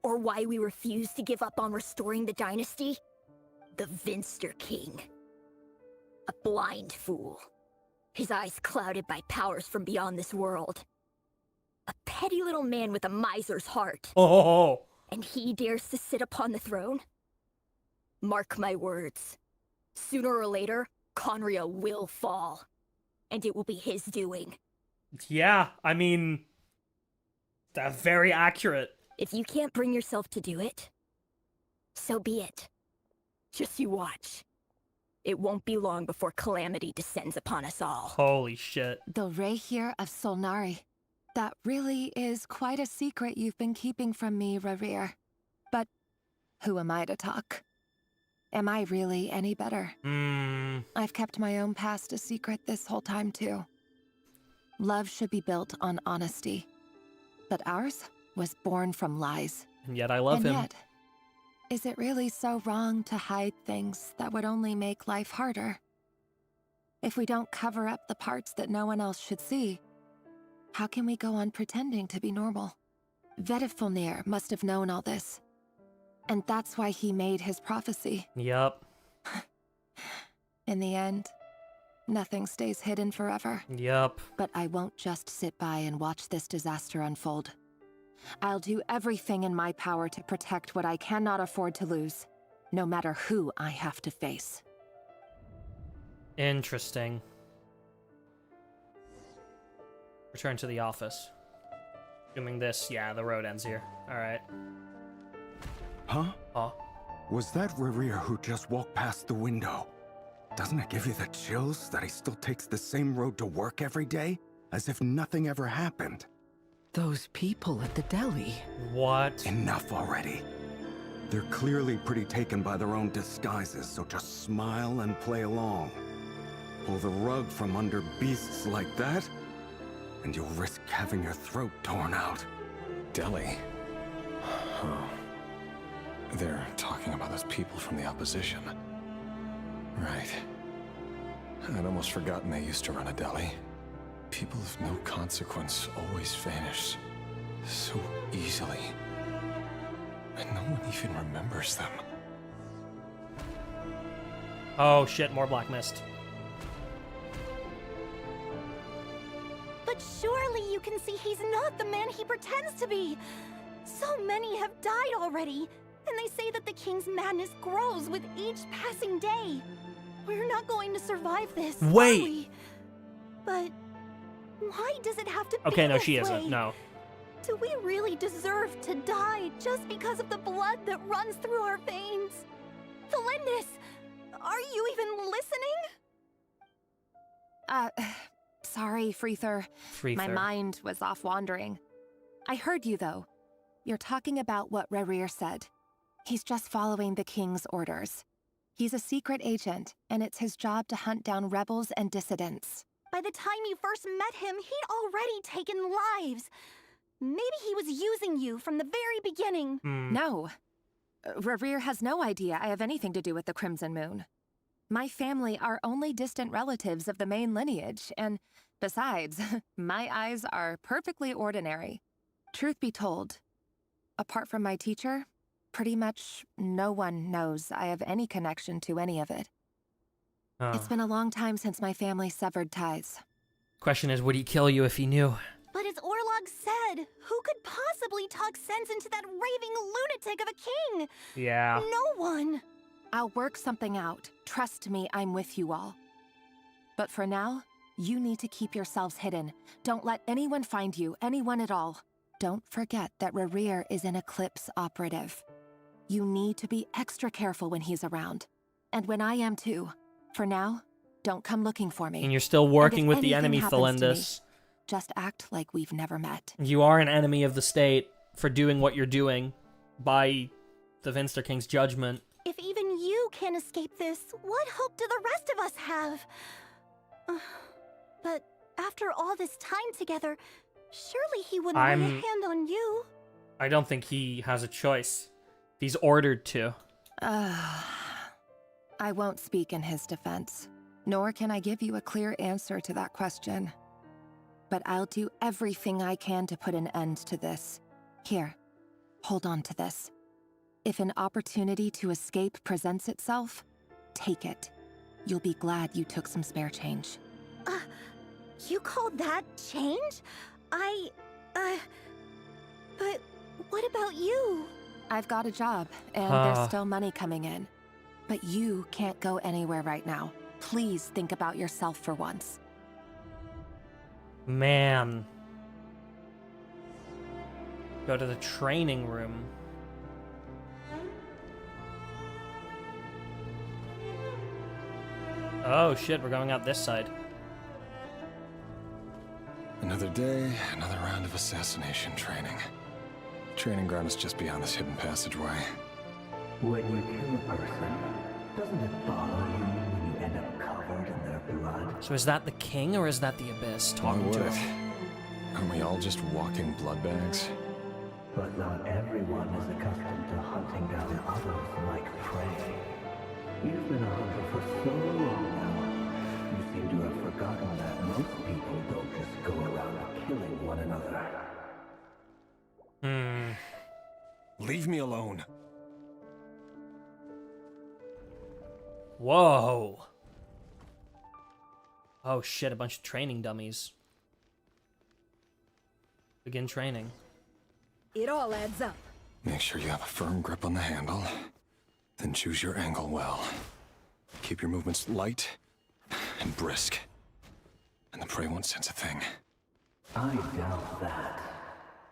Or why we refuse to give up on restoring the dynasty? The Vtuber King. A blind fool. His eyes clouded by powers from beyond this world. A petty little man with a miser's heart. Oh. And he dares to sit upon the throne? Mark my words. Sooner or later, Conria will fall. And it will be his doing. Yeah, I mean, that's very accurate. If you can't bring yourself to do it, so be it. Just you watch. It won't be long before calamity descends upon us all. Holy shit. The Rayarer of Solnari. That really is quite a secret you've been keeping from me, Rayarer. But who am I to talk? Am I really any better? I've kept my own past a secret this whole time, too. Love should be built on honesty. But ours was born from lies. And yet I love him. Yet, is it really so wrong to hide things that would only make life harder? If we don't cover up the parts that no one else should see, how can we go on pretending to be normal? Vtuber must have known all this. And that's why he made his prophecy. Yup. In the end, nothing stays hidden forever. Yup. But I won't just sit by and watch this disaster unfold. I'll do everything in my power to protect what I cannot afford to lose, no matter who I have to face. Interesting. Return to the office. Assuming this, yeah, the road ends here. Alright. Huh? Huh? Was that Rayarer who just walked past the window? Doesn't it give you the chills that he still takes the same road to work every day? As if nothing ever happened. Those people at the deli. What? Enough already. They're clearly pretty taken by their own disguises, so just smile and play along. Pull the rug from under beasts like that, and you'll risk having your throat torn out. Deli? Oh. They're talking about those people from the opposition. Right. I'd almost forgotten they used to run a deli. People of no consequence always vanish so easily. And no one even remembers them. Oh shit, more black mist. But surely you can see he's not the man he pretends to be. So many have died already, and they say that the king's madness grows with each passing day. We're not going to survive this, Wait. are we? But why does it have to be Okay, no, this she way? isn't. No. Do we really deserve to die just because of the blood that runs through our veins? Felindis, are you even listening? Sorry, Freether. My mind was off wandering. I heard you, though. You're talking about what Rayarer said. He's just following the king's orders. He's a secret agent, and it's his job to hunt down rebels and dissidents. By the time you first met him, he'd already taken lives. Maybe he was using you from the very beginning. No. Rayarer has no idea I have anything to do with the Crimson Moon. My family are only distant relatives of the main lineage, and besides, my eyes are perfectly ordinary. Truth be told, apart from my teacher, pretty much no one knows I have any connection to any of it. It's been a long time since my family severed ties. Question is, would he kill you if he knew? But as Orlog said, who could possibly talk sense into that raving lunatic of a king? Yeah. No one. I'll work something out. Trust me, I'm with you all. But for now, you need to keep yourselves hidden. Don't let anyone find you, anyone at all. Don't forget that Rayarer is an Eclipse operative. You need to be extra careful when he's around. And when I am too. For now, don't come looking for me. And you're still working with the enemy, Felindis. Just act like we've never met. You are an enemy of the state for doing what you're doing by the Vtuber King's judgment. If even you can't escape this, what hope do the rest of us have? But after all this time together, surely he wouldn't lay a hand on you. I don't think he has a choice. He's ordered to. I won't speak in his defense. nor can I give you a clear answer to that question. But I'll do everything I can to put an end to this. Here, hold on to this. If an opportunity to escape presents itself, take it. You'll be glad you took some spare change. You call that change? But what about you? I've got a job, and there's still money coming in. But you can't go anywhere right now. Please think about yourself for once. Man. Go to the training room. Oh shit, we're going out this side. Another day, another round of assassination training. Training ground is just beyond this hidden passageway. When you kill a person, doesn't it bother you when you end up covered in their blood? So is that the king or is that the abyss talking to him? Aren't we all just walking blood bags? But not everyone is accustomed to hunting down others like prey. You've been a hunter for so long now, you seem to have forgotten that most people don't just go around killing one another. Leave me alone. Whoa. Oh shit, a bunch of training dummies. Begin training. It all adds up. Make sure you have a firm grip on the handle, then choose your angle well. Keep your movements light and brisk, and the prey won't sense a thing. I doubt that.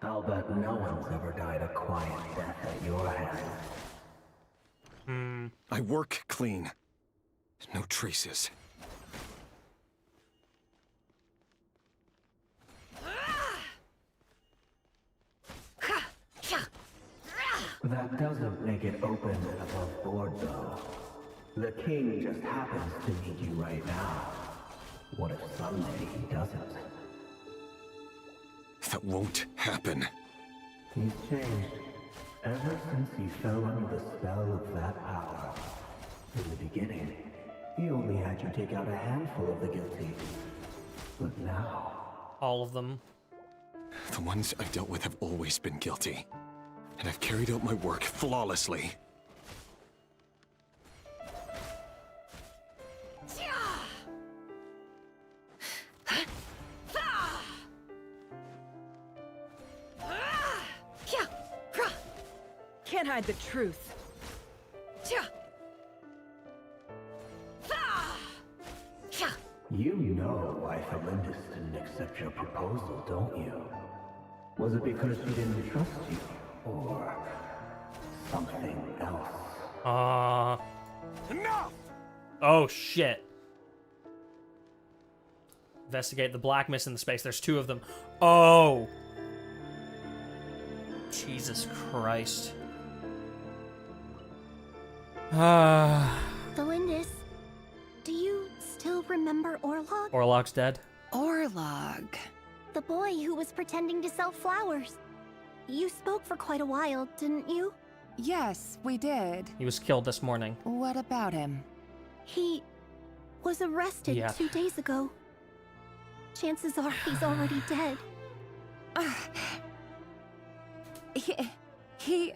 I'll bet no one's ever died a quiet death at your hands. I work clean. No traces. That doesn't make it open and above board, though. The king just happens to need you right now. What if someday he doesn't? That won't happen. He's changed. Ever since he fell under the spell of that power. In the beginning, he only had you take out a handful of the guilty. But now... All of them. The ones I've dealt with have always been guilty. And I've carried out my work flawlessly. Can't hide the truth. You know why Felindis didn't accept your proposal, don't you? Was it because she didn't trust you? Or something else? Enough! Oh shit. Investigate the black mist in the space. There's two of them. Oh! Jesus Christ. Felindis, do you still remember Orlog? Orlog's dead. Orlog. The boy who was pretending to sell flowers. You spoke for quite a while, didn't you? Yes, we did. He was killed this morning. What about him? He was arrested 2 days ago. Chances are he's already dead. He...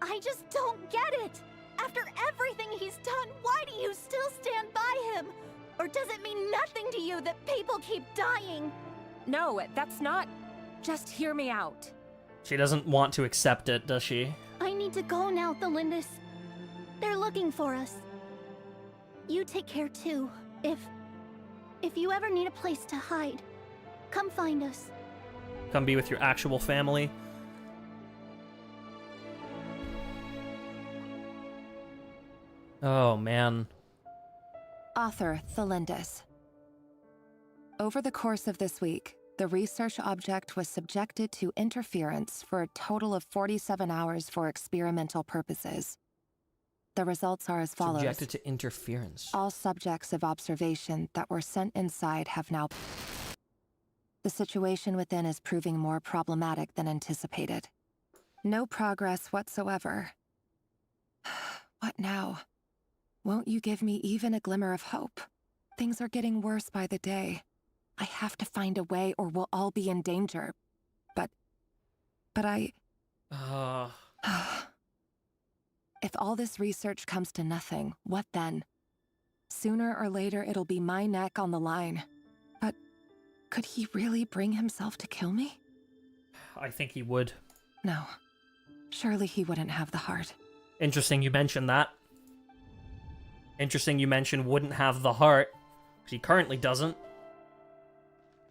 I just don't get it! After everything he's done, why do you still stand by him? Or does it mean nothing to you that people keep dying? No, that's not... Just hear me out. She doesn't want to accept it, does she? I need to go now, Felindis. They're looking for us. You take care too. If you ever need a place to hide, come find us. Come be with your actual family. Oh, man. Author Felindis. Over the course of this week, the research object was subjected to interference for a total of 47 hours for experimental purposes. The results are as follows. Subjected to interference. All subjects of observation that were sent inside have now... The situation within is proving more problematic than anticipated. No progress whatsoever. What now? Won't you give me even a glimmer of hope? things are getting worse by the day. I have to find a way or we'll all be in danger. But I... If all this research comes to nothing, what then? Sooner or later, it'll be my neck on the line. But could he really bring himself to kill me? I think he would. No. Surely he wouldn't have the heart. Interesting you mentioned that. Interesting you mentioned wouldn't have the heart. Because he currently doesn't.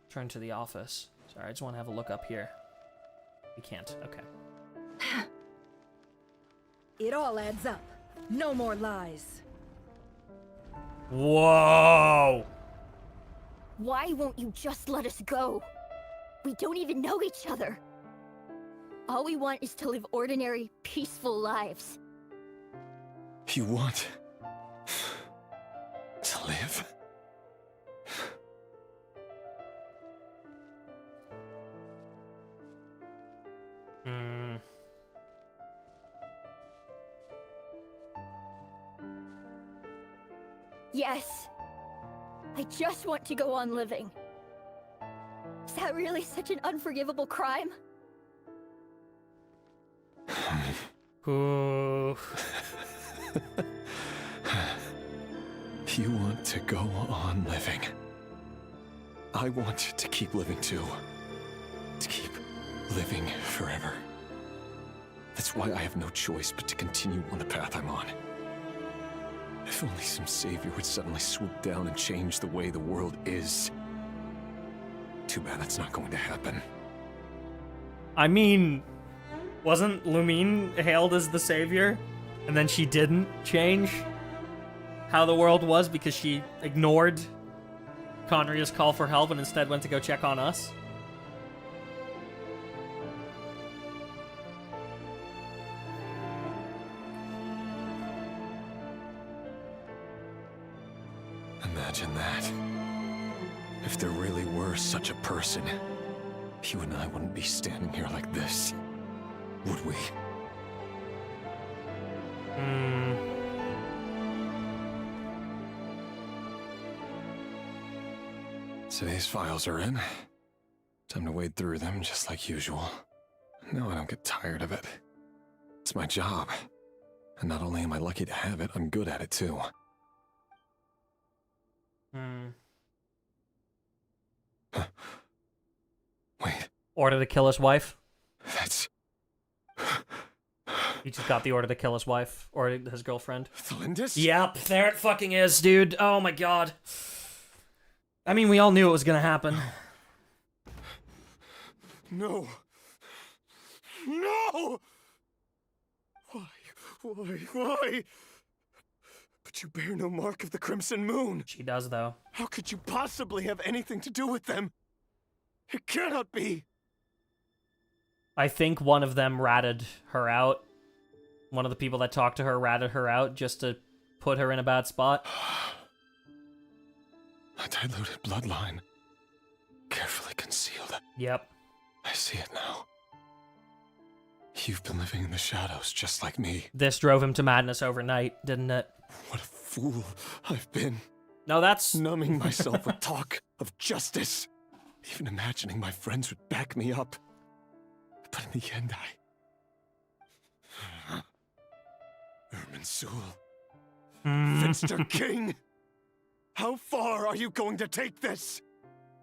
Turn to the office. Sorry, I just want to have a look up here. We can't. Okay. It all adds up. No more lies. Whoa! Why won't you just let us go? We don't even know each other. All we want is to live ordinary, peaceful lives. You want to live? Yes. I just want to go on living. Is that really such an unforgivable crime? Ooh. You want to go on living. I want to keep living too. To keep living forever. That's why I have no choice but to continue on the path I'm on. If only some savior would suddenly swoop down and change the way the world is. Too bad that's not going to happen. I mean, wasn't Lumine hailed as the savior? And then she didn't change how the world was because she ignored Conria's call for help and instead went to go check on us? Imagine that. If there really were such a person, you and I wouldn't be standing here like this, would we? So these files are in. Time to wade through them just like usual. No, I don't get tired of it. It's my job. And not only am I lucky to have it, I'm good at it too. Wait. Order to kill his wife? That's... He just got the order to kill his wife, or his girlfriend. Thalindis? Yep, there it fucking is, dude. Oh my god. I mean, we all knew it was gonna happen. No. No! Why? But you bear no mark of the Crimson Moon. She does, though. How could you possibly have anything to do with them? It cannot be. I think one of them ratted her out. One of the people that talked to her ratted her out just to put her in a bad spot. A diluted bloodline. Carefully concealed. Yep. I see it now. You've been living in the shadows just like me. This drove him to madness overnight, didn't it? What a fool I've been. No, that's... Numbing myself with talk of justice. Even imagining my friends would back me up. But in the end, Irminsul. Finster King! How far are you going to take this?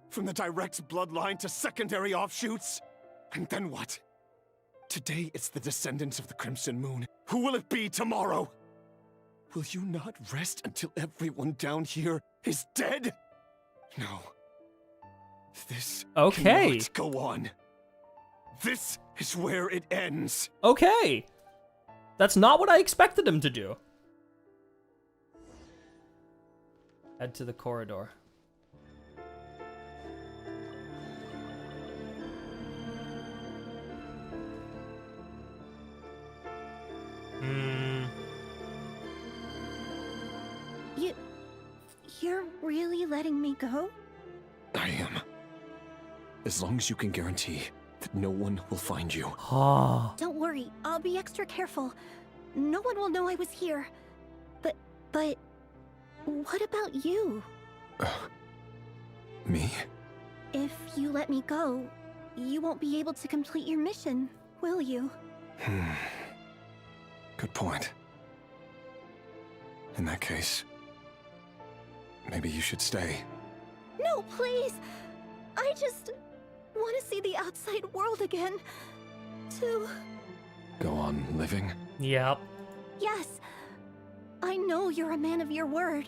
From the direct bloodline to secondary offshoots? And then what? Today it's the descendants of the Crimson Moon. Who will it be tomorrow? Will you not rest until everyone down here is dead? No. This cannot go on. This is where it ends. Okay. That's not what I expected him to do. Head to the corridor. You're really letting me go? I am. As long as you can guarantee that no one will find you. Don't worry, I'll be extra careful. No one will know I was here. But what about you? Me? If you let me go, you won't be able to complete your mission, will you? Good point. In that case, maybe you should stay. No, please! I just want to see the outside world again. To... Go on living? Yep. Yes. I know you're a man of your word.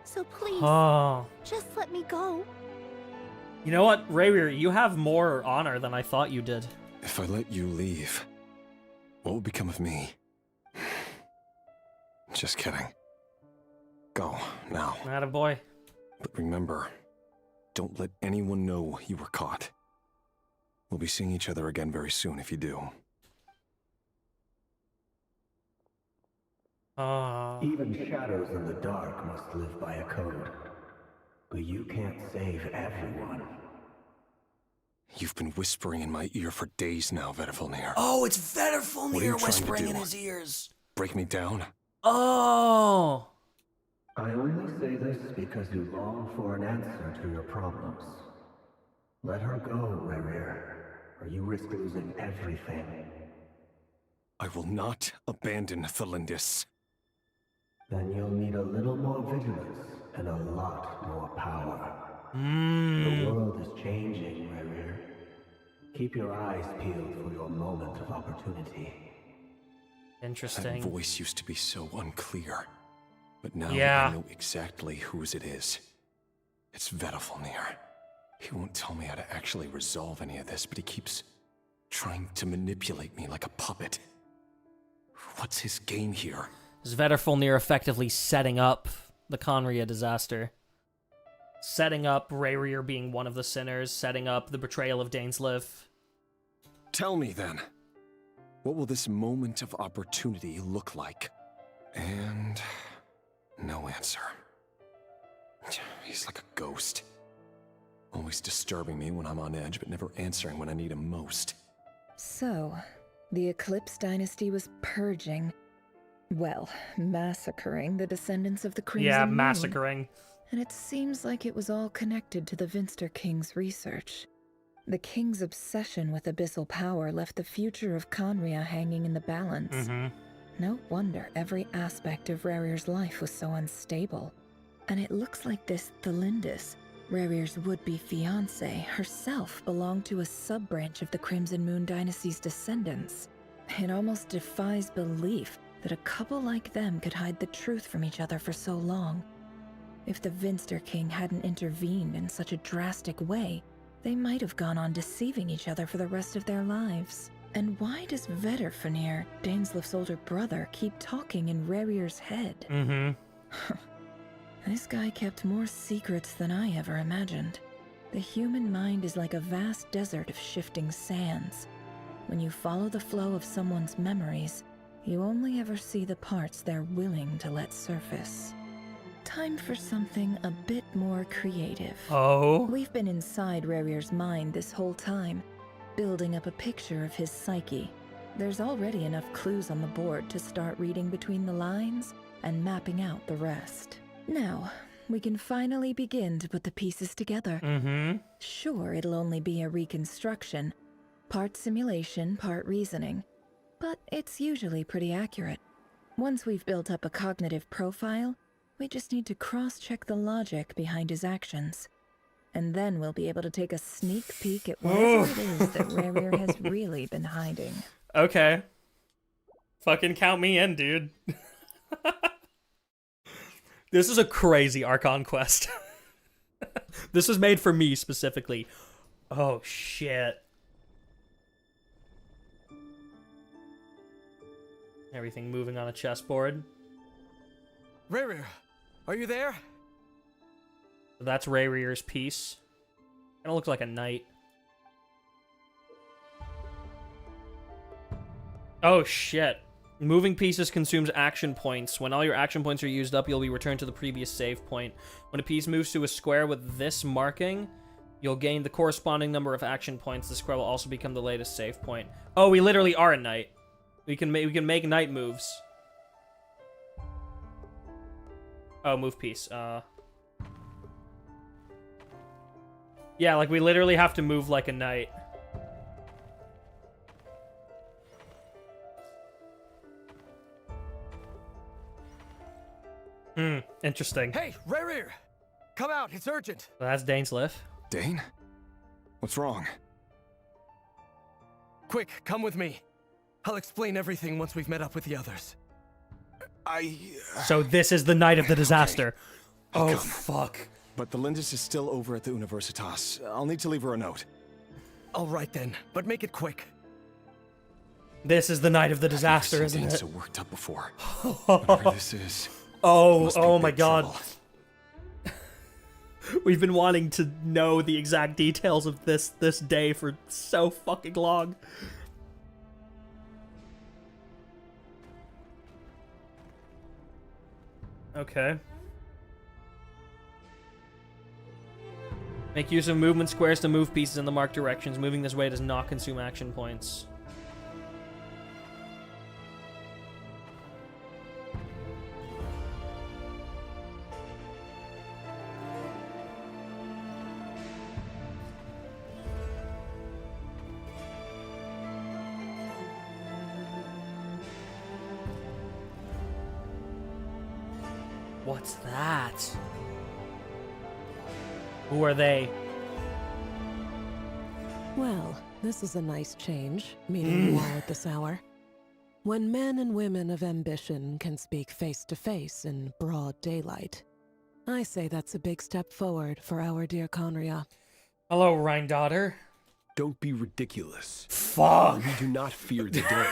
So please, just let me go. You know what, Rayarer, you have more honor than I thought you did. If I let you leave, what will become of me? Just kidding. Go, now. Attaboy. But remember, don't let anyone know you were caught. We'll be seeing each other again very soon if you do. Even shadows in the dark must live by a code. But you can't save everyone. You've been whispering in my ear for days now, Vtuber. Oh, it's What are you Vtuber trying to whispering do? in his ears. Break me down? Oh! I only say this because you long for an answer to your problems. Let her go, Rayarer, or you risk losing everything. I will not abandon Thalindis. Then you'll need a little more vigilance and a lot more power. The world is changing, Rayarer. Keep your eyes peeled for your moment of opportunity. Interesting. That voice used to be so unclear. But now Yeah. I know exactly whose it is. It's Vtuber. He won't tell me how to actually resolve any of this, but he keeps trying to manipulate me like a puppet. What's his game here? Is Vtuber effectively setting up the Conria disaster? Setting up Rayarer being one of the sinners, setting up the betrayal of Dainsleif. Tell me then, what will this moment of opportunity look like? And no answer. He's like a ghost. Always disturbing me when I'm on edge, but never answering when I need him most. So, the Eclipse Dynasty was purging, well, massacring the descendants of the Crimson Moon. Massacring. And it seems like it was all connected to the Vinster King's research. The King's obsession with abyssal power left the future of Conria hanging in the balance. No wonder every aspect of Rarier's life was so unstable. And it looks like this Thalindis, Rarier's would-be fiancée, herself belonged to a sub-branch of the Crimson Moon Dynasty's descendants. It almost defies belief that a couple like them could hide the truth from each other for so long. If the Vinster King hadn't intervened in such a drastic way, they might have gone on deceiving each other for the rest of their lives. And why does Vtuber, Dainsleif's older brother, keep talking in Rarier's head? This guy kept more secrets than I ever imagined. The human mind is like a vast desert of shifting sands. When you follow the flow of someone's memories, you only ever see the parts they're willing to let surface. Time for something a bit more creative. Oh? We've been inside Rarier's mind this whole time, building up a picture of his psyche. There's already enough clues on the board to start reading between the lines and mapping out the rest. Now, we can finally begin to put the pieces together. Sure, it'll only be a reconstruction, part simulation, part reasoning, but it's usually pretty accurate. Once we've built up a cognitive profile, we just need to cross-check the logic behind his actions. And then we'll be able to take a sneak peek at whatever it is that Rayarer has really been hiding. Okay. Fucking count me in, dude. This is a crazy Archon quest. This was made for me specifically. Oh, shit. Everything moving on a chessboard. Rayarer, are you there? That's Rayrear's piece. Kinda looks like a knight. Oh, shit. Moving pieces consumes action points. When all your action points are used up, you'll be returned to the previous save point. When a piece moves to a square with this marking, you'll gain the corresponding number of action points. The square will also become the latest save point. Oh, we literally are a knight. We can make knight moves. Oh, move piece. Yeah, like we literally have to move like a knight. Interesting. Hey, Rayarer! Come out, it's urgent! Well, that's Dane's lift. Dane? What's wrong? Quick, come with me. I'll explain everything once we've met up with the others. So this is the night of the disaster. Okay. Oh, fuck. But the Lindis is still over at the Universitas. I'll need to leave her a note. All right then, but make it quick. This is the night of the disaster, I've isn't seen it? Dane so worked up before. Whatever this is. Oh my big god. trouble. We've been wanting to know the exact details of this day for so fucking long. Okay. Make use of movement squares to move pieces in the marked directions. Moving this way does not consume action points. What's that? Who are they? Well, this is a nice change, meeting you all at this hour. When men and women of ambition can speak face to face in broad daylight, I say that's a big step forward for our dear Conria. Hello, Rhine daughter. Don't be ridiculous. Fuck. We do not fear the day.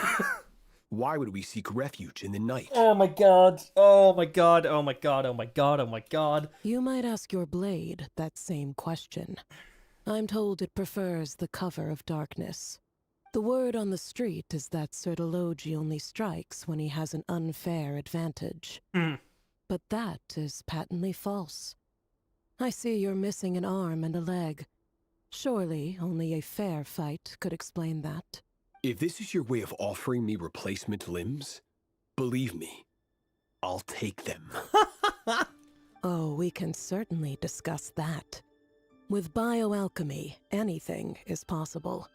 Why would we seek refuge in the night? Oh my god. Oh my god. Oh my god. Oh my god. Oh my god. You might ask your blade that same question. I'm told it prefers the cover of darkness. The word on the street is that Spvwvky only strikes when he has an unfair advantage. But that is patently false. I see you're missing an arm and a leg. Surely only a fair fight could explain that. If this is your way of offering me replacement limbs, believe me, I'll take them. Oh, we can certainly discuss that. With bioalchemy, anything is possible.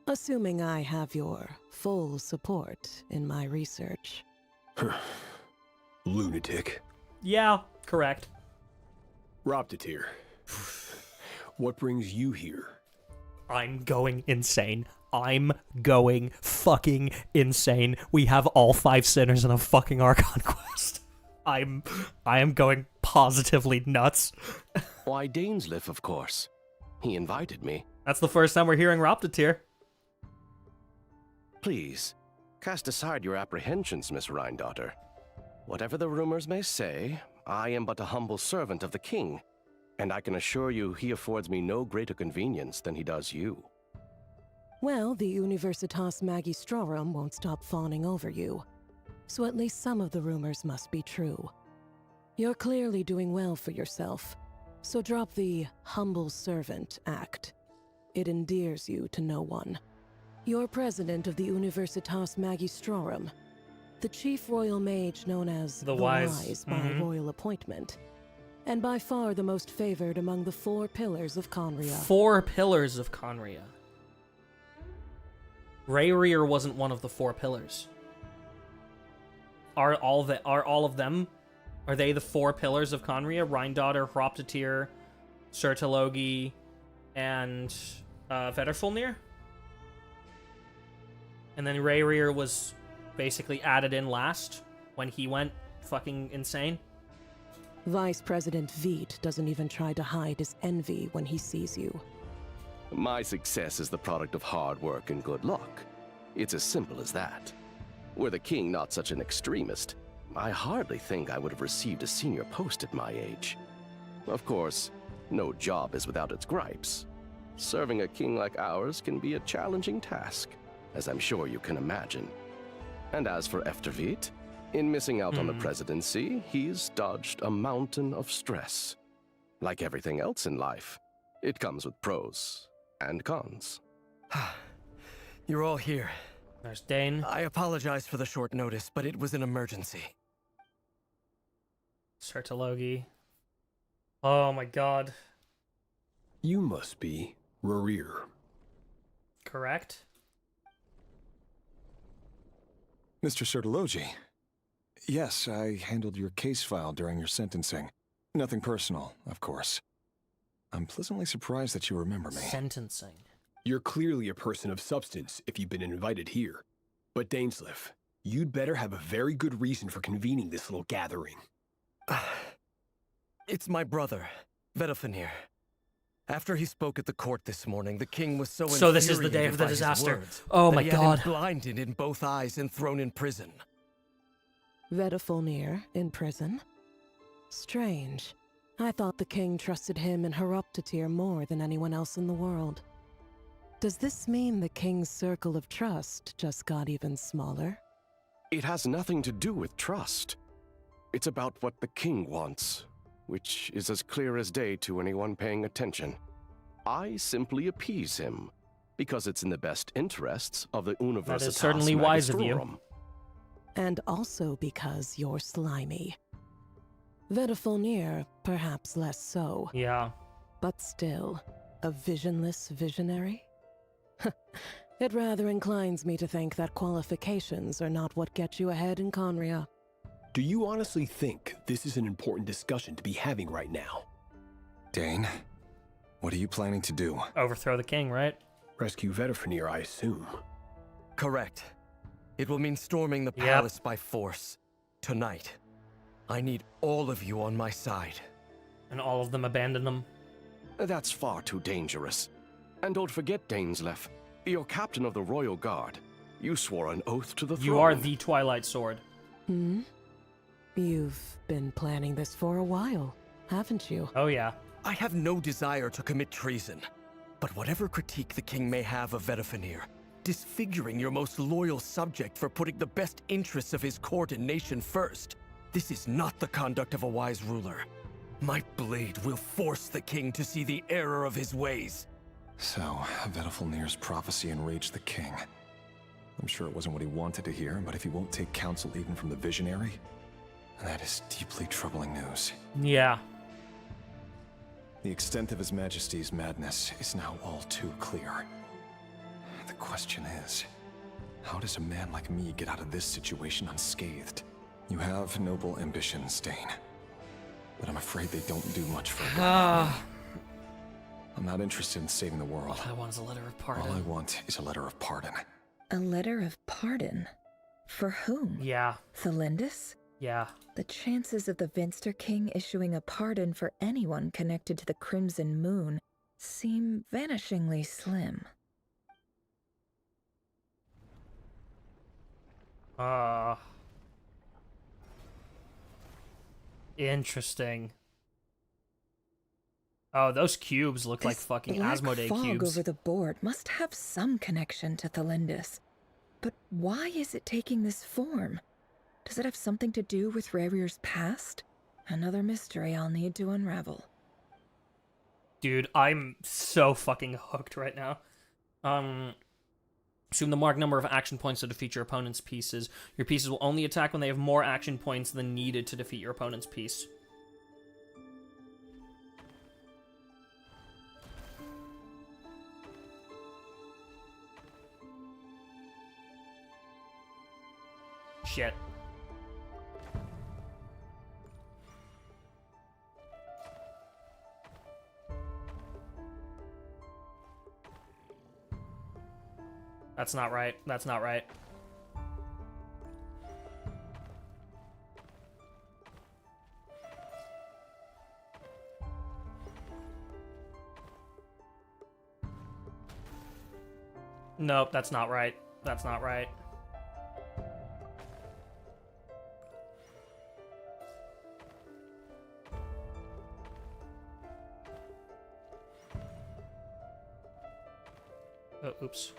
Assuming I have your full support in my research. Lunatic. Yeah, correct. Roptatir, what brings you here? I'm going insane. I'm going fucking insane. We have all 5 sinners in a fucking Archon quest. I am going positively nuts. Why, Dainsliff, of course. He invited me. That's the first time we're hearing Roptatir. Please, cast aside your apprehensions, Miss Rhine-daughter. Whatever the rumors may say, I am but a humble servant of the king, and I can assure you he affords me no greater convenience than he does you. Well, the Universitas Magistrorum won't stop fawning over you. So at least some of the rumors must be true. You're clearly doing well for yourself, so drop the humble servant act. It endears you to no one. You're president of the Universitas Magistrorum, the chief royal mage known as the Wise by royal appointment, and by far the most favored among the 4 pillars of Conria. 4 pillars of Conria. Rayarer wasn't one of the 4 pillars. Are all of them? Are they the 4 pillars of Conria? Rhine-daughter, Roptatir, Spvwvky, and Vetterfulnir? And then Rayarer was basically added in last when he went fucking insane. Vice President Vt doesn't even try to hide his envy when he sees you. My success is the product of hard work and good luck. It's as simple as that. Were the king not such an extremist, I hardly think I would have received a senior post at my age. Of course, no job is without its gripes. Serving a king like ours can be a challenging task, as I'm sure you can imagine. And as for Vt, in missing out on the presidency, he's dodged a mountain of stress. Like everything else in life, it comes with pros and cons. You're all here. There's Dane. I apologize for the short notice, but it was an emergency. Spvwvky. Oh my god. You must be Rayarer. Correct. Mr. Sertologi. Yes, I handled your case file during your sentencing. Nothing personal, of course. I'm pleasantly surprised that you remember me. Sentencing. You're clearly a person of substance if you've been invited here. But Dainsleif, you'd better have a very good reason for convening this little gathering. It's my brother, Vtuber. After he spoke at the court this morning, the king was So this is the day of the disaster. Oh my god. He had him blinded in both eyes and thrown in prison. Vtuber in prison? Strange. I thought the king trusted him and Horoptatyr more than anyone else in the world. Does this mean the king's circle of trust just got even smaller? It has nothing to do with trust. It's about what the king wants, which is as clear as day to anyone paying attention. I simply appease him, because it's in the best interests of the Universitas That is certainly wise of you. And also because you're slimy. Vtuber, perhaps less so. Yeah. But still, a visionless visionary? It rather inclines me to think that qualifications are not what get you ahead in Conria. Do you honestly think this is an important discussion to be having right now? Dane, what are you planning to do? Overthrow the king, right? Rescue Vtuber, I assume. Correct. It will mean storming the palace by force. Tonight. I need all of you on my side. And all of them abandon them? That's far too dangerous. And don't forget, Dainsleif, you're captain of the Royal Guard. You swore an oath to the throne. You are the Twilight Sword. Hmm? You've been planning this for a while, haven't you? Oh yeah. I have no desire to commit treason. But whatever critique the king may have of Vtuber, disfiguring your most loyal subject for putting the best interests of his court and nation first, this is not the conduct of a wise ruler. My blade will force the king to see the error of his ways. So, Vtuber's prophecy enraged the king. I'm sure it wasn't what he wanted to hear, but if he won't take counsel even from the visionary, that is deeply troubling news. Yeah. The extent of His Majesty's madness is now all too clear. The question is, how does a man like me get out of this situation unscathed? You have noble ambitions, Dane, but I'm afraid they don't do much for you. I'm not interested in saving the world. All I want is a letter of pardon. All I want is a letter of pardon. A letter of pardon? For whom? Yeah. Thelindis? Yeah. The chances of the Vinster King issuing a pardon for anyone connected to the Crimson Moon seem vanishingly slim. Interesting. Oh, those cubes look like fucking Asmodee fog cubes. Over the board must have some connection to Thelindis. But why is it taking this form? Does it have something to do with Rayarer's past? Another mystery I'll need to unravel. Dude, I'm so fucking hooked right now. Assume the marked number of action points to defeat your opponent's pieces. Your pieces will only attack when they have more action points than needed to defeat your opponent's piece. Shit. That's not right. That's not right. Nope, that's not right. That's not right. Oh, oops.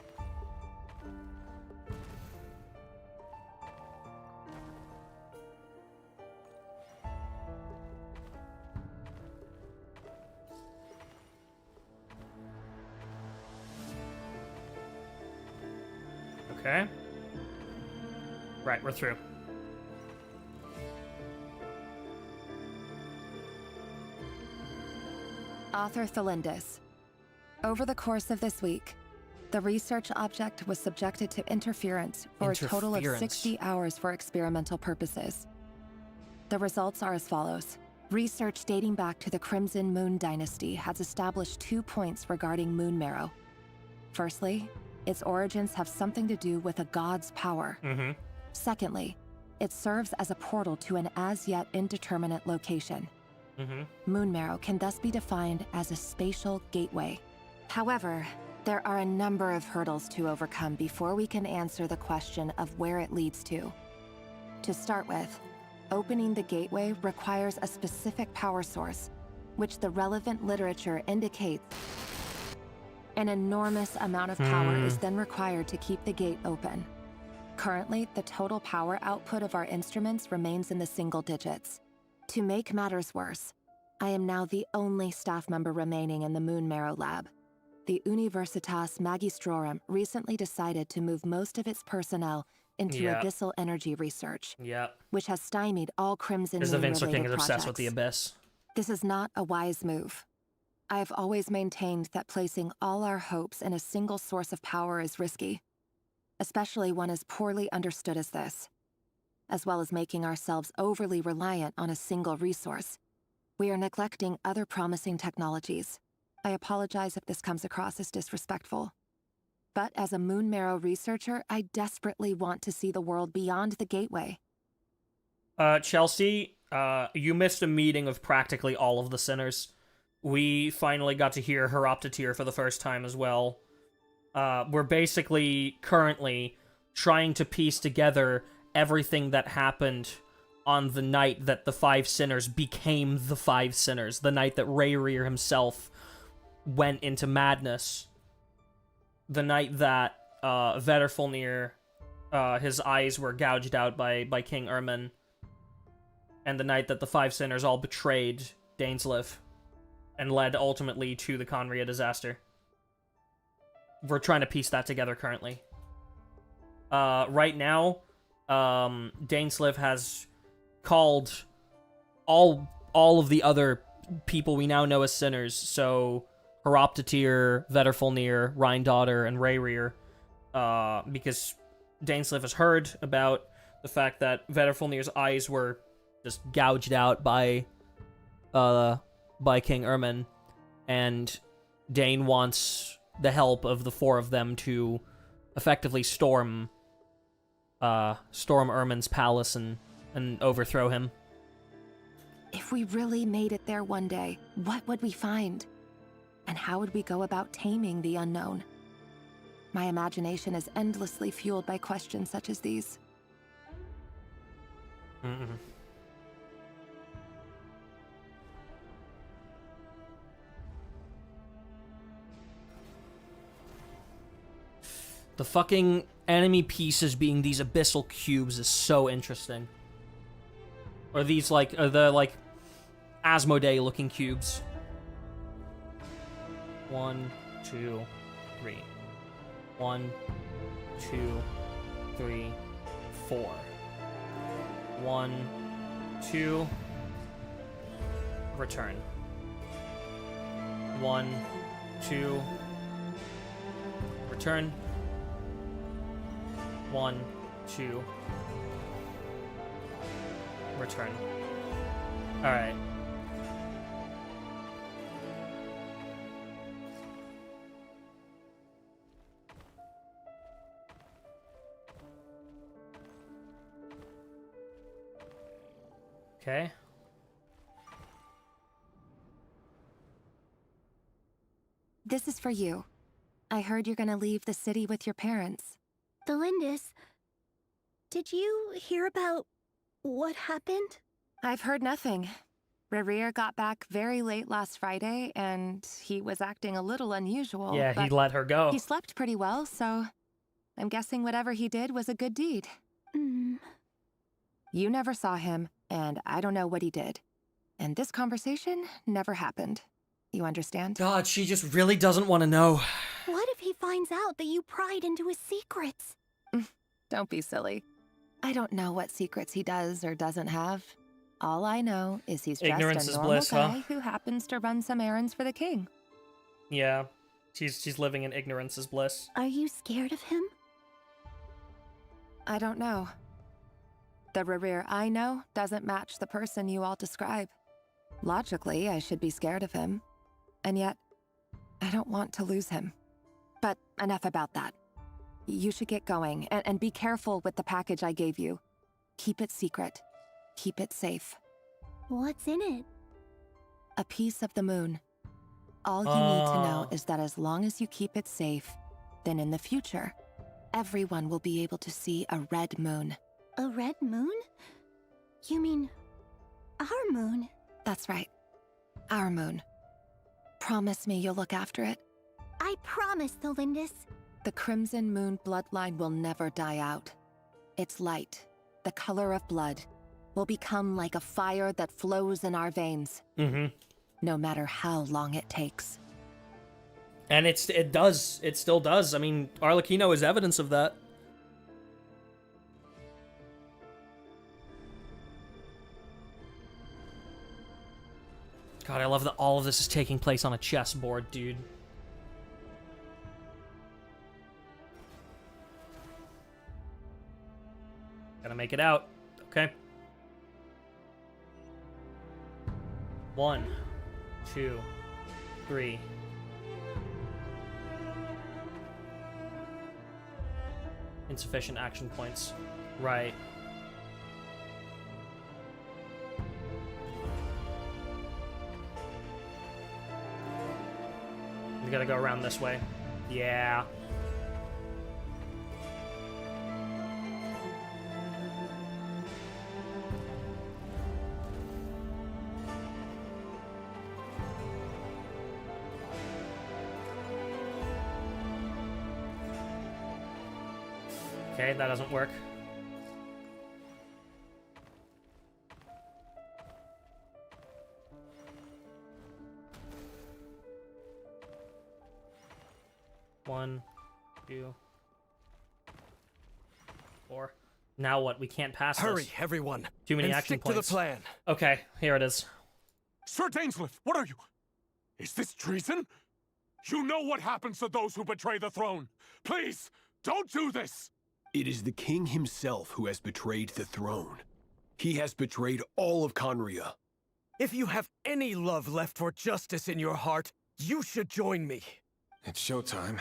Okay. Right, we're through. Author Thelindis, Over the course of this week, the research object was subjected to interference for a total of 60 hours for experimental purposes. The results are as follows. Research dating back to the Crimson Moon Dynasty has established 2 points regarding moon marrow. Firstly, its origins have something to do with a god's power. Secondly, it serves as a portal to an as-yet indeterminate location. Moon marrow can thus be defined as a spatial gateway. However, there are a number of hurdles to overcome before we can answer the question of where it leads to. To start with, opening the gateway requires a specific power source, which the relevant literature indicates. An enormous amount of power is then required to keep the gate open. Currently, the total power output of our instruments remains in the single digits. To make matters worse, I am now the only staff member remaining in the Moon Marrow lab. The Universitas Magistrorum recently decided to move most of its personnel into abyssal energy research, which has stymied all Crimson Moon-related King is projects. obsessed with the abyss. This is not a wise move. I have always maintained that placing all our hopes in a single source of power is risky, especially one as poorly understood as this. As well as making ourselves overly reliant on a single resource, we are neglecting other promising technologies. I apologize if this comes across as disrespectful. But as a Moon Marrow researcher, I desperately want to see the world beyond the gateway. Chelsea, you missed a meeting of practically all of the sinners. We finally got to hear Horoptatir for the first time as well. We're basically currently trying to piece together everything that happened on the night that the 5 sinners became the 5 sinners, the night that Rayarer himself went into madness, the night that Vtuber, his eyes were gouged out by King Ermin, and the night that the 5 sinners all betrayed Dainsleif and led ultimately to the Conria disaster. We're trying to piece that together currently. Right now, Dainsleif has called all of the other people we now know as sinners, so Horoptatir, Vtuber, Rhine-Daughter, and Rayarer, because Dainsleif has heard about the fact that Vtuber's eyes were just gouged out by King Ermin, and Dane wants the help of the 4 of them to effectively storm Ermin's palace and overthrow him. If we really made it there one day, what would we find? And how would we go about taming the unknown? My imagination is endlessly fueled by questions such as these. The fucking enemy pieces being these abyssal cubes is so interesting. Or these, the Asmodee looking cubes. 1, 2, 3. 1, 2, 3, 4. 1, 2. Return. 1, 2. Return. 1, 2. Return. Alright. Okay. This is for you. I heard you're gonna leave the city with your parents. The Lindis, did you hear about what happened? I've heard nothing. Rayarer got back very late last Friday, and he was acting a little unusual. Yeah, he let her go. He slept pretty well, so I'm guessing whatever he did was a good deed. You never saw him, and I don't know what he did. And this conversation never happened. You understand? God, she just really doesn't want to know. What if he finds out that you pried into his secrets? Don't be silly. I don't know what secrets he does or doesn't have. All I know is he's Ignorance just is a normal bliss, guy huh? who happens to run some errands for the king. Yeah. She's living in ignorance is bliss. Are you scared of him? I don't know. The Rayarer I know doesn't match the person you all describe. Logically, I should be scared of him. And yet, I don't want to lose him. But enough about that. You should get going, and be careful with the package I gave you. Keep it secret. Keep it safe. What's in it? A piece of the moon. All you need to know is that as long as you keep it safe, then in the future, everyone will be able to see a red moon. A red moon? You mean our moon? That's right. Our moon. Promise me you'll look after it. I promise, Tholindis. The Crimson Moon bloodline will never die out. Its light, the color of blood, will become like a fire that flows in our veins. No matter how long it takes. And it still does. I mean, Arleino is evidence of that. God, I love that all of this is taking place on a chessboard, dude. Gotta make it out. Okay. 1, 2, 3. Insufficient action points. Right. We gotta go around this way. Yeah. Okay, that doesn't work. One, 2, 4. Now what? We can't pass Hurry, this. everyone. Too many and action stick points. to the plan. Okay, here it is. Sir Dainsleif, what are you? Is this treason? You know what happens to those who betray the throne. Please, don't do this! It is the king himself who has betrayed the throne. He has betrayed all of Conria. If you have any love left for justice in your heart, you should join me. It's showtime.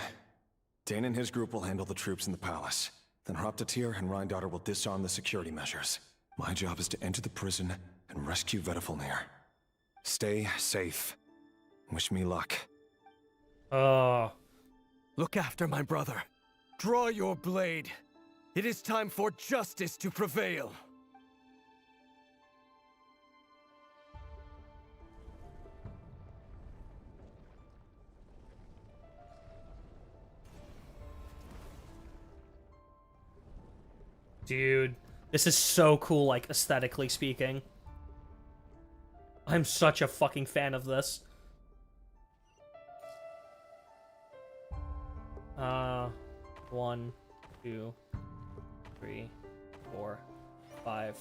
Dane and his group will handle the troops in the palace. Then Hraptatir and Rhindaughter will disarm the security measures. My job is to enter the prison and rescue Vtuber. Stay safe. Wish me luck. Look after my brother. Draw your blade. It is time for justice to prevail. Dude, this is so cool, like, aesthetically speaking. I'm such a fucking fan of this. 1, 2, 3, 4, 5.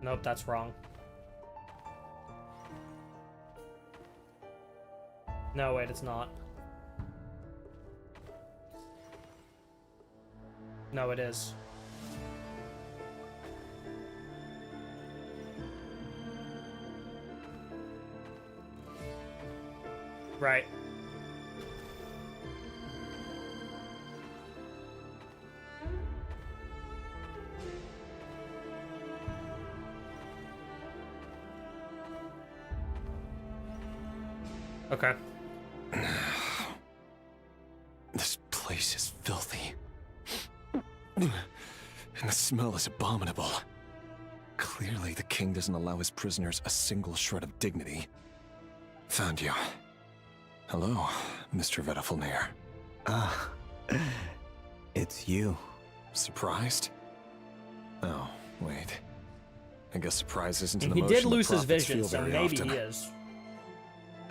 Nope, that's wrong. No, wait, it's not. No, it is. Right. Okay. This place is filthy. And the smell is abominable. Clearly, the king doesn't allow his prisoners a single shred of dignity. Found you. Hello, Mr. Vtuber. It's you. Surprised? Oh, wait. I guess surprise isn't an He emotion did that lose his prophets vision, feel so very maybe often. he is.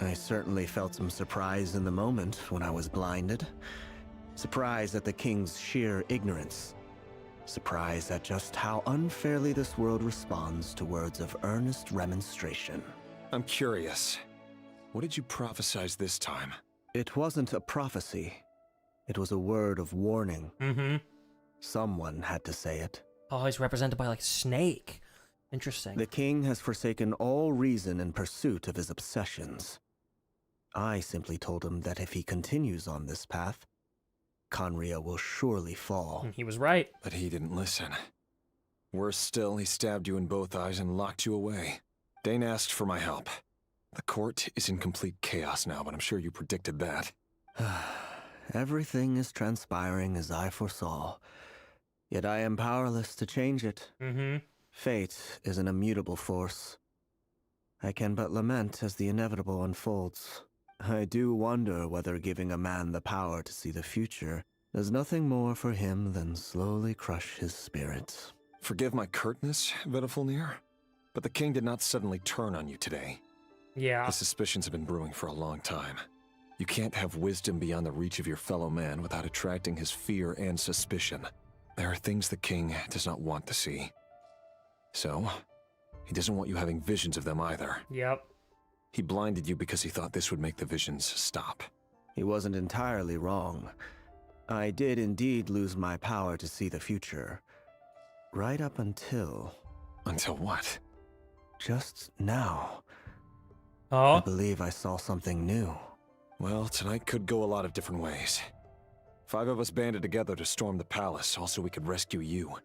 I certainly felt some surprise in the moment when I was blinded. Surprise at the king's sheer ignorance. Surprise at just how unfairly this world responds to words of earnest remonstration. I'm curious. What did you prophesize this time? It wasn't a prophecy. It was a word of warning. Mm-hmm. Someone had to say it. Oh, he's represented by, like, a snake. Interesting. The king has forsaken all reason in pursuit of his obsessions. I simply told him that if he continues on this path, Conria will surely fall. He was right. But he didn't listen. Worse still, he stabbed you in both eyes and locked you away. Dane asked for my help. The court is in complete chaos now, but I'm sure you predicted that. Everything is transpiring as I foresaw. Yet I am powerless to change it. Mm-hmm. Fate is an immutable force. I can but lament as the inevitable unfolds. I do wonder whether giving a man the power to see the future does nothing more for him than slowly crush his spirit. Forgive my curtness, Vtuber, but the king did not suddenly turn on you today. Yeah. His suspicions have been brewing for a long time. You can't have wisdom beyond the reach of your fellow man without attracting his fear and suspicion. There are things the king does not want to see. So, he doesn't want you having visions of them either. Yep. He blinded you because he thought this would make the visions stop. He wasn't entirely wrong. I did indeed lose my power to see the future. Right up until... Until what? Just now. Oh? I believe I saw something new. Well, tonight could go a lot of different ways. 5 of us banded together to storm the palace, also we could rescue you.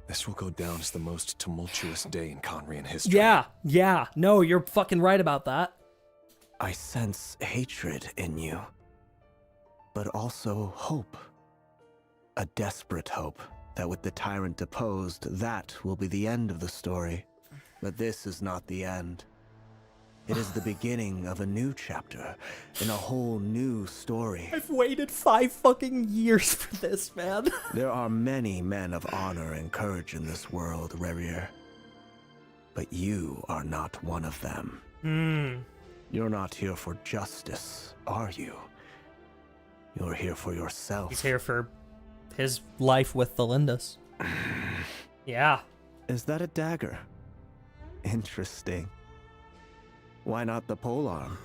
This will go down as the most tumultuous day in Conrian history. Yeah. No, you're fucking right about that. I sense hatred in you. But also hope. A desperate hope that with the tyrant deposed, that will be the end of the story. But this is not the end. It is the beginning of a new chapter, in a whole new story. I've waited 5 fucking years for this, man. There are many men of honor and courage in this world, Rayarer. But you are not one of them. You're not here for justice, are you? You're here for yourself. He's here for his life with the Lindis. Yeah. Is that a dagger? Interesting. Why not the polearm?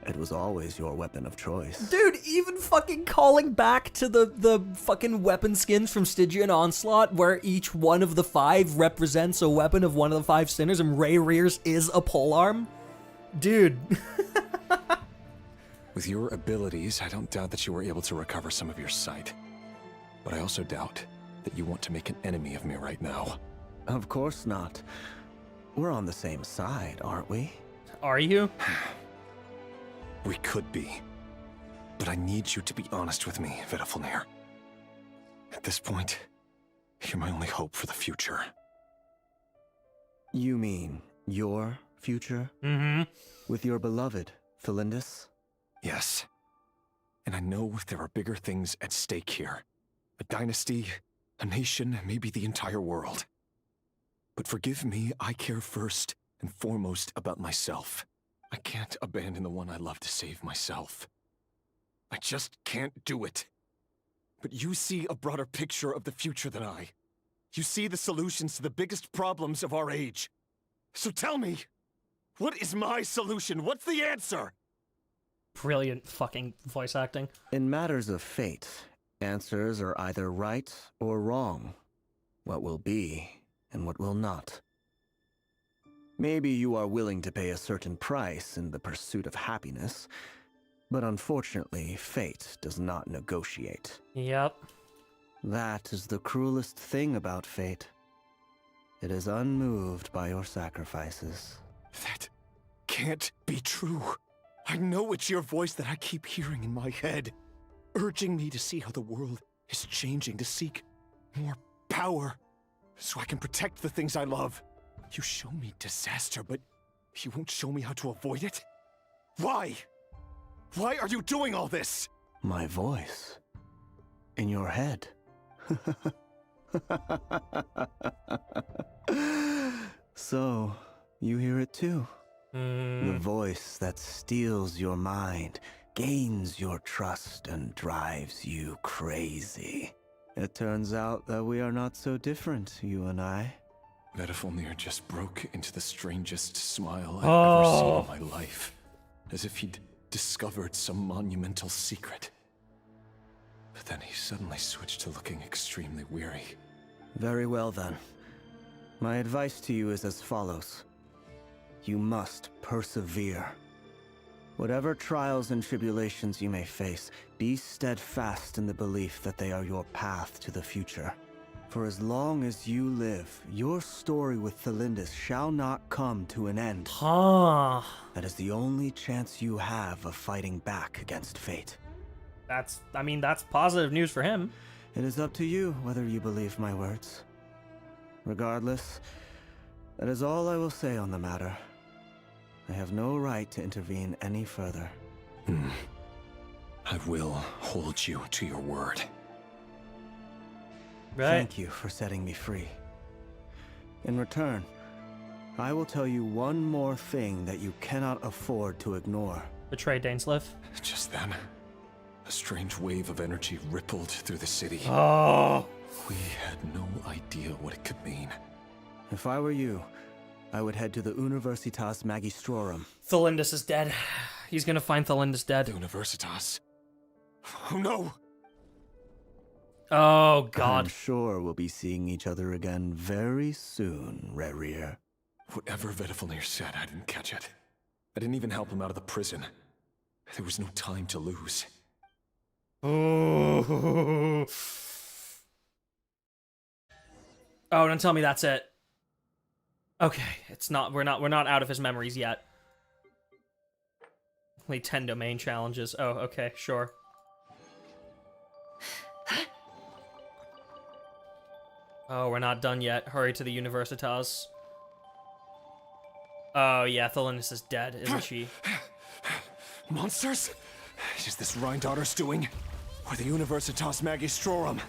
It was always your weapon of choice. Dude, even fucking calling back to the fucking weapon skins from Stygia and Onslaught, where each one of the 5 represents a weapon of one of the 5 sinners, and Rayrear's is a polearm. Dude. With your abilities, I don't doubt that you were able to recover some of your sight. But I also doubt that you want to make an enemy of me right now. Of course not. We're on the same side, aren't we? Are you? We could be. But I need you to be honest with me, Vtuber. At this point, you're my only hope for the future. You mean your future? Mm-hmm. With your beloved, Felindis? Yes. And I know there are bigger things at stake here. A dynasty, a nation, maybe the entire world. But forgive me, I care first and foremost about myself. I can't abandon the one I love to save myself. I just can't do it. But you see a broader picture of the future than I. You see the solutions to the biggest problems of our age. So tell me, what is my solution? What's the answer? Brilliant fucking voice acting. In matters of fate, answers are either right or wrong. What will be and what will not. Maybe you are willing to pay a certain price in the pursuit of happiness, but unfortunately, fate does not negotiate. Yep. That is the cruelest thing about fate. It is unmoved by your sacrifices. That can't be true. I know it's your voice that I keep hearing in my head, urging me to see how the world is changing, to seek more power, so I can protect the things I love. You show me disaster, but you won't show me how to avoid it? Why? Why are you doing all this? My voice. In your head. So, you hear it too? The voice that steals your mind, gains your trust, and drives you crazy. It turns out that we are not so different, you and I. Vedifilnir just broke into the strangest smile I've ever seen in my life. As if he'd discovered some monumental secret. But then he suddenly switched to looking extremely weary. Very well then. My advice to you is as follows. You must persevere. Whatever trials and tribulations you may face, be steadfast in the belief that they are your path to the future. For as long as you live, your story with Thelindis shall not come to an end. That is the only chance you have of fighting back against fate. That's positive news for him. It is up to you whether you believe my words. Regardless, that is all I will say on the matter. I have no right to intervene any further. I will hold you to your word. Right. Thank you for setting me free. In return, I will tell you one more thing that you cannot afford to ignore. Betray Dainsleif. Just then, a strange wave of energy rippled through the city. We had no idea what it could mean. If I were you, I would head to the Universitas Magistrorum. Thelindis is dead. He's gonna find Thelindis dead. Universitas? Oh no! Oh god. I'm sure we'll be seeing each other again very soon, Rayarer. Whatever Vedifilnir said, I didn't catch it. I didn't even help him out of the prison. There was no time to lose. Oh, don't tell me that's it. Okay, it's not. We're not out of his memories yet. Only 10 domain challenges. Oh, okay, sure. Oh, we're not done yet. Hurry to the Universitas. Oh yeah, Thelindis is dead, isn't she? Monsters? Is this Rheindarter's doing? Or the Universitas Magistrorum?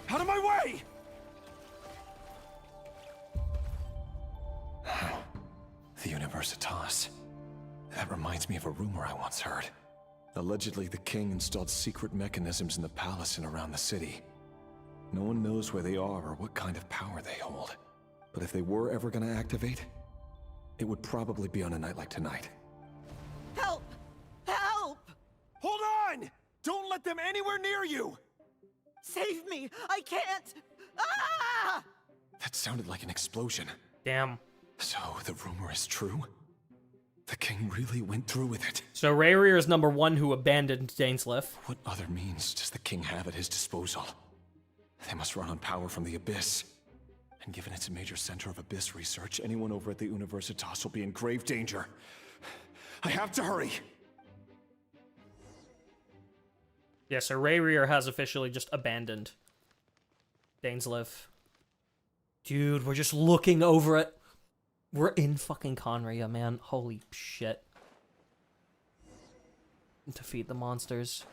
Out of my way! The Universitas. That reminds me of a rumor I once heard. Allegedly, the king installed secret mechanisms in the palace and around the city. No one knows where they are or what kind of power they hold. But if they were ever going to activate, it would probably be on a night like tonight. Help! Help! Hold on! Don't let them anywhere near you! Save me! I can't! Ah! That sounded like an explosion. Damn. So the rumor is true? The king really went through with it. So Rayarer is number 1 who abandoned Dainsleif. What other means does the king have at his disposal? They must run on power from the Abyss. And given it's a major center of Abyss research, anyone over at the Universitas will be in grave danger. I have to hurry! Yeah, so Rayarer has officially just abandoned Dainsleif. Dude, we're just looking over it. We're in fucking Conria, man. Holy shit. Defeat the monsters.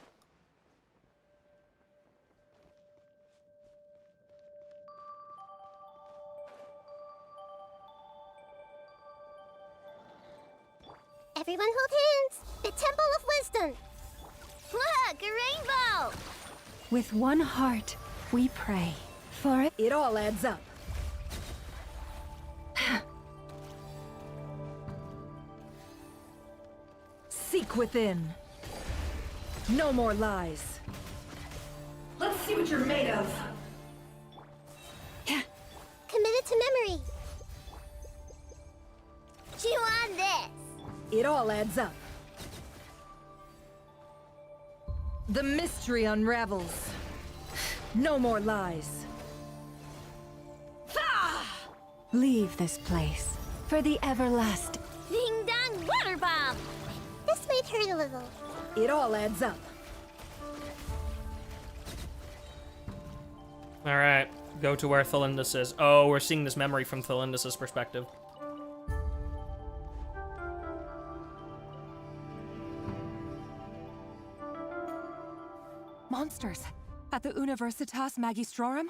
Everyone hold hands! The Temple of Wisdom! Look, a rainbow! With one heart, we pray. For it. It all adds up. Seek within. No more lies. Let's see what you're made of. Committed to memory. Chew on this. It all adds up. The mystery unravels. No more lies. Leave this place for the everlasting. Ding dong water bomb. This might hurt a little. It all adds up. Alright, go to where Thelindis is. Oh, we're seeing this memory from Thelindis' perspective. Monsters! At the Universitas Magistrorum?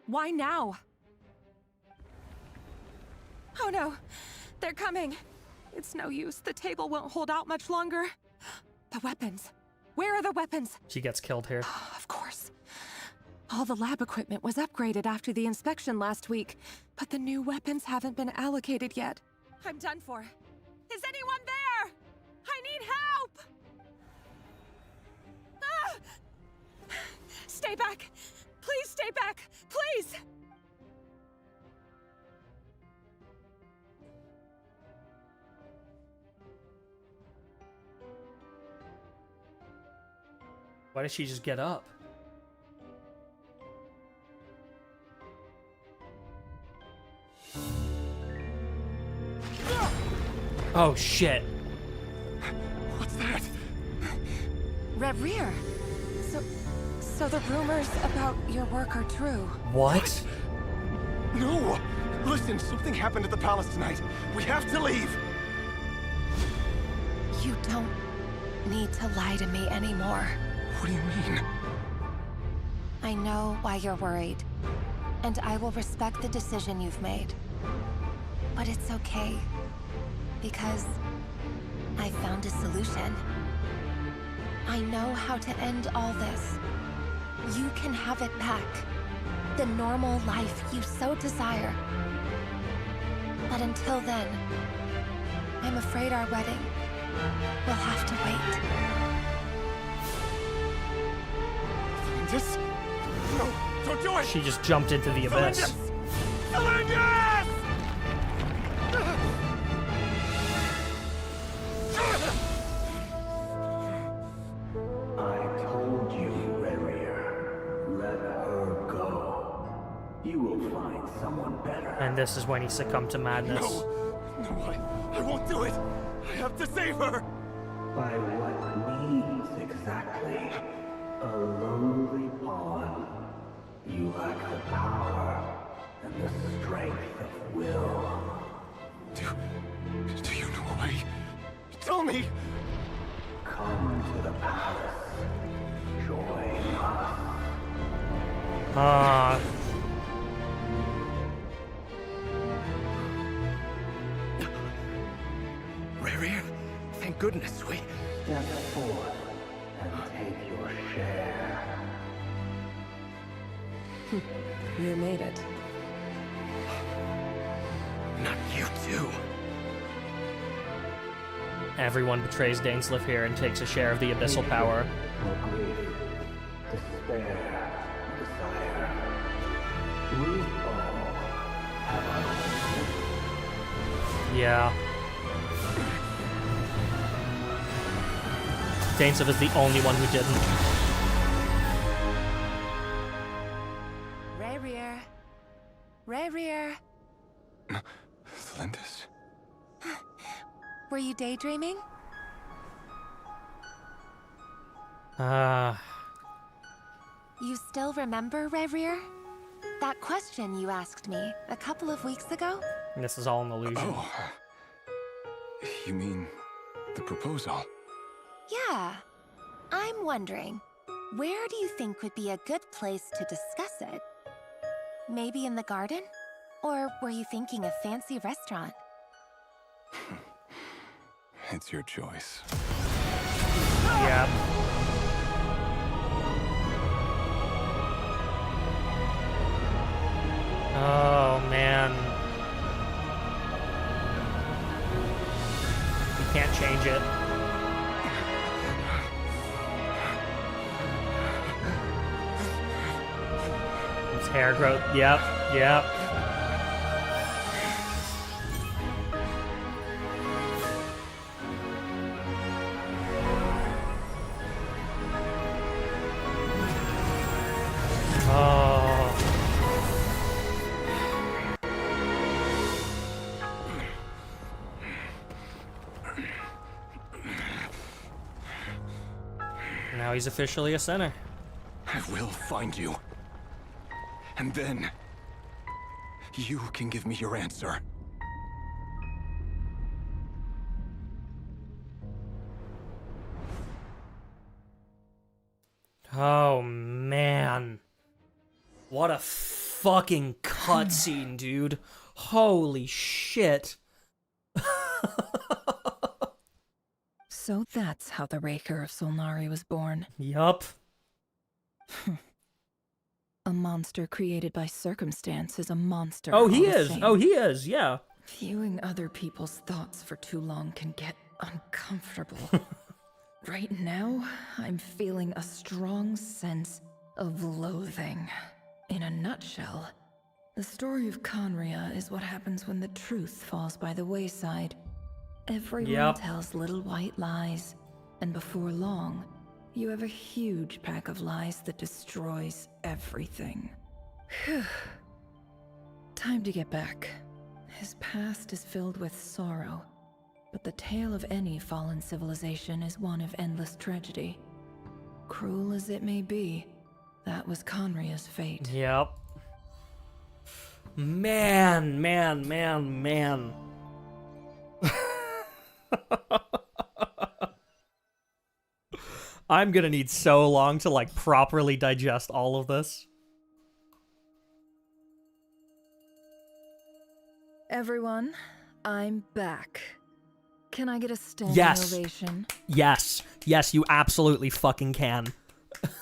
Why now? Oh no! They're coming. It's no use. The table won't hold out much longer. The weapons. Where are the weapons? She gets killed here. Of course. All the lab equipment was upgraded after the inspection last week, but the new weapons haven't been allocated yet. I'm done for. Is anyone there? I need help! Ah! Stay back! Please stay back! Please! Why did she just get up? Oh shit. What's that? Rayarer. So the rumors about your work are true. What? No! Listen, something happened at the palace tonight. We have to leave! You don't need to lie to me anymore. What do you mean? I know why you're worried, and I will respect the decision you've made. But it's okay, because I found a solution. I know how to end all this. You can have it back. The normal life you so desire. But until then, I'm afraid our wedding will have to wait. Just... No, don't do it! She just jumped into the abyss. Valendis! I told you, Rayarer. Let her go. You will find someone better. And this is when he succumbed to madness. No, I won't do it! I have to save her! By what means exactly? A lowly pawn. You lack the power and the strength of will. Do you know a way? Tell me! Come to the palace. Join us. Rayarer, thank goodness we... Step forth and take your share. You made it. Not you too. Everyone betrays Dainsleif here and takes a share of the abyssal power. For grief, despair, desire. We all have our own. Yeah. Dainsleif is the only one who didn't. Rayarer. Rayarer. Valendis? Were you daydreaming? You still remember, Rayarer? That question you asked me a couple of weeks ago? This is all an illusion. Oh. You mean the proposal? Yeah. I'm wondering, where do you think would be a good place to discuss it? Maybe in the garden? Or were you thinking a fancy restaurant? It's your choice. Yeah. Oh, man. You can't change it. His hair growth. Yep, yep. Now he's officially a sinner. I will find you. And then... you can give me your answer. Oh, man. What a fucking cutscene, dude. Holy shit. So that's how the Raker of Solnari was born. Yup. A monster created by circumstance is a monster. Oh, he all the is. same. Oh, he is. Yeah. Viewing other people's thoughts for too long can get uncomfortable. Right now, I'm feeling a strong sense of loathing. In a nutshell, the story of Conria is what happens when the truth falls by the wayside. Everyone tells little white lies, and before long, you have a huge pack of lies that destroys everything. Time to get back. His past is filled with sorrow, but the tale of any fallen civilization is one of endless tragedy. Cruel as it may be, that was Conria's fate. Yep. Man. I'm gonna need so long to, like, properly digest all of this. Everyone, I'm back. Can I get a standing Yes. ovation? Yes. Yes, you absolutely fucking can. Never!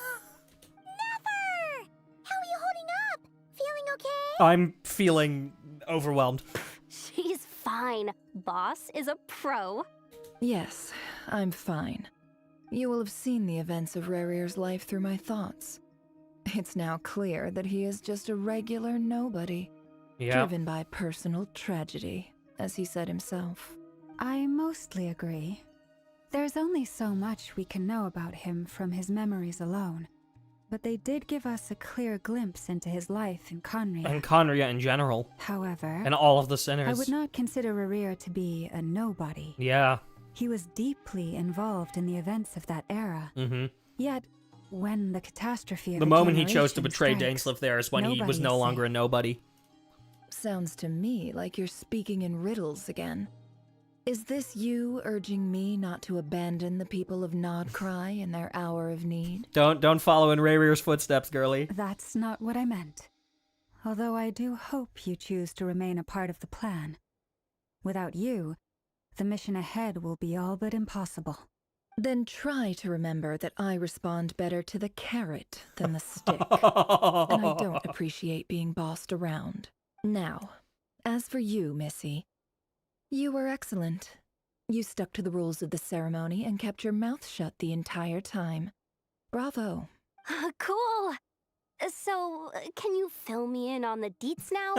How are you holding up? Feeling okay? I'm feeling overwhelmed. She's fine. Boss is a pro. Yes, I'm fine. You will have seen the events of Rayarer's life through my thoughts. It's now clear that he is just a regular nobody, driven by personal tragedy, as he said himself. I mostly agree. There's only so much we can know about him from his memories alone, but they did give us a clear glimpse into his life in Conria. And Conria in general. However, and all of the sinners. I would not consider Rayarer to be a nobody. Yeah. He was deeply involved in the events of that era. Mm-hmm. Yet, when the catastrophe of the a moment he chose to generation betray strikes, Dainsleif there is when he was nobody no is longer a safe. nobody. Sounds to me like you're speaking in riddles again. Is this you urging me not to abandon the people of Nodcry in their hour of need? Don't follow in Rayrear's footsteps, girly. That's not what I meant. Although I do hope you choose to remain a part of the plan. Without you, the mission ahead will be all but impossible. Then try to remember that I respond better to the carrot than the stick. And I don't appreciate being bossed around. Now, as for you, Missy, you were excellent. You stuck to the rules of the ceremony and kept your mouth shut the entire time. Bravo. Cool. So, can you fill me in on the deets now?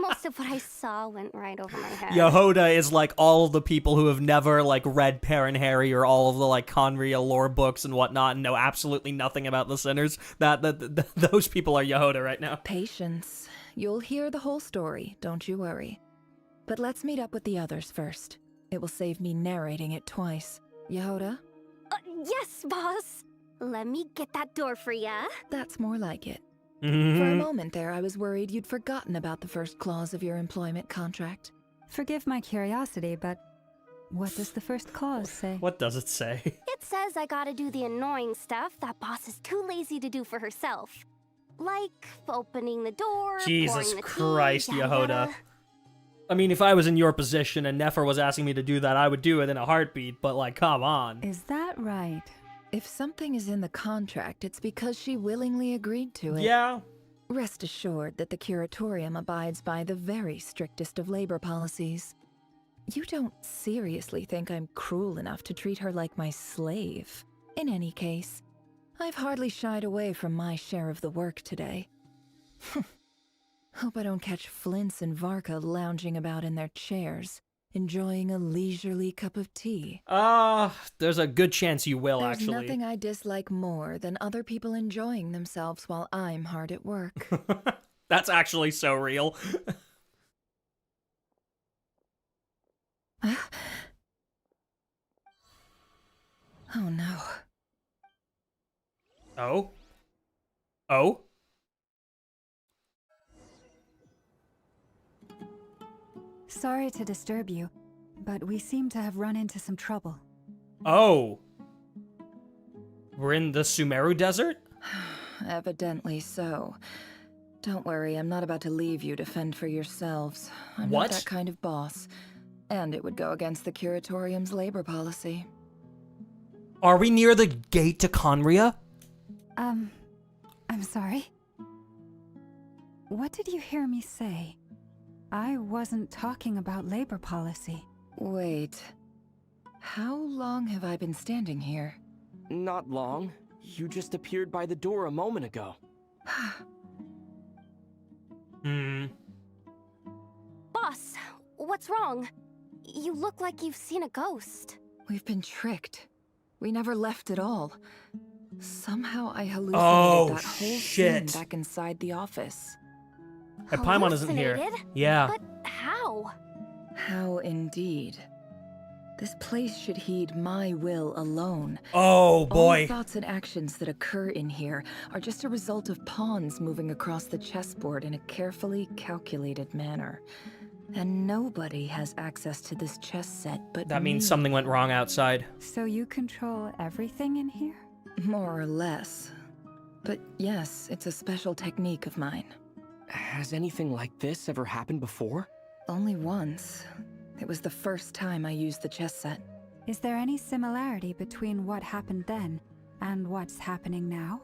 Most of what I saw went right over my head. Yehoda is like all of the people who have never like read Perrin Harry or all of the like Conria lore books and whatnot and know absolutely nothing about the sinners. Those people are Yehoda right now. Patience. You'll hear the whole story, don't you worry. But let's meet up with the others first. It will save me narrating it twice. Yehoda? Yes, boss. Let me get that door for ya. That's more like it. For a moment there, I was worried you'd forgotten about the first clause of your employment contract. Forgive my curiosity, but what does the first clause say? What does it say? It says I gotta do the annoying stuff that boss is too lazy to do for herself. Like opening the door, Jesus pouring the Christ, tea, Yehoda. I mean, if I was in your position and Nefer was asking me to do that, I would do it in a heartbeat, but like, come on. Is that right? If something is in the contract, it's because she willingly agreed to it. Yeah. Rest assured that the Curatorium abides by the very strictest of labor policies. You don't seriously think I'm cruel enough to treat her like my slave. In any case, I've hardly shied away from my share of the work today. Hope I don't catch Flintz and Varka lounging about in their chairs, enjoying a leisurely cup of tea. There's a good chance you will, There's actually. nothing I dislike more than other people enjoying themselves while I'm hard at work. That's actually so real. Oh no. Oh? Oh? Sorry to disturb you, but we seem to have run into some trouble. Oh. We're in the Sumeru Desert? Evidently so. Don't worry, I'm not about to leave you to fend for yourselves. I'm What? not that kind of boss. And it would go against the Curatorium's labor policy. Are we near the gate to Conria? I'm sorry. What did you hear me say? I wasn't talking about labor policy. Wait. How long have I been standing here? Not long. You just appeared by the door a moment ago. Boss, what's wrong? You look like you've seen a ghost. We've been tricked. We never left at all. Somehow I hallucinated that whole scene back inside the office. Hey, Paimon isn't here. Yeah. But how? How indeed. This place should heed my will alone. Oh, boy. All thoughts and actions that occur in here are just a result of pawns moving across the chessboard in a carefully calculated manner. And nobody has access to this chess set but That me. means something went wrong outside. So you control everything in here? More or less. But yes, it's a special technique of mine. Has anything like this ever happened before? Only once. It was the first time I used the chess set. Is there any similarity between what happened then and what's happening now?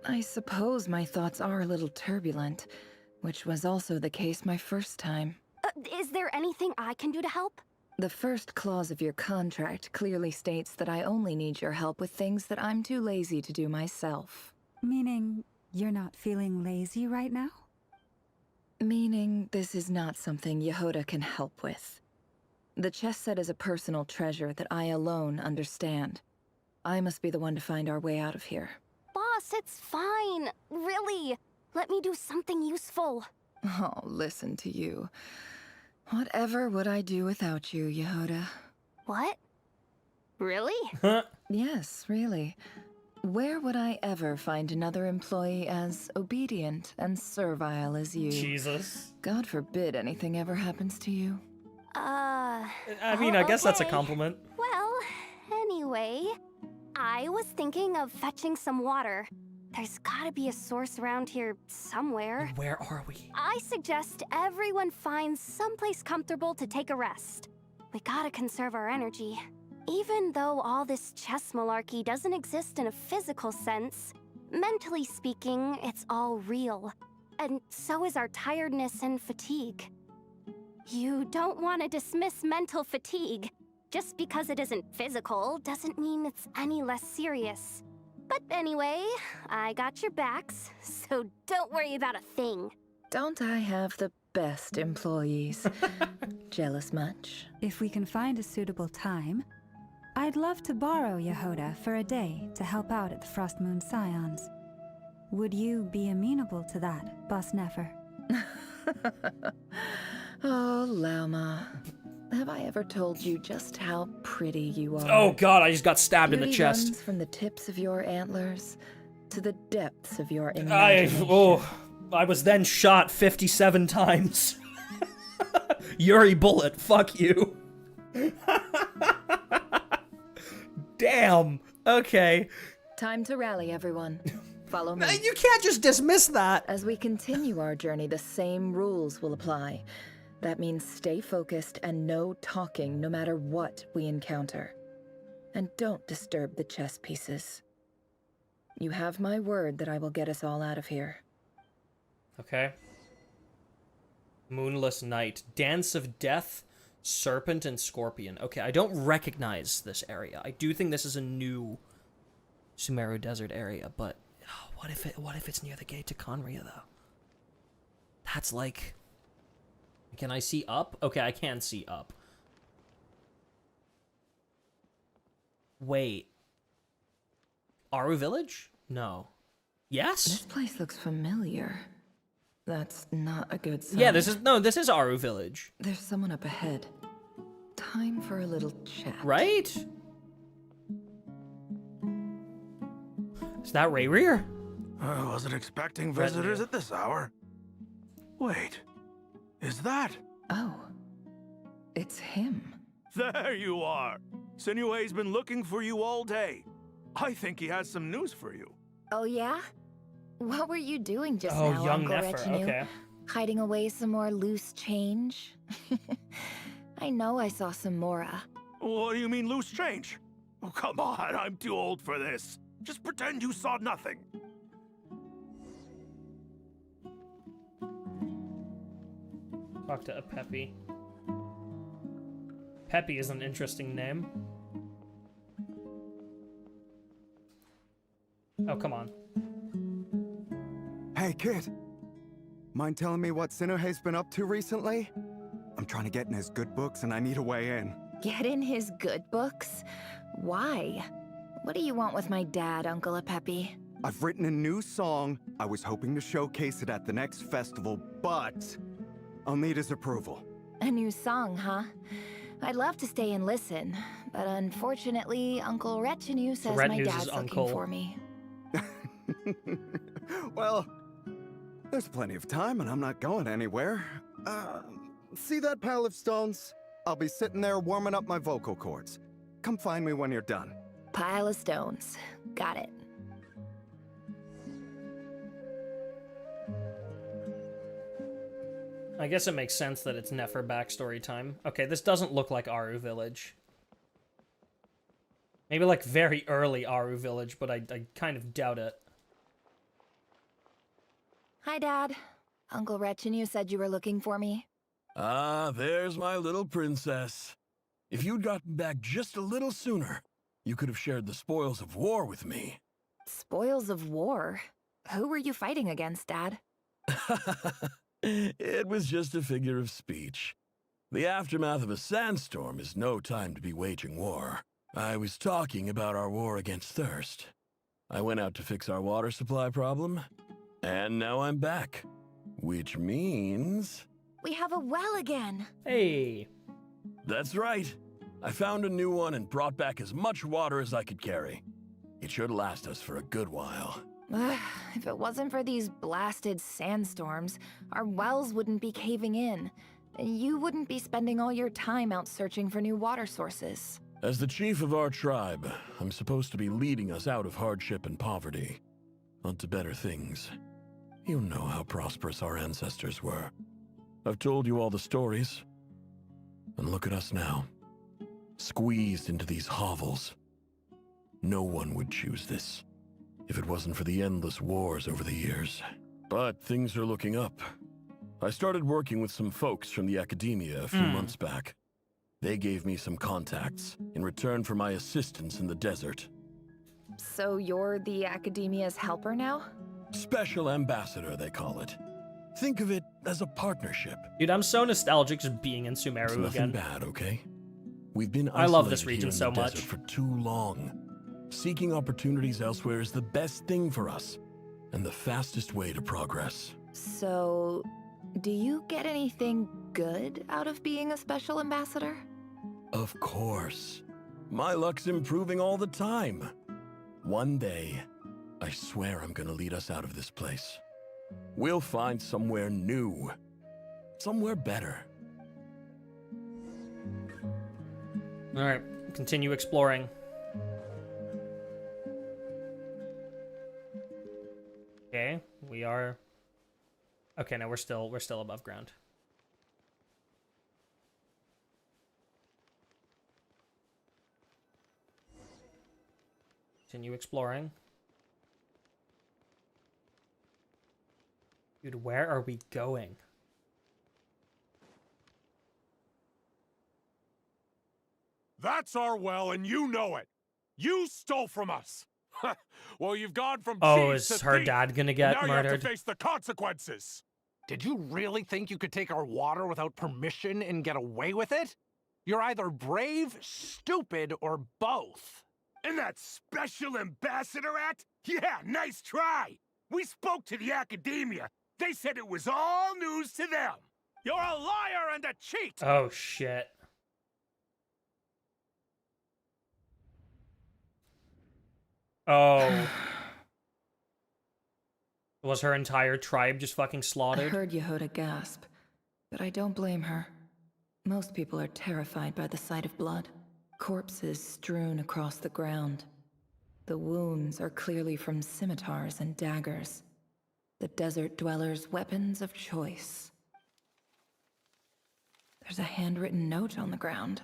I suppose my thoughts are a little turbulent, which was also the case my first time. Is there anything I can do to help? The first clause of your contract clearly states that I only need your help with things that I'm too lazy to do myself. Meaning you're not feeling lazy right now? Meaning this is not something Yehoda can help with. The chess set is a personal treasure that I alone understand. I must be the one to find our way out of here. Boss, it's fine. Really. Let me do something useful. Oh, listen to you. Whatever would I do without you, Yehoda? What? Really? Yes, really. Where would I ever find another employee as obedient and servile as you? Jesus. God forbid anything ever happens to you. I mean, I guess that's a compliment. Well, anyway, I was thinking of fetching some water. There's gotta be a source around here somewhere. Where are we? I suggest everyone finds someplace comfortable to take a rest. We gotta conserve our energy. Even though all this chess malarkey doesn't exist in a physical sense, mentally speaking, it's all real. And so is our tiredness and fatigue. You don't want to dismiss mental fatigue. Just because it isn't physical doesn't mean it's any less serious. But anyway, I got your backs, so don't worry about a thing. Don't I have the best employees? Jealous much? If we can find a suitable time, I'd love to borrow Yehoda for a day to help out at the Frostmoon Scions. Would you be amenable to that, Boss Nefer? Oh, Lauma. Have I ever told you just how pretty you are? Oh god, I just got stabbed in the Beauty chest. runs from the tips of your antlers to the depths of your imagination. I was then shot 57 times. Yuri bullet, fuck you. Damn. Okay. Time to rally, everyone. Follow me. You can't just dismiss that. As we continue our journey, the same rules will apply. That means stay focused and no talking no matter what we encounter. And don't disturb the chess pieces. You have my word that I will get us all out of here. Okay. Moonless Night. Dance of Death, Serpent, and Scorpion. Okay, I don't recognize this area. I do think this is a new Sumeru Desert area, but what if it's near the gate to Conria, though? That's like... Can I see up? Okay, I can see up. Wait. Aru Village? No. Yes? This place looks familiar. That's not a good sign. Yeah, this is Aru Village. There's someone up ahead. Time for a little chat. Right? Is that Rayarer? I wasn't expecting visitors at this hour. Wait, is that? Oh, it's him. There you are. Sinue's been looking for you all day. I think he has some news for you. Oh yeah? What were you doing just Oh, now, young Uncle Nefer, Retinue? okay. Hiding away some more loose change? I know I saw some Mora. What do you mean loose change? Oh, come on, I'm too old for this. Just pretend you saw nothing. Talk to a Peppy. Peppy is an interesting name. Oh, come on. Hey, kid. Mind telling me what Sinohe's been up to recently? I'm trying to get in his good books and I need a way in. Get in his good books? Why? What do you want with my dad, Uncle Peppy? I've written a new song. I was hoping to showcase it at the next festival, but I'll need his approval. A new song, huh? I'd love to stay and listen, but unfortunately, Uncle Retinue says my dad's looking for me. Well, there's plenty of time and I'm not going anywhere. See that pile of stones? I'll be sitting there warming up my vocal cords. Come find me when you're done. Pile of stones. Got it. I guess it makes sense that it's Nefer backstory time. Okay, this doesn't look like Aru Village. Maybe like very early Aru Village, but I kind of doubt it. Hi, Dad. Uncle Retinue said you were looking for me. Ah, there's my little princess. If you'd gotten back just a little sooner, you could have shared the spoils of war with me. Spoils of war? Who were you fighting against, Dad? It was just a figure of speech. The aftermath of a sandstorm is no time to be waging war. I was talking about our war against thirst. I went out to fix our water supply problem, and now I'm back. Which means... We have a well again! Hey! That's right. I found a new one and brought back as much water as I could carry. It should last us for a good while. If it wasn't for these blasted sandstorms, our wells wouldn't be caving in. You wouldn't be spending all your time out searching for new water sources. As the chief of our tribe, I'm supposed to be leading us out of hardship and poverty, onto better things. You know how prosperous our ancestors were. I've told you all the stories. And look at us now, squeezed into these hovels. No one would choose this, if it wasn't for the endless wars over the years. But things are looking up. I started working with some folks from the academia a few months back. They gave me some contacts in return for my assistance in the desert. So you're the academia's helper now? Special ambassador, they call it. Think of it as a partnership. Dude, I'm so nostalgic just being in Sumeru it's nothing again. bad, okay? We've been I love this region so much. For too long. Seeking opportunities elsewhere is the best thing for us, and the fastest way to progress. So, do you get anything good out of being a special ambassador? Of course. My luck's improving all the time. One day, I swear I'm gonna lead us out of this place. We'll find somewhere new. Somewhere better. Alright, continue exploring. Okay, we are... Okay, no, we're still above ground. Continue exploring. Dude, where are we going? That's our well, and you know it. You stole from us. Well, you've gone from Oh, cheese is to her thief. dad gonna get now murdered? You have to face the consequences. Did you really think you could take our water without permission and get away with it? You're either brave, stupid, or both. And that special ambassador act? Yeah, nice try. We spoke to the academia. They said it was all news to them. You're a liar and a cheat. Oh, shit. Oh. Was her entire tribe just fucking slaughtered? I heard Yehuda gasp, but I don't blame her. Most people are terrified by the sight of blood. Corpses strewn across the ground. The wounds are clearly from scimitars and daggers. the desert dwellers' weapons of choice. There's a handwritten note on the ground.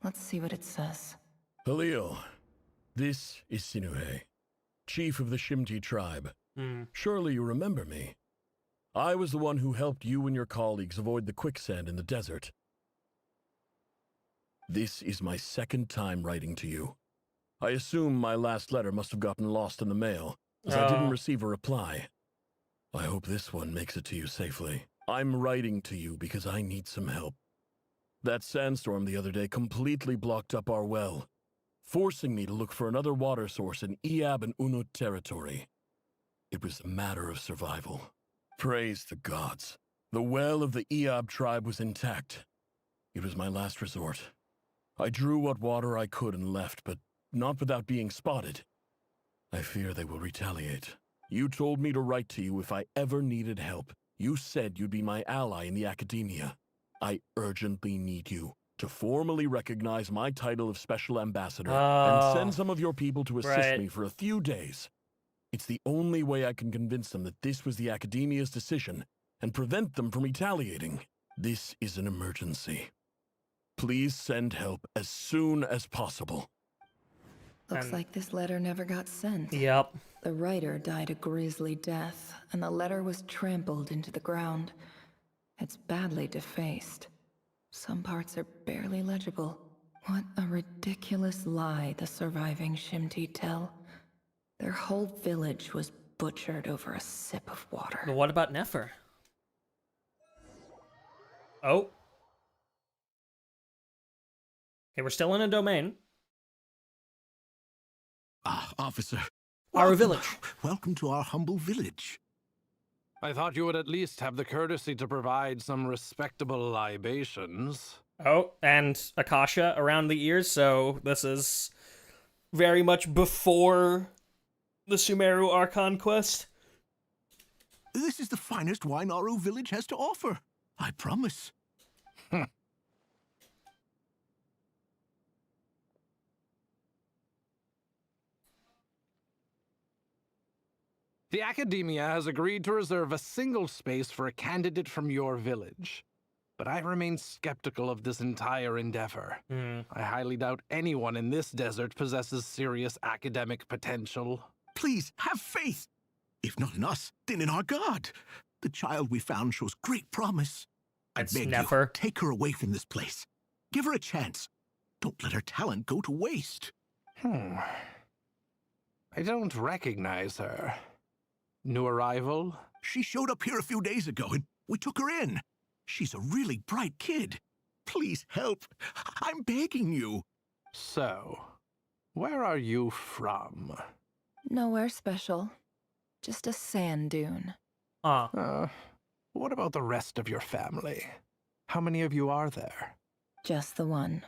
Let's see what it says. Halil, this is Sinuhe, chief of the Shimti tribe. Surely you remember me. I was the one who helped you and your colleagues avoid the quicksand in the desert. This is my second time writing to you. I assume my last letter must have gotten lost in the mail, as I didn't receive a reply. I hope this one makes it to you safely. I'm writing to you because I need some help. That sandstorm the other day completely blocked up our well, forcing me to look for another water source in Iab and Unut territory. It was a matter of survival. Praise the gods. The well of the Iab tribe was intact. It was my last resort. I drew what water I could and left, but not without being spotted. I fear they will retaliate. You told me to write to you if I ever needed help. You said you'd be my ally in the academia. I urgently need you to formally recognize my title of Special Ambassador and send some of your people to assist me for a few days. It's the only way I can convince them that this was the academia's decision and prevent them from retaliating. This is an emergency. Please send help as soon as possible. Looks like this letter never got sent. Yep. The writer died a grisly death, and the letter was trampled into the ground. It's badly defaced. Some parts are barely legible. What a ridiculous lie the surviving Shimti tell. Their whole village was butchered over a sip of water. But what about Nefer? Oh. Okay, we're still in a domain. Officer. Our village. Welcome to our humble village. I thought you would at least have the courtesy to provide some respectable libations. Oh, and Akasha around the ears, so this is very much before the Sumeru Archon quest. This is the finest wine our village has to offer. I promise. The Academia has agreed to reserve a single space for a candidate from your village. But I remain skeptical of this entire endeavor. I highly doubt anyone in this desert possesses serious academic potential. Please, have faith. If not in us, then in our god. The child we found shows great promise. I beg you, take her away from this place. Give her a chance. Don't let her talent go to waste. I don't recognize her. New arrival? She showed up here a few days ago and we took her in. She's a really bright kid. Please help. I'm begging you. So, where are you from? Nowhere special. Just a sand dune. What about the rest of your family? How many of you are there? Just the one.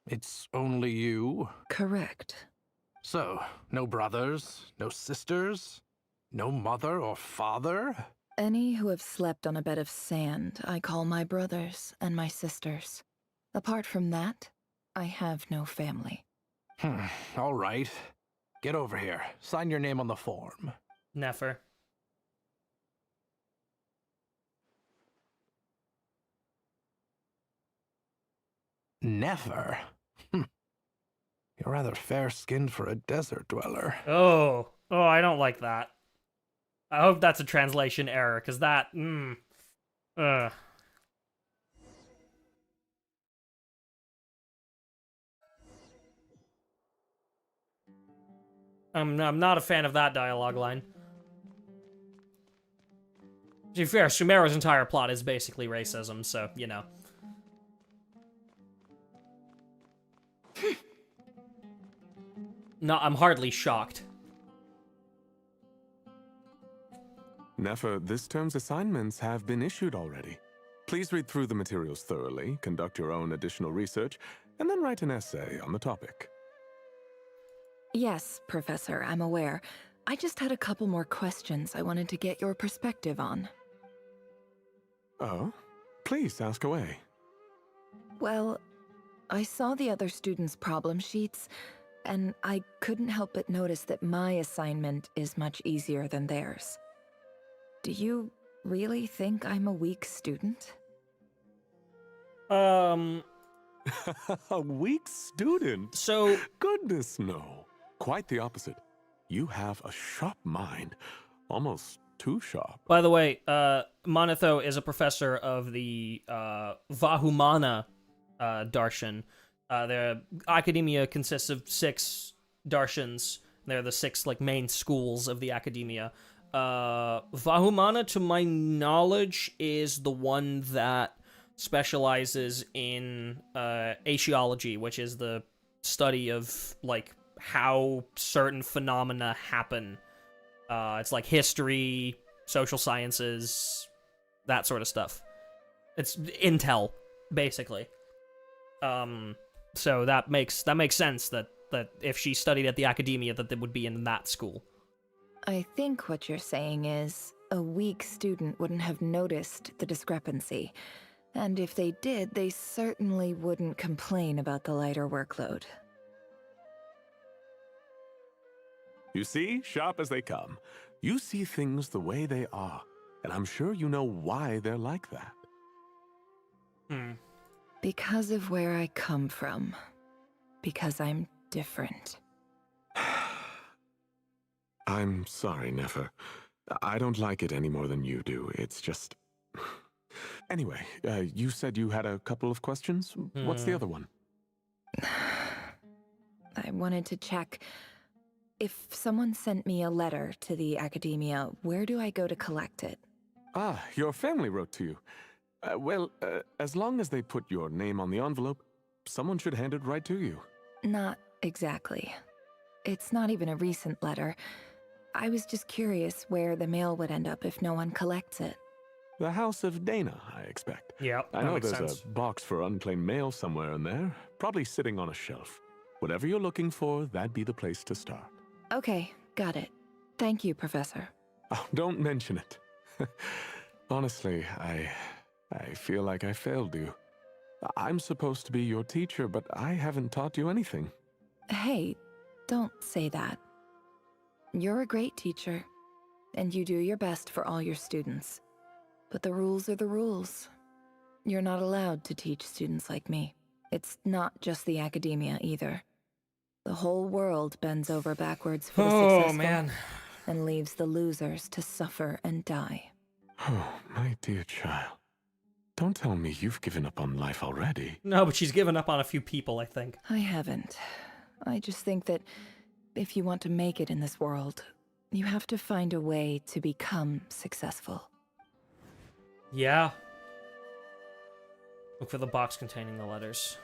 It's only you? Correct. So, no brothers, no sisters, no mother or father? Any who have slept on a bed of sand, I call my brothers and my sisters. Apart from that, I have no family. All right. Get over here. Sign your name on the form. Nefer. Never? You're rather fair-skinned for a desert dweller. Oh, I don't like that. I hope that's a translation error, because that, I'm not a fan of that dialogue line. To be fair, Sumeru's entire plot is basically racism, so, you know. No, I'm hardly shocked. Nefer, this term's assignments have been issued already. Please read through the materials thoroughly, conduct your own additional research, and then write an essay on the topic. Yes, Professor, I'm aware. I just had a couple more questions I wanted to get your perspective on. Oh? Please, ask away. Well, I saw the other students' problem sheets, and I couldn't help but notice that my assignment is much easier than theirs. Do you really think I'm a weak student? A weak student? So... Goodness, no. Quite the opposite. You have a sharp mind. Almost too sharp. By the way, Manetho is a professor of the Vahumana darshan. The academia consists of 6 darshans. They're the 6 like main schools of the academia. Vahumana, to my knowledge, is the one that specializes in Asiology, which is the study of like how certain phenomena happen. It's like history, social sciences, that sort of stuff. It's intel, basically. So that makes sense that if she studied at the academia, that it would be in that school. I think what you're saying is a weak student wouldn't have noticed the discrepancy. And if they did, they certainly wouldn't complain about the lighter workload. You see, sharp as they come. You see things the way they are, and I'm sure you know why they're like that. Because of where I come from. Because I'm different. I'm sorry, Nefer. I don't like it any more than you do. It's just... Anyway, you said you had a couple of questions? What's the other one? I wanted to check... If someone sent me a letter to the academia, where do I go to collect it? Ah, your family wrote to you. Well, as long as they put your name on the envelope, someone should hand it right to you. Not exactly. It's not even a recent letter. I was just curious where the mail would end up if no one collects it. The House of Dana, I expect. Yeah, I know there's a box for unclaimed mail somewhere in there, probably sitting on a shelf. Whatever you're looking for, that'd be the place to start. Okay, got it. Thank you, Professor. Oh, don't mention it. Honestly, I feel like I failed you. I'm supposed to be your teacher, but I haven't taught you anything. Hey, don't say that. You're a great teacher, and you do your best for all your students. But the rules are the rules. You're not allowed to teach students like me. It's not just the academia either. The whole world bends over backwards for the successful and leaves the losers to suffer and die. Oh, my dear child. Don't tell me you've given up on life already. No, but she's given up on a few people, I think. I haven't. I just think that if you want to make it in this world, you have to find a way to become successful. Yeah. Look for the box containing the letters.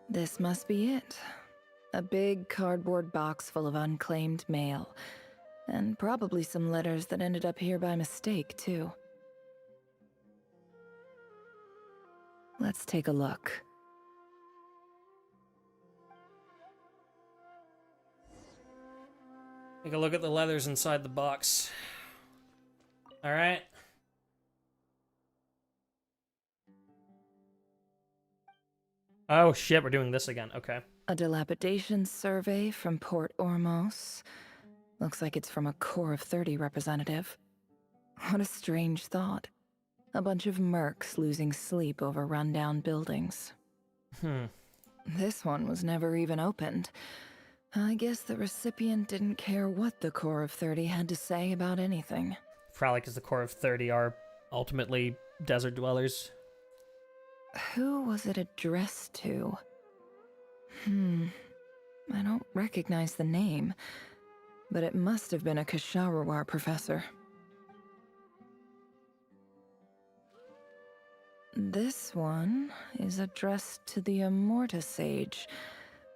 This must be it. A big cardboard box full of unclaimed mail. And probably some letters that ended up here by mistake, too. Let's take a look. Take a look at the letters inside the box. Alright. Oh shit, we're doing this again. Okay. A dilapidation survey from Port Ormos. Looks like it's from a Core of 30 representative. What a strange thought. A bunch of mercs losing sleep over rundown buildings. This one was never even opened. I guess the recipient didn't care what the Core of 30 had to say about anything. Probably because the Core of 30 are ultimately desert dwellers. Who was it addressed to? I don't recognize the name, but it must have been a Ksharawar professor. This one is addressed to the Immorta Sage.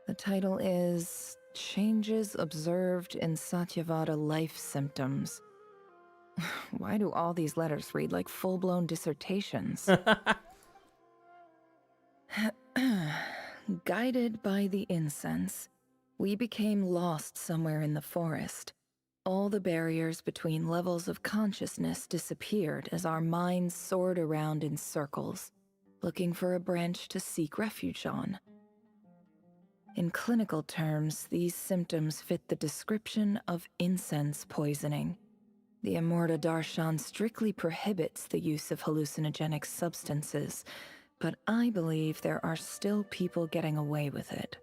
The title is Changes Observed in Satyavada Life Symptoms. Why do all these letters read like full-blown dissertations? guided by the incense, we became lost somewhere in the forest. All the barriers between levels of consciousness disappeared as our minds soared around in circles, looking for a branch to seek refuge on. In clinical terms, these symptoms fit the description of incense poisoning. The Amorta Darshan strictly prohibits the use of hallucinogenic substances, but I believe there are still people getting away with it.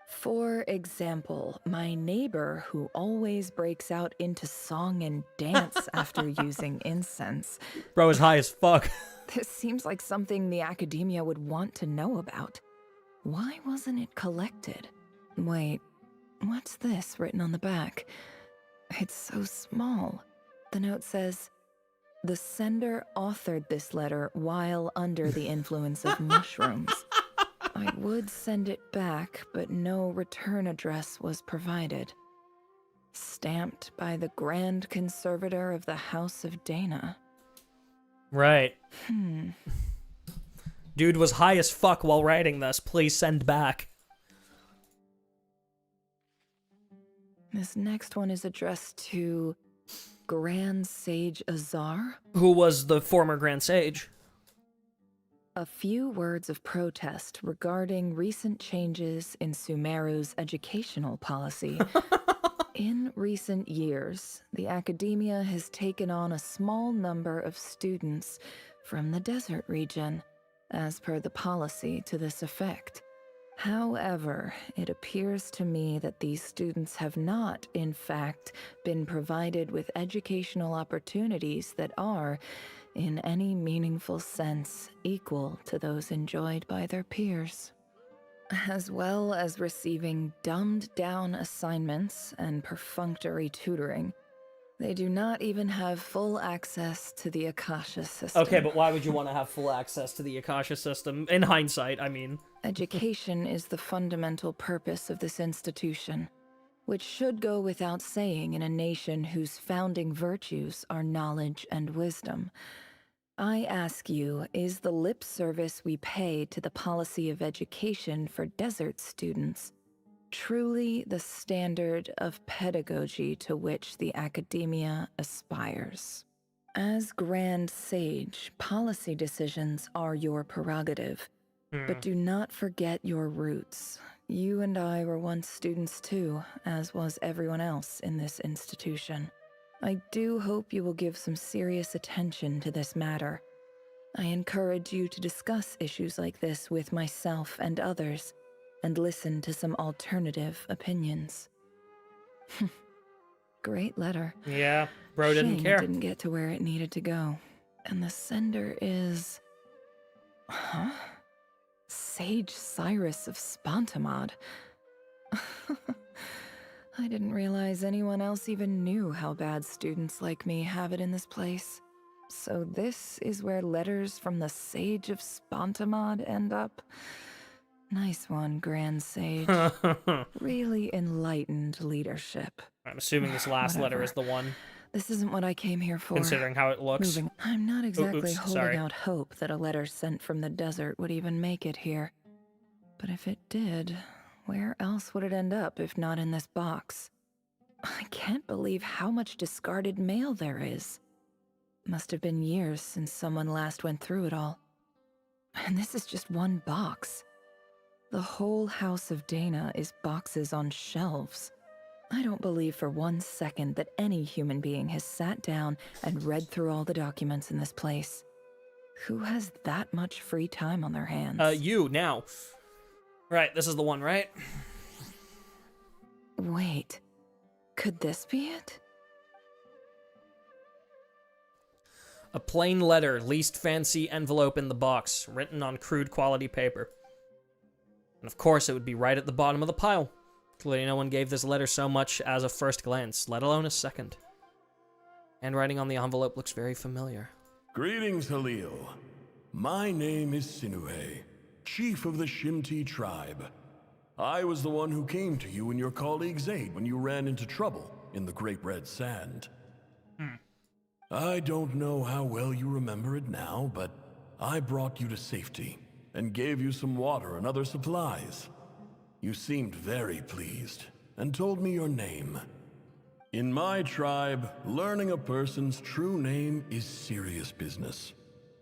For example, my neighbor who always breaks out into song and dance after using incense. Bro is high as fuck. This seems like something the academia would want to know about. Why wasn't it collected? Wait, what's this written on the back? It's so small. The note says, "The sender authored this letter while under the influence of mushrooms. I would send it back, but no return address was provided. Stamped by the Grand Conservator of the House of Dana." Right. Dude was high as fuck while writing this. Please send back. This next one is addressed to Grand Sage Azar, who was the former Grand Sage. A few words of protest regarding recent changes in Sumeru's educational policy. In recent years, the academia has taken on a small number of students from the desert region, as per the policy to this effect. However, it appears to me that these students have not, in fact, been provided with educational opportunities that are, in any meaningful sense, equal to those enjoyed by their peers. As well as receiving dumbed-down assignments and perfunctory tutoring, they do not even have full access to the Akasha system. Okay, but why would you want to have full access to the Akasha system? In hindsight, I mean. Education is the fundamental purpose of this institution, which should go without saying in a nation whose founding virtues are knowledge and wisdom. I ask you, is the lip service we pay to the policy of education for desert students truly the standard of pedagogy to which the academia aspires? As Grand Sage, policy decisions are your prerogative, but do not forget your roots. You and I were once students too, as was everyone else in this institution. I do hope you will give some serious attention to this matter. I encourage you to discuss issues like this with myself and others, and listen to some alternative opinions. Great letter. Yeah, bro didn't Shame care. It didn't get to where it needed to go. And the sender is... Huh? Sage Cyrus of Spontamod. I didn't realize anyone else even knew how bad students like me have it in this place. So this is where letters from the Sage of Spontamod end up? Nice one, Grand Sage. Really enlightened leadership. I'm assuming this last letter is the one. This isn't what I came here for. Considering how it looks. I'm not exactly holding sorry. out hope that a letter sent from the desert would even make it here. But if it did, where else would it end up if not in this box? I can't believe how much discarded mail there is. Must have been years since someone last went through it all. And this is just one box. The whole House of Dana is boxes on shelves. I don't believe for 1 second that any human being has sat down and read through all the documents in this place. Who has that much free time on their hands? You, now. Right, this is the one, right? Wait, could this be it? A plain letter, least fancy envelope in the box, written on crude quality paper. And of course it would be right at the bottom of the pile. Clearly no one gave this letter so much as a first glance, let alone a second. Handwriting on the envelope looks very familiar. Greetings, Halil. My name is Sinuhe, chief of the Shimti tribe. I was the one who came to you and your colleague's aid when you ran into trouble in the Great Red Sand. I don't know how well you remember it now, but I brought you to safety and gave you some water and other supplies. You seemed very pleased and told me your name. In my tribe, learning a person's true name is serious business,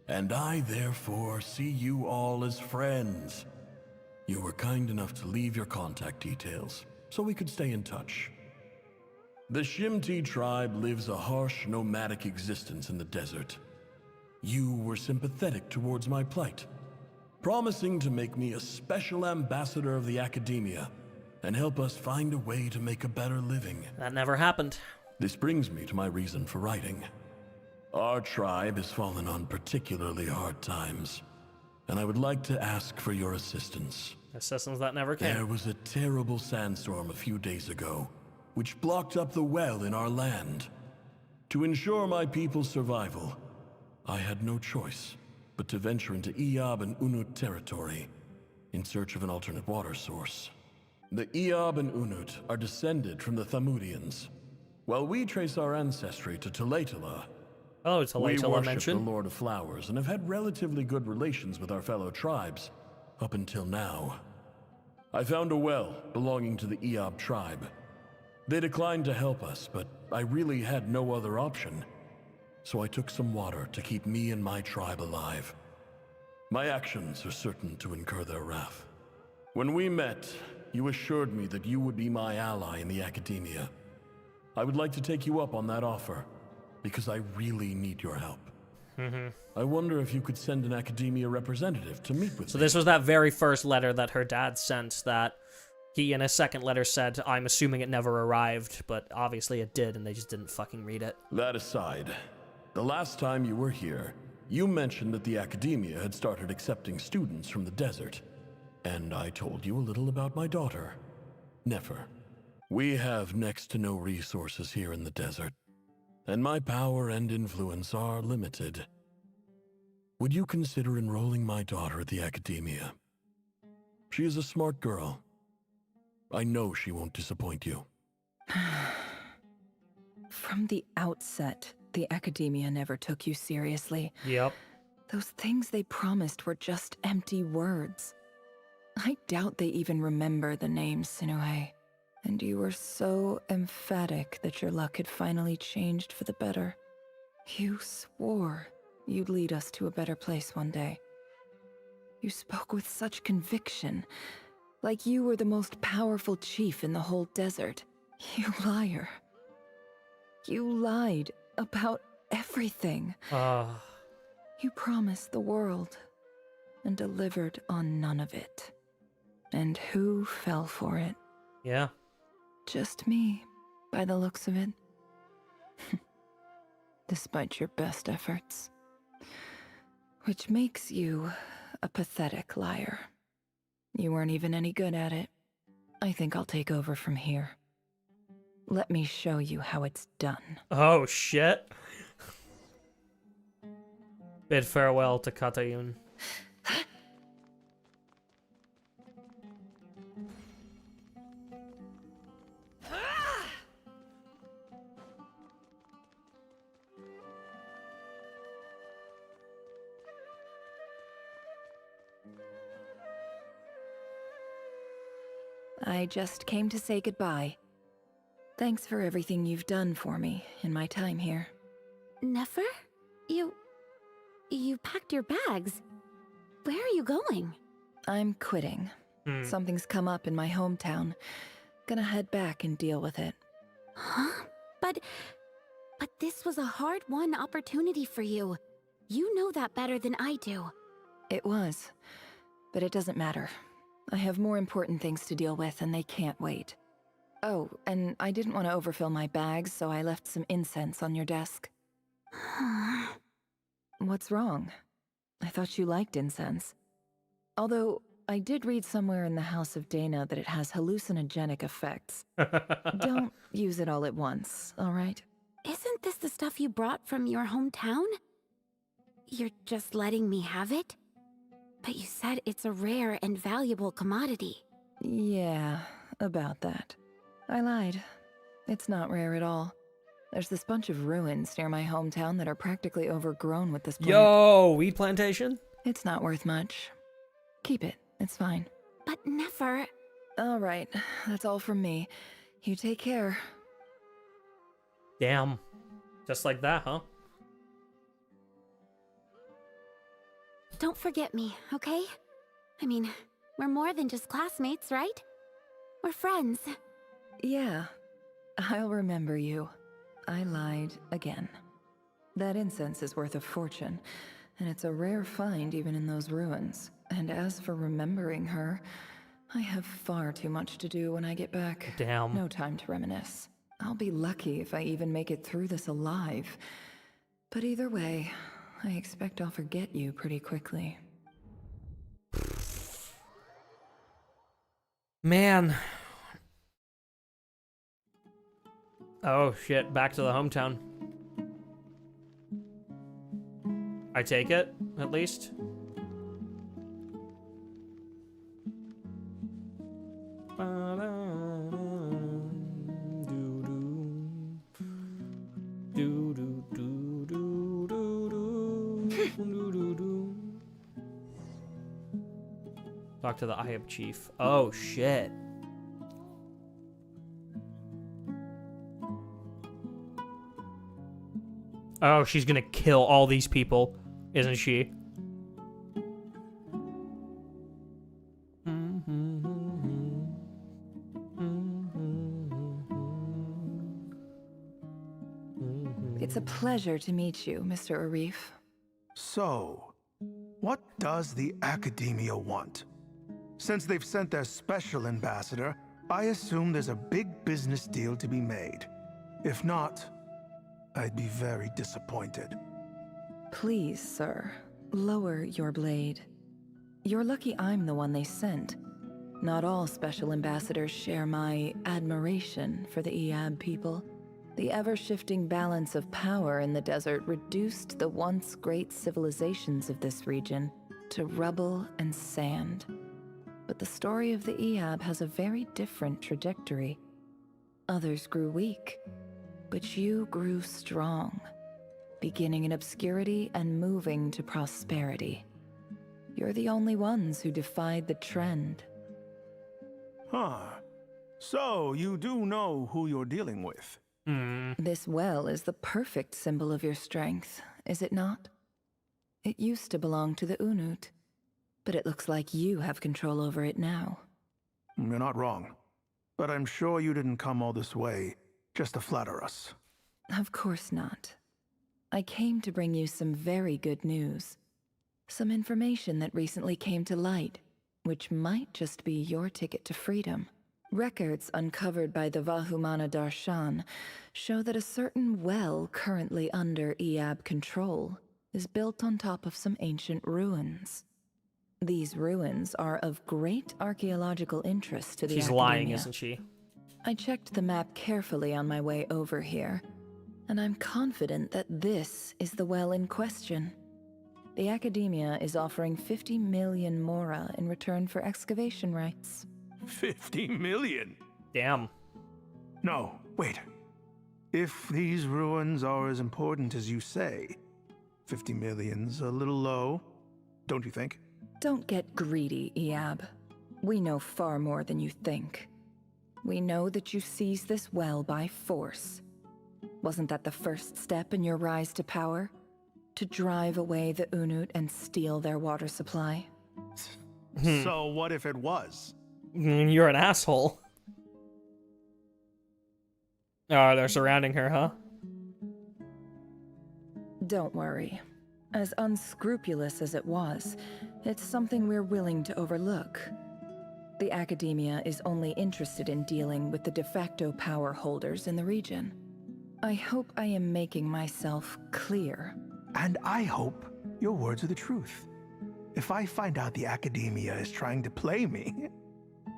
and I therefore see you all as friends. You were kind enough to leave your contact details, so we could stay in touch. The Shimti tribe lives a harsh, nomadic existence in the desert. You were sympathetic towards my plight, promising to make me a special ambassador of the Academia and help us find a way to make a better living. That never happened. This brings me to my reason for writing. Our tribe has fallen on particularly hard times, and I would like to ask for your assistance. Assistance that never came. There was a terrible sandstorm a few days ago, which blocked up the well in our land. To ensure my people's survival, I had no choice but to venture into Eob and Unut territory in search of an alternate water source. The Eob and Unut are descended from the Thamudians, while we trace our ancestry to Tulatala. Oh, Tulatala we worship mentioned. the Lord of Flowers and have had relatively good relations with our fellow tribes up until now. I found a well belonging to the Eob tribe. They declined to help us, but I really had no other option, so I took some water to keep me and my tribe alive. My actions are certain to incur their wrath. When we met, you assured me that you would be my ally in the Academia. I would like to take you up on that offer, because I really need your help. I wonder if you could send an Academia representative to meet with me. So this was that very first letter that her dad sent that he in a second letter said, I'm assuming it never arrived, but obviously it did and they just didn't fucking read it. That aside, the last time you were here, you mentioned that the Academia had started accepting students from the desert. And I told you a little about my daughter, Nefer. We have next to no resources here in the desert, and my power and influence are limited. Would you consider enrolling my daughter at the Academia? She is a smart girl. I know she won't disappoint you. From the outset, the Academia never took you seriously. Yep. Those things they promised were just empty words. I doubt they even remember the name Sinuhe. And you were so emphatic that your luck had finally changed for the better. You swore you'd lead us to a better place one day. You spoke with such conviction, like you were the most powerful chief in the whole desert. You liar. You lied about everything. You promised the world and delivered on none of it. And who fell for it? Yeah. Just me, by the looks of it. Despite your best efforts. Which makes you a pathetic liar. You weren't even any good at it. I think I'll take over from here. Let me show you how it's done. Oh, shit. Bid farewell to Katayun. I just came to say goodbye. Thanks for everything you've done for me in my time here. Nefer? You packed your bags. Where are you going? I'm quitting. Something's come up in my hometown. Gonna head back and deal with it. Huh? But this was a hard-won opportunity for you. You know that better than I do. It was, but it doesn't matter. I have more important things to deal with and they can't wait. Oh, and I didn't want to overfill my bags, so I left some incense on your desk. What's wrong? I thought you liked incense. Although, I did read somewhere in the House of Dana that it has hallucinogenic effects. Don't use it all at once, all right? Isn't this the stuff you brought from your hometown? You're just letting me have it? But you said it's a rare and valuable commodity. Yeah, about that. I lied. It's not rare at all. There's this bunch of ruins near my hometown that are practically overgrown with this plant. Yo, weed plantation? It's not worth much. Keep it. It's fine. But never. All right. That's all from me. You take care. Damn. Just like that, huh? Don't forget me, okay? I mean, we're more than just classmates, right? We're friends. Yeah. I'll remember you. I lied again. That incense is worth a fortune, and it's a rare find even in those ruins. And as for remembering her, I have far too much to do when I get back. Damn. No time to reminisce. I'll be lucky if I even make it through this alive. But either way, I expect I'll forget you pretty quickly. Man. Oh shit, back to the hometown. I take it, at least. Talk to the Eye of Chief. Oh shit. Oh, she's gonna kill all these people, isn't she? It's a pleasure to meet you, Mr. Arif. So, what does the Academia want? Since they've sent their special ambassador, I assume there's a big business deal to be made. If not, I'd be very disappointed. Please, sir, lower your blade. You're lucky I'm the one they sent. Not all special ambassadors share my admiration for the Eab people. The ever-shifting balance of power in the desert reduced the once great civilizations of this region to rubble and sand. But the story of the Eab has a very different trajectory. Others grew weak, but you grew strong, beginning in obscurity and moving to prosperity. You're the only ones who defied the trend. Huh. So, you do know who you're dealing with? This well is the perfect symbol of your strength, is it not? It used to belong to the Unut, but it looks like you have control over it now. You're not wrong. But I'm sure you didn't come all this way just to flatter us. Of course not. I came to bring you some very good news. Some information that recently came to light, which might just be your ticket to freedom. Records uncovered by the Vahumana Darshan show that a certain well currently under Eab control is built on top of some ancient ruins. These ruins are of great archaeological interest to the She's Academia. lying, isn't she? I checked the map carefully on my way over here, and I'm confident that this is the well in question. The Academia is offering 50 million mora in return for excavation rights. 50 million? Damn. No, wait. If these ruins are as important as you say, 50 million's a little low, don't you think? Don't get greedy, Eab. We know far more than you think. We know that you seized this well by force. Wasn't that the first step in your rise to power? To drive away the Unut and steal their water supply? So what if it was? You're an asshole. Oh, they're surrounding her, huh? Don't worry. As unscrupulous as it was, it's something we're willing to overlook. The Academia is only interested in dealing with the de facto power holders in the region. I hope I am making myself clear. And I hope your words are the truth. If I find out the Academia is trying to play me,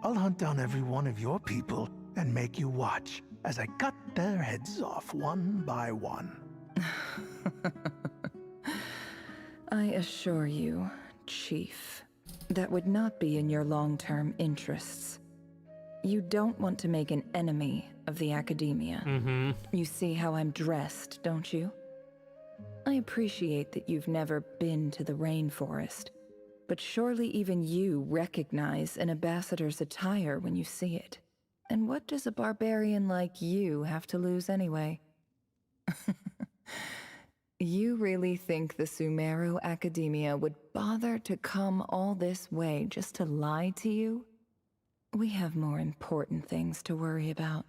I'll hunt down every one of your people and make you watch as I cut their heads off one by one. I assure you, Chief, that would not be in your long-term interests. You don't want to make an enemy of the Academia. You see how I'm dressed, don't you? I appreciate that you've never been to the rainforest, but surely even you recognize an ambassador's attire when you see it. And what does a barbarian like you have to lose anyway? You really think the Sumeru Academia would bother to come all this way just to lie to you? We have more important things to worry about.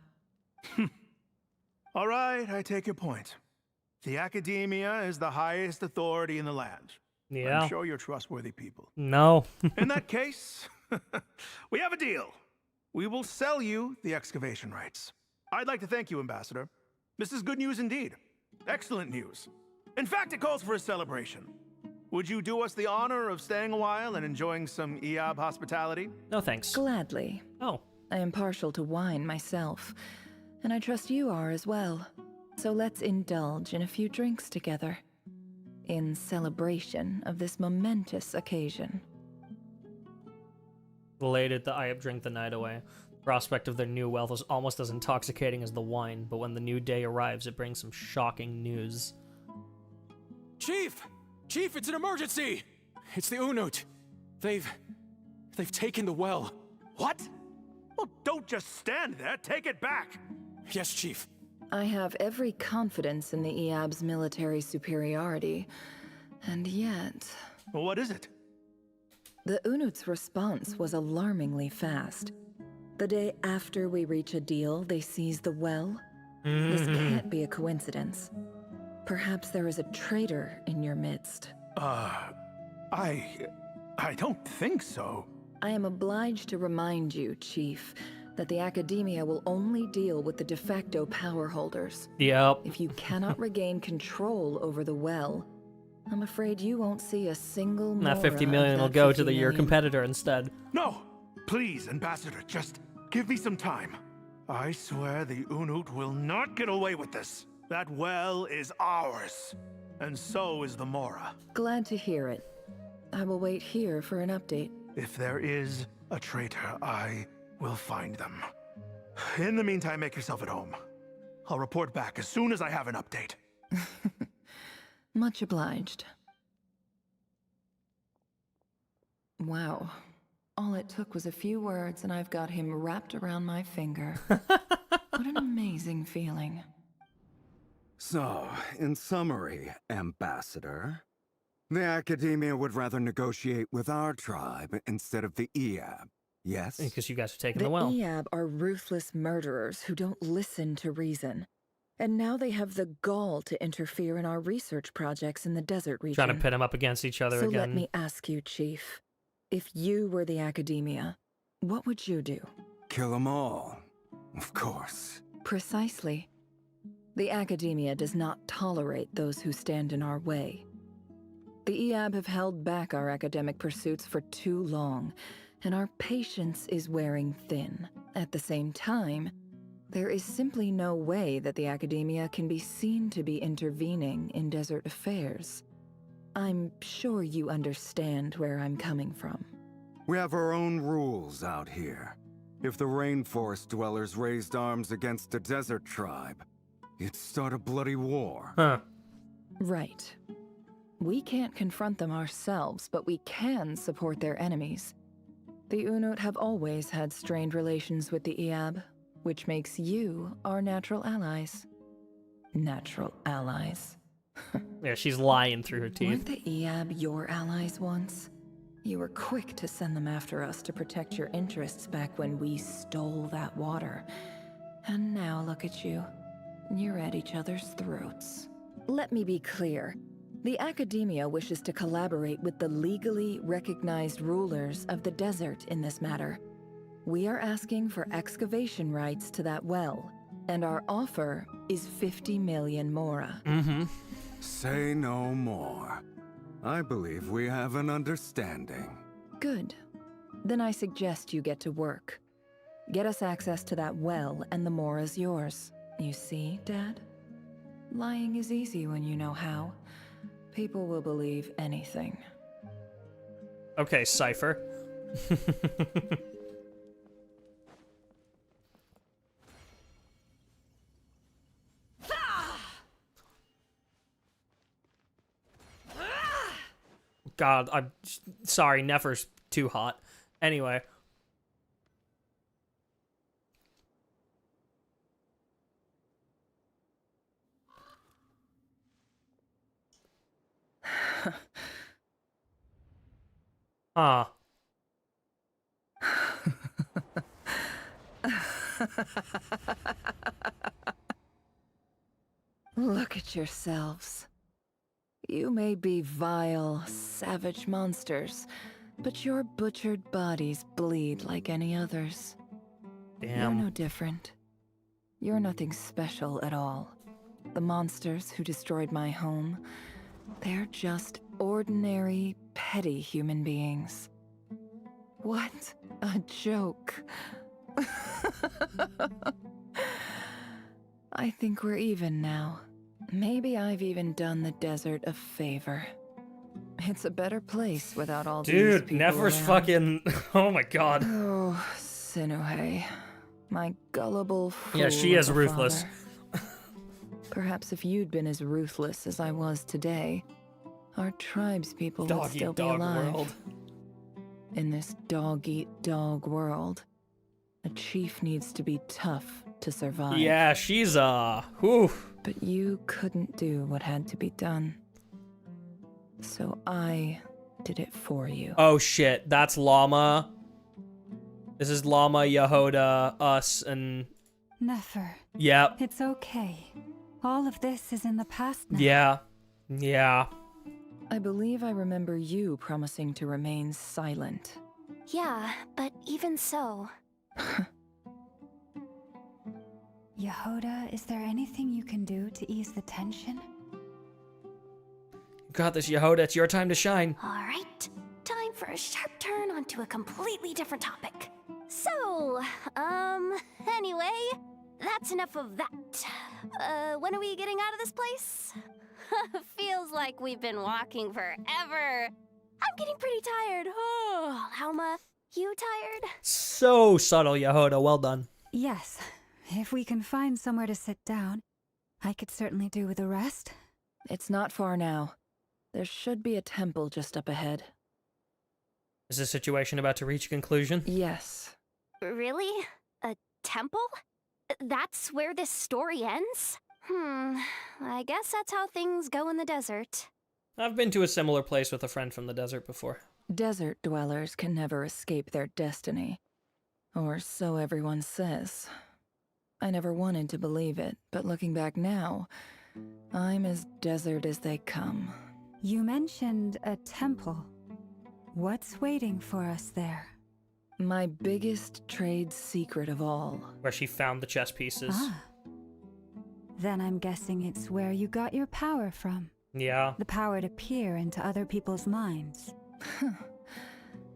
All right, I take your point. The Academia is the highest authority in the land. Yeah. I'm sure you're trustworthy people. No. In that case, we have a deal. We will sell you the excavation rights. I'd like to thank you, Ambassador. This is good news indeed. Excellent news. In fact, it calls for a celebration. Would you do us the honor of staying a while and enjoying some EAB hospitality? No thanks. Gladly. Oh. I am partial to wine myself, and I trust you are as well. So let's indulge in a few drinks together, in celebration of this momentous occasion. Elated that I drink the night away. Prospect of their new wealth is almost as intoxicating as the wine, but when the new day arrives, it brings some shocking news. Chief! Chief, it's an emergency! It's the Unut. They've taken the well. What? Well, don't just stand there. Take it back. Yes, Chief. I have every confidence in the EAB's military superiority, and yet... What is it? The Unut's response was alarmingly fast. The day after we reach a deal, they seize the well. This can't be a coincidence. Perhaps there is a traitor in your midst. I don't think so. I am obliged to remind you, Chief, that the Academia will only deal with the de facto power holders. Yep. If you cannot regain control over the well, I'm afraid you won't see a single more. That 50 million will go to your competitor instead. No! Please, Ambassador, just give me some time. I swear the Unut will not get away with this. That well is ours, and so is the Mora. Glad to hear it. I will wait here for an update. If there is a traitor, I will find them. In the meantime, make yourself at home. I'll report back as soon as I have an update. Much obliged. Wow. All it took was a few words and I've got him wrapped around my finger. What an amazing feeling. So, in summary, Ambassador, the Academia would rather negotiate with our tribe instead of the EAB, yes? Because you guys are taking the well. The EAB are ruthless murderers who don't listen to reason. And now they have the gall to interfere in our research projects in the desert region. Trying to pit them up against each other again. So let me ask you, Chief. If you were the Academia, what would you do? Kill them all, of course. Precisely. The Academia does not tolerate those who stand in our way. The EAB have held back our academic pursuits for too long, and our patience is wearing thin. At the same time, there is simply no way that the Academia can be seen to be intervening in desert affairs. I'm sure you understand where I'm coming from. We have our own rules out here. If the rainforest dwellers raised arms against a desert tribe, it'd start a bloody war. Huh. Right. We can't confront them ourselves, but we can support their enemies. The Unut have always had strained relations with the EAB, which makes you our natural allies. Natural allies. Yeah, she's lying through her teeth. Weren't the EAB your allies once? You were quick to send them after us to protect your interests back when we stole that water. And now look at you. You're at each other's throats. Let me be clear. The Academia wishes to collaborate with the legally recognized rulers of the desert in this matter. We are asking for excavation rights to that well, and our offer is 50 million mora. Say no more. I believe we have an understanding. Good. Then I suggest you get to work. Get us access to that well, and the mora's yours. You see, Dad? Lying is easy when you know how. People will believe anything. Okay, Cypher. God, I'm sorry, Nefer's too hot. Anyway. Ah. Look at yourselves. You may be vile, savage monsters, but your butchered bodies bleed like any others. Damn. You're no different. You're nothing special at all. The monsters who destroyed my home, they're just ordinary, petty human beings. What a joke. I think we're even now. Maybe I've even done the desert a favor. It's a better place without all these people Nefer's around. fucking... Oh my god. Oh, Sinuhe. My gullible fool. Yeah, she is of a ruthless. father. Perhaps if you'd been as ruthless as I was today, our tribespeople would still be alive. World. In this dog-eat-dog world, a chief needs to be tough to survive. Yeah, she's, whew. But you couldn't do what had to be done. So I did it for you. Oh shit, that's Llama. This is Llama, Yehoda, us, and... Nefer. Yep. It's okay. All of this is in the past now. Yeah. Yeah. I believe I remember you promising to remain silent. Yeah, but even so... Yehoda, is there anything you can do to ease the tension? Got this, Yehoda. It's your time to shine. Alright, time for a sharp turn onto a completely different topic. So, anyway, that's enough of that. When are we getting out of this place? Feels like we've been walking forever. I'm getting pretty tired. Oh, Alma, you tired? So subtle, Yehoda. Well done. Yes. If we can find somewhere to sit down, I could certainly do with a rest. It's not far now. There should be a temple just up ahead. Is this situation about to reach a conclusion? Yes. Really? A temple? That's where this story ends? I guess that's how things go in the desert. I've been to a similar place with a friend from the desert before. Desert dwellers can never escape their destiny. Or so everyone says. I never wanted to believe it, but looking back now, I'm as desert as they come. You mentioned a temple. What's waiting for us there? My biggest trade secret of all. Where she found the chess pieces. Ah. Then I'm guessing it's where you got your power from. Yeah. The power to peer into other people's minds.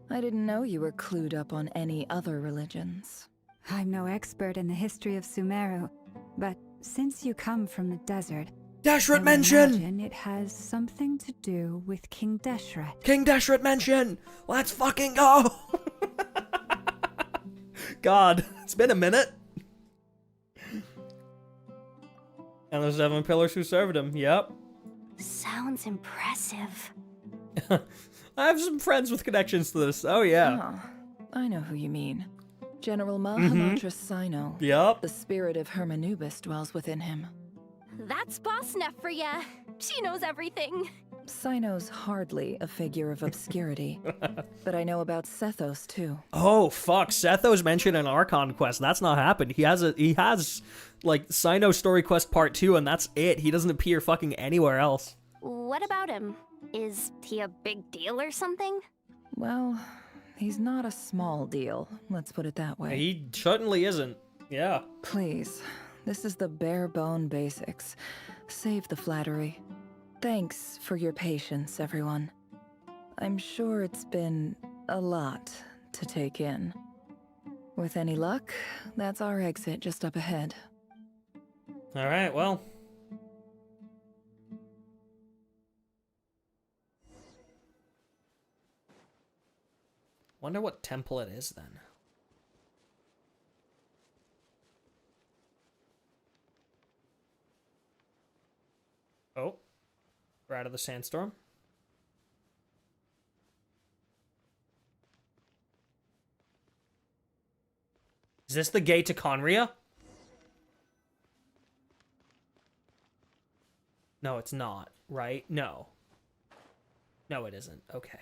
I didn't know you were clued up on any other religions. I'm no expert in the history of Sumeru, but since you come from the desert, Deshret I mention! imagine it has something to do with King Deshret. King Deshret mention! Let's fucking go! God, it's been a minute. And the 7 pillars who served him, yep. Sounds impressive. I have some friends with connections to this, oh yeah. Oh, I know who you mean. General Mahamatra Sino. Yep. The spirit of Hermanubis dwells within him. That's Boss Neff for ya. She knows everything. Sino's hardly a figure of obscurity, but I know about Sethos too. Oh fuck, Sethos mentioned in Archon Quest. That's not happened. He has like Sino Story Quest Part 2 and that's it. He doesn't appear fucking anywhere else. What about him? Is he a big deal or something? Well, he's not a small deal, let's put it that way. He certainly isn't. Yeah. Please, this is the bare bone basics. Save the flattery. Thanks for your patience, everyone. I'm sure it's been a lot to take in. With any luck, that's our exit just up ahead. Alright, well. Wonder what temple it is then. Oh. We're out of the sandstorm. Is this the gate to Conria? No, it's not, right? No. No, it isn't. Okay.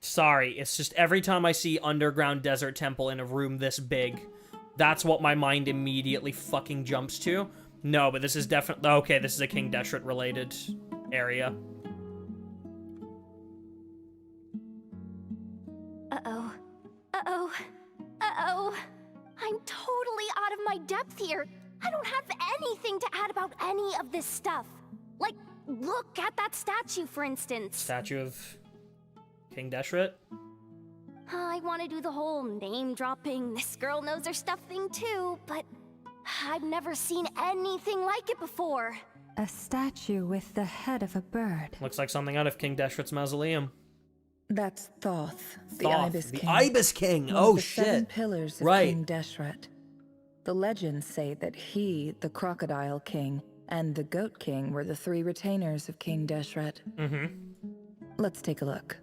Sorry, it's just every time I see underground desert temple in a room this big, that's what my mind immediately fucking jumps to. No, but this is definitely... Okay, this is a King Deshret related area. Uh-oh. Uh-oh. Uh-oh. I'm totally out of my depth here. I don't have anything to add about any of this stuff. Like, look at that statue, for instance. Statue of King Deshret? I want to do the whole name-dropping, this girl knows her stuff thing too, but I've never seen anything like it before. A statue with the head of a bird. Looks like something out of King Deshret's mausoleum. That's Thoth, the Thoth, Ibis the King. Ibis King. One Oh, of the shit. 7 pillars of Right. King Deshret. The legends say that he, the Crocodile King, and the Goat King were the 3 retainers of King Deshret. Mm-hmm. Let's take a look.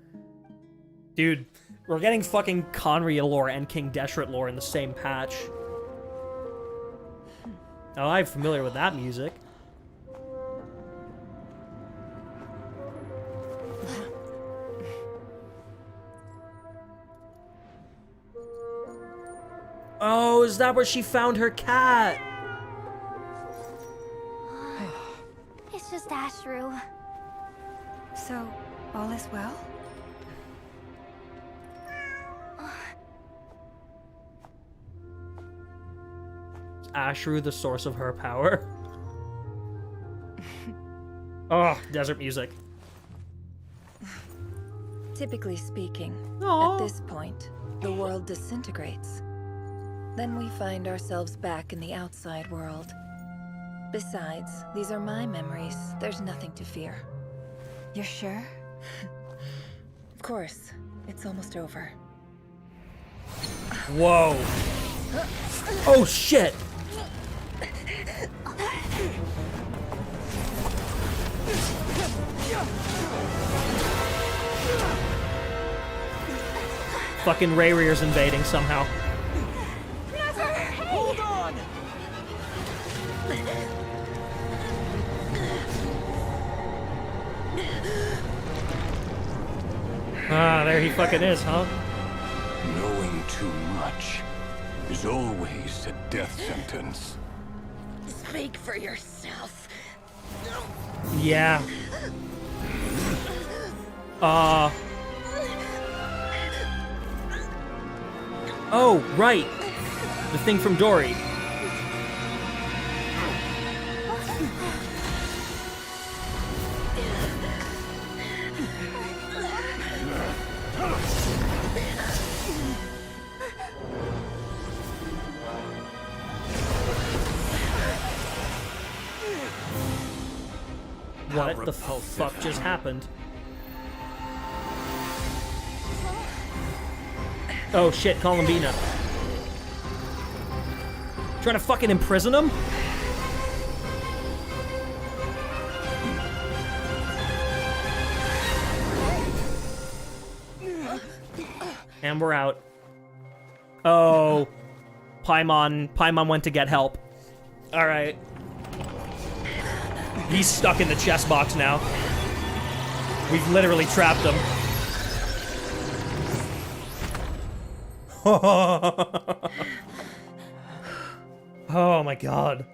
Dude, we're getting fucking Conria lore and King Deshret lore in the same patch. Oh, I'm familiar with that music. Oh, is that where she found her cat? It's just Ashru. So, all is well? Is Ashru the source of her power? Oh, desert music. Typically speaking, Aww. at this point, the world disintegrates. Then we find ourselves back in the outside world. Besides, these are my memories. There's nothing to fear. You're sure? Of course. It's almost over. Whoa. Oh, shit. Fucking Rayarere's invading somehow. Hold on! Ah, there he fucking is, huh? Knowing too much is always a death sentence. Speak for yourself. Yeah. Oh, right. The thing from Dory. What the fuck just happened? Oh shit, Columbina. Trying to fucking imprison him? And we're out. Oh. Paimon went to get help. Alright. He's stuck in the chest box now. We've literally trapped him. Oh my god.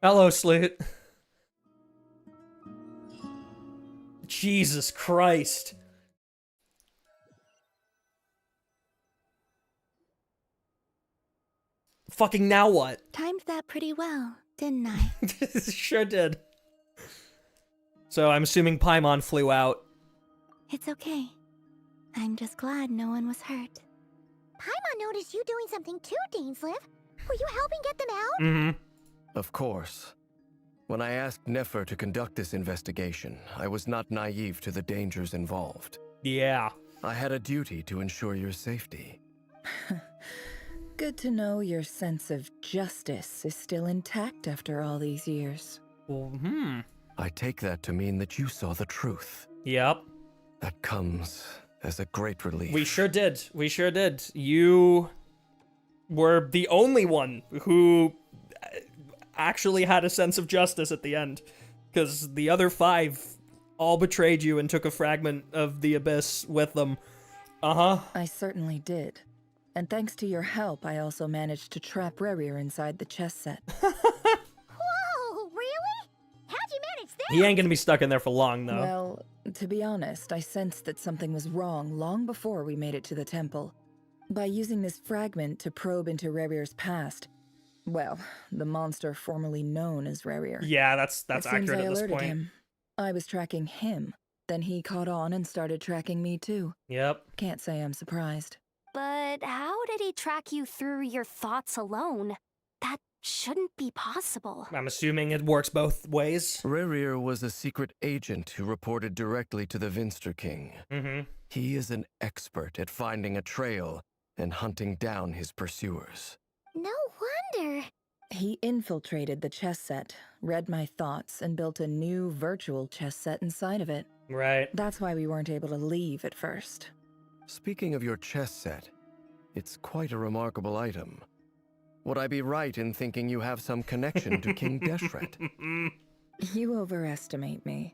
Hello, Slate. Jesus Christ. Fucking now what? Timed that pretty well, didn't I? Sure did. So I'm assuming Paimon flew out. It's okay. I'm just glad no one was hurt. Paimon noticed you doing something too, Dainsleif. Were you helping get them out? Mm-hmm. Of course. When I asked Nefer to conduct this investigation, I was not naive to the dangers involved. Yeah. I had a duty to ensure your safety. Good to know your sense of justice is still intact after all these years. I take that to mean that you saw the truth. Yep. That comes as a great relief. We sure did. We sure did. You were the only one who actually had a sense of justice at the end. Because the other 5 all betrayed you and took a fragment of the abyss with them. I certainly did. And thanks to your help, I also managed to trap Rayarer inside the chess set. Whoa, really? How'd you manage that? He ain't gonna be stuck in there for long, though. Well, to be honest, I sensed that something was wrong long before we made it to the temple. By using this fragment to probe into Rayarer's past, well, the monster formerly known as Rayarer. Yeah, that's accurate I at this alerted point. him. I was tracking him. Then he caught on and started tracking me too. Yep. Can't say I'm surprised. But how did he track you through your thoughts alone? That shouldn't be possible. I'm assuming it works both ways. Rayarer was a secret agent who reported directly to the Vinster King. He is an expert at finding a trail and hunting down his pursuers. No wonder. He infiltrated the chess set, read my thoughts, and built a new virtual chess set inside of it. Right. That's why we weren't able to leave at first. Speaking of your chess set, it's quite a remarkable item. Would I be right in thinking you have some connection to King Deshret? You overestimate me.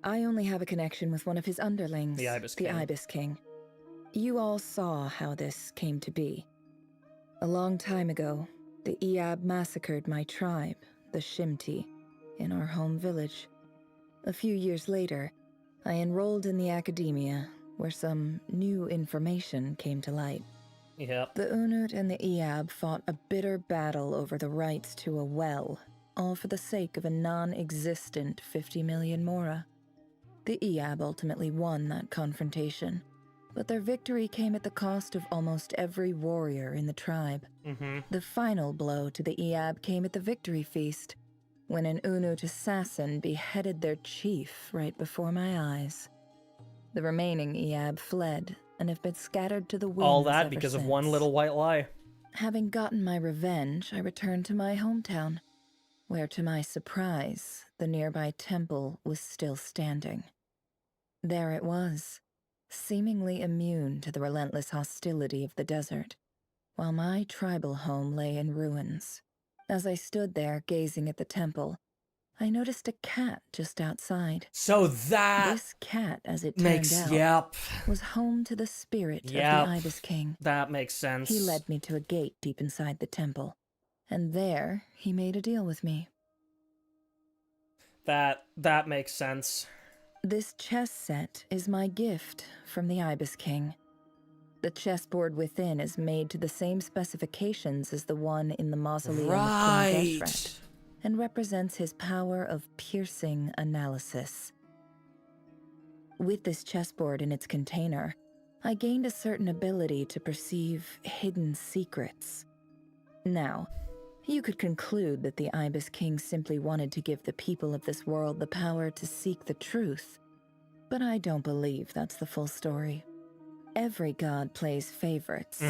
I only have a connection with one of his underlings, the Ibis King. You all saw how this came to be. A long time ago, the Eab massacred my tribe, the Shimti, in our home village. A few years later, I enrolled in the academia, where some new information came to light. Yep. The Unut and the Eab fought a bitter battle over the rights to a well, all for the sake of a non-existent 50 million mora. The Eab ultimately won that confrontation, but their victory came at the cost of almost every warrior in the tribe. The final blow to the Eab came at the victory feast, when an Unut assassin beheaded their chief right before my eyes. The remaining Eab fled and have been scattered to the winds All that ever because since. of one little white lie. Having gotten my revenge, I returned to my hometown, where to my surprise, the nearby temple was still standing. There it was, seemingly immune to the relentless hostility of the desert, while my tribal home lay in ruins. As I stood there gazing at the temple, I noticed a cat just outside. So that this cat, as it turned out, was home to the spirit of the Ibis King. That makes sense. He led me to a gate deep inside the temple, and there he made a deal with me. That makes sense. This chess set is my gift from the Ibis King. The chessboard within is made to the same specifications as the one in the mausoleum of King Deshret, and represents his power of piercing analysis. With this chessboard in its container, I gained a certain ability to perceive hidden secrets. Now, you could conclude that the Ibis King simply wanted to give the people of this world the power to seek the truth, but I don't believe that's the full story. Every god plays favorites.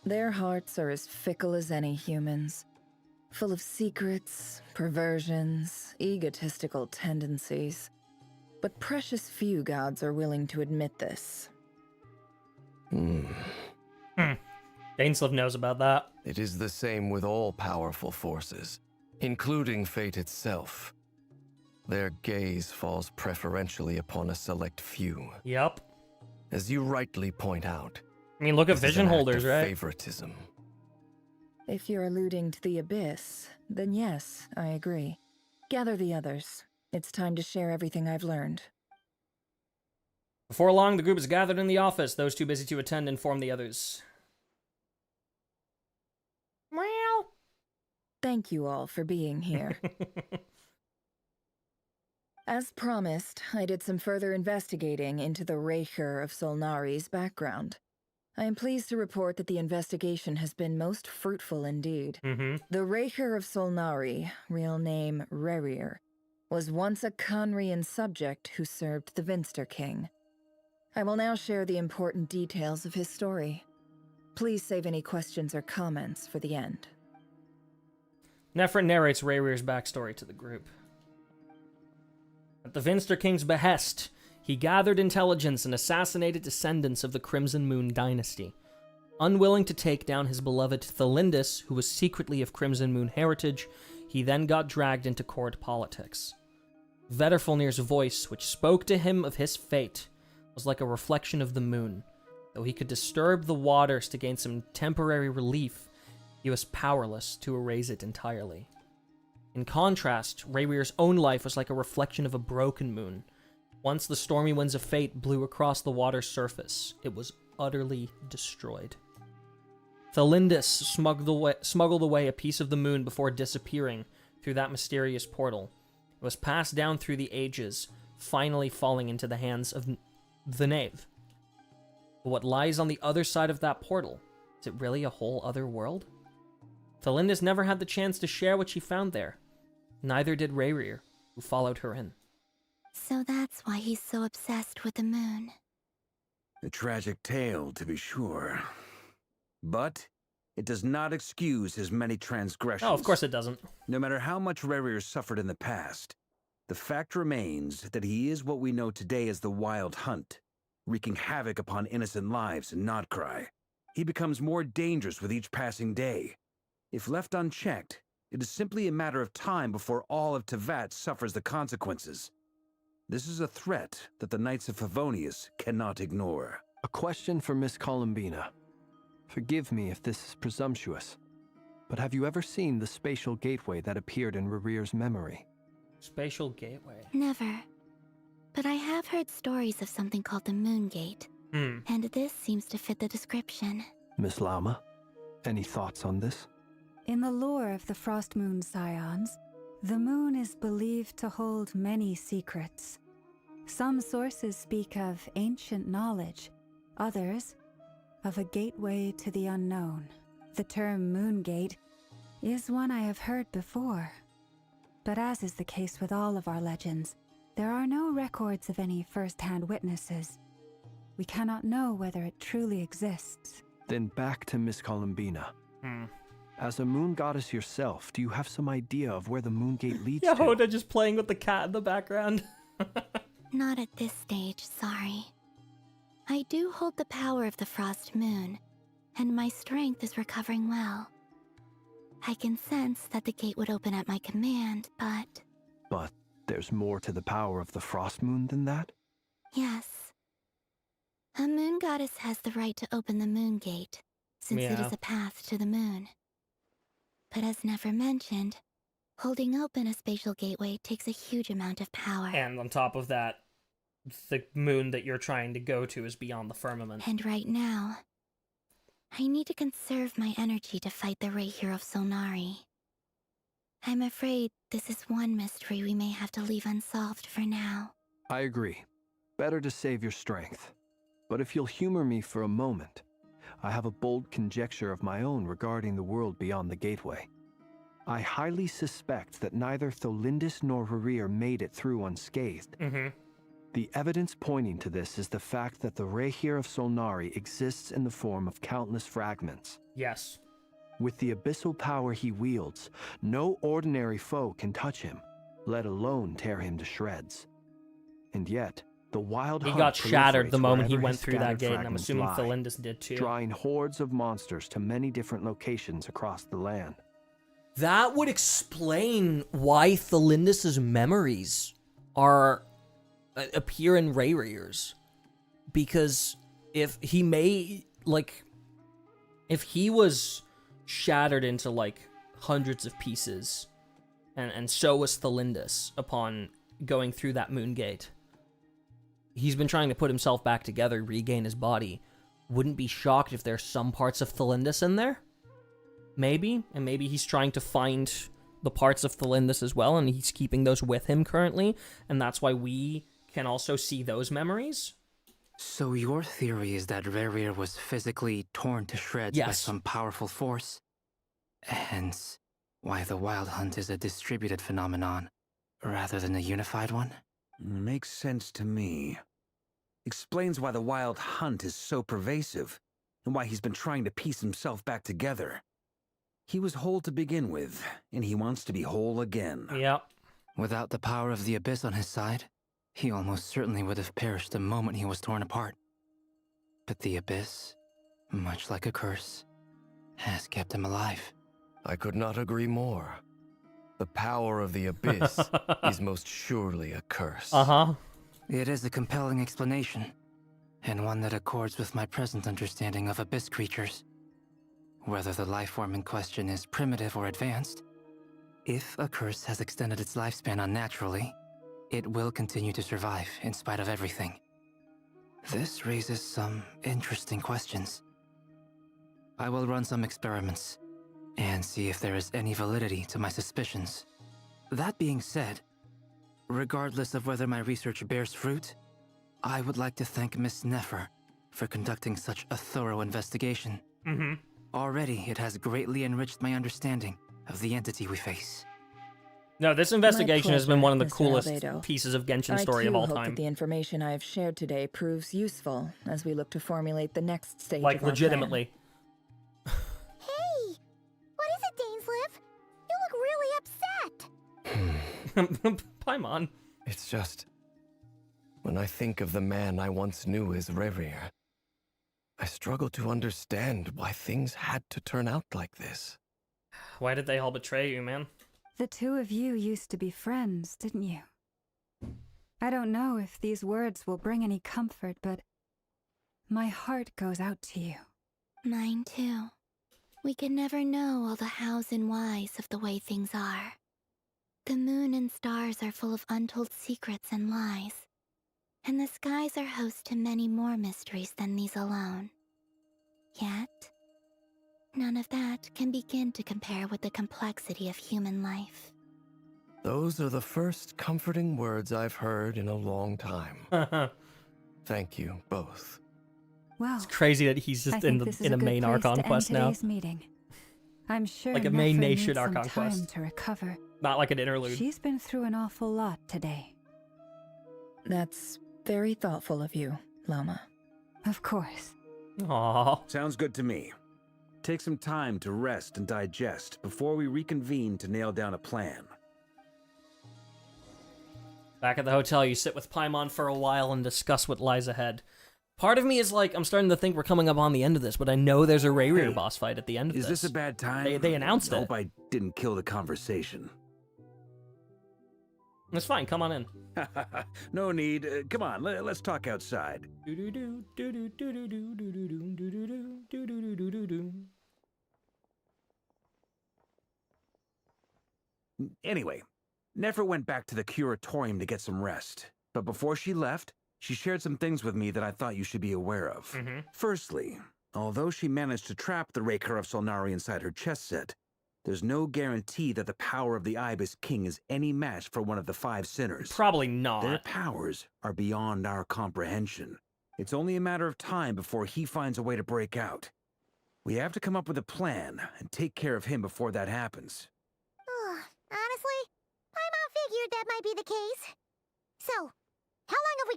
Their hearts are as fickle as any human's, full of secrets, perversions, egotistical tendencies. But precious few gods are willing to admit this. Dainslev knows about that. It is the same with all powerful forces, including fate itself. Their gaze falls preferentially upon a select few. Yep. As you rightly point out. I mean, look at vision holders, right? Favoritism. If you're alluding to the Abyss, then yes, I agree. Gather the others. It's time to share everything I've learned. Before long, the group is gathered in the office. Those too busy to attend inform the others. Meow. Thank you all for being here. As promised, I did some further investigating into the Rayarer of Solnari's background. I am pleased to report that the investigation has been most fruitful indeed. The Rayarer of Solnari, real name Rayarer, was once a Conrian subject who served the Vinster King. I will now share the important details of his story. Please save any questions or comments for the end. Nefret narrates Rayarer's backstory to the group. At the Vinster King's behest, he gathered intelligence and assassinated descendants of the Crimson Moon dynasty. Unwilling to take down his beloved Thelindis, who was secretly of Crimson Moon heritage, he then got dragged into court politics. Vedderfulnir's voice, which spoke to him of his fate, was like a reflection of the moon. Though he could disturb the waters to gain some temporary relief, he was powerless to erase it entirely. In contrast, Rayarir's own life was like a reflection of a broken moon. Once the stormy winds of fate blew across the water's surface, it was utterly destroyed. Thelindis smuggled away a piece of the moon before disappearing through that mysterious portal. It was passed down through the ages, finally falling into the hands of the Knave. But what lies on the other side of that portal? Is it really a whole other world? Thelindis never had the chance to share what she found there. Neither did Rayarir, who followed her in. So that's why he's so obsessed with the moon. A tragic tale, to be sure. But it does not excuse his many transgressions. Oh, of course it doesn't. No matter how much Rayarir suffered in the past, the fact remains that he is what we know today as the Wild Hunt, wreaking havoc upon innocent lives in Nodcry. He becomes more dangerous with each passing day. If left unchecked, it is simply a matter of time before all of Teyvat suffers the consequences. This is a threat that the Knights of Favonius cannot ignore. A question for Miss Columbina. Forgive me if this is presumptuous, but have you ever seen the spatial gateway that appeared in Rayarir's memory? Spatial gateway? Never. But I have heard stories of something called the Moon Gate. And this seems to fit the description. Miss Lama, any thoughts on this? In the lore of the Frost Moon Scions, the moon is believed to hold many secrets. Some sources speak of ancient knowledge, others of a gateway to the unknown. The term Moon Gate is one I have heard before. But as is the case with all of our legends, there are no records of any first-hand witnesses. We cannot know whether it truly exists. Then back to Miss Columbina. As a moon goddess yourself, do you have some idea of where the Moon Gate leads to? Hoda just playing with the cat in the background. Not at this stage, sorry. I do hold the power of the Frost Moon, and my strength is recovering well. I can sense that the gate would open at my command, but... But there's more to the power of the Frost Moon than that? Yes. A moon goddess has the right to open the Moon Gate, since it is a path to the moon. But as never mentioned, holding open a spatial gateway takes a huge amount of power. And on top of that, the moon that you're trying to go to is beyond the firmament. And right now, I need to conserve my energy to fight the Rayarir of Solnari. I'm afraid this is one mystery we may have to leave unsolved for now. I agree. Better to save your strength. But if you'll humor me for a moment, I have a bold conjecture of my own regarding the world beyond the gateway. I highly suspect that neither Thelindis nor Rayarir made it through unscathed. The evidence pointing to this is the fact that the Rayarir of Solnari exists in the form of countless fragments. Yes. With the abyssal power he wields, no ordinary foe can touch him, let alone tear him to shreds. And yet, the Wild Hunt got shattered the moment he wherever went his through that scattered gate, and I'm fragments assuming lie, Thelindis did too. drawing hordes of monsters to many different locations across the land. That would explain why Thelindis' memories appear in Rayarir's. Because if he was shattered into hundreds of pieces, and so was Thelindis upon going through that moon gate, he's been trying to put himself back together, regain his body. Wouldn't be shocked if there's some parts of Thelindis in there. Maybe, and maybe he's trying to find the parts of Thelindis as well, and he's keeping those with him currently, and that's why we can also see those memories. So your theory is that Rayarir was physically torn to shreds by some powerful force? Hence, why the Wild Hunt is a distributed phenomenon, rather than a unified one? Makes sense to me. Explains why the Wild Hunt is so pervasive, and why he's been trying to piece himself back together. He was whole to begin with, and he wants to be whole again. Yep. Without the power of the Abyss on his side, he almost certainly would have perished the moment he was torn apart. But the Abyss, much like a curse, has kept him alive. I could not agree more. The power of the abyss is most surely a curse. Uh-huh. It is a compelling explanation, and one that accords with my present understanding of abyss creatures. Whether the life form in question is primitive or advanced, if a curse has extended its lifespan unnaturally, it will continue to survive in spite of everything. This raises some interesting questions. I will run some experiments and see if there is any validity to my suspicions. That being said, regardless of whether my research bears fruit, I would like to thank Miss Nefer for conducting such a thorough investigation. Mm-hmm. Already, it has greatly enriched my understanding of the entity we face. No, this investigation has been one of the Mr. coolest Albedo. pieces of Genshin story of all I too hope time. that the information I have shared today proves useful as we look to formulate the next stage Like, of our legitimately. Hey! What is it, Dainsleif? You look really upset! Paimon. It's just... when I think of the man I once knew as Rayarer, I struggle to understand why things had to turn out like this. Why did they all betray you, man? The two of you used to be friends, didn't you? I don't know if these words will bring any comfort, but my heart goes out to you. Mine too. We can never know all the hows and whys of the way things are. The moon and stars are full of untold secrets and lies. And the skies are host to many more mysteries than these alone. Yet, none of that can begin to compare with the complexity of human life. Those are the first comforting words I've heard in a long time. Thank you, both. Well, it's crazy that he's just in a main Archon quest now. Meeting. I'm sure like a main Nefer nation needs Archon some time quest. to recover. Not like an interlude. She's been through an awful lot today. That's very thoughtful of you, Lama. Of course. Aww. Sounds good to me. Take some time to rest and digest before we reconvene to nail down a plan. Back at the hotel, you sit with Paimon for a while and discuss what lies ahead. Part of me is like, I'm starting to think we're coming up on the end of this, but I know there's a Rayarer boss fight at the end of this. Is this a bad time? They announced it. I hope I didn't kill the conversation. It's fine, come on in. No need. Come on, let's talk outside. Anyway, Nefer went back to the curatorium to get some rest. But before she left, she shared some things with me that I thought you should be aware of. Firstly, although she managed to trap the Raker of Solnari inside her chess set, there's no guarantee that the power of the Ibis King is any match for one of the 5 sinners. Probably not. Their powers are beyond our comprehension. It's only a matter of time before he finds a way to break out. We have to come up with a plan and take care of him before that happens. Honestly, Paimon figured that might be the case. So, how long have we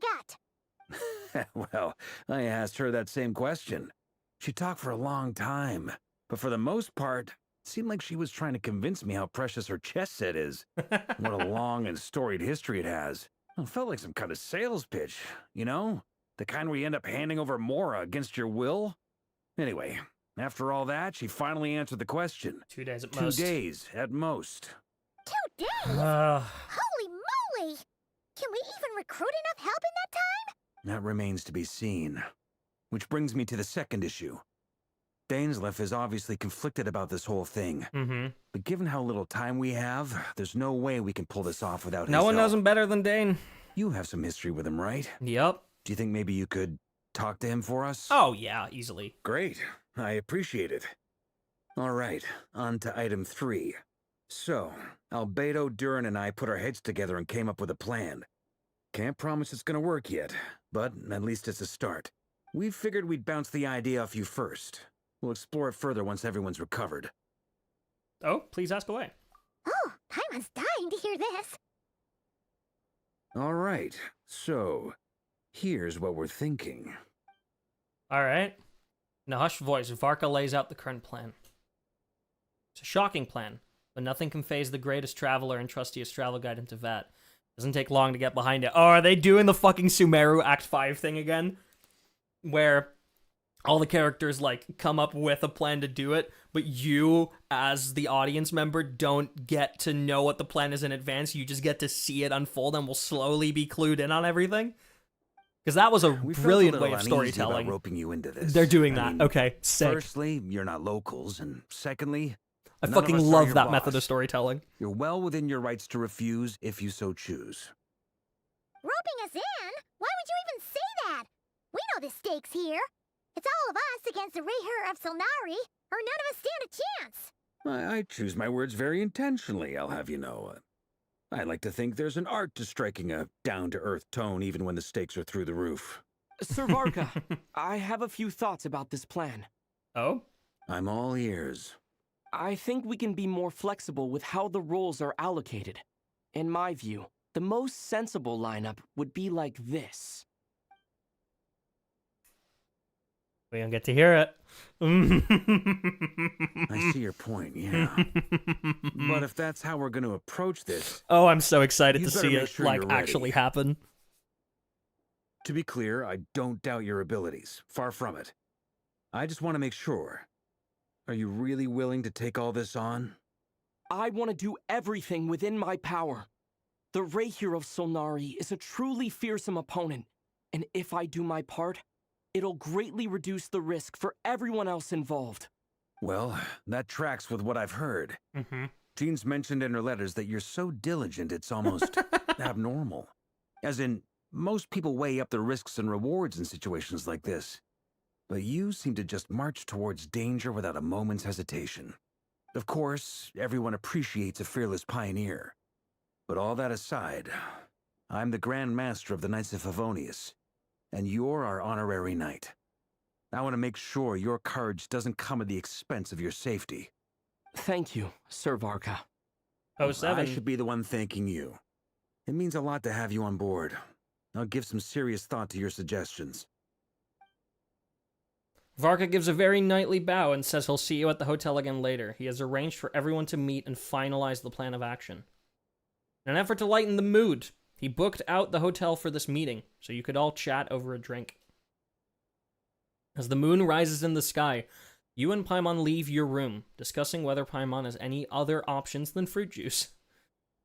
got? Well, I asked her that same question. She talked for a long time, but for the most part, it seemed like she was trying to convince me how precious her chess set is. What a long and storied history it has. It felt like some kind of sales pitch, you know? The kind where you end up handing over Mora against your will. Anyway, after all that, she finally answered the question. 2 days at most. 2 days at most. 2 days? Holy moly! Can we even recruit enough help in that time? That remains to be seen. Which brings me to the second issue. Dainsleif is obviously conflicted about this whole thing. But given how little time we have, there's no way we can pull this off without his No one help. knows him better than Dane. You have some history with him, right? Yep. Do you think maybe you could talk to him for us? Oh, yeah, easily. Great. I appreciate it. All right, on to item 3. So, Albedo, Durin, and I put our heads together and came up with a plan. Can't promise it's gonna work yet, but at least it's a start. We figured we'd bounce the idea off you first. We'll explore it further once everyone's recovered. Oh, please ask away. Oh, Paimon's dying to hear this. All right, so here's what we're thinking. All right. In a hushed voice, Varka lays out the current plan. It's a shocking plan, but nothing can faze the greatest traveler and trustiest travel guide into Vat. Doesn't take long to get behind it. Oh, are they doing the fucking Sumeru Act 5 thing again? Where all the characters, like, come up with a plan to do it, but you, as the audience member, don't get to know what the plan is in advance. You just get to see it unfold and will slowly be clued in on everything. Because that was a brilliant way of storytelling. Roping you into this. They're doing that. Okay, sick. Firstly, you're not locals, and secondly, I fucking love that method of storytelling. You're well within your rights to refuse if you so choose. Roping us in? Why would you even say that? We know the stakes here. It's all of us against the Rayarer of Solnari, or none of us stand a chance. I choose my words very intentionally, I'll have you know. I like to think there's an art to striking a down-to-earth tone even when the stakes are through the roof. Sir Varka, I have a few thoughts about this plan. Oh? I'm all ears. I think we can be more flexible with how the roles are allocated. In my view, the most sensible lineup would be like this. We don't get to hear it. I see your point, yeah. But if that's how we're going to approach this... Oh, I'm so excited to see it, like, actually happen. To be clear, I don't doubt your abilities. Far from it. I just want to make sure. Are you really willing to take all this on? I want to do everything within my power. The Rayarer of Solnari is a truly fearsome opponent, and if I do my part, it'll greatly reduce the risk for everyone else involved. Well, that tracks with what I've heard. Jean's mentioned in her letters that you're so diligent it's almost abnormal. As in, most people weigh up the risks and rewards in situations like this. But you seem to just march towards danger without a moment's hesitation. Of course, everyone appreciates a fearless pioneer. But all that aside, I'm the Grand Master of the Knights of Favonius, and you're our honorary knight. I want to make sure your courage doesn't come at the expense of your safety. Thank you, Sir Varka. Oh, 7. I should be the one thanking you. It means a lot to have you on board. I'll give some serious thought to your suggestions. Varka gives a very knightly bow and says he'll see you at the hotel again later. He has arranged for everyone to meet and finalize the plan of action. In an effort to lighten the mood, he booked out the hotel for this meeting, so you could all chat over a drink. As the moon rises in the sky, you and Paimon leave your room, discussing whether Paimon has any other options than fruit juice.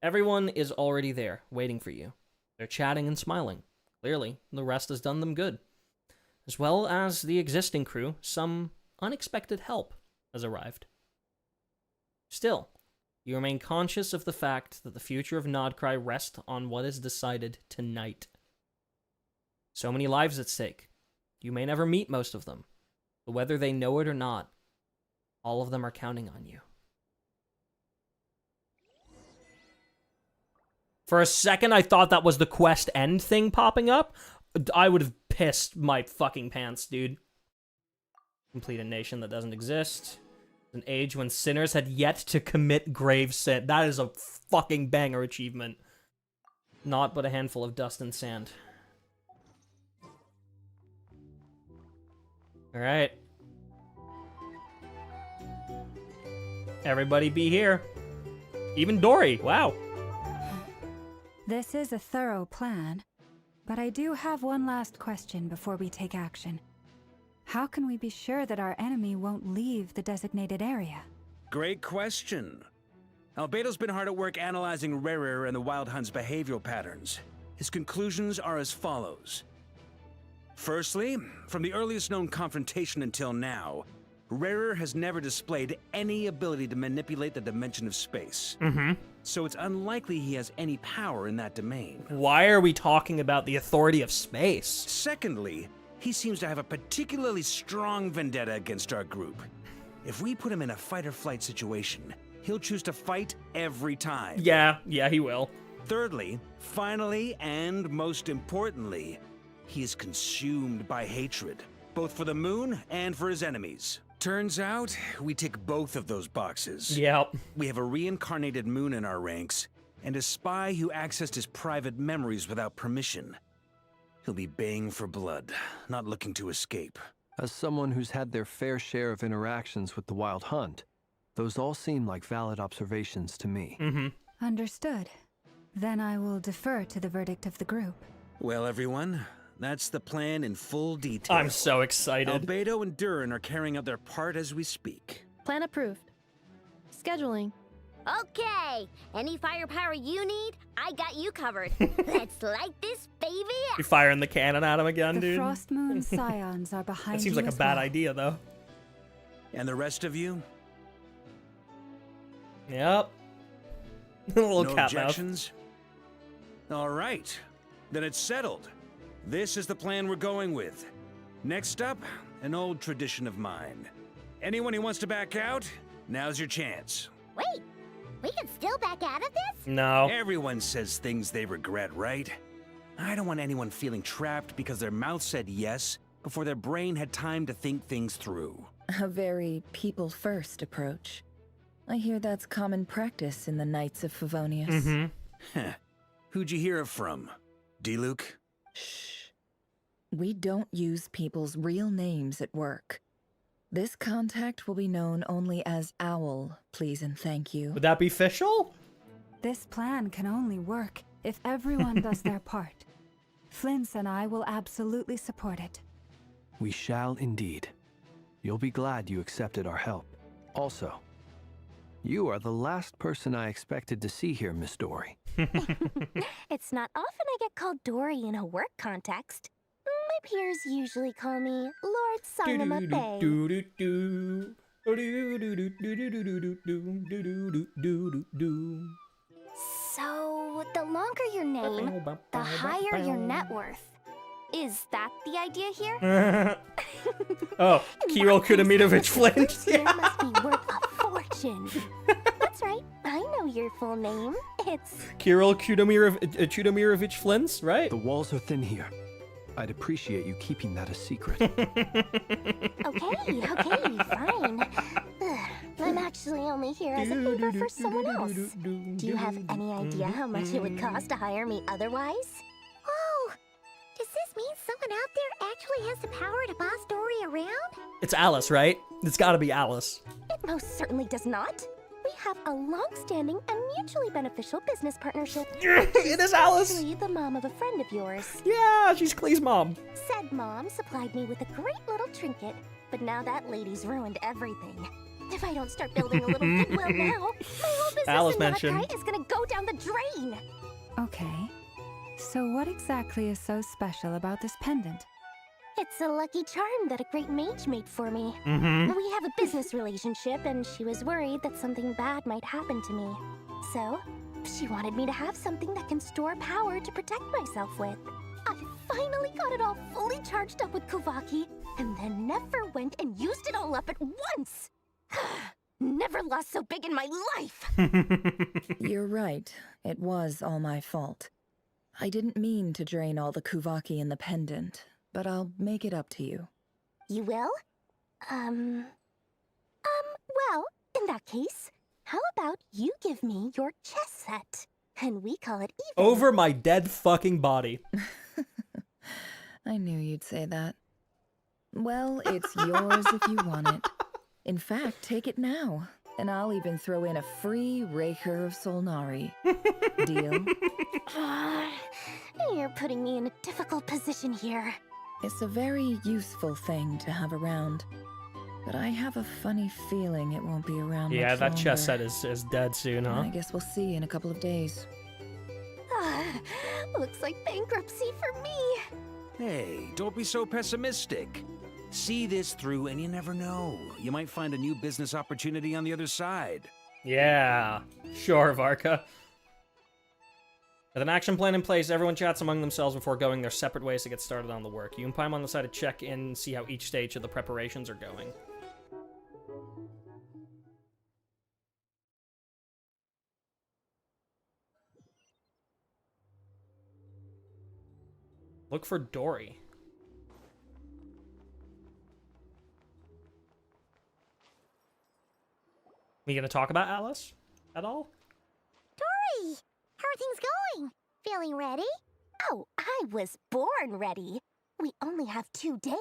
Everyone is already there, waiting for you. They're chatting and smiling. Clearly, the rest has done them good. As well as the existing crew, some unexpected help has arrived. Still, you remain conscious of the fact that the future of Nodcry rests on what is decided tonight. So many lives at stake. You may never meet most of them, but whether they know it or not, all of them are counting on you. For a second, I thought that was the quest end thing popping up. I would have pissed my fucking pants, dude. Complete a nation that doesn't exist. An age when sinners had yet to commit grave sin. That is a fucking banger achievement. Not but a handful of dust and sand. Alright. Everybody be here. Even Dory. Wow. This is a thorough plan, but I do have one last question before we take action. How can we be sure that our enemy won't leave the designated area? Great question. Albedo's been hard at work analyzing Rayarer and the Wild Hunt's behavioral patterns. His conclusions are as follows. Firstly, from the earliest known confrontation until now, Rayarer has never displayed any ability to manipulate the dimension of space. So it's unlikely he has any power in that domain. Why are we talking about the authority of space? Secondly, he seems to have a particularly strong vendetta against our group. If we put him in a fight-or-flight situation, he'll choose to fight every time. Yeah, he will. Thirdly, finally, and most importantly, he is consumed by hatred, both for the moon and for his enemies. Turns out, we tick both of those boxes. Yep. We have a reincarnated moon in our ranks, and a spy who accessed his private memories without permission. He'll be baying for blood, not looking to escape. As someone who's had their fair share of interactions with the Wild Hunt, those all seem like valid observations to me. Understood. Then I will defer to the verdict of the group. Well, everyone, That's the plan in full detail. I'm so excited. Albedo and Durin are carrying out their part as we speak. Plan approved. Scheduling. Okay, any firepower you need, I got you covered. Let's light this baby up. You firing the cannon at him again, dude? The Frost Moon Scions are behind That you seems like a as bad well. idea, though. And the rest of you? Yep. Little no cat objections? All right, then it's settled. This is the plan we're going with. Next up, an old tradition of mine. Anyone who wants to back out, now's your chance. Wait, we can still back out of this? No. Everyone says things they regret, right? I don't want anyone feeling trapped because their mouth said yes before their brain had time to think things through. A very people-first approach. I hear that's common practice in the Knights of Favonius. Heh. Who'd you hear it from? D-Luke? Shh. We don't use people's real names at work. This contact will be known only as Owl, please and thank you. Would that be official? This plan can only work if everyone does their part. Flint's and I will absolutely support it. We shall indeed. You'll be glad you accepted our help. Also, you are the last person I expected to see here, Miss Dory. It's not often I get called Dory in a work context. My peers usually call me Lord Sangama Bay. So, the longer your name, the higher your net worth. Is that the idea here? Oh, Kirill Kudamitovich Flint. It must be worth a fortune. That's right, I know your full name. It's Kirill Kudamirovich Flint, right? The walls are thin here. I'd appreciate you keeping that a secret. okay, fine. I'm actually only here as a favor for someone else. Do you have any idea how much it would cost to hire me otherwise? Oh, does this mean someone out there actually has the power to boss Dory around? It's Alice, right? It's gotta be Alice. It most certainly does not. We have a long-standing and mutually beneficial business partnership. It is Alice! Actually, the mom of a friend of yours. Yeah, she's Klee's mom. Said mom supplied me with a great little trinket, but now that lady's ruined everything. If I don't start building a little goodwill now, my whole business Alice in mentioned. Nodcry is gonna go down the drain. Okay. So what exactly is so special about this pendant? It's a lucky charm that a great mage made for me. Mm-hmm. We have a business relationship, and she was worried that something bad might happen to me. So, she wanted me to have something that can store power to protect myself with. I finally got it all fully charged up with Spvwvky, and then never went and used it all up at once. Never lost so big in my life! You're right. It was all my fault. I didn't mean to drain all the Spvwvky in the pendant, but I'll make it up to you. You will? Well, in that case, how about you give me your chess set? And we call it even. Over my dead fucking body. I knew you'd say that. Well, it's yours if you want it. In fact, take it now, and I'll even throw in a free Raker of Solnari. Deal? You're putting me in a difficult position here. It's a very useful thing to have around, but I have a funny feeling it won't be around Yeah, much that longer. chess set is dead soon, huh? I guess we'll see in a couple of days. Looks like bankruptcy for me. Hey, don't be so pessimistic. See this through and you never know. You might find a new business opportunity on the other side. Yeah, sure, Varka. With an action plan in place, everyone chats among themselves before going their separate ways to get started on the work. You and Paimon decide to check in and see how each stage of the preparations are going. Look for Dory. Are you gonna talk about Alice at all? Dory, how are things going? Feeling ready? Oh, I was born ready. We only have 2 days.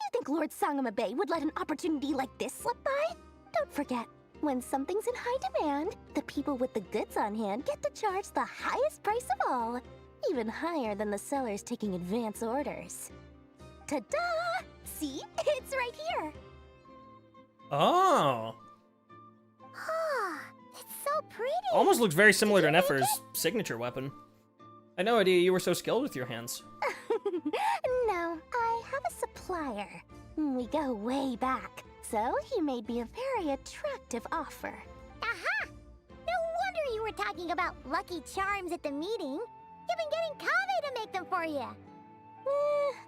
You think Lord Sangama Bay would let an opportunity like this slip by? Don't forget, when something's in high demand, the people with the goods on hand get to charge the highest price of all. Even higher than the sellers taking advance orders. Ta-da! See? It's right here! Oh. It's so pretty. Almost looks very similar to Nefer's signature weapon. I had no idea you were so skilled with your hands. No, I have a supplier. We go way back, so he made me a very attractive offer. Aha! No wonder you were talking about lucky charms at the meeting. You've been getting Kave to make them for you.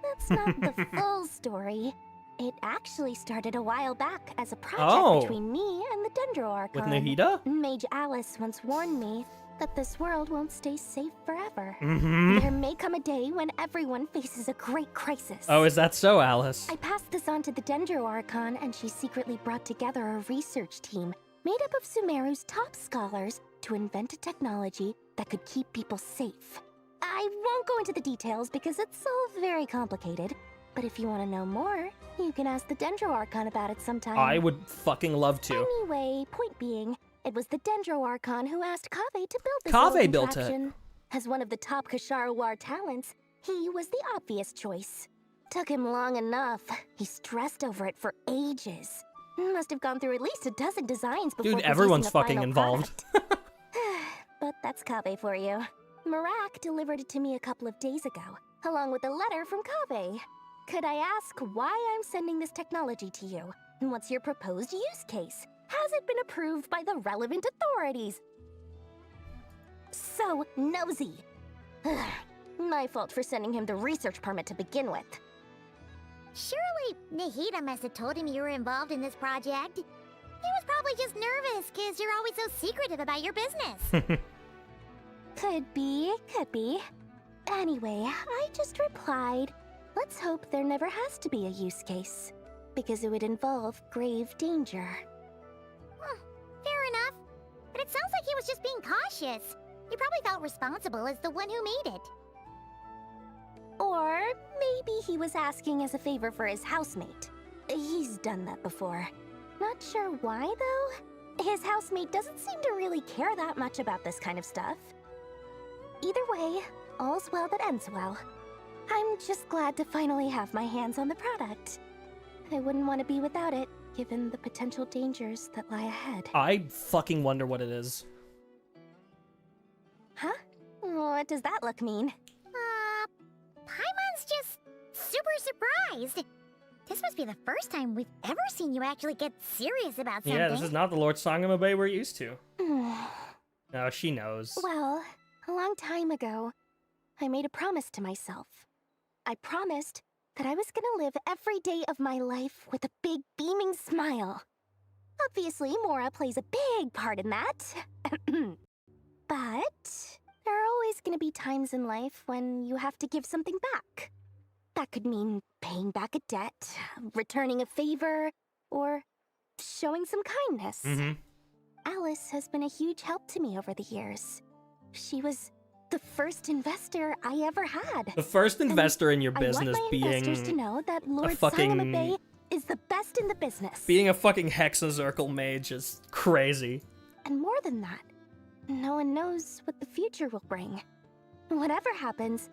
That's not the full story. It actually started a while back as a project between me and the Dendro Archon. With Nahida? Mage Alice once warned me that this world won't stay safe forever. Mm-hmm. There may come a day when everyone faces a great crisis. Oh, is that so, Alice? I passed this on to the Dendro Archon, and she secretly brought together a research team made up of Sumeru's top scholars to invent a technology that could keep people safe. I won't go into the details because it's all very complicated, but if you want to know more, you can ask the Dendro Archon about it sometime. I would fucking love to. Anyway, point being, it was the Dendro Archon who asked Kave to build this Kave little built it. contraption. As one of the top Kashara War talents, he was the obvious choice. Took him long enough. He stressed over it for ages. Must have gone through at least a dozen designs before Dude, everyone's producing a fucking final involved. But that's Kave for you. Marak delivered it to me a couple of days ago, along with a letter from Kave. Could I ask why I'm sending this technology to you? And what's your proposed use case? Has it been approved by the relevant authorities? So nosy. My fault for sending him the research permit to begin with. Surely Nahida must have told him you were involved in this project. He was probably just nervous because you're always so secretive about your business. Could be, could be. Anyway, I just replied, let's hope there never has to be a use case, because it would involve grave danger. Fair enough. But it sounds like he was just being cautious. He probably felt responsible as the one who made it. Or maybe he was asking as a favor for his housemate. He's done that before. Not sure why, though. His housemate doesn't seem to really care that much about this kind of stuff. Either way, all's well that ends well. I'm just glad to finally have my hands on the product. I wouldn't want to be without it, given the potential dangers that lie ahead. I fucking wonder what it is. Huh? What does that look mean? Paimon's just super surprised. This must be the first time we've ever seen you actually get serious about something. Yeah, this is not the Lord Sangamabe we're used to. No, she knows. Well, a long time ago, I made a promise to myself. I promised that I was gonna live every day of my life with a big beaming smile. Obviously, Mora plays a big part in that. But there are always gonna be times in life when you have to give something back. That could mean paying back a debt, returning a favor, or showing some kindness. Alice has been a huge help to me over the years. She was the first investor I ever had. The first investor in your business I want my being investors to know that Lord a fucking Salamabe is the best in the business. being a fucking hexazircle mage is crazy. And more than that, no one knows what the future will bring. Whatever happens,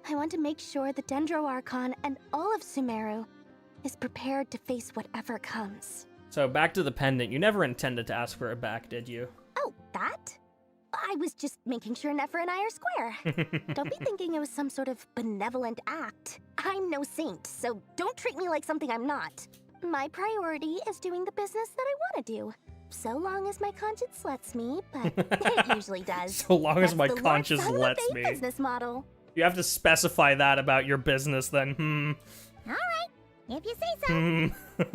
I want to make sure the Dendro Archon and all of Sumeru is prepared to face whatever comes. So back to the pendant. You never intended to ask for it back, did you? Oh, that? I was just making sure Nefer and I are square. Don't be thinking it was some sort of benevolent act. I'm no saint, so don't treat me like something I'm not. My priority is doing the business that I want to do. So long as my conscience lets me, but it usually does. So long as That's my the Lord conscience lets Salamabe me. business model. You have to specify that about your business then, All right, if you say so.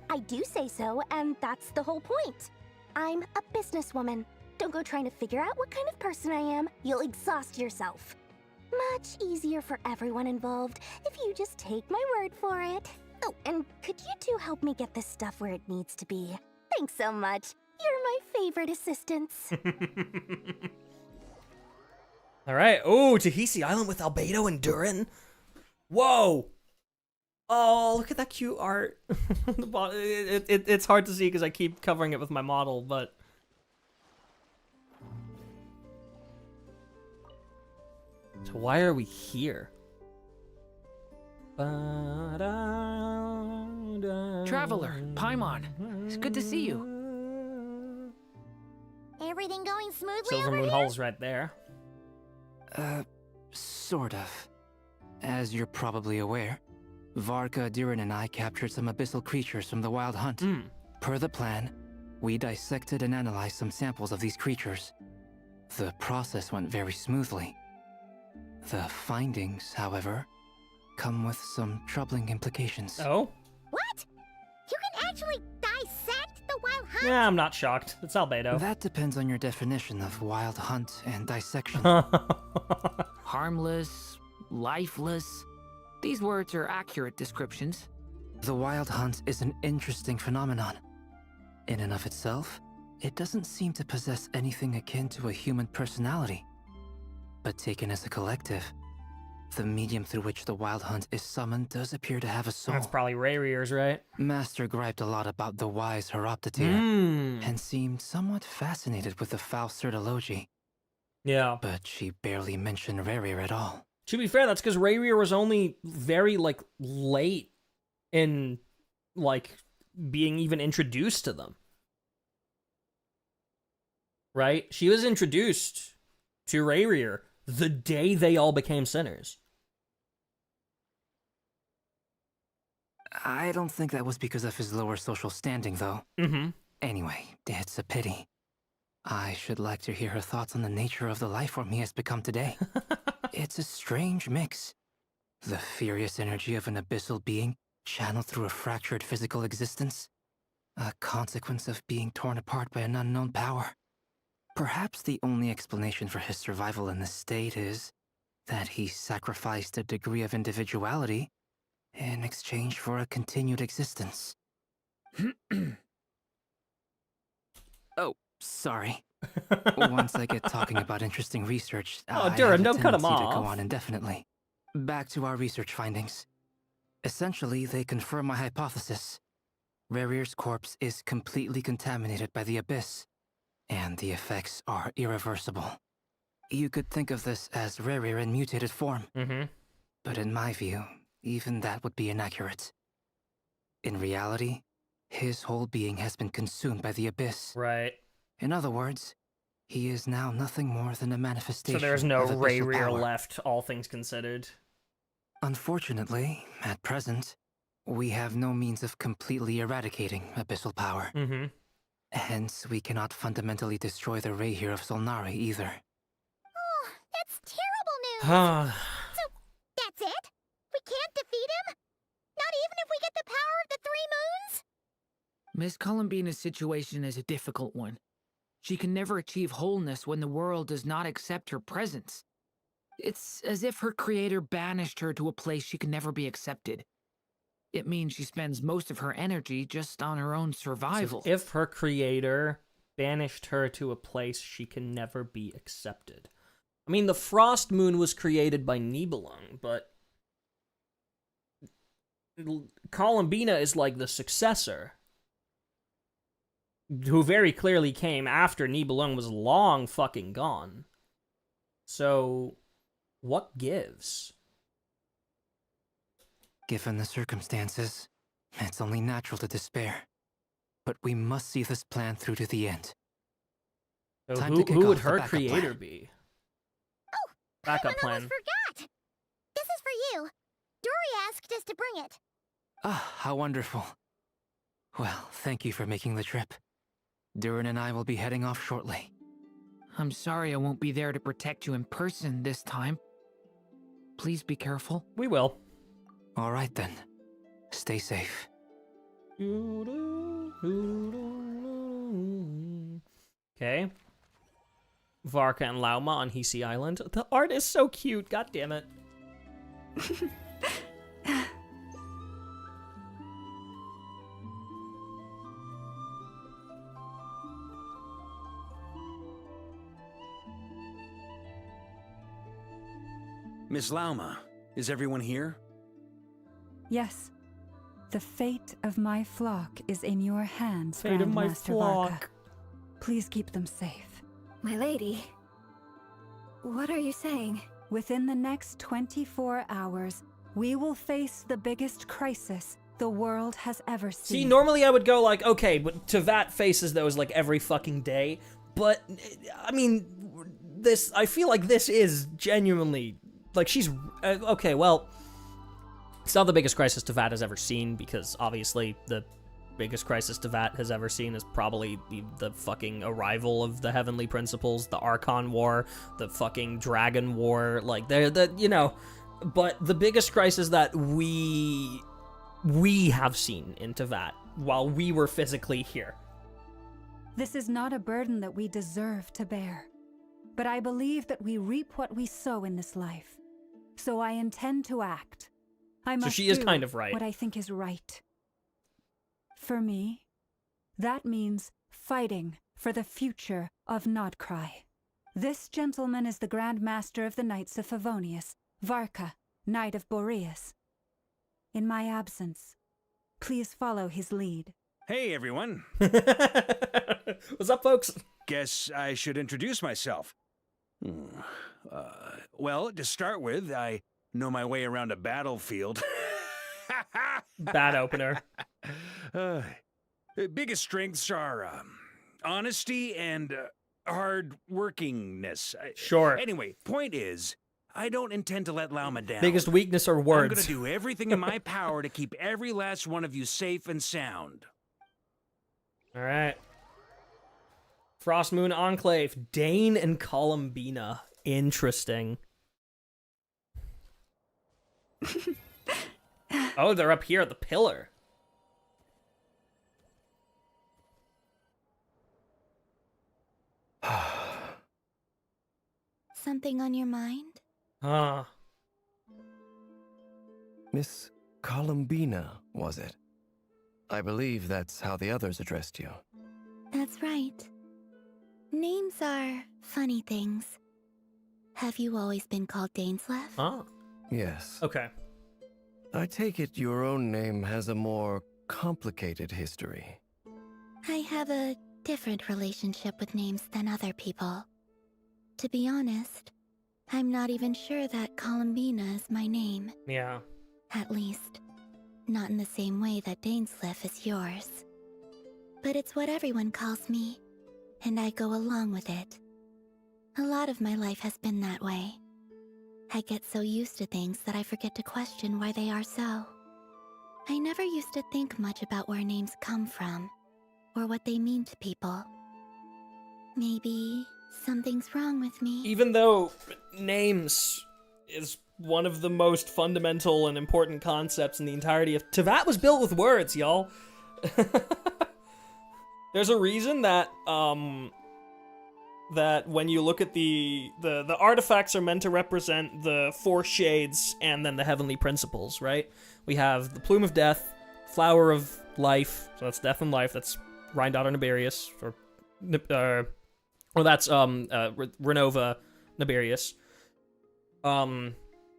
I do say so, and that's the whole point. I'm a businesswoman. Don't go trying to figure out what kind of person I am. You'll exhaust yourself. Much easier for everyone involved if you just take my word for it. Oh, and could you two help me get this stuff where it needs to be? Thanks so much. You're my favorite assistants. Alright. Oh, Tahisi Island with Albedo and Durin. Whoa! Oh, look at that cute art. It's hard to see because I keep covering it with my model, but... So why are we here? Traveler, Paimon, it's good to see you. Everything going smoothly Silver over Moon here? Hall's right there. Sort of. As you're probably aware, Varka, Durin, and I captured some abyssal creatures from the Wild Hunt. Per the plan, we dissected and analyzed some samples of these creatures. The process went very smoothly. The findings, however, come with some troubling implications. Oh? What? You can actually dissect the Wild Hunt? Yeah, I'm not shocked. It's Albedo. That depends on your definition of Wild Hunt and dissection. Harmless, lifeless. These words are accurate descriptions. The Wild Hunt is an interesting phenomenon. In and of itself, it doesn't seem to possess anything akin to a human personality. But taken as a collective, the medium through which the Wild Hunt is summoned does appear to have a soul. That's probably Rayrier's, right? Master griped a lot about the wise Horoptetyr, and seemed somewhat fascinated with the foul Certology. Yeah. But she barely mentioned Raryr at all. To be fair, that's because Raryr was only very, like, late in, like, being even introduced to them. Right? She was introduced to Raryr the day they all became sinners. I don't think that was because of his lower social standing, though. Anyway, it's a pity. I should like to hear her thoughts on the nature of the life form he has become today. It's a strange mix. The furious energy of an abyssal being channeled through a fractured physical existence. A consequence of being torn apart by an unknown power. Perhaps the only explanation for his survival in this state is that he sacrificed a degree of individuality in exchange for a continued existence. Oh, sorry. Once I get talking about interesting research, I Durin, have a don't cut him tendency to go off. on indefinitely. Back to our research findings. Essentially, they confirm my hypothesis. Rarier's corpse is completely contaminated by the Abyss, and the effects are irreversible. You could think of this as Raryr in mutated form. But in my view, even that would be inaccurate. In reality, his whole being has been consumed by the Abyss. Right. In other words, he is now nothing more than a manifestation So there's no of abyssal Raryr power. left, all things considered. Unfortunately, at present, we have no means of completely eradicating abyssal power. Hence, we cannot fundamentally destroy the Rahyr of Solnari either. Oh, that's terrible news! So, that's it? We can't defeat him? Not even if we get the power of the Three Moons? Miss Columbina's situation is a difficult one. She can never achieve wholeness when the world does not accept her presence. It's as if her creator banished her to a place she can never be accepted. It means she spends most of her energy just on her own survival. So if her creator banished her to a place she can never be accepted. I mean, the Frost Moon was created by Nibelung, but Columbina is like the successor, who very clearly came after Nibelung was long fucking gone. So, what gives? Given the circumstances, it's only natural to despair. But we must see this plan through to the end. So Time to kick who would off the her backup creator plan. be? Oh, Backup I plan. almost forgot! This is for you. Dory asked us to bring it. Ah, how wonderful. Well, thank you for making the trip. Durin and I will be heading off shortly. I'm sorry I won't be there to protect you in person this time. Please be careful. We will. All right then. Stay safe. Okay. Varka and Lauma on Hisi Island. The art is so cute, god damn it. Miss Lauma, is everyone here? Yes. The fate of my flock is in your hands, Fate of my Grandmaster flock. Varka. Please keep them safe. My lady, what are you saying? Within the next 24 hours, we will face the biggest crisis the world has ever seen. See, normally I would go like, okay, but Teyvat faces those like every fucking day. But, I mean, I feel like this is genuinely, like she's, okay, well, it's not the biggest crisis Teyvat has ever seen, because obviously the biggest crisis Teyvat has ever seen is probably the fucking arrival of the Heavenly Principles, the Archon War, the fucking Dragon War, like, but the biggest crisis that we have seen in Teyvat while we were physically here. This is not a burden that we deserve to bear, but I believe that we reap what we sow in this life, so I intend to act. I must so she is do kind of right. What I think is right. For me, that means fighting for the future of Nodcry. This gentleman is the Grand Master of the Knights of Favonius, Varka, Knight of Boreas. In my absence, please follow his lead. Hey, everyone. What's up, folks? Guess I should introduce myself. Well, to start with, I know my way around a battlefield. Bad opener. Biggest strengths are honesty and hard-workingness. Sure. Anyway, point is, I don't intend to let Lauma down. Biggest weakness are words. I'm gonna do everything in my power to keep every last one of you safe and sound. All right. Frostmoon Enclave, Dane and Columbina. Interesting. Oh, they're up here at the pillar. Something on your mind? Miss Columbina, was it? I believe that's how the others addressed you. That's right. Names are funny things. Have you always been called Dainslev? Oh. Yes. Okay. I take it your own name has a more complicated history. I have a different relationship with names than other people. To be honest, I'm not even sure that Columbina is my name. Yeah. At least, not in the same way that Dainslev is yours. But it's what everyone calls me, and I go along with it. A lot of my life has been that way. I get so used to things that I forget to question why they are so. I never used to think much about where names come from, or what they mean to people. Maybe something's wrong with me. Even though names is one of the most fundamental and important concepts in the entirety of... Teyvat was built with words, y'all. There's a reason that, that when you look at the artifacts are meant to represent the four shades and then the heavenly principles, right? We have the Plume of Death, Flower of Life, so that's Death and Life, that's Rhindaughter Niberius, or that's Renova Niberius.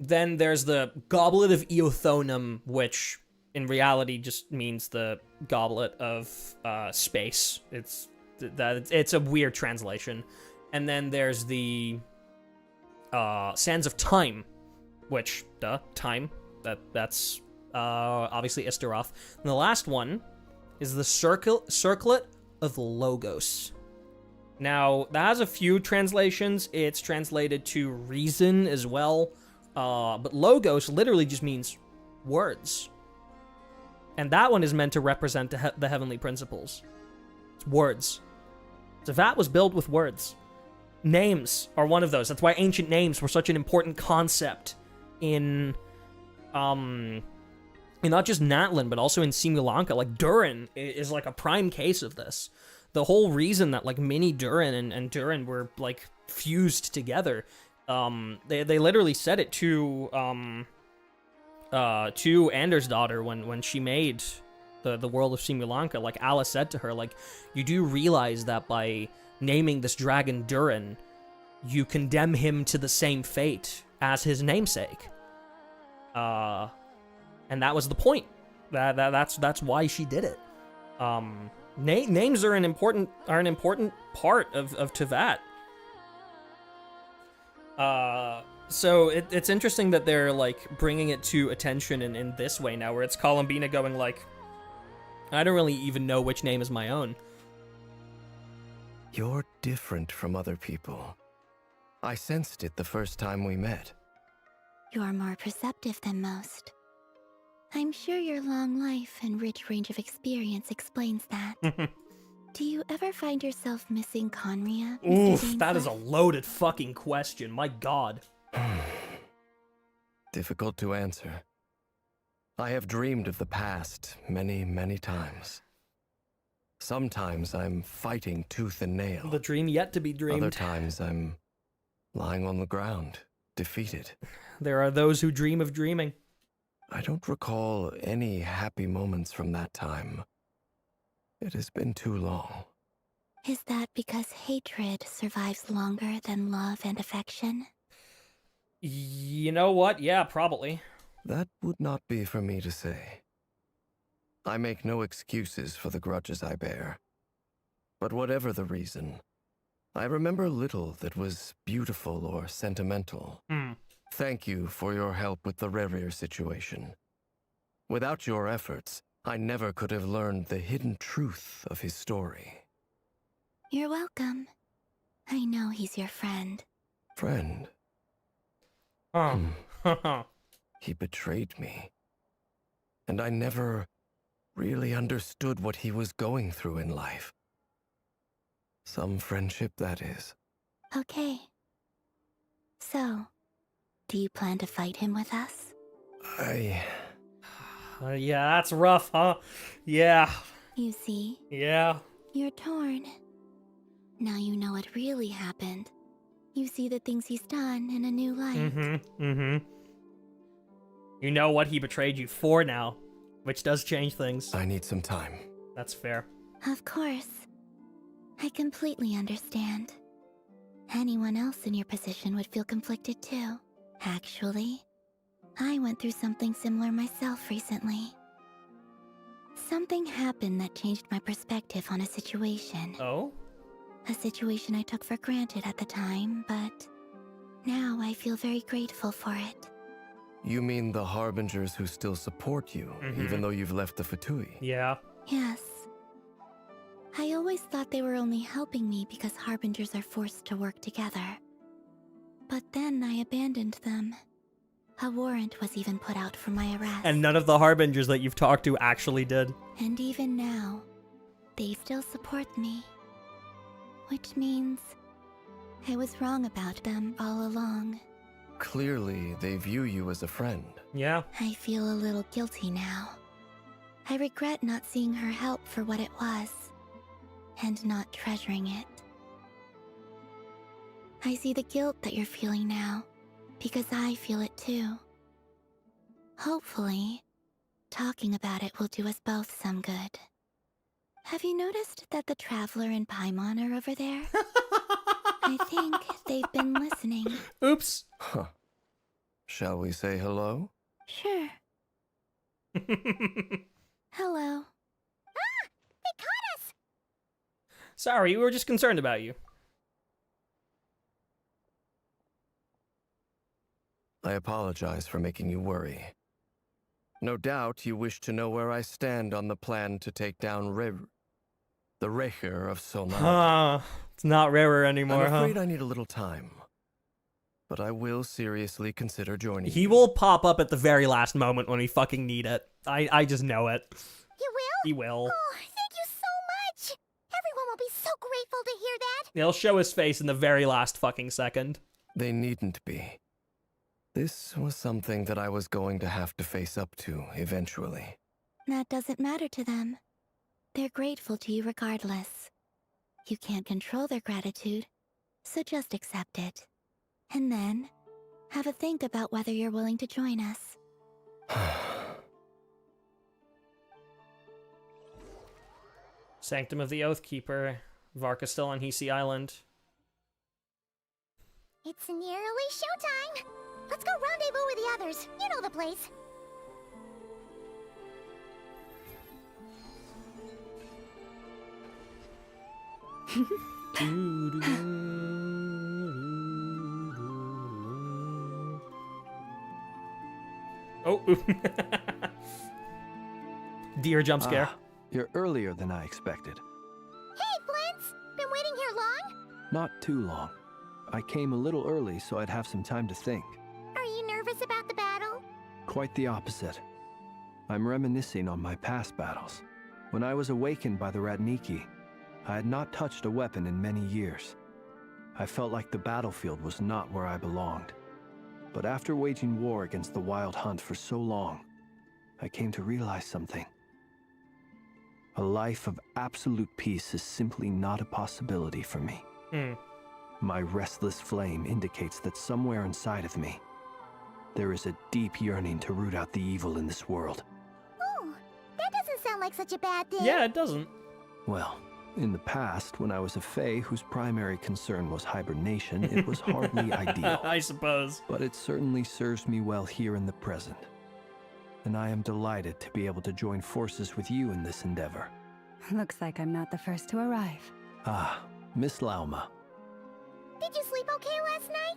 Then there's the Goblet of Eothonum, which in reality just means the Goblet of Space. It's a weird translation. And then there's the Sands of Time, which, time. That's obviously Istaroth. And the last one is the Circlet of Logos. Now, that has a few translations. It's translated to reason as well. But Logos literally just means words. And that one is meant to represent the heavenly principles. It's words. Teyvat was built with words. Names are one of those. That's why ancient names were such an important concept in not just Natlan, but also in Simulanka. Like, Durin is like a prime case of this. The whole reason that, like, mini Durin and Durin were, like, fused together, they literally said it to Anders' daughter when she made the world of Simulanka. Like, Alice said to her, like, you do realize that by naming this dragon Durin, you condemn him to the same fate as his namesake. And that was the point. That's why she did it. Names are an important part of Teyvat. So it's interesting that they're, like, bringing it to attention in this way now, where it's Columbina going, like, I don't really even know which name is my own. You're different from other people. I sensed it the first time we met. You're more perceptive than most. I'm sure your long life and rich range of experience explains that. Do you ever find yourself missing Conria? Oof, that is a loaded fucking question. My god. Difficult to answer. I have dreamed of the past many, many times. Sometimes I'm fighting tooth and nail. The dream yet to be dreamed. Other times I'm lying on the ground, defeated. There are those who dream of dreaming. I don't recall any happy moments from that time. It has been too long. Is that because hatred survives longer than love and affection? You know what? Yeah, probably. That would not be for me to say. I make no excuses for the grudges I bear. But whatever the reason, I remember little that was beautiful or sentimental. Thank you for your help with the Rayarer situation. Without your efforts, I never could have learned the hidden truth of his story. You're welcome. I know he's your friend. Friend? He betrayed me. And I never really understood what he was going through in life. Some friendship, that is. Okay. So, do you plan to fight him with us? Yeah, that's rough, huh? Yeah. You see? Yeah. You're torn. Now you know what really happened. You see the things he's done in a new light. You know what he betrayed you for now, which does change things. I need some time. That's fair. Of course. I completely understand. Anyone else in your position would feel conflicted too. Actually, I went through something similar myself recently. Something happened that changed my perspective on a situation. Oh? A situation I took for granted at the time, but now I feel very grateful for it. You mean the harbingers who still support you, even though you've left the Fatui? Yeah. Yes. I always thought they were only helping me because harbingers are forced to work together. But then I abandoned them. A warrant was even put out for my arrest. And none of the harbingers that you've talked to actually did. And even now, they still support me. Which means I was wrong about them all along. Clearly, they view you as a friend. Yeah. I feel a little guilty now. I regret not seeing her help for what it was, and not treasuring it. I see the guilt that you're feeling now, because I feel it too. Hopefully, talking about it will do us both some good. Have you noticed that the Traveler and Paimon are over there? I think they've been listening. Oops. Huh. Shall we say hello? Sure. Hello. Ah! They caught us! Sorry, we were just concerned about you. I apologize for making you worry. No doubt you wish to know where I stand on the plan to take down the Rayarer of Solnari. It's not Rayarer anymore, I'm afraid I need a little time. But I will seriously consider joining you. He will pop up at the very last moment when we fucking need it. I just know it. You will? He will. Oh, thank you so much! Everyone will be so grateful to hear that! He'll show his face in the very last fucking second. They needn't be. This was something that I was going to have to face up to eventually. That doesn't matter to them. They're grateful to you regardless. You can't control their gratitude, so just accept it. And then, have a think about whether you're willing to join us. Sanctum of the Oathkeeper. Varka still on Hisi Island. It's nearly showtime! Let's go rendezvous with the others. You know the place. Oh. Deer jump scare. You're earlier than I expected. Hey, Flint's! Been waiting here long? Not too long. I came a little early so I'd have some time to think. Are you nervous about the battle? Quite the opposite. I'm reminiscing on my past battles. When I was awakened by the Radniki, I had not touched a weapon in many years. I felt like the battlefield was not where I belonged. But after waging war against the Wild Hunt for so long, I came to realize something. A life of absolute peace is simply not a possibility for me. My restless flame indicates that somewhere inside of me, there is a deep yearning to root out the evil in this world. Oh, that doesn't sound like such a bad thing. Yeah, it doesn't. Well, in the past, when I was a Fae whose primary concern was hibernation, it was hardly ideal. I suppose. But it certainly serves me well here in the present. And I am delighted to be able to join forces with you in this endeavor. Looks like I'm not the first to arrive. Ah, Miss Lauma. Did you sleep okay last night?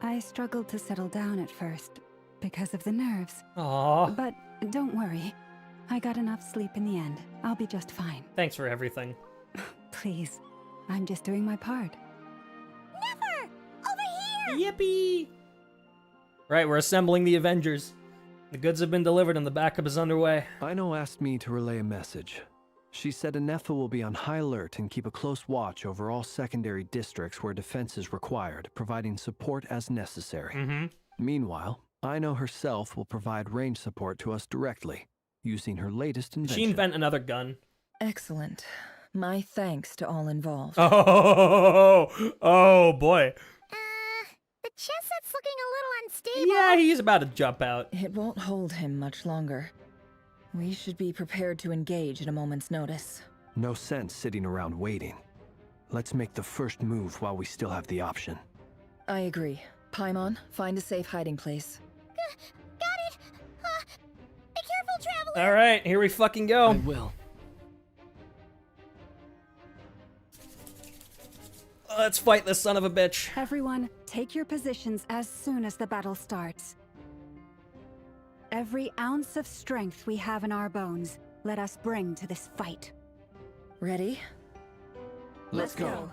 I struggled to settle down at first because of the nerves. Aww. But don't worry. I got enough sleep in the end. I'll be just fine. Thanks for everything. Please. I'm just doing my part. Never! Over here! Yippee! Right, we're assembling the Avengers. The goods have been delivered and the backup is underway. Aino asked me to relay a message. She said Anefa will be on high alert and keep a close watch over all secondary districts where defense is required, providing support as necessary. Meanwhile, Aino herself will provide range support to us directly, using her latest invention. Did she invent another gun? Excellent. My thanks to all involved. Oh boy. The chest set's looking a little unstable. Yeah, he's about to jump out. It won't hold him much longer. We should be prepared to engage at a moment's notice. No sense sitting around waiting. Let's make the first move while we still have the option. I agree. Paimon, find a safe hiding place. Got it! Be careful, traveler! Alright, here we fucking go. I will. Let's fight this son of a bitch. Everyone, take your positions as soon as the battle starts. Every ounce of strength we have in our bones, let us bring to this fight. Ready? Let's go.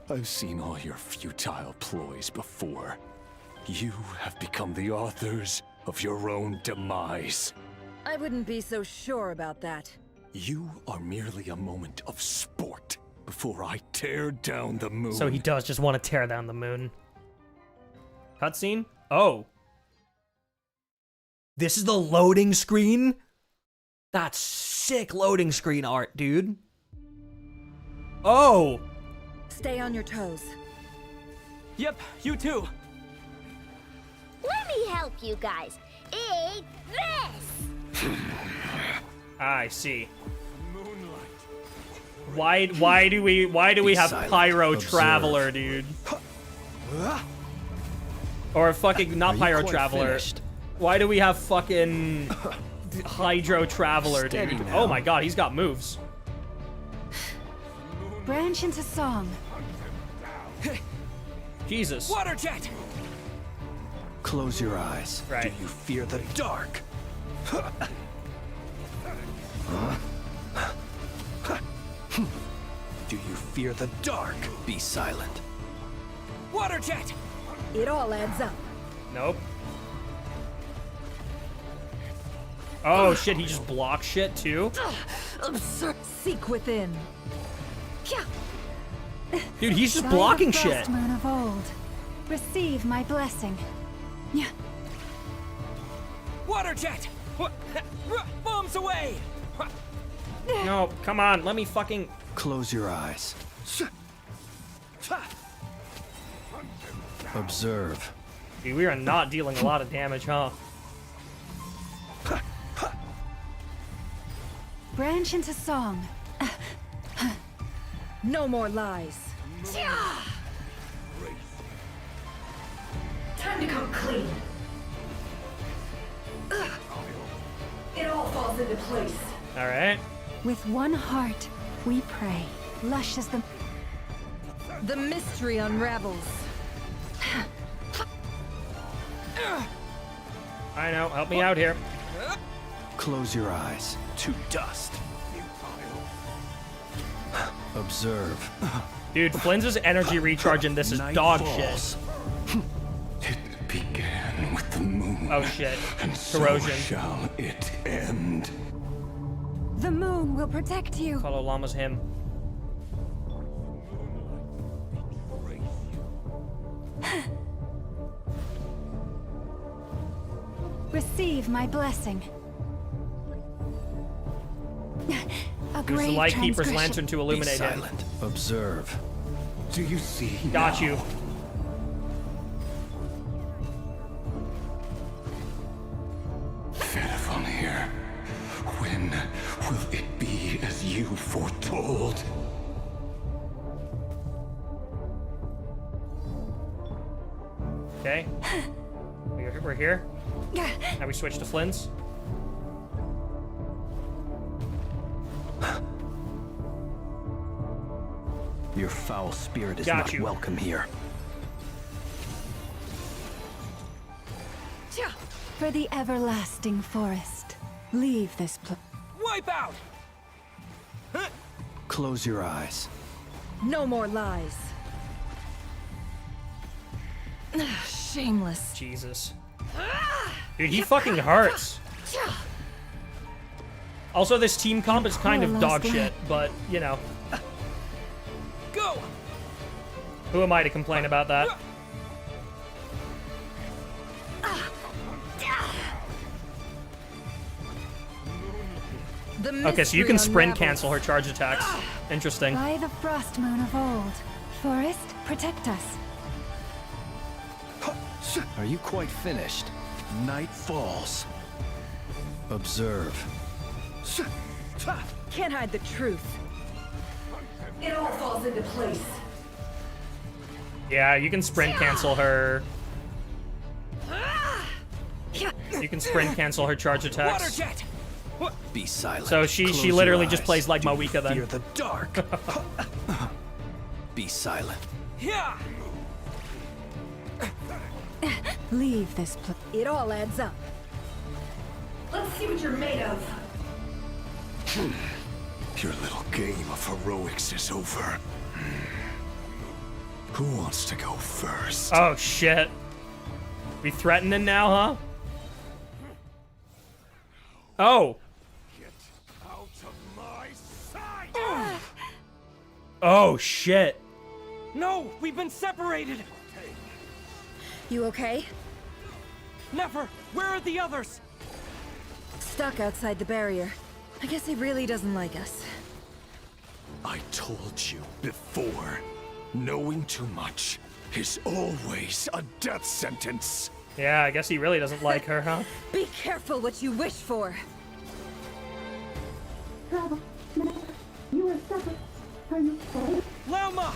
I've seen all your futile ploys before. You have become the authors of your own demise. I wouldn't be so sure about that. You are merely a moment of sport before I tear down the moon. So he does just want to tear down the moon. Cutscene? Oh. This is the loading screen? That's sick loading screen art, dude. Oh. Stay on your toes. Yep, you too. Let me help you guys. Eat this! I see. Why do we have Pyro Traveler, dude? Or fucking not Pyro Traveler. Finished? Why do we have fucking Hydro Traveler, dude? Now. Oh my god, he's got moves. Branch into song. Jesus. Water jet! Close your eyes. Right. Do you fear the dark? Do you fear the dark? Be silent. Water jet! It all adds up. Nope. Oh shit, he just blocks shit too? Absurd. Seek within. Dude, he's just By blocking the shit. frost moon of old, receive my blessing. Yeah. Water jet! Bombs away! No, come on, let me fucking... Close your eyes. Observe. Dude, we are not dealing a lot of damage, huh? Branch into song. No more lies. Time to come clean. It all falls into place. Alright. With one heart, we pray. Lush as the mystery unravels. I know. Help me out here. Close your eyes. To dust. Observe. Dude, Flynn's energy recharge in this is dog shit. It began with the moon. Oh shit. And Corrosion. so shall it end. The moon will protect you. Follow Llama's hymn. Receive my blessing. A Use the grave Lightkeeper's transgression. lantern to illuminate Be him. silent. Observe. Do you see? Got now? you. Here. When will it be as you foretold? Okay. We're here. Now we switch to Flynn's. Your foul spirit is Got not you. welcome here. For the everlasting forest, leave this place. Wipe out! Close your eyes. No more lies. Shameless. Jesus. Dude, he fucking hurts. Also, this team comp is kind of dog shit, but, you know. Go! Who am I to complain about that? Okay, so you can sprint cancel her charge attacks. Interesting. By the frost moon of old, forest, protect us. Are you quite finished? Night falls. Observe. Can't hide the truth. It all falls into place. Yeah, you can sprint cancel her. You can sprint cancel her charge attacks. Be silent. So she Close literally your just eyes. plays like Do you Mawika then. fear the dark. Be silent. Yeah. Leave this place. It all adds up. Let's see what you're made of. Your little game of heroics is over. Who wants to go first? Oh shit. We threatening now, huh? Oh. Out of my sight! Oh shit. No, we've been separated. You okay? Never. Where are the others? Stuck outside the barrier. I guess he really doesn't like us. I told you before, knowing too much is always a death sentence. Yeah, I guess he really doesn't like her, huh? Be careful what you wish for. You are separate. Are you okay? Lama!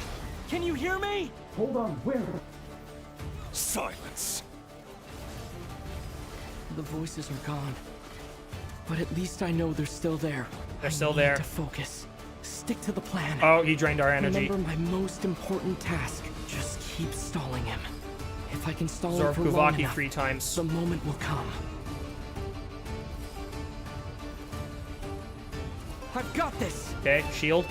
Can you hear me? Hold on, where? Silence. The voices are gone. But at least I know they're still there. They're still there. To focus. Stick to the plan. Oh, he drained our energy. Remember my most important task. Just keep stalling him. If I can stall him for long Spvwvky enough, 3 times. the moment will come. I've got this. Okay, shield.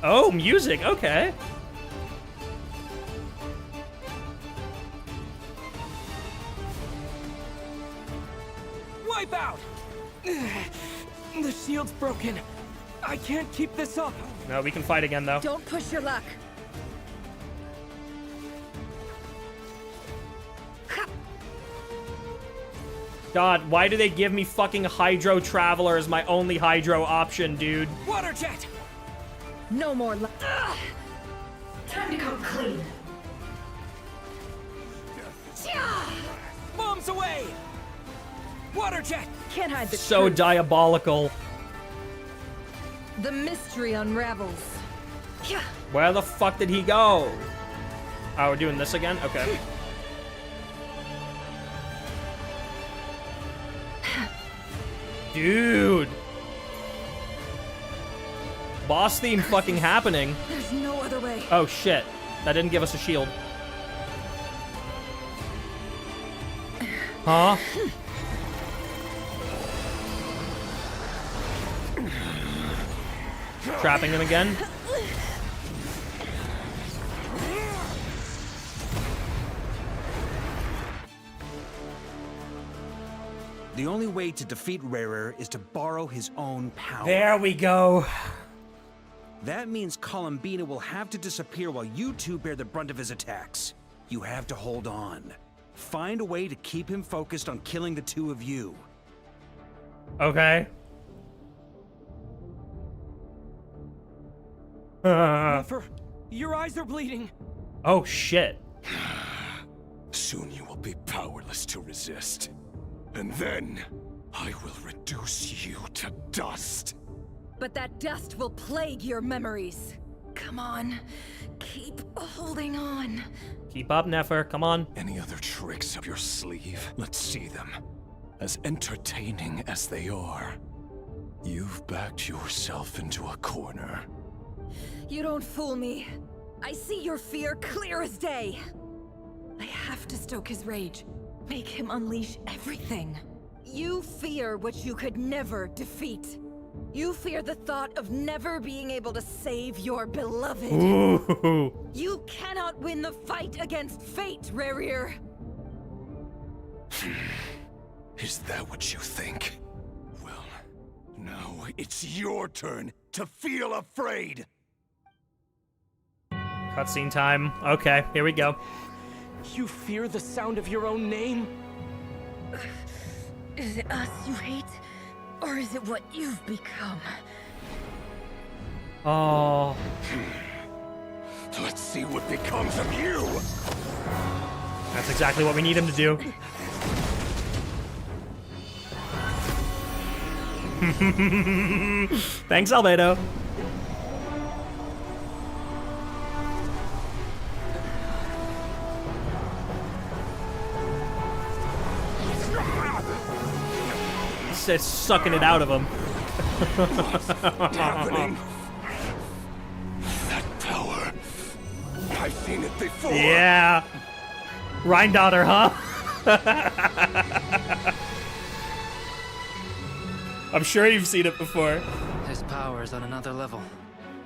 Oh, music. Okay. Wipe out! The shield's broken. I can't keep this up. No, we can fight again, though. Don't push your luck. God, why do they give me fucking Hydro Traveler as my only Hydro option, dude? Water jet! No more luck. Time to come clean. Bombs away! Water jet! Can't hide the So truth. diabolical. The mystery unravels. Where the fuck did he go? Oh, we're doing this again? Okay. Dude. Boss theme fucking happening. There's no other way. Oh shit. That didn't give us a shield. Huh? Trapping him again? The only way to defeat Rayarer is to borrow his own power. There we go. That means Columbina will have to disappear while you two bear the brunt of his attacks. You have to hold on. Find a way to keep him focused on killing the two of you. Okay. Nefer, your eyes are bleeding. Oh shit. Soon you will be powerless to resist. And then, I will reduce you to dust. But that dust will plague your memories. Come on, keep holding on. Keep up, Nefer, come on. Any other tricks up your sleeve? Let's see them. As entertaining as they are, you've backed yourself into a corner. You don't fool me. I see your fear clear as day. I have to stoke his rage. Make him unleash everything. You fear what you could never defeat. You fear the thought of never being able to save your beloved. Ooh. You cannot win the fight against fate, Rayarer. Is that what you think? Well, now it's your turn to feel afraid. Cutscene time. Okay, here we go. You fear the sound of your own name? Is it us you hate? Or is it what you've become? Oh. Let's see what becomes of you. That's exactly what we need him to do. Thanks, Albedo. It's sucking it out of him. What's happening? That power. I've seen it before. Yeah. Rhine-daughter, huh? I'm sure you've seen it before. His power is on another level.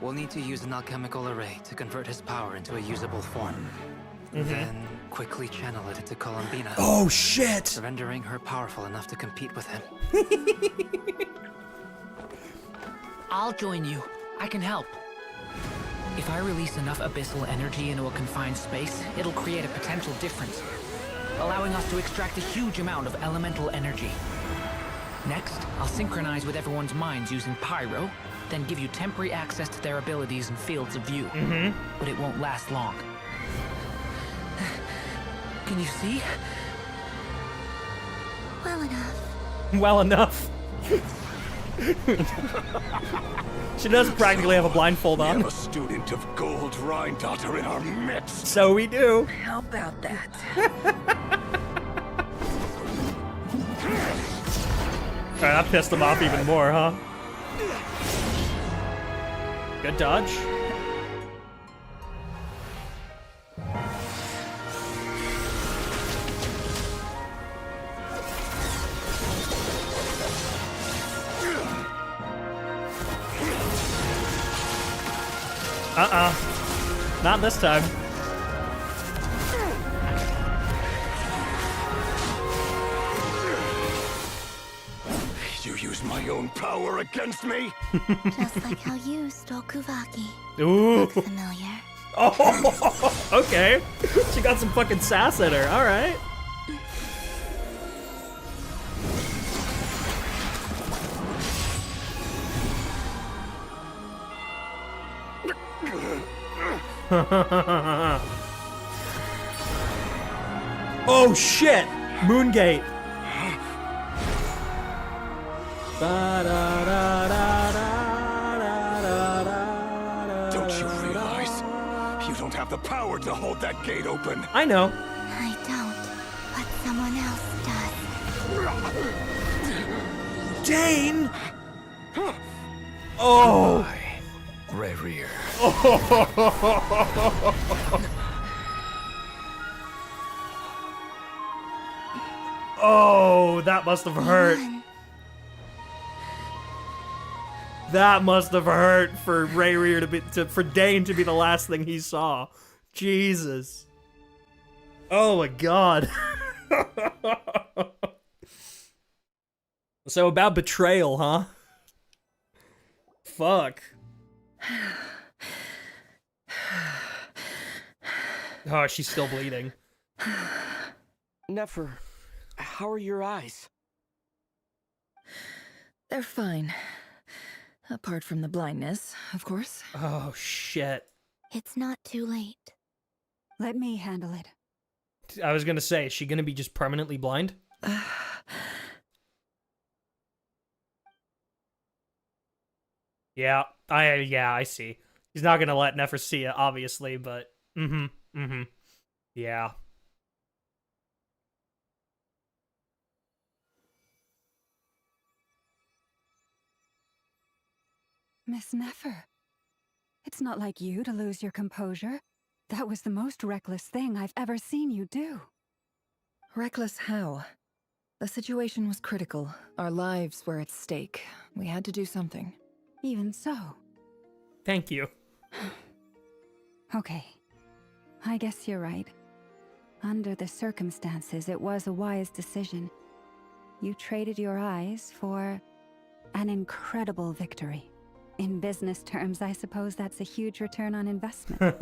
We'll need to use an alchemical array to convert his power into a usable form. Then quickly channel it into Columbina. Oh shit! Rendering her powerful enough to compete with him. I'll join you. I can help. If I release enough abyssal energy into a confined space, it'll create a potential difference, allowing us to extract a huge amount of elemental energy. Next, I'll synchronize with everyone's minds using pyro, then give you temporary access to their abilities and fields of view. But it won't last long. Can you see? Well enough. Well enough. She does practically have a blindfold on. We have a student of Gold Rhine-daughter in our midst. So we do. How about that? Alright, that pissed him off even more, huh? Good dodge. Not this time. You use my own power against me? Just like how you stole Spvwvky. Ooh. Look familiar. Oh, okay. She got some fucking sass at her. All right. Oh shit! Moongate. Don't you realize you don't have the power to hold that gate open? I know. I don't, but someone else does. Dane! Oh! Rayarer. Oh, that must have hurt. That must have hurt for Rayarer for Dane to be the last thing he saw. Jesus. Oh my god. So about betrayal, huh? Fuck. Oh, she's still bleeding. Nefer, how are your eyes? They're fine. Apart from the blindness, of course. Oh, shit. It's not too late. Let me handle it. I was gonna say, is she gonna be just permanently blind? Yeah, I see. He's not gonna let Nefer see it, obviously, but yeah. Miss Nefer, it's not like you to lose your composure. That was the most reckless thing I've ever seen you do. Reckless how? The situation was critical. Our lives were at stake. We had to do something. Even so. Thank you. Okay. I guess you're right. Under the circumstances, it was a wise decision. You traded your eyes for an incredible victory. In business terms, I suppose that's a huge return on investment.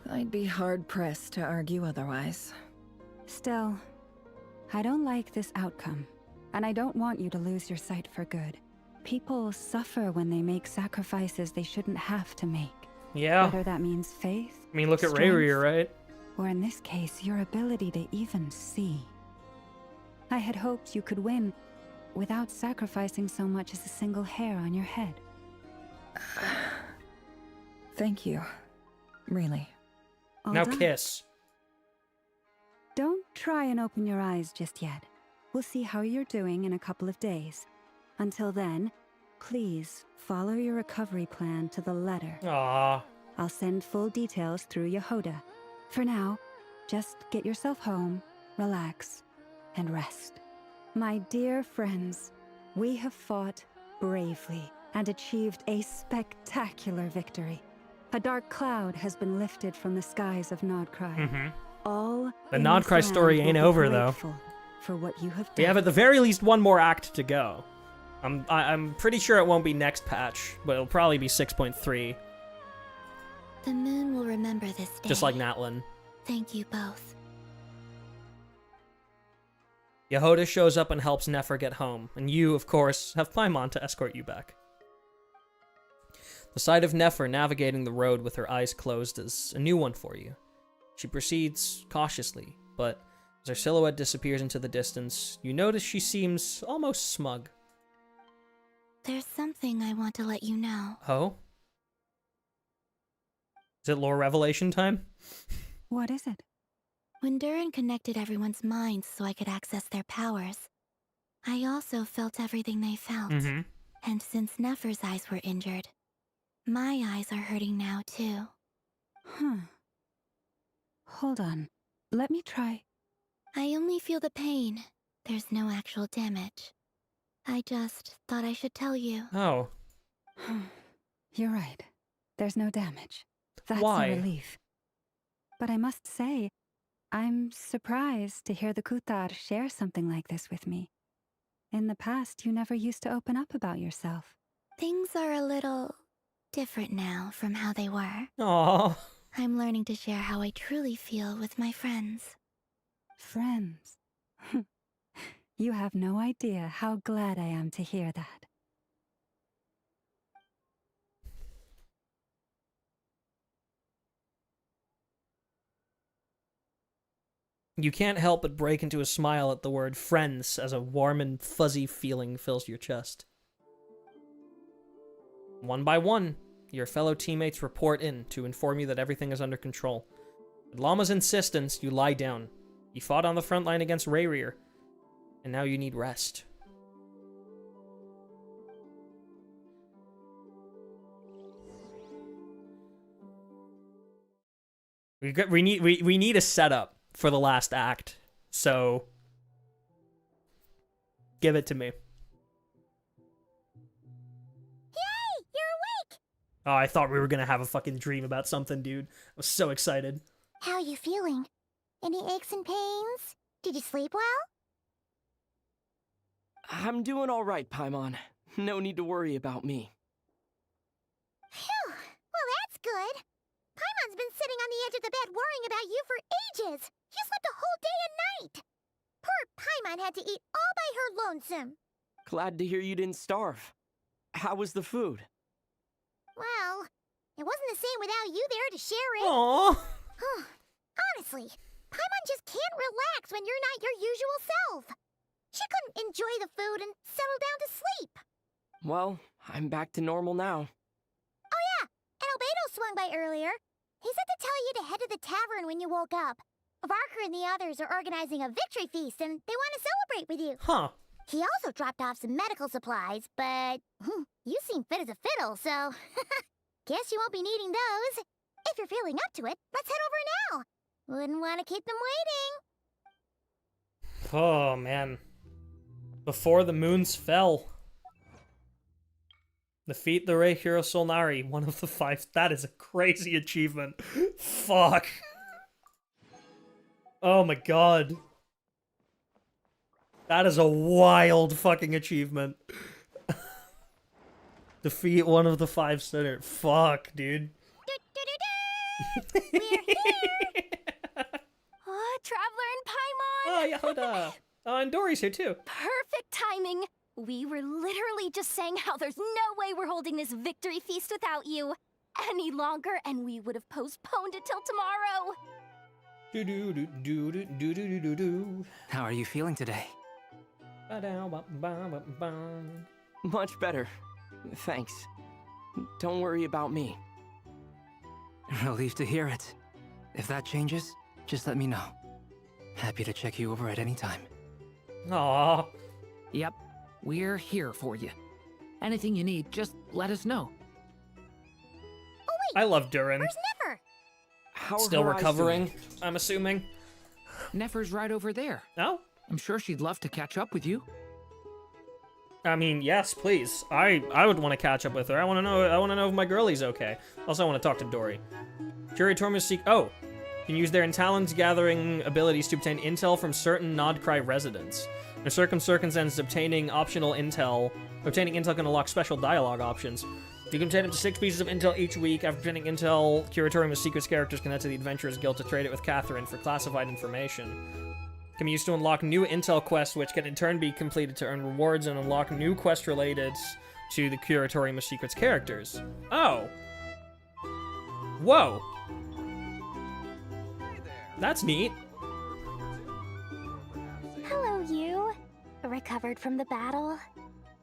I'd be hard-pressed to argue otherwise. Still, I don't like this outcome, and I don't want you to lose your sight for good. People suffer when they make sacrifices they shouldn't have to make. Yeah. Whether that means faith, I mean, look at strength, Rayarer, right? Or in this case, your ability to even see. I had hoped you could win without sacrificing so much as a single hair on your head. Thank you. Really. All now done. kiss. Don't try and open your eyes just yet. We'll see how you're doing in a couple of days. Until then, please follow your recovery plan to the letter. Aww. I'll send full details through Yehoda. For now, just get yourself home, relax, and rest. My dear friends, we have fought bravely and achieved a spectacular victory. A dark cloud has been lifted from the skies of Nodcry. All the Nodcry story ain't over, though. For what you have done. We have at the very least one more act to go. I'm pretty sure it won't be next patch, but it'll probably be 6.3. The moon will remember this day. Just like Natlin. Thank you both. Yehoda shows up and helps Nefer get home, and you, of course, have Paimon to escort you back. The sight of Nefer navigating the road with her eyes closed is a new one for you. She proceeds cautiously, but as her silhouette disappears into the distance, you notice she seems almost smug. There's something I want to let you know. Oh? Is it lore revelation time? What is it? When Durin connected everyone's minds so I could access their powers, I also felt everything they felt. And since Nefer's eyes were injured, my eyes are hurting now too. Hold on. Let me try. I only feel the pain. There's no actual damage. I just thought I should tell you. Oh. You're right. There's no damage. That's Why? a relief. But I must say, I'm surprised to hear the Kutar share something like this with me. In the past, you never used to open up about yourself. Things are a little different now from how they were. Aww. I'm learning to share how I truly feel with my friends. Friends? You have no idea how glad I am to hear that. You can't help but break into a smile at the word friends as a warm and fuzzy feeling fills your chest. One by one, your fellow teammates report in to inform you that everything is under control. At Llama's insistence, you lie down. You fought on the front line against Rayarer, and now you need rest. We need a setup for the last act. So Give it to me. Yay! You're awake! Oh, I thought we were gonna have a fucking dream about something, dude. I was so excited. How are you feeling? Any aches and pains? Did you sleep well? I'm doing all right, Paimon. No need to worry about me. Phew! Well, that's good. Paimon's been sitting on the edge of the bed worrying about you for ages. You slept a whole day and night. Poor Paimon had to eat all by her lonesome. Glad to hear you didn't starve. How was the food? Well, it wasn't the same without you there to share it. Aww. Honestly, Paimon just can't relax when you're not your usual self. She couldn't enjoy the food and settle down to sleep. Well, I'm back to normal now. Oh yeah, and Albedo swung by earlier. He said to tell you to head to the tavern when you woke up. Varka and the others are organizing a victory feast and they want to celebrate with you. Huh. He also dropped off some medical supplies, but you seem fit as a fiddle, so guess you won't be needing those. If you're feeling up to it, let's head over now. Wouldn't want to keep them waiting. Oh, man. Before the moons fell. Defeat the Rayarer Solnari, one of the 5. That is a crazy achievement. Fuck. Oh my god. That is a wild fucking achievement. Defeat one of the 5 sinners. Fuck, dude. We're here! Oh, Traveler and Paimon! Oh, Yahoda! Oh, and Dory's here too. Perfect timing! We were literally just saying how there's no way we're holding this victory feast without you any longer, and we would have postponed it till tomorrow. How are you feeling today? Much better. Thanks. Don't worry about me. Relieved to hear it. If that changes, just let me know. Happy to check you over at any time. Aww. Yep, we're here for you. Anything you need, just let us know. Oh wait, I love Durin. Where's Nefer? Still recovering, I'm assuming. Nefer's right over there. No? I'm sure she'd love to catch up with you. I mean, yes, please. I would want to catch up with her. I want to know if my girlie's okay. Also, I want to talk to Dory. Curatorium seek. Oh, you can use their Talon's gathering abilities to obtain intel from certain Nodcry residents. In certain circumstances, obtaining intel can unlock special dialogue options. You can obtain up to 6 pieces of intel each week. After obtaining intel, Curatorium of Secrets characters can head to the Adventurers Guild to trade it with Catherine for classified information. Can be used to unlock new intel quests, which can in turn be completed to earn rewards and unlock new quests related to the Curatorium of Secrets characters. Oh. Whoa. That's neat. Hello, you. Recovered from the battle?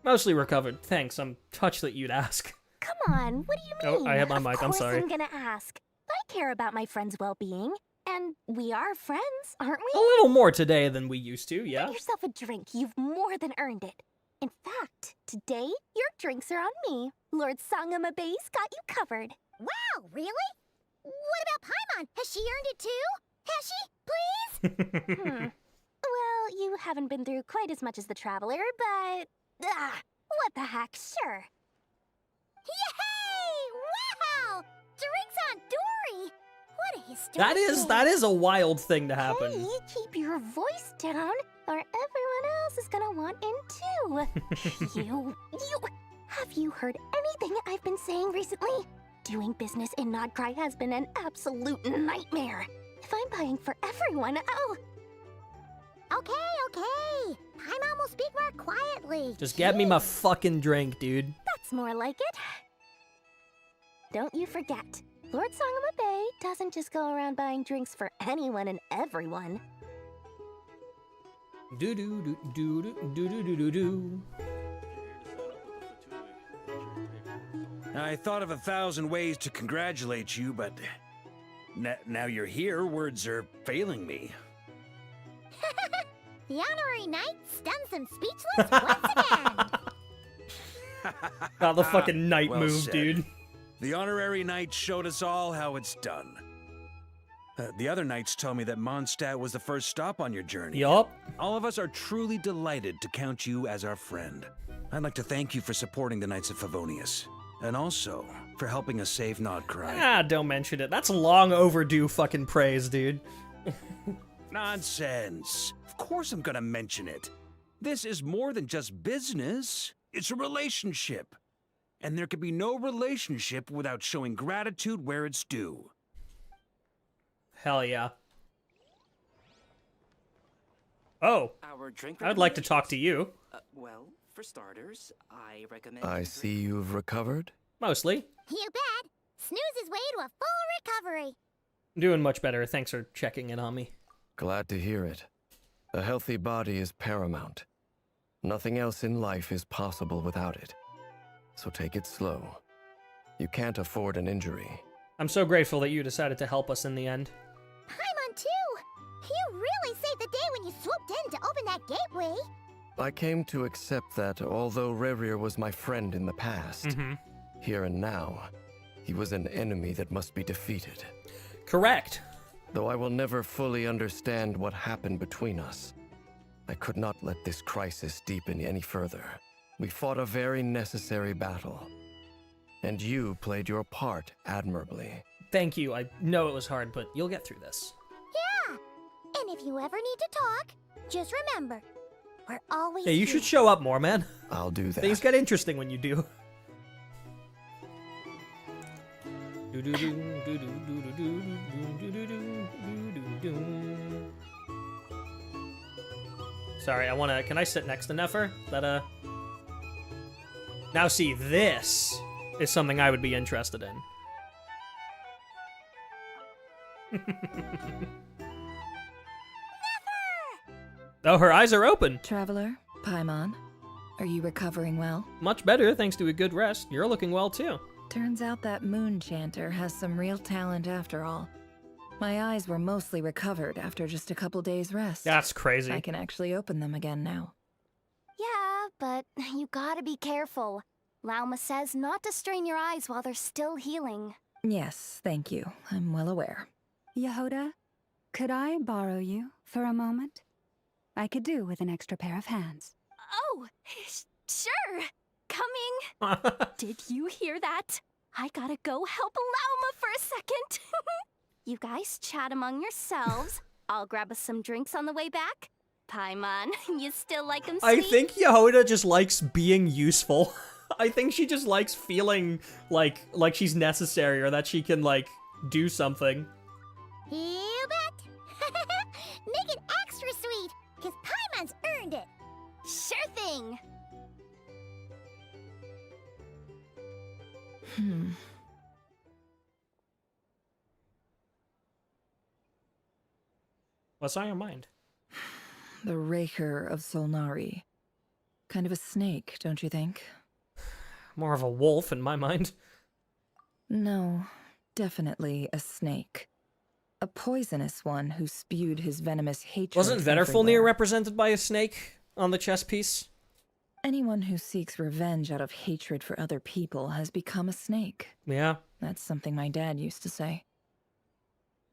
Mostly recovered. Thanks, I'm touched that you'd ask. Come on, what do you mean? Oh, I hit my mic, I'm sorry. Of course I'm gonna ask. I care about my friend's well-being. And we are friends, aren't we? A little more today than we used to, yeah? Get yourself a drink. You've more than earned it. In fact, today, your drinks are on me. Lord Sangama Bay's got you covered. Wow, really? What about Paimon? Has she earned it too? Has she, please? Well, you haven't been through quite as much as the Traveler, but... what the heck, sure. Yay! Wow! Drinks on Dory! What a historic That is a wild thing to happen. Hey, keep your voice down, or everyone else is gonna want in too. You, have you heard anything I've been saying recently? Doing business in Nodcry has been an absolute nightmare. If I'm buying for everyone, oh... Okay. Paimon will speak more quietly. Just get me my fucking drink, dude. That's more like it. Don't you forget, Lord Sangama Bay doesn't just go around buying drinks for anyone and everyone. I thought of 1,000 ways to congratulate you, but now you're here, words are failing me. The honorary knight stuns them speechless once again. Got the fucking knight Well move, said. dude. The honorary knight showed us all how it's done. The other knights told me that Mondstadt was the first stop on your journey. Yup. All of us are truly delighted to count you as our friend. I'd like to thank you for supporting the Knights of Favonius, and also for helping us save Nodcry. Ah, don't mention it. That's long overdue fucking praise, dude. Nonsense. Of course I'm gonna mention it. This is more than just business. It's a relationship. And there can be no relationship without showing gratitude where it's due. Hell yeah. Oh, I'd like to talk to you. Well, for starters, I recommend... I see you've recovered? Mostly. You bet. Snooze his way to a full recovery. Doing much better. Thanks for checking in on me. Glad to hear it. A healthy body is paramount. Nothing else in life is possible without it. So take it slow. You can't afford an injury. I'm so grateful that you decided to help us in the end. Paimon, too. You really saved the day when you swooped in to open that gateway. I came to accept that although Rayarer was my friend in the past, here and now, he was an enemy that must be defeated. Correct. Though I will never fully understand what happened between us, I could not let this crisis deepen any further. We fought a very necessary battle, and you played your part admirably. Thank you. I know it was hard, but you'll get through this. Yeah. And if you ever need to talk, just remember, we're always Yeah, you should show up more, man. I'll do that. Things get interesting when you do. Sorry, can I sit next to Nefer? Now see, this is something I would be interested in. Oh, her eyes are open. Traveler, Paimon, are you recovering well? Much better, thanks to a good rest. You're looking well, too. Turns out that moon chanter has some real talent after all. My eyes were mostly recovered after just a couple days' rest. That's crazy. I can actually open them again now. Yeah, but you gotta be careful. Lauma says not to strain your eyes while they're still healing. Yes, thank you. I'm well aware. Yehoda, could I borrow you for a moment? I could do with an extra pair of hands. Oh, sure. Coming. Did you hear that? I gotta go help Lauma for a second. You guys chat among yourselves. I'll grab us some drinks on the way back. Paimon, you still like him sweet? I think Yehoda just likes being useful. I think she just likes feeling like she's necessary or that she can, do something. You bet. Make it extra sweet, because Paimon's earned it. Sure thing. What's on your mind? The Raker of Solnari. Kind of a snake, don't you think? More of a wolf in my mind. No, definitely a snake. A poisonous one who spewed his venomous hatred. Wasn't Vetterfulnir represented by a snake on the chess piece? Anyone who seeks revenge out of hatred for other people has become a snake. Yeah. That's something my dad used to say.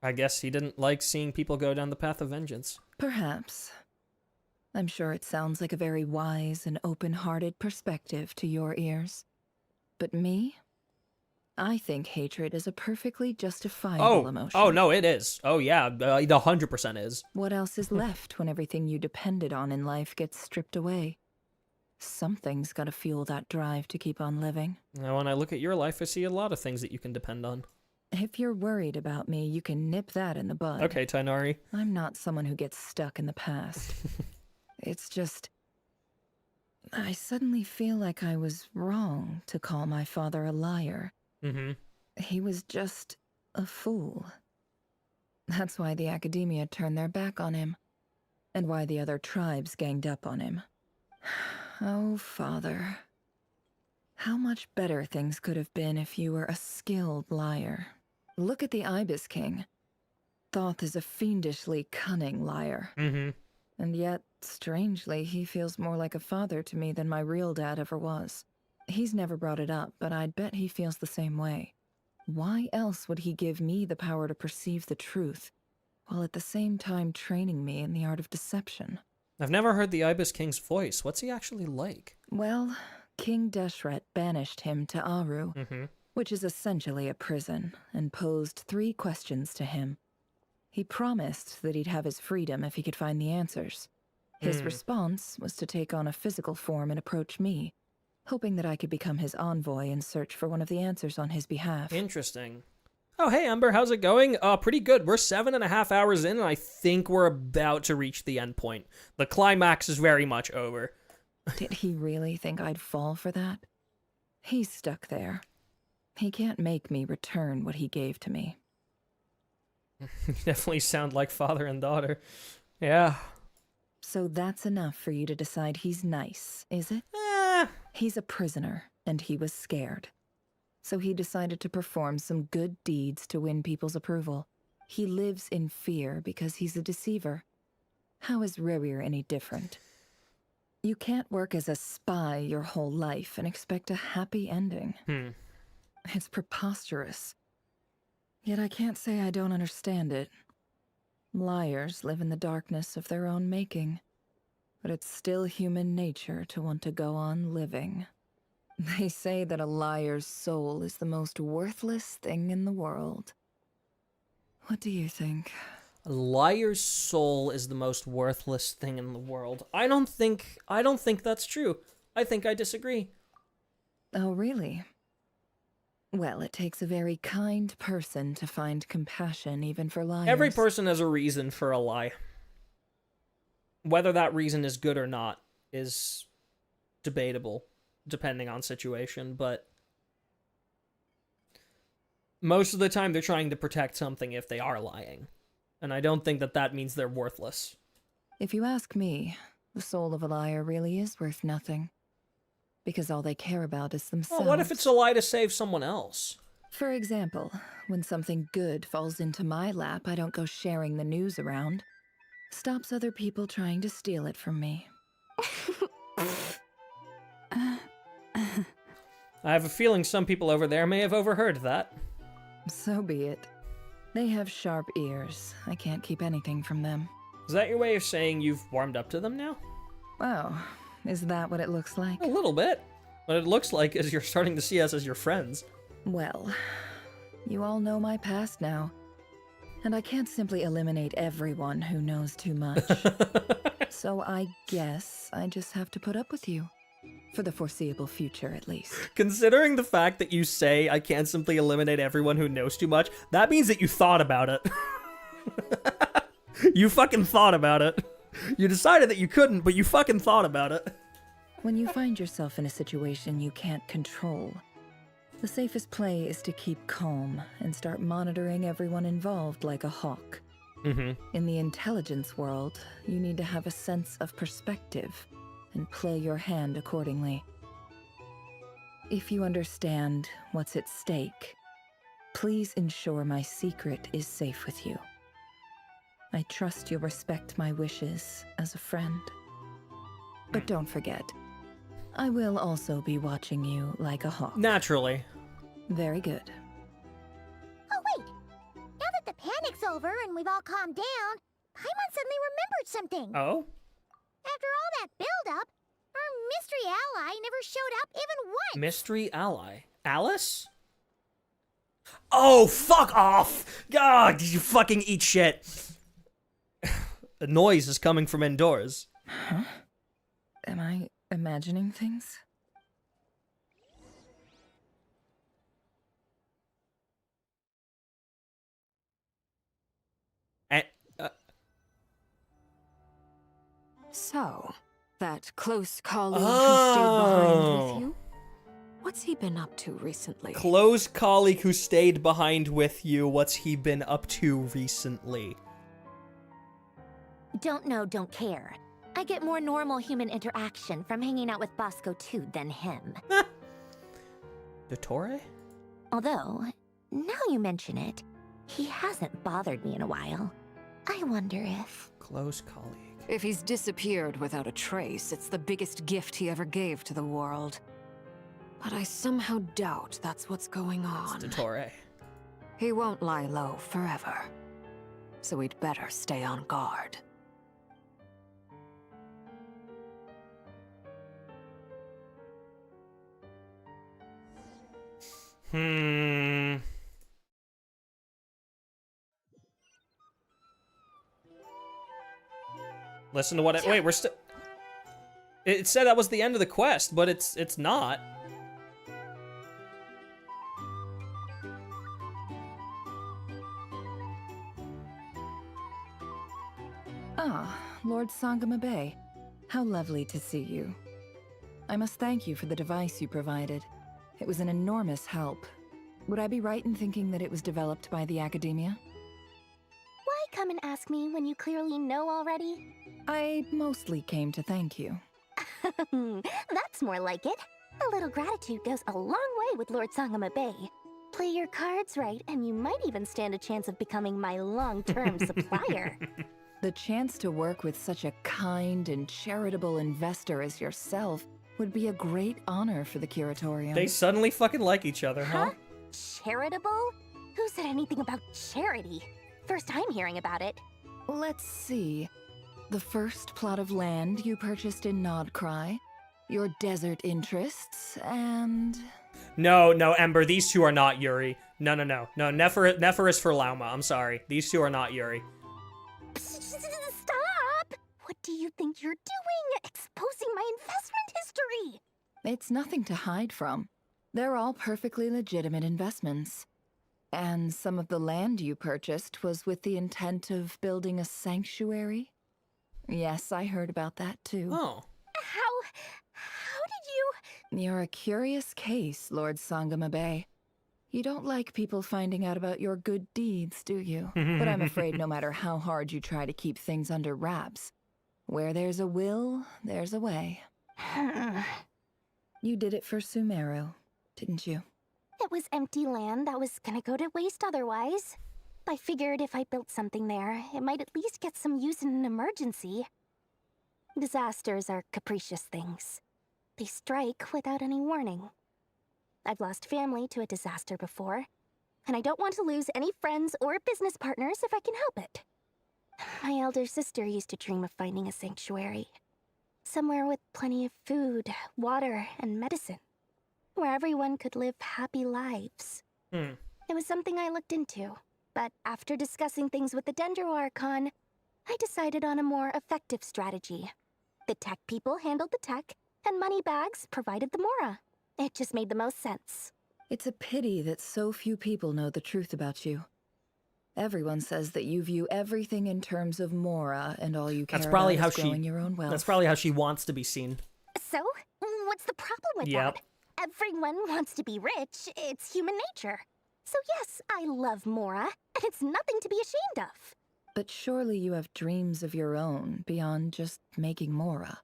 I guess he didn't like seeing people go down the path of vengeance. Perhaps. I'm sure it sounds like a very wise and open-hearted perspective to your ears. But me? I think hatred is a perfectly justifiable emotion. Oh, no, it is. Oh, yeah, it 100% is. What else is left when everything you depended on in life gets stripped away? Something's gotta fuel that drive to keep on living. Now, when I look at your life, I see a lot of things that you can depend on. If you're worried about me, you can nip that in the bud. Okay, Tainari. I'm not someone who gets stuck in the past. It's just... I suddenly feel like I was wrong to call my father a liar. He was just a fool. That's why the Academia turned their back on him, and why the other tribes ganged up on him. Oh, Father. How much better things could have been if you were a skilled liar. Look at the Ibis King. Thoth is a fiendishly cunning liar. And yet, strangely, he feels more like a father to me than my real dad ever was. He's never brought it up, but I'd bet he feels the same way. Why else would he give me the power to perceive the truth, while at the same time training me in the art of deception? I've never heard the Ibis King's voice. What's he actually like? Well, King Deshret banished him to Aru, which is essentially a prison, and posed 3 questions to him. He promised that he'd have his freedom if he could find the answers. His response was to take on a physical form and approach me, hoping that I could become his envoy and search for one of the answers on his behalf. Interesting. Oh, hey, Ember, how's it going? Pretty good. We're 7.5 hours in, and I think we're about to reach the end point. The climax is very much over. Did he really think I'd fall for that? He's stuck there. He can't make me return what he gave to me. You definitely sound like father and daughter. Yeah. So that's enough for you to decide he's nice, is it? He's a prisoner, and he was scared. So he decided to perform some good deeds to win people's approval. He lives in fear because he's a deceiver. How is Rayarer any different? You can't work as a spy your whole life and expect a happy ending. It's preposterous. Yet I can't say I don't understand it. Liars live in the darkness of their own making, but it's still human nature to want to go on living. They say that a liar's soul is the most worthless thing in the world. What do you think? A liar's soul is the most worthless thing in the world. I don't think that's true. I think I disagree. Oh, really? Well, it takes a very kind person to find compassion even for liars. Every person has a reason for a lie. Whether that reason is good or not is debatable, depending on situation, but most of the time they're trying to protect something if they are lying. And I don't think that that means they're worthless. If you ask me, the soul of a liar really is worth nothing. Because all they care about is themselves. Well, what if it's a lie to save someone else? For example, when something good falls into my lap, I don't go sharing the news around. Stops other people trying to steal it from me. I have a feeling some people over there may have overheard that. So be it. They have sharp ears. I can't keep anything from them. Is that your way of saying you've warmed up to them now? Oh, is that what it looks like? A little bit. What it looks like is you're starting to see us as your friends. Well, you all know my past now. And I can't simply eliminate everyone who knows too much. So I guess I just have to put up with you. For the foreseeable future, at least. Considering the fact that you say I can't simply eliminate everyone who knows too much, that means that you thought about it. You fucking thought about it. You decided that you couldn't, but you fucking thought about it. When you find yourself in a situation you can't control, the safest play is to keep calm and start monitoring everyone involved like a hawk. In the intelligence world, you need to have a sense of perspective and play your hand accordingly. If you understand what's at stake, please ensure my secret is safe with you. I trust you'll respect my wishes as a friend. But don't forget, I will also be watching you like a hawk. Naturally. Very good. Oh, wait! Now that the panic's over and we've all calmed down, Paimon suddenly remembered something. Oh? After all that build-up, our mystery ally never showed up even once. Mystery ally? Alice? Oh, fuck off! God, you fucking eat shit. The noise is coming from indoors. Huh? Am I imagining things? So, that close colleague who stayed behind with you? What's he been up to recently? Close colleague who stayed behind with you. What's he been up to recently? Don't know, don't care. I get more normal human interaction from hanging out with Bosco 2 than him. Dottore? Although, now you mention it, he hasn't bothered me in a while. I wonder if... Close colleague. If he's disappeared without a trace, it's the biggest gift he ever gave to the world. But I somehow doubt that's what's going on. It's Dottore. He won't lie low forever. So we'd better stay on guard. Listen to what it... Wait, we're still... It said that was the end of the quest, but it's not. Ah, Lord Sangamabe. How lovely to see you. I must thank you for the device you provided. It was an enormous help. Would I be right in thinking that it was developed by the Academia? Why come and ask me when you clearly know already? I mostly came to thank you. That's more like it. A little gratitude goes a long way with Lord Sangamabe. Play your cards right, and you might even stand a chance of becoming my long-term supplier. The chance to work with such a kind and charitable investor as yourself would be a great honor for the Curatorium. They suddenly fucking like each other, huh? Charitable? Who said anything about charity? First I'm hearing about it. Let's see. The first plot of land you purchased in Nodcry, your desert interests, and... No, Ember, these two are not Yuri. No. Nefer is for Lauma, I'm sorry. These two are not Yuri. Stop! What do you think you're doing? Exposing my investment history! It's nothing to hide from. They're all perfectly legitimate investments. And some of the land you purchased was with the intent of building a sanctuary? Yes, I heard about that too. Oh. How did you... You're a curious case, Lord Sangamabe. You don't like people finding out about your good deeds, do you? But I'm afraid no matter how hard you try to keep things under wraps, where there's a will, there's a way. You did it for Sumeru, didn't you? It was empty land that was gonna go to waste otherwise. I figured if I built something there, it might at least get some use in an emergency. Disasters are capricious things. They strike without any warning. I've lost family to a disaster before, and I don't want to lose any friends or business partners if I can help it. My elder sister used to dream of finding a sanctuary. Somewhere with plenty of food, water, and medicine. Where everyone could live happy lives. It was something I looked into, but after discussing things with the Dendro Archon, I decided on a more effective strategy. The tech people handled the tech, and Moneybags provided the Mora. It just made the most sense. It's a pity that so few people know the truth about you. Everyone says that you view everything in terms of Mora, and all you care about is growing your own wealth. That's probably how she wants to be seen. So, what's the problem with that? Everyone wants to be rich. It's human nature. So yes, I love Mora, and it's nothing to be ashamed of. But surely you have dreams of your own beyond just making Mora.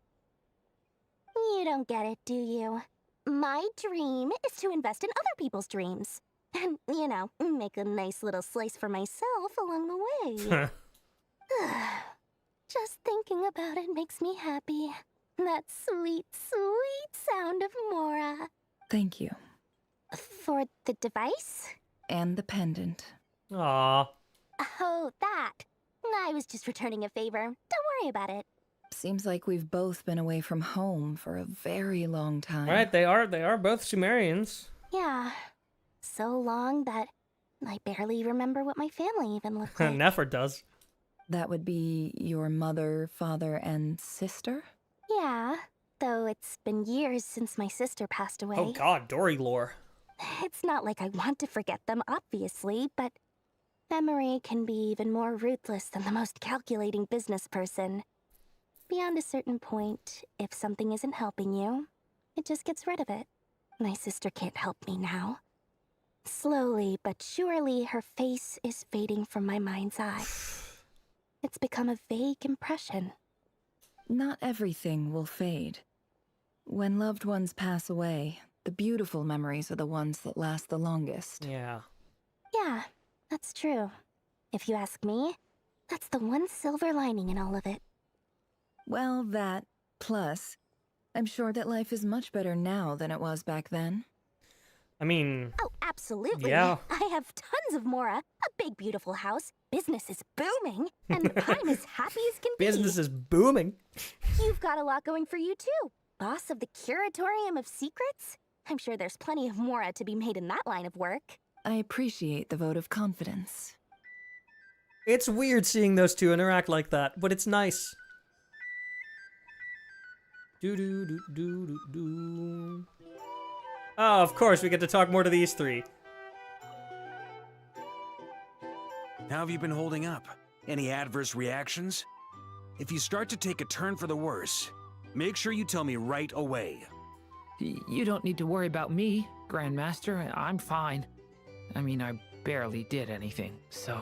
You don't get it, do you? My dream is to invest in other people's dreams. And, you know, make a nice little slice for myself along the way. Just thinking about it makes me happy. That sweet, sweet sound of Mora. Thank you. For the device? And the pendant. Aww. Oh, that. I was just returning a favor. Don't worry about it. Seems like we've both been away from home for a very long time. Right, they are both Sumerians. Yeah. So long that I barely remember what my family even looked like. Nefer does. That would be your mother, father, and sister? Yeah, though it's been years since my sister passed away. Oh god, Dory lore. It's not like I want to forget them, obviously, but memory can be even more ruthless than the most calculating business person. Beyond a certain point, if something isn't helping you, it just gets rid of it. My sister can't help me now. Slowly but surely, her face is fading from my mind's eye. It's become a vague impression. Not everything will fade. When loved ones pass away, the beautiful memories are the ones that last the longest. Yeah. Yeah, that's true. If you ask me, that's the one silver lining in all of it. Well, that, plus, I'm sure that life is much better now than it was back then. I mean... Oh, absolutely. Yeah. I have tons of Mora, a big, beautiful house. Business is booming, and I'm as happy as can be. Business is booming. You've got a lot going for you, too. Boss of the Curatorium of Secrets? I'm sure there's plenty of Mora to be made in that line of work. I appreciate the vote of confidence. It's weird seeing those two interact like that, but it's nice. Do-do-do-do-do-do. Oh, of course, we get to talk more to these three. How have you been holding up? Any adverse reactions? If you start to take a turn for the worse, make sure you tell me right away. You don't need to worry about me, Grandmaster. I'm fine. I mean, I barely did anything, so...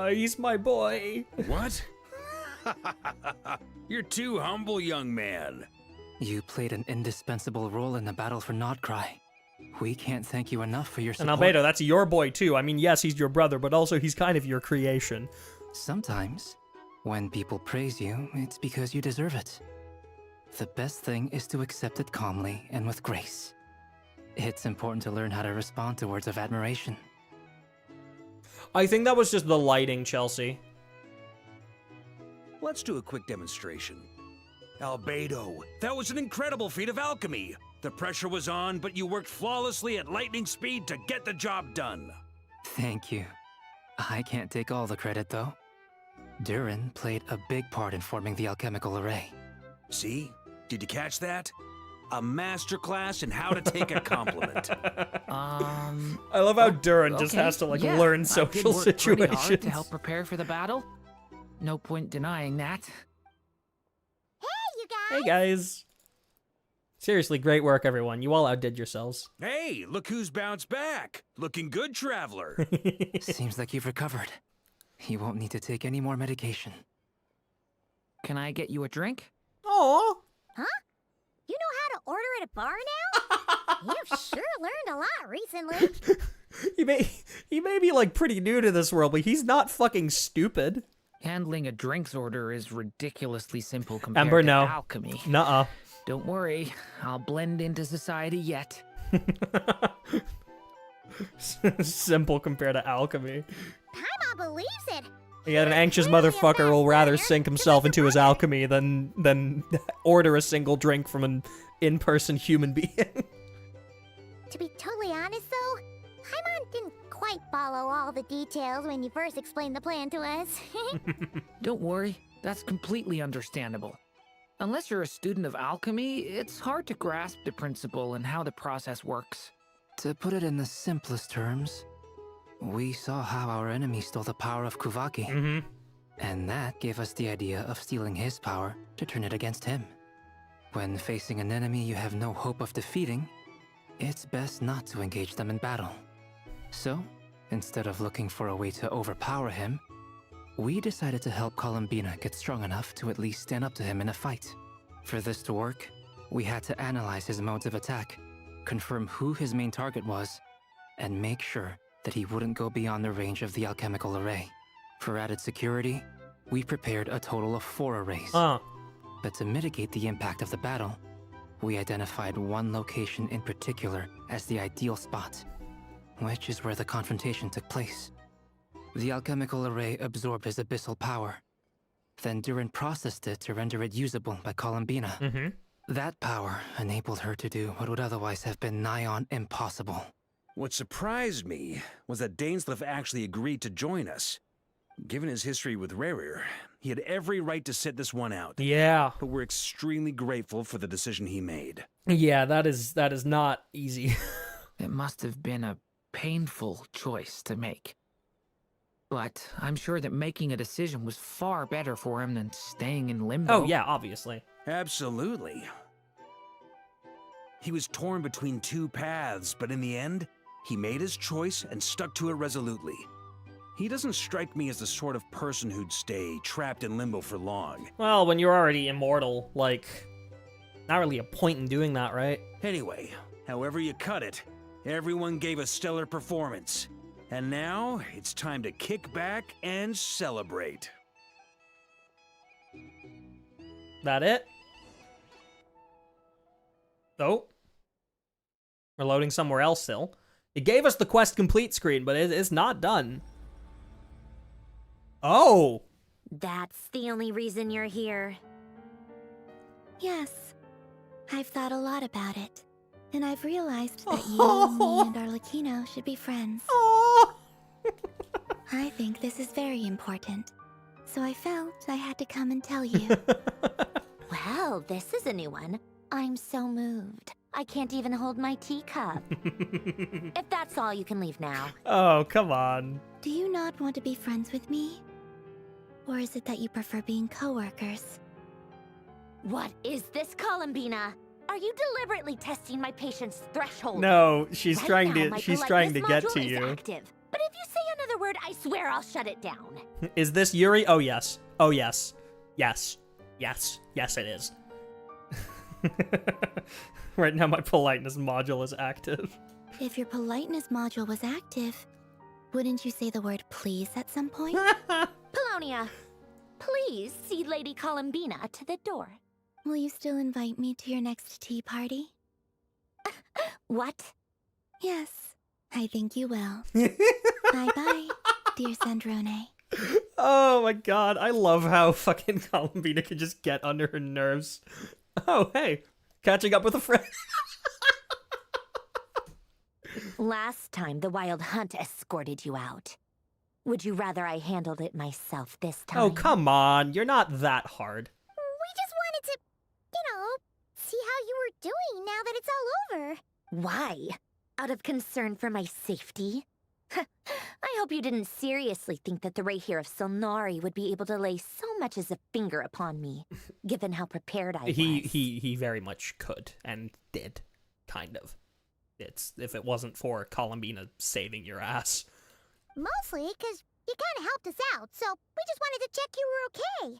He's my boy. What? You're too humble, young man. You played an indispensable role in the battle for Nodcry. We can't thank you enough for your support. And Albedo, that's your boy too. I mean, yes, he's your brother, but also he's kind of your creation. Sometimes, when people praise you, it's because you deserve it. The best thing is to accept it calmly and with grace. It's important to learn how to respond to words of admiration. I think that was just the lighting, Chelsea. Let's do a quick demonstration. Albedo, that was an incredible feat of alchemy. The pressure was on, but you worked flawlessly at lightning speed to get the job done. Thank you. I can't take all the credit, though. Durin played a big part in forming the alchemical array. See? Did you catch that? A masterclass in how to take a compliment. I love how Durin just has to, learn social I did work pretty hard situations. to help prepare for the battle. No point denying that. Hey, guys. Seriously, great work, everyone. You all outdid yourselves. Hey, look who's bounced back. Looking good, traveler. Seems like you've recovered. You won't need to take any more medication. Can I get you a drink? Aww. Huh? You know how to order at a bar now? You've sure learned a lot recently. He may be, like, pretty new to this world, but he's not fucking stupid. Handling a drinks order is ridiculously simple compared Ember, to no. alchemy. Nuh-uh. Don't worry, I'll blend into society yet. Simple compared to alchemy. Paimon believes it. Yeah, an anxious motherfucker will rather sink himself into his alchemy than order a single drink from an in-person human being. To be totally honest, though, Paimon didn't quite follow all the details when you first explained the plan to us. Don't worry, that's completely understandable. Unless you're a student of alchemy, it's hard to grasp the principle and how the process works. To put it in the simplest terms, we saw how our enemy stole the power of Spvwvky. And that gave us the idea of stealing his power to turn it against him. When facing an enemy you have no hope of defeating, it's best not to engage them in battle. So, instead of looking for a way to overpower him, we decided to help Columbina get strong enough to at least stand up to him in a fight. For this to work, we had to analyze his modes of attack, confirm who his main target was, and make sure that he wouldn't go beyond the range of the alchemical array. For added security, we prepared a total of 4 arrays. But to mitigate the impact of the battle, we identified one location in particular as the ideal spot, which is where the confrontation took place. The alchemical array absorbed his abyssal power. Then Durin processed it to render it usable by Columbina. That power enabled her to do what would otherwise have been nigh on impossible. What surprised me was that Dainsleif actually agreed to join us. Given his history with Rayarer, he had every right to sit this one out. Yeah. But we're extremely grateful for the decision he made. Yeah, that is not easy. It must have been a painful choice to make. But I'm sure that making a decision was far better for him than staying in limbo. Oh yeah, obviously. Absolutely. He was torn between 2 paths, but in the end, he made his choice and stuck to it resolutely. He doesn't strike me as the sort of person who'd stay trapped in limbo for long. Well, when you're already immortal, like, not really a point in doing that, right? Anyway, however you cut it, everyone gave a stellar performance. And now, it's time to kick back and celebrate. That it? Oh. We're loading somewhere else still. It gave us the quest complete screen, but it's not done. Oh! That's the only reason you're here. Yes. I've thought a lot about it. And I've realized that you, me, and Arleino should be friends. I think this is very important. So I felt I had to come and tell you. Well, this is a new one. I'm so moved. I can't even hold my teacup. If that's all, you can leave now. Oh, come on. Do you not want to be friends with me? Or is it that you prefer being coworkers? What is this, Columbina? Are you deliberately testing my patience threshold? No, she's Right trying now, to my she's trying to get politeness to module is you. active, but if you say another word, I swear I'll shut it down. Is this Yuri? Oh yes. Oh yes. Yes. Yes. Yes it is. Right now my politeness module is active. If your politeness module was active, wouldn't you say the word please at some point? Polonia, please see Lady Columbina to the door. Will you still invite me to your next tea party? What? Yes, I think you will. Bye-bye, dear Sandrone. Oh my god, I love how fucking Columbina can just get under her nerves. Oh, hey, catching up with a friend. Last time the Wild Hunt escorted you out. Would you rather I handled it myself this time? Oh, come on, you're not that hard. We just wanted to, see how you were doing now that it's all over. Why? Out of concern for my safety? I hope you didn't seriously think that the Rayarer of Sandrone would be able to lay so much as a finger upon me, given how prepared I was. He very much could, and did, kind of. It's if it wasn't for Columbina saving your ass. Mostly because you kind of helped us out, so we just wanted to check you were okay.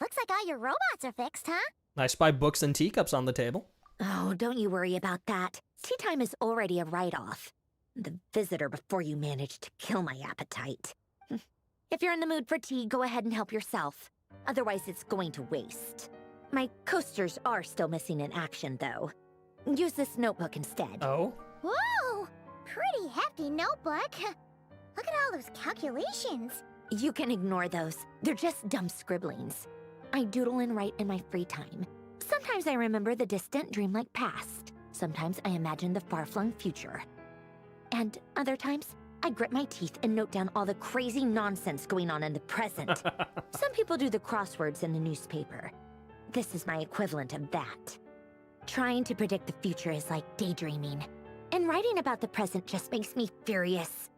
Looks like all your robots are fixed, huh? I spy books and teacups on the table. Oh, don't you worry about that. Tea time is already a write-off. The visitor before you managed to kill my appetite. If you're in the mood for tea, go ahead and help yourself. Otherwise, it's going to waste. My coasters are still missing in action, though. Use this notebook instead. Oh? Whoa! Pretty hefty notebook. Look at all those calculations. You can ignore those. They're just dumb scribblings. I doodle and write in my free time. Sometimes I remember the distant dreamlike past. Sometimes I imagine the far-flung future. And other times, I grit my teeth and note down all the crazy nonsense going on in the present. Some people do the crosswords in the newspaper. This is my equivalent of that. Trying to predict the future is like daydreaming. And writing about the present just makes me furious.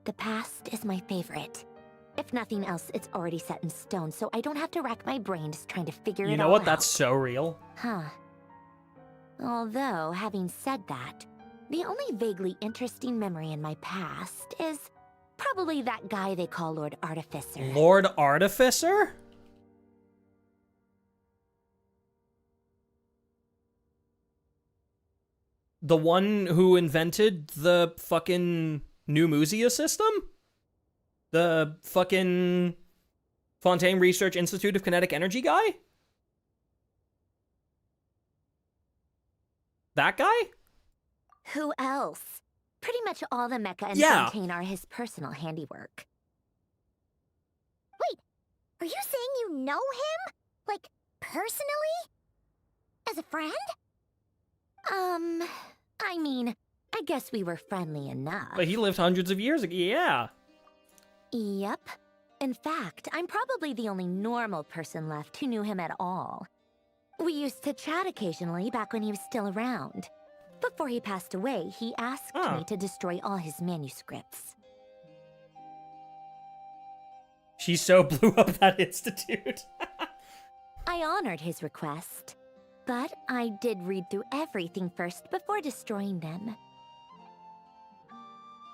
The past is my favorite. If nothing else, it's already set in stone, so I don't have to rack my brains trying to figure it all out. You know what? That's so real. Huh. Although, having said that, the only vaguely interesting memory in my past is probably that guy they call Lord Artificer. Lord Artificer? The one who invented the fucking New Musia system? The fucking Fontaine Research Institute of Kinetic Energy guy? That guy? Who else? Pretty much all the mecha and Yeah. Fontaine are his personal handiwork. Wait, are you saying you know him? Like, personally? As a friend? I mean, I guess we were friendly enough. But he lived hundreds of years ago, yeah. Yep. In fact, I'm probably the only normal person left who knew him at all. We used to chat occasionally back when he was still around. Before he passed away, he asked me to destroy all his manuscripts. She so blew up that institute. I honored his request, but I did read through everything first before destroying them.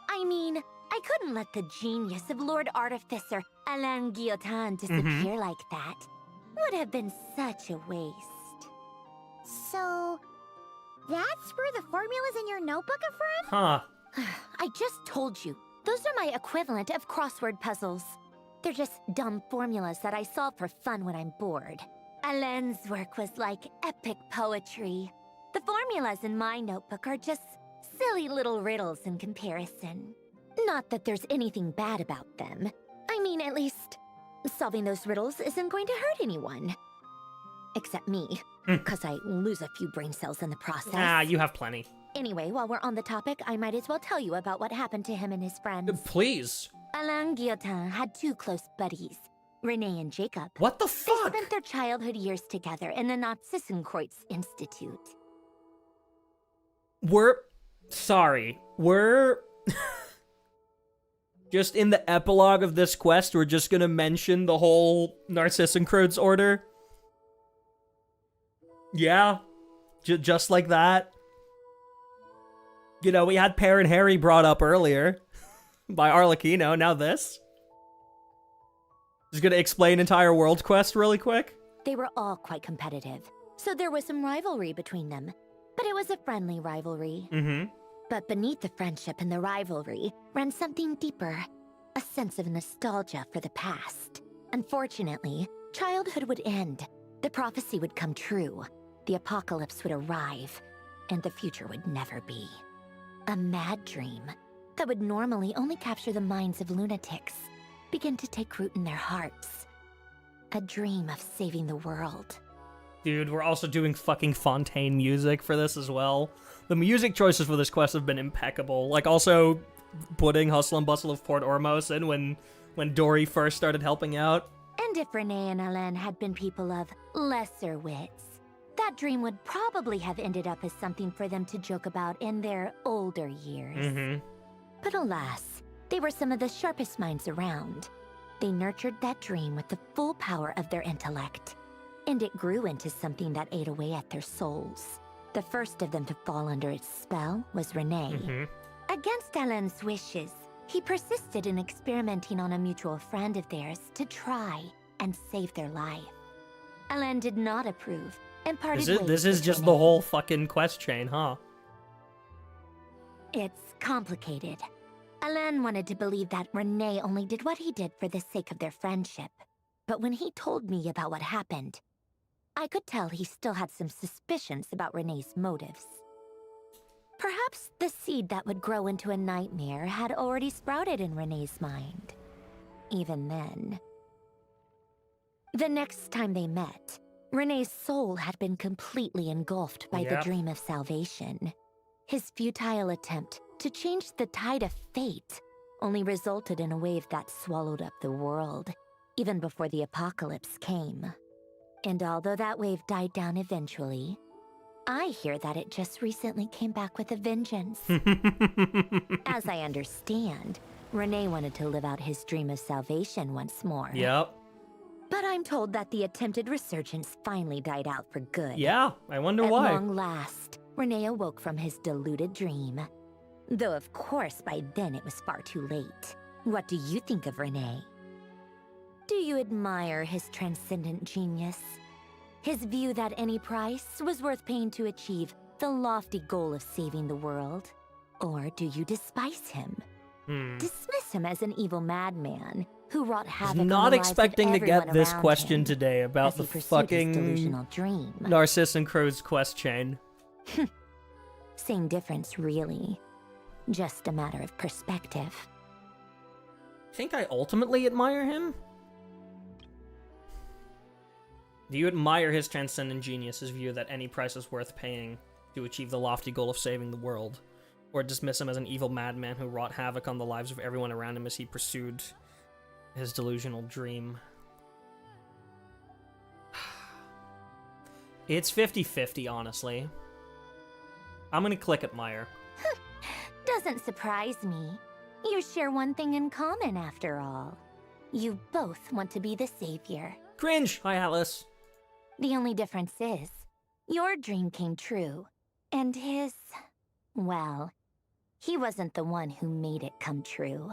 I mean, I couldn't let the genius of Lord Artificer Alain Guillotin disappear like that. Would have been such a waste. So, that's where the formulas in your notebook are from? Huh. I just told you. Those are my equivalent of crossword puzzles. They're just dumb formulas that I solve for fun when I'm bored. Alain's work was like epic poetry. The formulas in my notebook are just silly little riddles in comparison. Not that there's anything bad about them. I mean, at least, solving those riddles isn't going to hurt anyone. Except me, because I lose a few brain cells in the process. Ah, you have plenty. Anyway, while we're on the topic, I might as well tell you about what happened to him and his friends. Please. Alain Guillotin had two close buddies, Renee and Jacob. What the fuck? They spent their childhood years together in the Nazissenkreuz Institute. We're just in the epilogue of this quest, we're just gonna mention the whole Narcissenkreuz order. Yeah, just like that. You know, we had Per and Harry brought up earlier by Arleino, now this. Just gonna explain entire world quest really quick. They were all quite competitive, so there was some rivalry between them. But it was a friendly rivalry. But beneath the friendship and the rivalry ran something deeper, a sense of nostalgia for the past. Unfortunately, childhood would end, the prophecy would come true, the apocalypse would arrive, and the future would never be. A mad dream that would normally only capture the minds of lunatics began to take root in their hearts. A dream of saving the world. Dude, we're also doing fucking Fontaine music for this as well. The music choices for this quest have been impeccable. Like, also putting Hustle and Bustle of Port Ormos in when Dory first started helping out. And if Renee and Alain had been people of lesser wits, that dream would probably have ended up as something for them to joke about in their older years. But alas, they were some of the sharpest minds around. They nurtured that dream with the full power of their intellect, and it grew into something that ate away at their souls. The first of them to fall under its spell was Renee. Against Alain's wishes, he persisted in experimenting on a mutual friend of theirs to try and save their life. Alain did not approve and parted ways. This is just the whole fucking quest chain, huh? It's complicated. Alain wanted to believe that Renee only did what he did for the sake of their friendship. But when he told me about what happened, I could tell he still had some suspicions about Renee's motives. Perhaps the seed that would grow into a nightmare had already sprouted in Renee's mind. Even then. The next time they met, Renee's soul had been completely engulfed by the dream of salvation. His futile attempt to change the tide of fate only resulted in a wave that swallowed up the world, even before the apocalypse came. And although that wave died down eventually, I hear that it just recently came back with a vengeance. As I understand, Renee wanted to live out his dream of salvation once more. But I'm told that the attempted resurgence finally died out for good. Yeah, I wonder why. At long last, Renee awoke from his deluded dream. Though of course by then it was far too late. What do you think of Renee? Do you admire his transcendent genius? His view that any price was worth paying to achieve the lofty goal of saving the world? Or do you despise him? Dismiss him as an evil madman who wrought havoc on the Not lives expecting of to get everyone this around question him today about as the he pursued his fucking delusional dream. Narcissenkreuz quest chain. Same difference, really. Just a matter of perspective. I think I ultimately admire him. Do you admire his transcendent genius, his view that any price is worth paying to achieve the lofty goal of saving the world? Or dismiss him as an evil madman who wrought havoc on the lives of everyone around him as he pursued his delusional dream? It's 50-50, honestly. I'm gonna click admire. Doesn't surprise me. You share one thing in common, after all. You both want to be the savior. Cringe! Hi, Atlas. The only difference is, your dream came true, and his... well, he wasn't the one who made it come true.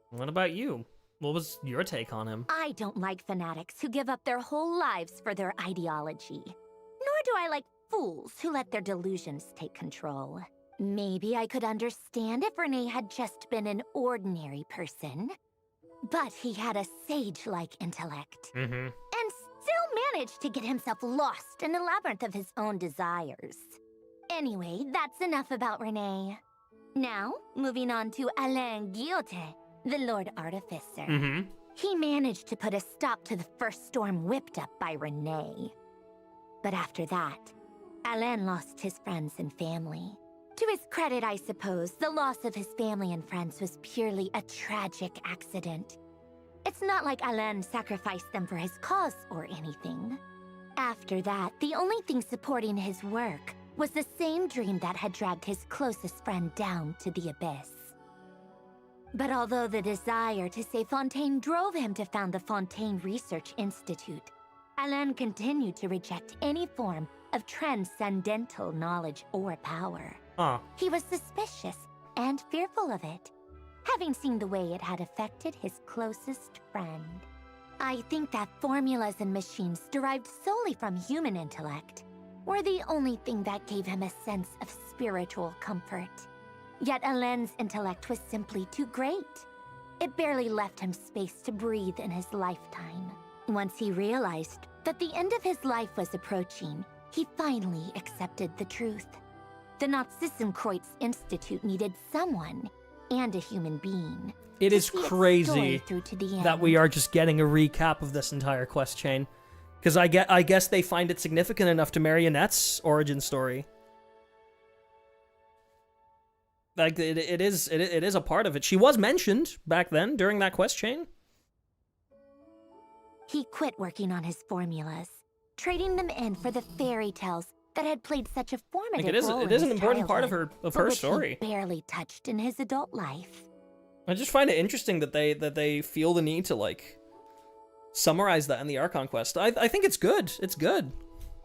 What about you? What was your take on him? I don't like fanatics who give up their whole lives for their ideology. Nor do I like fools who let their delusions take control. Maybe I could understand if Renee had just been an ordinary person. But he had a sage-like intellect. And still managed to get himself lost in a labyrinth of his own desires. Anyway, that's enough about Renee. Now, moving on to Alain Guillotin, the Lord Artificer. He managed to put a stop to the first storm whipped up by Renee. But after that, Alain lost his friends and family. To his credit, I suppose, the loss of his family and friends was purely a tragic accident. It's not like Alain sacrificed them for his cause or anything. After that, the only thing supporting his work was the same dream that had dragged his closest friend down to the abyss. But although the desire to save Fontaine drove him to found the Fontaine Research Institute, Alain continued to reject any form of transcendental knowledge or power. He was suspicious and fearful of it, having seen the way it had affected his closest friend. I think that formulas and machines derived solely from human intellect were the only thing that gave him a sense of spiritual comfort. Yet Alain's intellect was simply too great. It barely left him space to breathe in his lifetime. Once he realized that the end of his life was approaching, he finally accepted the truth. The Nazissenkreuz Institute needed someone, and a human being. It is crazy that we are just getting a recap of this entire quest chain. Because I guess they find it significant enough to Marionette's origin story. Like, it is a part of it. She was mentioned back then during that quest chain. He quit working on his formulas, trading them in for the fairy tales that had played such a formative role in his an important part of her story. He barely touched in his adult life. I just find it interesting that they feel the need to like summarize that in the Archon quest. I think it's good. It's good.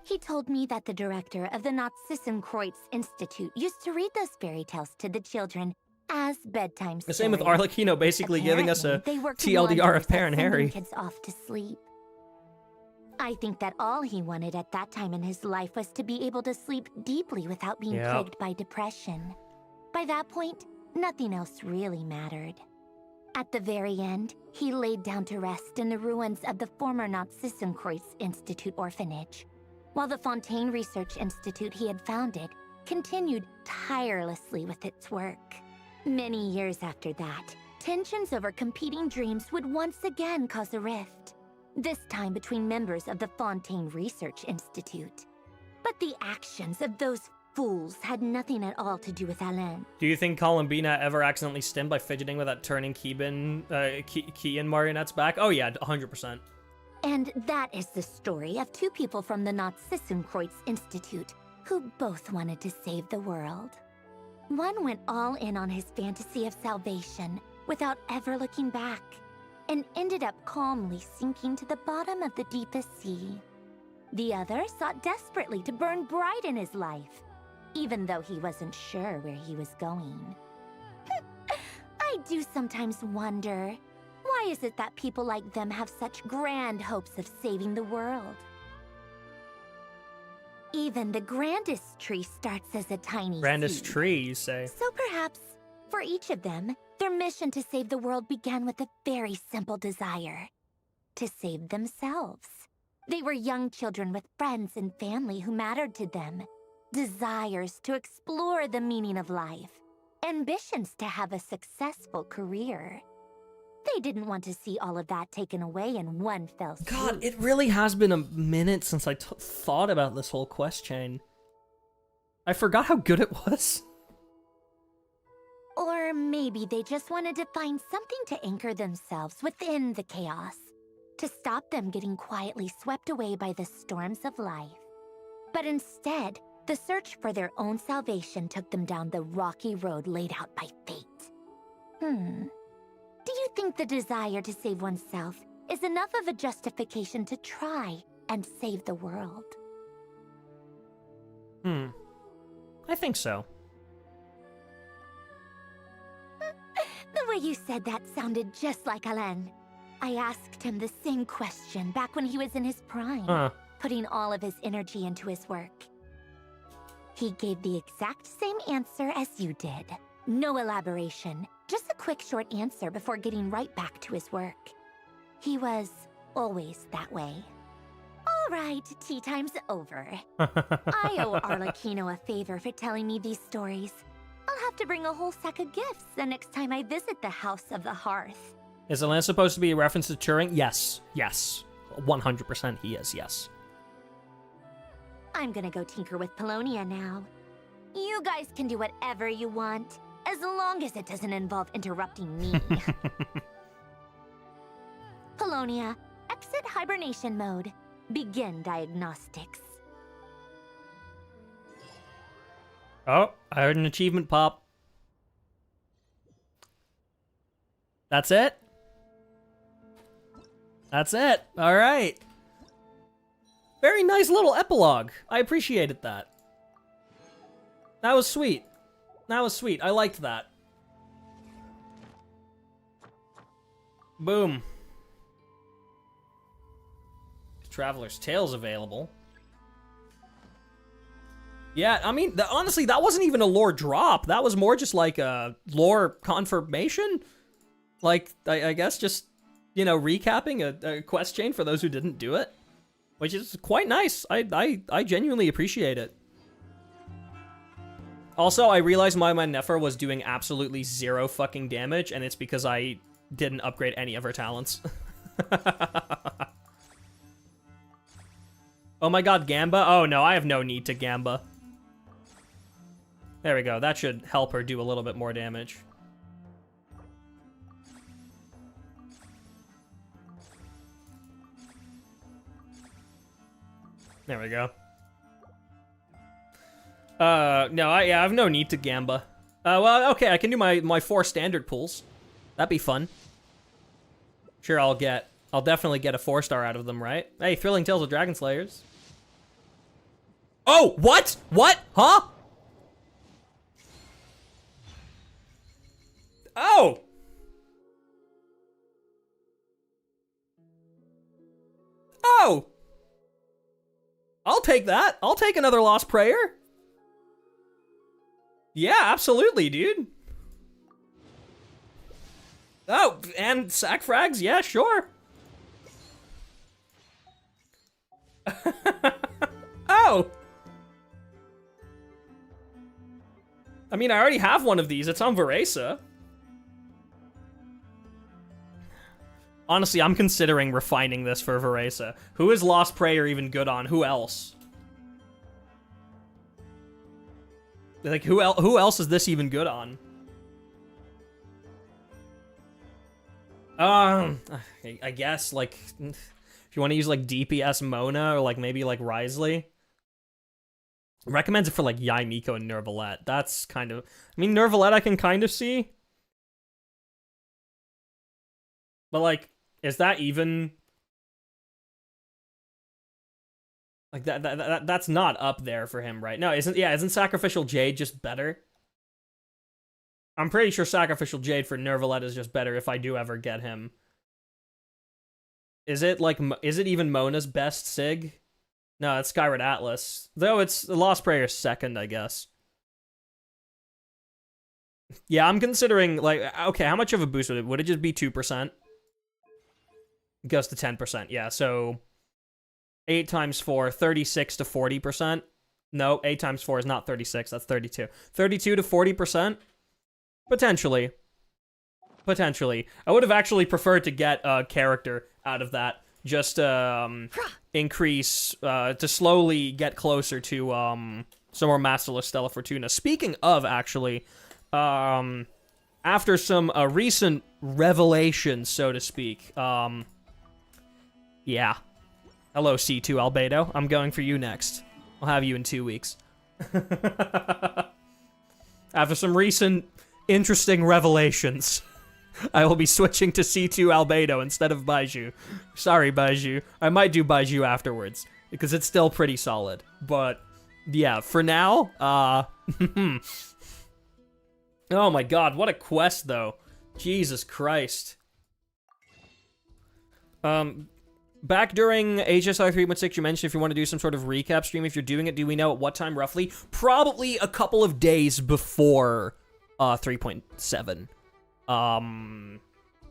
He told me that the director of the Nazissenkreuz Institute used to read those fairy tales to the children as bedtime stories. The same with Arleino basically giving us a TLDR of Per and Harry. Kids off to sleep. I think that all he wanted at that time in his life was to be able to sleep deeply without being plagued by depression. By that point, nothing else really mattered. At the very end, he laid down to rest in the ruins of the former Nazissenkreuz Institute orphanage, while the Fontaine Research Institute he had founded continued tirelessly with its work. Many years after that, tensions over competing dreams would once again cause a rift, this time between members of the Fontaine Research Institute. But the actions of those fools had nothing at all to do with Alain. Do you think Columbina ever accidentally stimmed by fidgeting with that turning key in Marionette's back? Oh yeah, 100%. And that is the story of two people from the Nazissenkreuz Institute who both wanted to save the world. One went all in on his fantasy of salvation without ever looking back, and ended up calmly sinking to the bottom of the deepest sea. The other sought desperately to burn bright in his life, even though he wasn't sure where he was going. I do sometimes wonder, why is it that people like them have such grand hopes of saving the world? Even the grandest tree starts as a tiny Grandest seed. tree, you say? So perhaps, for each of them, their mission to save the world began with a very simple desire: to save themselves. They were young children with friends and family who mattered to them, desires to explore the meaning of life, ambitions to have a successful career. They didn't want to see all of that taken away in one fell swoop. God, it really has been a minute since I thought about this whole quest chain. I forgot how good it was. Or maybe they just wanted to find something to anchor themselves within the chaos, to stop them getting quietly swept away by the storms of life. But instead, the search for their own salvation took them down the rocky road laid out by fate. Do you think the desire to save oneself is enough of a justification to try and save the world? I think so. The way you said that sounded just like Alain. I asked him the same question back when he was in his prime, putting all of his energy into his work. He gave the exact same answer as you did. No elaboration, just a quick short answer before getting right back to his work. He was always that way. All right, tea time's over. I owe Arleino a favor for telling me these stories. I'll have to bring a whole sack of gifts the next time I visit the House of the Hearth. Is the land supposed to be a reference to Turing? Yes. Yes. 100% he is, yes. I'm gonna go tinker with Paulownia now. You guys can do whatever you want, as long as it doesn't involve interrupting me. Paulownia, exit hibernation mode. Begin diagnostics. Oh, I heard an achievement pop. That's it? That's it. All right. Very nice little epilogue. I appreciated that. That was sweet. That was sweet. I liked that. Boom. Traveler's Tale's available. Yeah, I mean, honestly, that wasn't even a lore drop. That was more just like a lore confirmation. Like, I guess just, you know, recapping a quest chain for those who didn't do it. Which is quite nice. I genuinely appreciate it. Also, I realized my Nefer was doing absolutely 0 fucking damage, and it's because I didn't upgrade any of her talents. Oh my god, Gamba? Oh no, I have no need to Gamba. There we go. That should help her do a little bit more damage. There we go. No, I have no need to Gamba. Well, okay, I can do my 4 standard pulls. That'd be fun. Sure, I'll definitely get a 4-star out of them, right? Hey, Thrilling Tales of Dragon Slayers. Oh, what? What? Huh? Oh! Oh! I'll take that. I'll take another Lost Prayer. Yeah, absolutely, dude. Oh, and sack frags? Yeah, sure. Oh! I mean, I already have one of these. It's on Varesa. Honestly, I'm considering refining this for Varesa. Who is Lost Prayer even good on? Who else? Like, who else is this even good on? I guess, like, if you want to use, like, DPS Mona, or, like, maybe, like, Risley. Recommends it for, like, Yai Miko and Nervalette. That's kind of... I mean, Nervalette I can kind of see. But, like, is that even... Like, that's not up there for him, right? No, isn't Sacrificial Jade just better? I'm pretty sure Sacrificial Jade for Nervalette is just better if I do ever get him. Is it, like, is it even Mona's best Sig? No, it's Skyward Atlas. Though it's Lost Prayer's second, I guess. Yeah, I'm considering, like, okay, how much of a boost would it? Would it just be 2%? It goes to 10%, yeah, so 8 times 4, 36 to 40%. No, 8 times 4 is not 36, that's 32. 32 to 40%? Potentially. Potentially. I would have actually preferred to get a character out of that. Just increase, to slowly get closer to some more Masterless Stella Fortuna. Speaking of, actually, after some recent revelations, so to speak, yeah. Hello, C2 Albedo. I'm going for you next. I'll have you in 2 weeks. After some recent interesting revelations, I will be switching to C2 Albedo instead of Baiju. Sorry, Baiju. I might do Baiju afterwards, because it's still pretty solid. But, yeah, for now, oh my god, what a quest, though. Jesus Christ. Back during HSR 3.6, you mentioned if you want to do some sort of recap stream. If you're doing it, do we know at what time, roughly? Probably a couple of days before 3.7.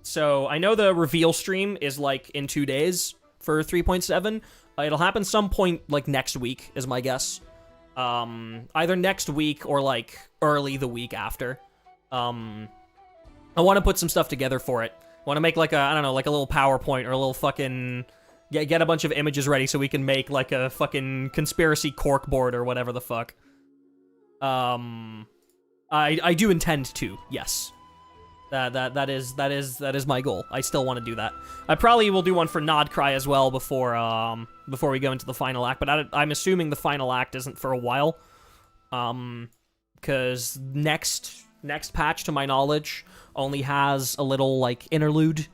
So I know the reveal stream is like in 2 days for 3.7. It'll happen some point, like, next week, is my guess. Either next week or, like, early the week after. I want to put some stuff together for it. I want to make, like, I don't know, like a little PowerPoint or a little fucking... Get a bunch of images ready so we can make, like, a fucking conspiracy corkboard or whatever the fuck. I do intend to, yes. That is my goal. I still want to do that. I probably will do one for Nodcry as well before we go into the final act, but I'm assuming the final act isn't for a while. Because next patch, to my knowledge, only has a little, like, interlude.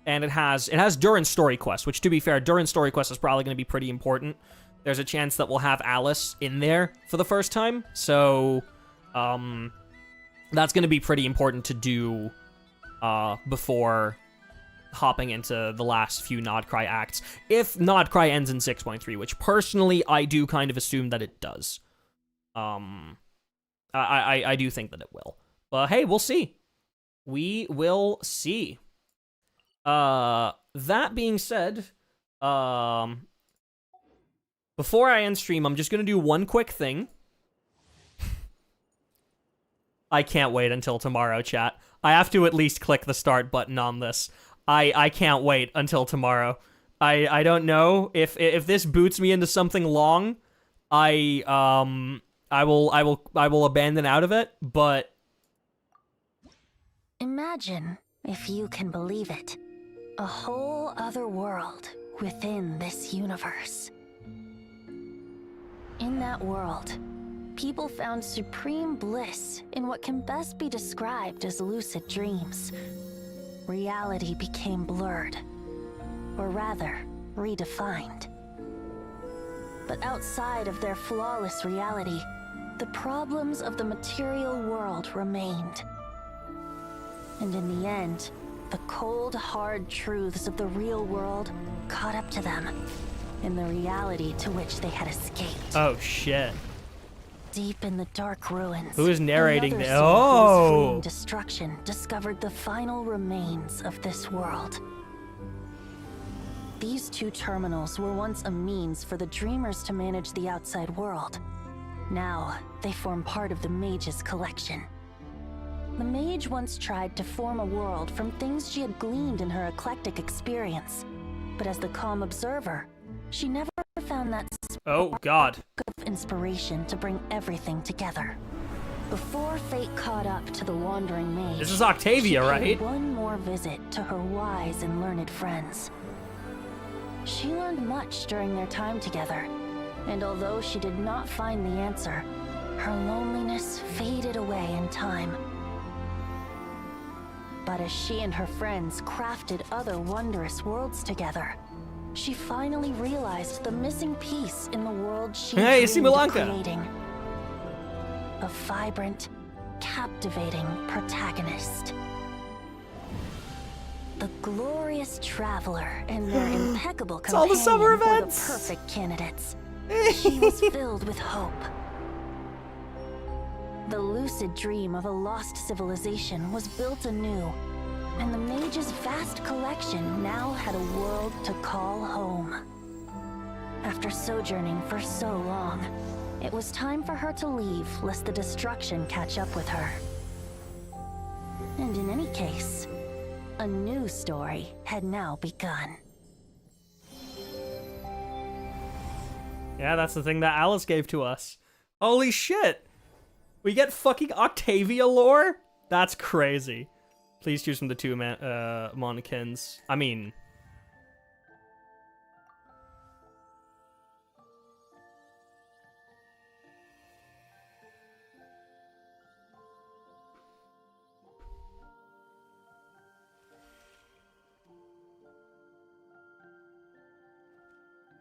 And it has Durin's story quest, which, to be fair, Durin's story quest is probably going to be pretty important. There's a chance that we'll have Alice in there for the first time, so that's going to be pretty important to do before hopping into the last few Nodcry acts. If Nodcry ends in 6.3, which personally I do kind of assume that it does. I do think that it will. But hey, we'll see. We will see. That being said, before I end stream, I'm just gonna do one quick thing. I can't wait until tomorrow, chat. I have to at least click the start button on this. I can't wait until tomorrow. I don't know if this boots me into something long. I will abandon out of it, but imagine, if you can believe it, a whole other world within this universe. In that world, people found supreme bliss in what can best be described as lucid dreams. Reality became blurred, or rather, redefined. But outside of their flawless reality, the problems of the material world remained. And in the end, the cold, hard truths of the real world caught up to them in the reality to which they had escaped. Oh, shit. Deep in the dark ruins, who is narrating this? Oh! Destruction discovered the final remains of this world. These two terminals were once a means for the dreamers to manage the outside world. Now, they form part of the mage's collection. The mage once tried to form a world from things she had gleaned in her eclectic experience. But as the calm observer, she never found that oh god of inspiration to bring everything together. Before fate caught up to the wandering mage, this is Octavia, she right? paid one more visit to her wise and learned friends. She learned much during their time together, and although she did not find the answer, her loneliness faded away in time. But as she and her friends crafted other wondrous worlds together, she finally realized the missing piece in the world she dreamed of creating. A vibrant, captivating protagonist. The glorious traveler and their impeccable companion all the summer were events. the perfect candidates. She was filled with hope. The lucid dream of a lost civilization was built anew, and the mage's vast collection now had a world to call home. After sojourning for so long, it was time for her to leave lest the destruction catch up with her. And in any case, a new story had now begun. Yeah, that's the thing that Alice gave to us. Holy shit! We get fucking Octavia lore? That's crazy. Please choose from the two mannequins. I mean...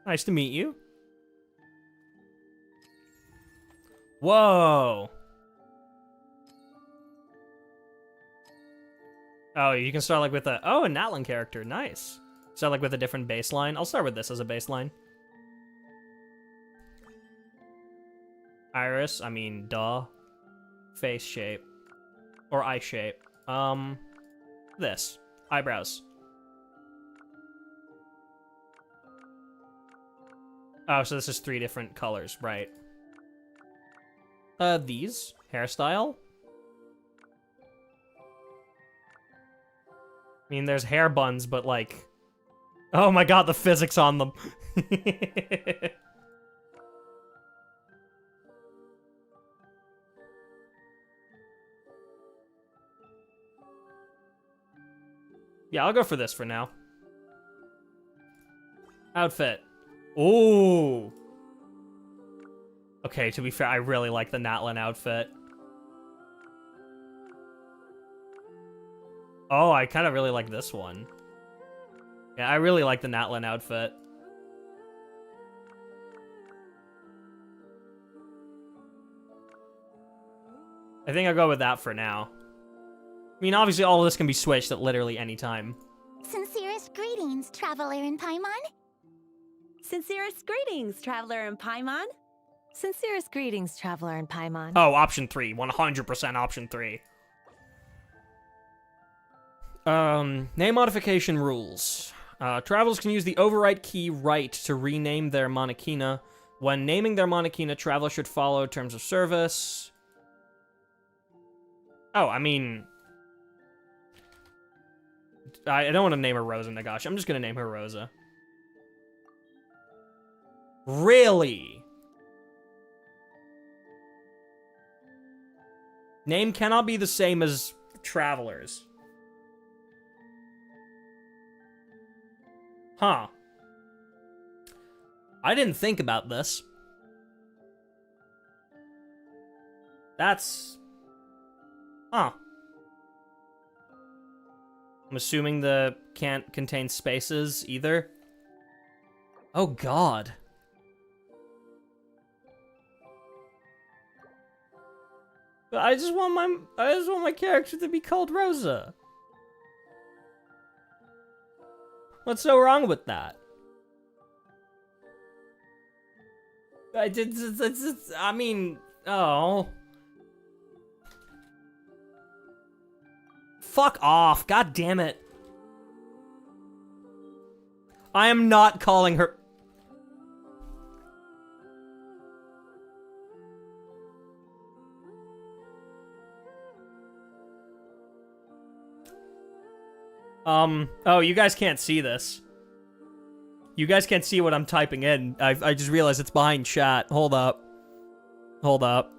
Nice to meet you. Whoa! Oh, you can start like with a... Oh, a Natlan character. Nice. Start like with a different baseline. I'll start with this as a baseline. Iris, I mean, duh. Face shape. Or eye shape. This. Eyebrows. Oh, so this is 3 different colors, right. These? Hairstyle? I mean, there's hair buns, but like... Oh my god, the physics on them. Yeah, I'll go for this for now. Outfit. Ooh. Okay, to be fair, I really like the Natlin outfit. Oh, I kind of really like this one. Yeah, I really like the Natlin outfit. I think I'll go with that for now. I mean, obviously all of this can be switched at literally any time. Sincerest greetings, traveler in Paimon. Sincerest greetings, traveler in Paimon. Sincerest greetings, traveler in Paimon. Oh, option 3. 100% option 3. Name modification rules. Travelers can use the overwrite key right to rename their Monokina. When naming their Monokina, travelers should follow terms of service. Oh, I mean... I don't want to name her Rosa Nagashi. I'm just going to name her Rosa. Really? Name cannot be the same as travelers. Huh. I didn't think about this. That's... Huh. I'm assuming the can't contain spaces either. Oh god. But I just want my character to be called Rosa. What's so wrong with that? I mean, oh. Fuck off, god damn it. I am not calling her... Oh, you guys can't see this. You guys can't see what I'm typing in. I just realized it's behind chat. Hold up. Hold up.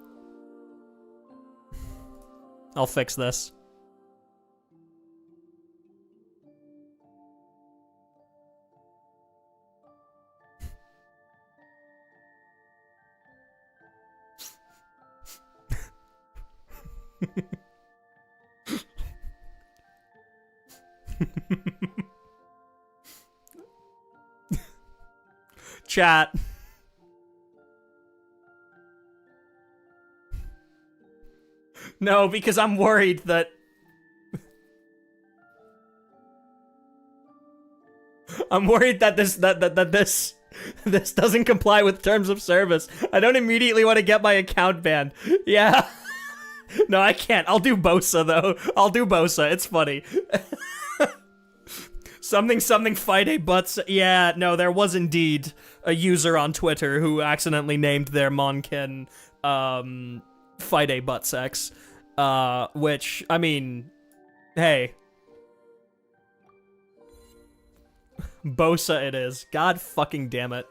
I'll fix this. Chat. No, because I'm worried that... I'm worried that this doesn't comply with terms of service. I don't immediately want to get my account banned. Yeah. No, I can't. I'll do Bosa, though. I'll do Bosa. It's funny. Something fight a butts. Yeah, no, there was indeed a user on Twitter who accidentally named their Monkin, fight a butt sex. Which, I mean, hey. Bosa it is. God fucking damn it.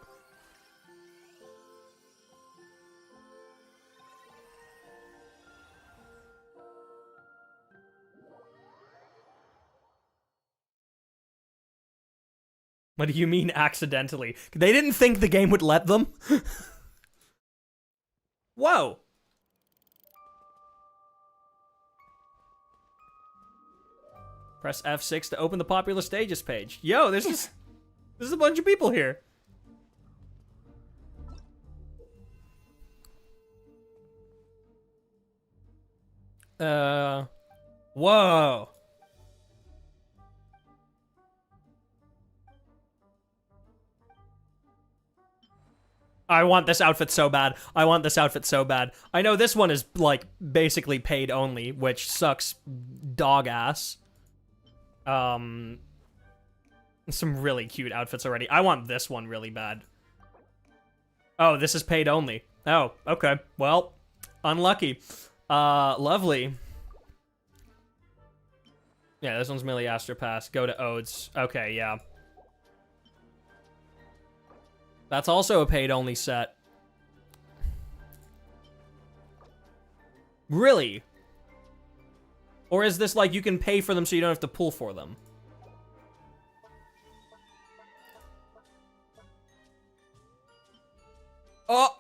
What do you mean, accidentally? They didn't think the game would let them? Whoa! Press F6 to open the popular stages page. Yo, there's a bunch of people here. Whoa. I want this outfit so bad. I want this outfit so bad. I know this one is, like, basically paid only, which sucks dog ass. Some really cute outfits already. I want this one really bad. Oh, this is paid only. Oh, okay. Well, unlucky. Lovely. Yeah, this one's Miliaster Pass. Go to Odes. Okay, yeah. That's also a paid only set. Really? Or is this like you can pay for them so you don't have to pull for them? Oh!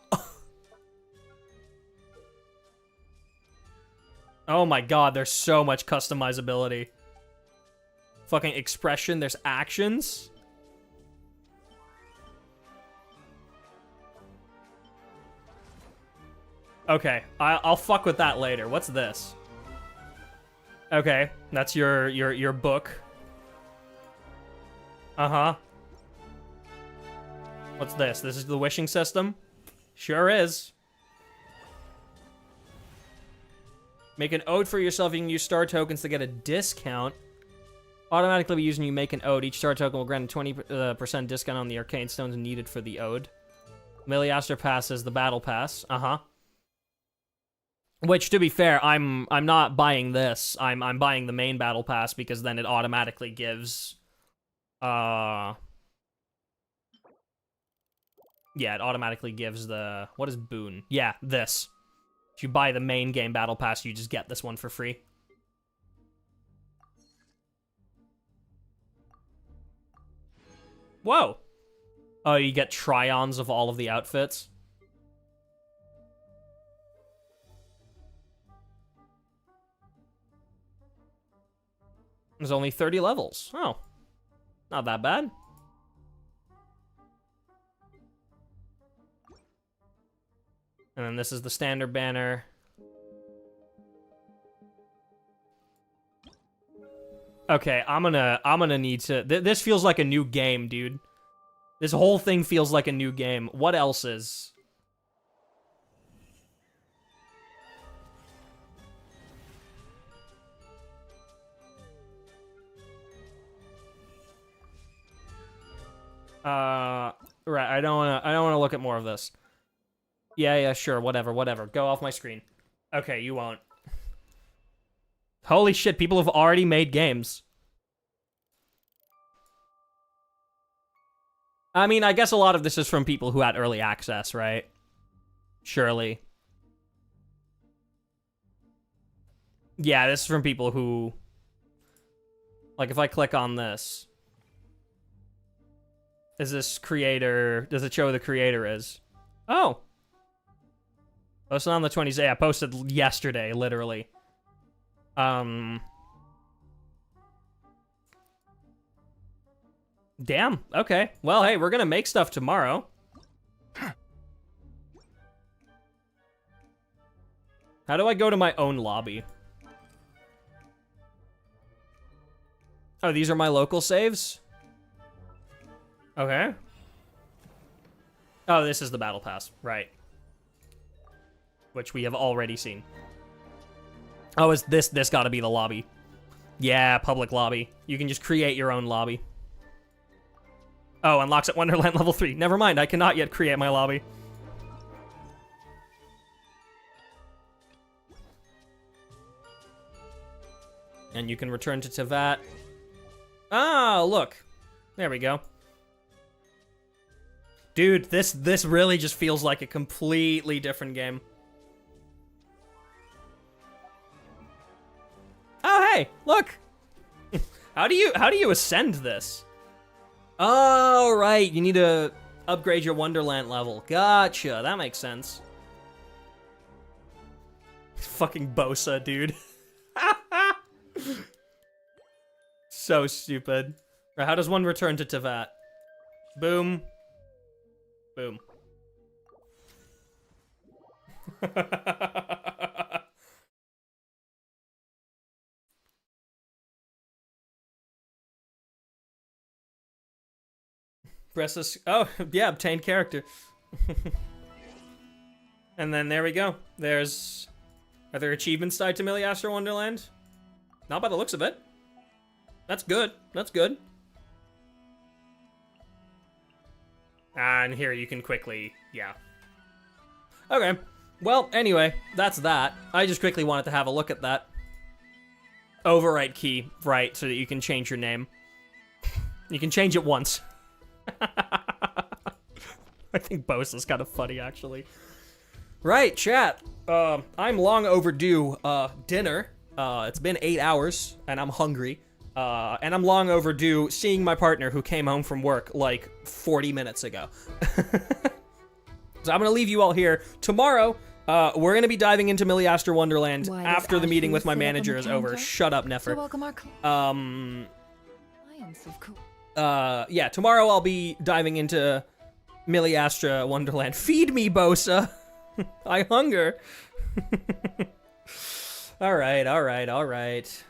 Oh my god, there's so much customizability. Fucking expression, there's actions. Okay, I'll fuck with that later. What's this? Okay, that's your book. Uh-huh. What's this? This is the wishing system? Sure is. Make an ode for yourself. You can use star tokens to get a discount. Automatically be using you make an ode. Each star token will grant a 20% discount on the arcane stones needed for the ode. Miliaster Pass is the battle pass. Uh-huh. Which, to be fair, I'm not buying this. I'm buying the main battle pass because then it automatically gives yeah, it automatically gives the what is boon? Yeah, this. If you buy the main game battle pass, you just get this one for free. Whoa. Oh, you get try-ons of all of the outfits. There's only 30 levels. Oh. Not that bad. And then this is the standard banner. Okay, I'm gonna need to... this feels like a new game, dude. This whole thing feels like a new game. What else is... right, I don't wanna look at more of this. Yeah, sure, whatever. Go off my screen. Okay, you won't. Holy shit, people have already made games. I mean, I guess a lot of this is from people who had early access, right? Surely. Yeah, this is from people who... Like, if I click on this... Is this creator... Does it show who the creator is? Oh! Posted on the 20th. Yeah, posted yesterday, literally. Damn, okay. Well, hey, we're gonna make stuff tomorrow. How do I go to my own lobby? Oh, these are my local saves? Okay. Oh, this is the battle pass, right. Which we have already seen. Oh, is this gotta be the lobby? Yeah, public lobby. You can just create your own lobby. Oh, unlocks at Wonderland level 3. Never mind, I cannot yet create my lobby. And you can return to Tevat. Oh, look. There we go. Dude, this really just feels like a completely different game. Oh, hey, look. How do you ascend this? Oh, right. You need to upgrade your Wonderland level. Gotcha. That makes sense. Fucking Bosa, dude. So stupid. Right, how does one return to Tevat? Boom. Boom. Press this. Oh, yeah, obtain character. And then there we go. There's... Are there achievements tied to Miliaster Wonderland? Not by the looks of it. That's good. That's good. And here you can quickly... Yeah. Okay. Well, anyway, that's that. I just quickly wanted to have a look at that. Overwrite key, right, so that you can change your name. You can change it once. I think Bosa's kind of funny, actually. Right, chat. I'm long overdue dinner. It's been 8 hours, and I'm hungry. And I'm long overdue seeing my partner who came home from work like 40 minutes ago. So I'm going to leave you all here. Tomorrow, we're going to be diving into Miliastra Wonderland after the meeting with my manager is over. Shut up, Nefer. Yeah, tomorrow I'll be diving into Miliastra Wonderland. Feed me, Bosa. I hunger. All right.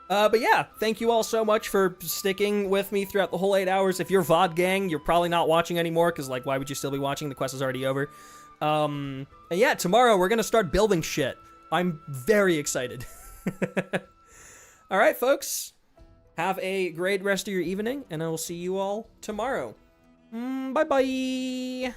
But yeah, thank you all so much for sticking with me throughout the whole 8 hours. If you're VOD gang, you're probably not watching anymore, because, like, why would you still be watching? The quest is already over. And yeah, tomorrow we're gonna start building shit. I'm very excited. All right, folks. Have a great rest of your evening, and I will see you all tomorrow. Bye-bye.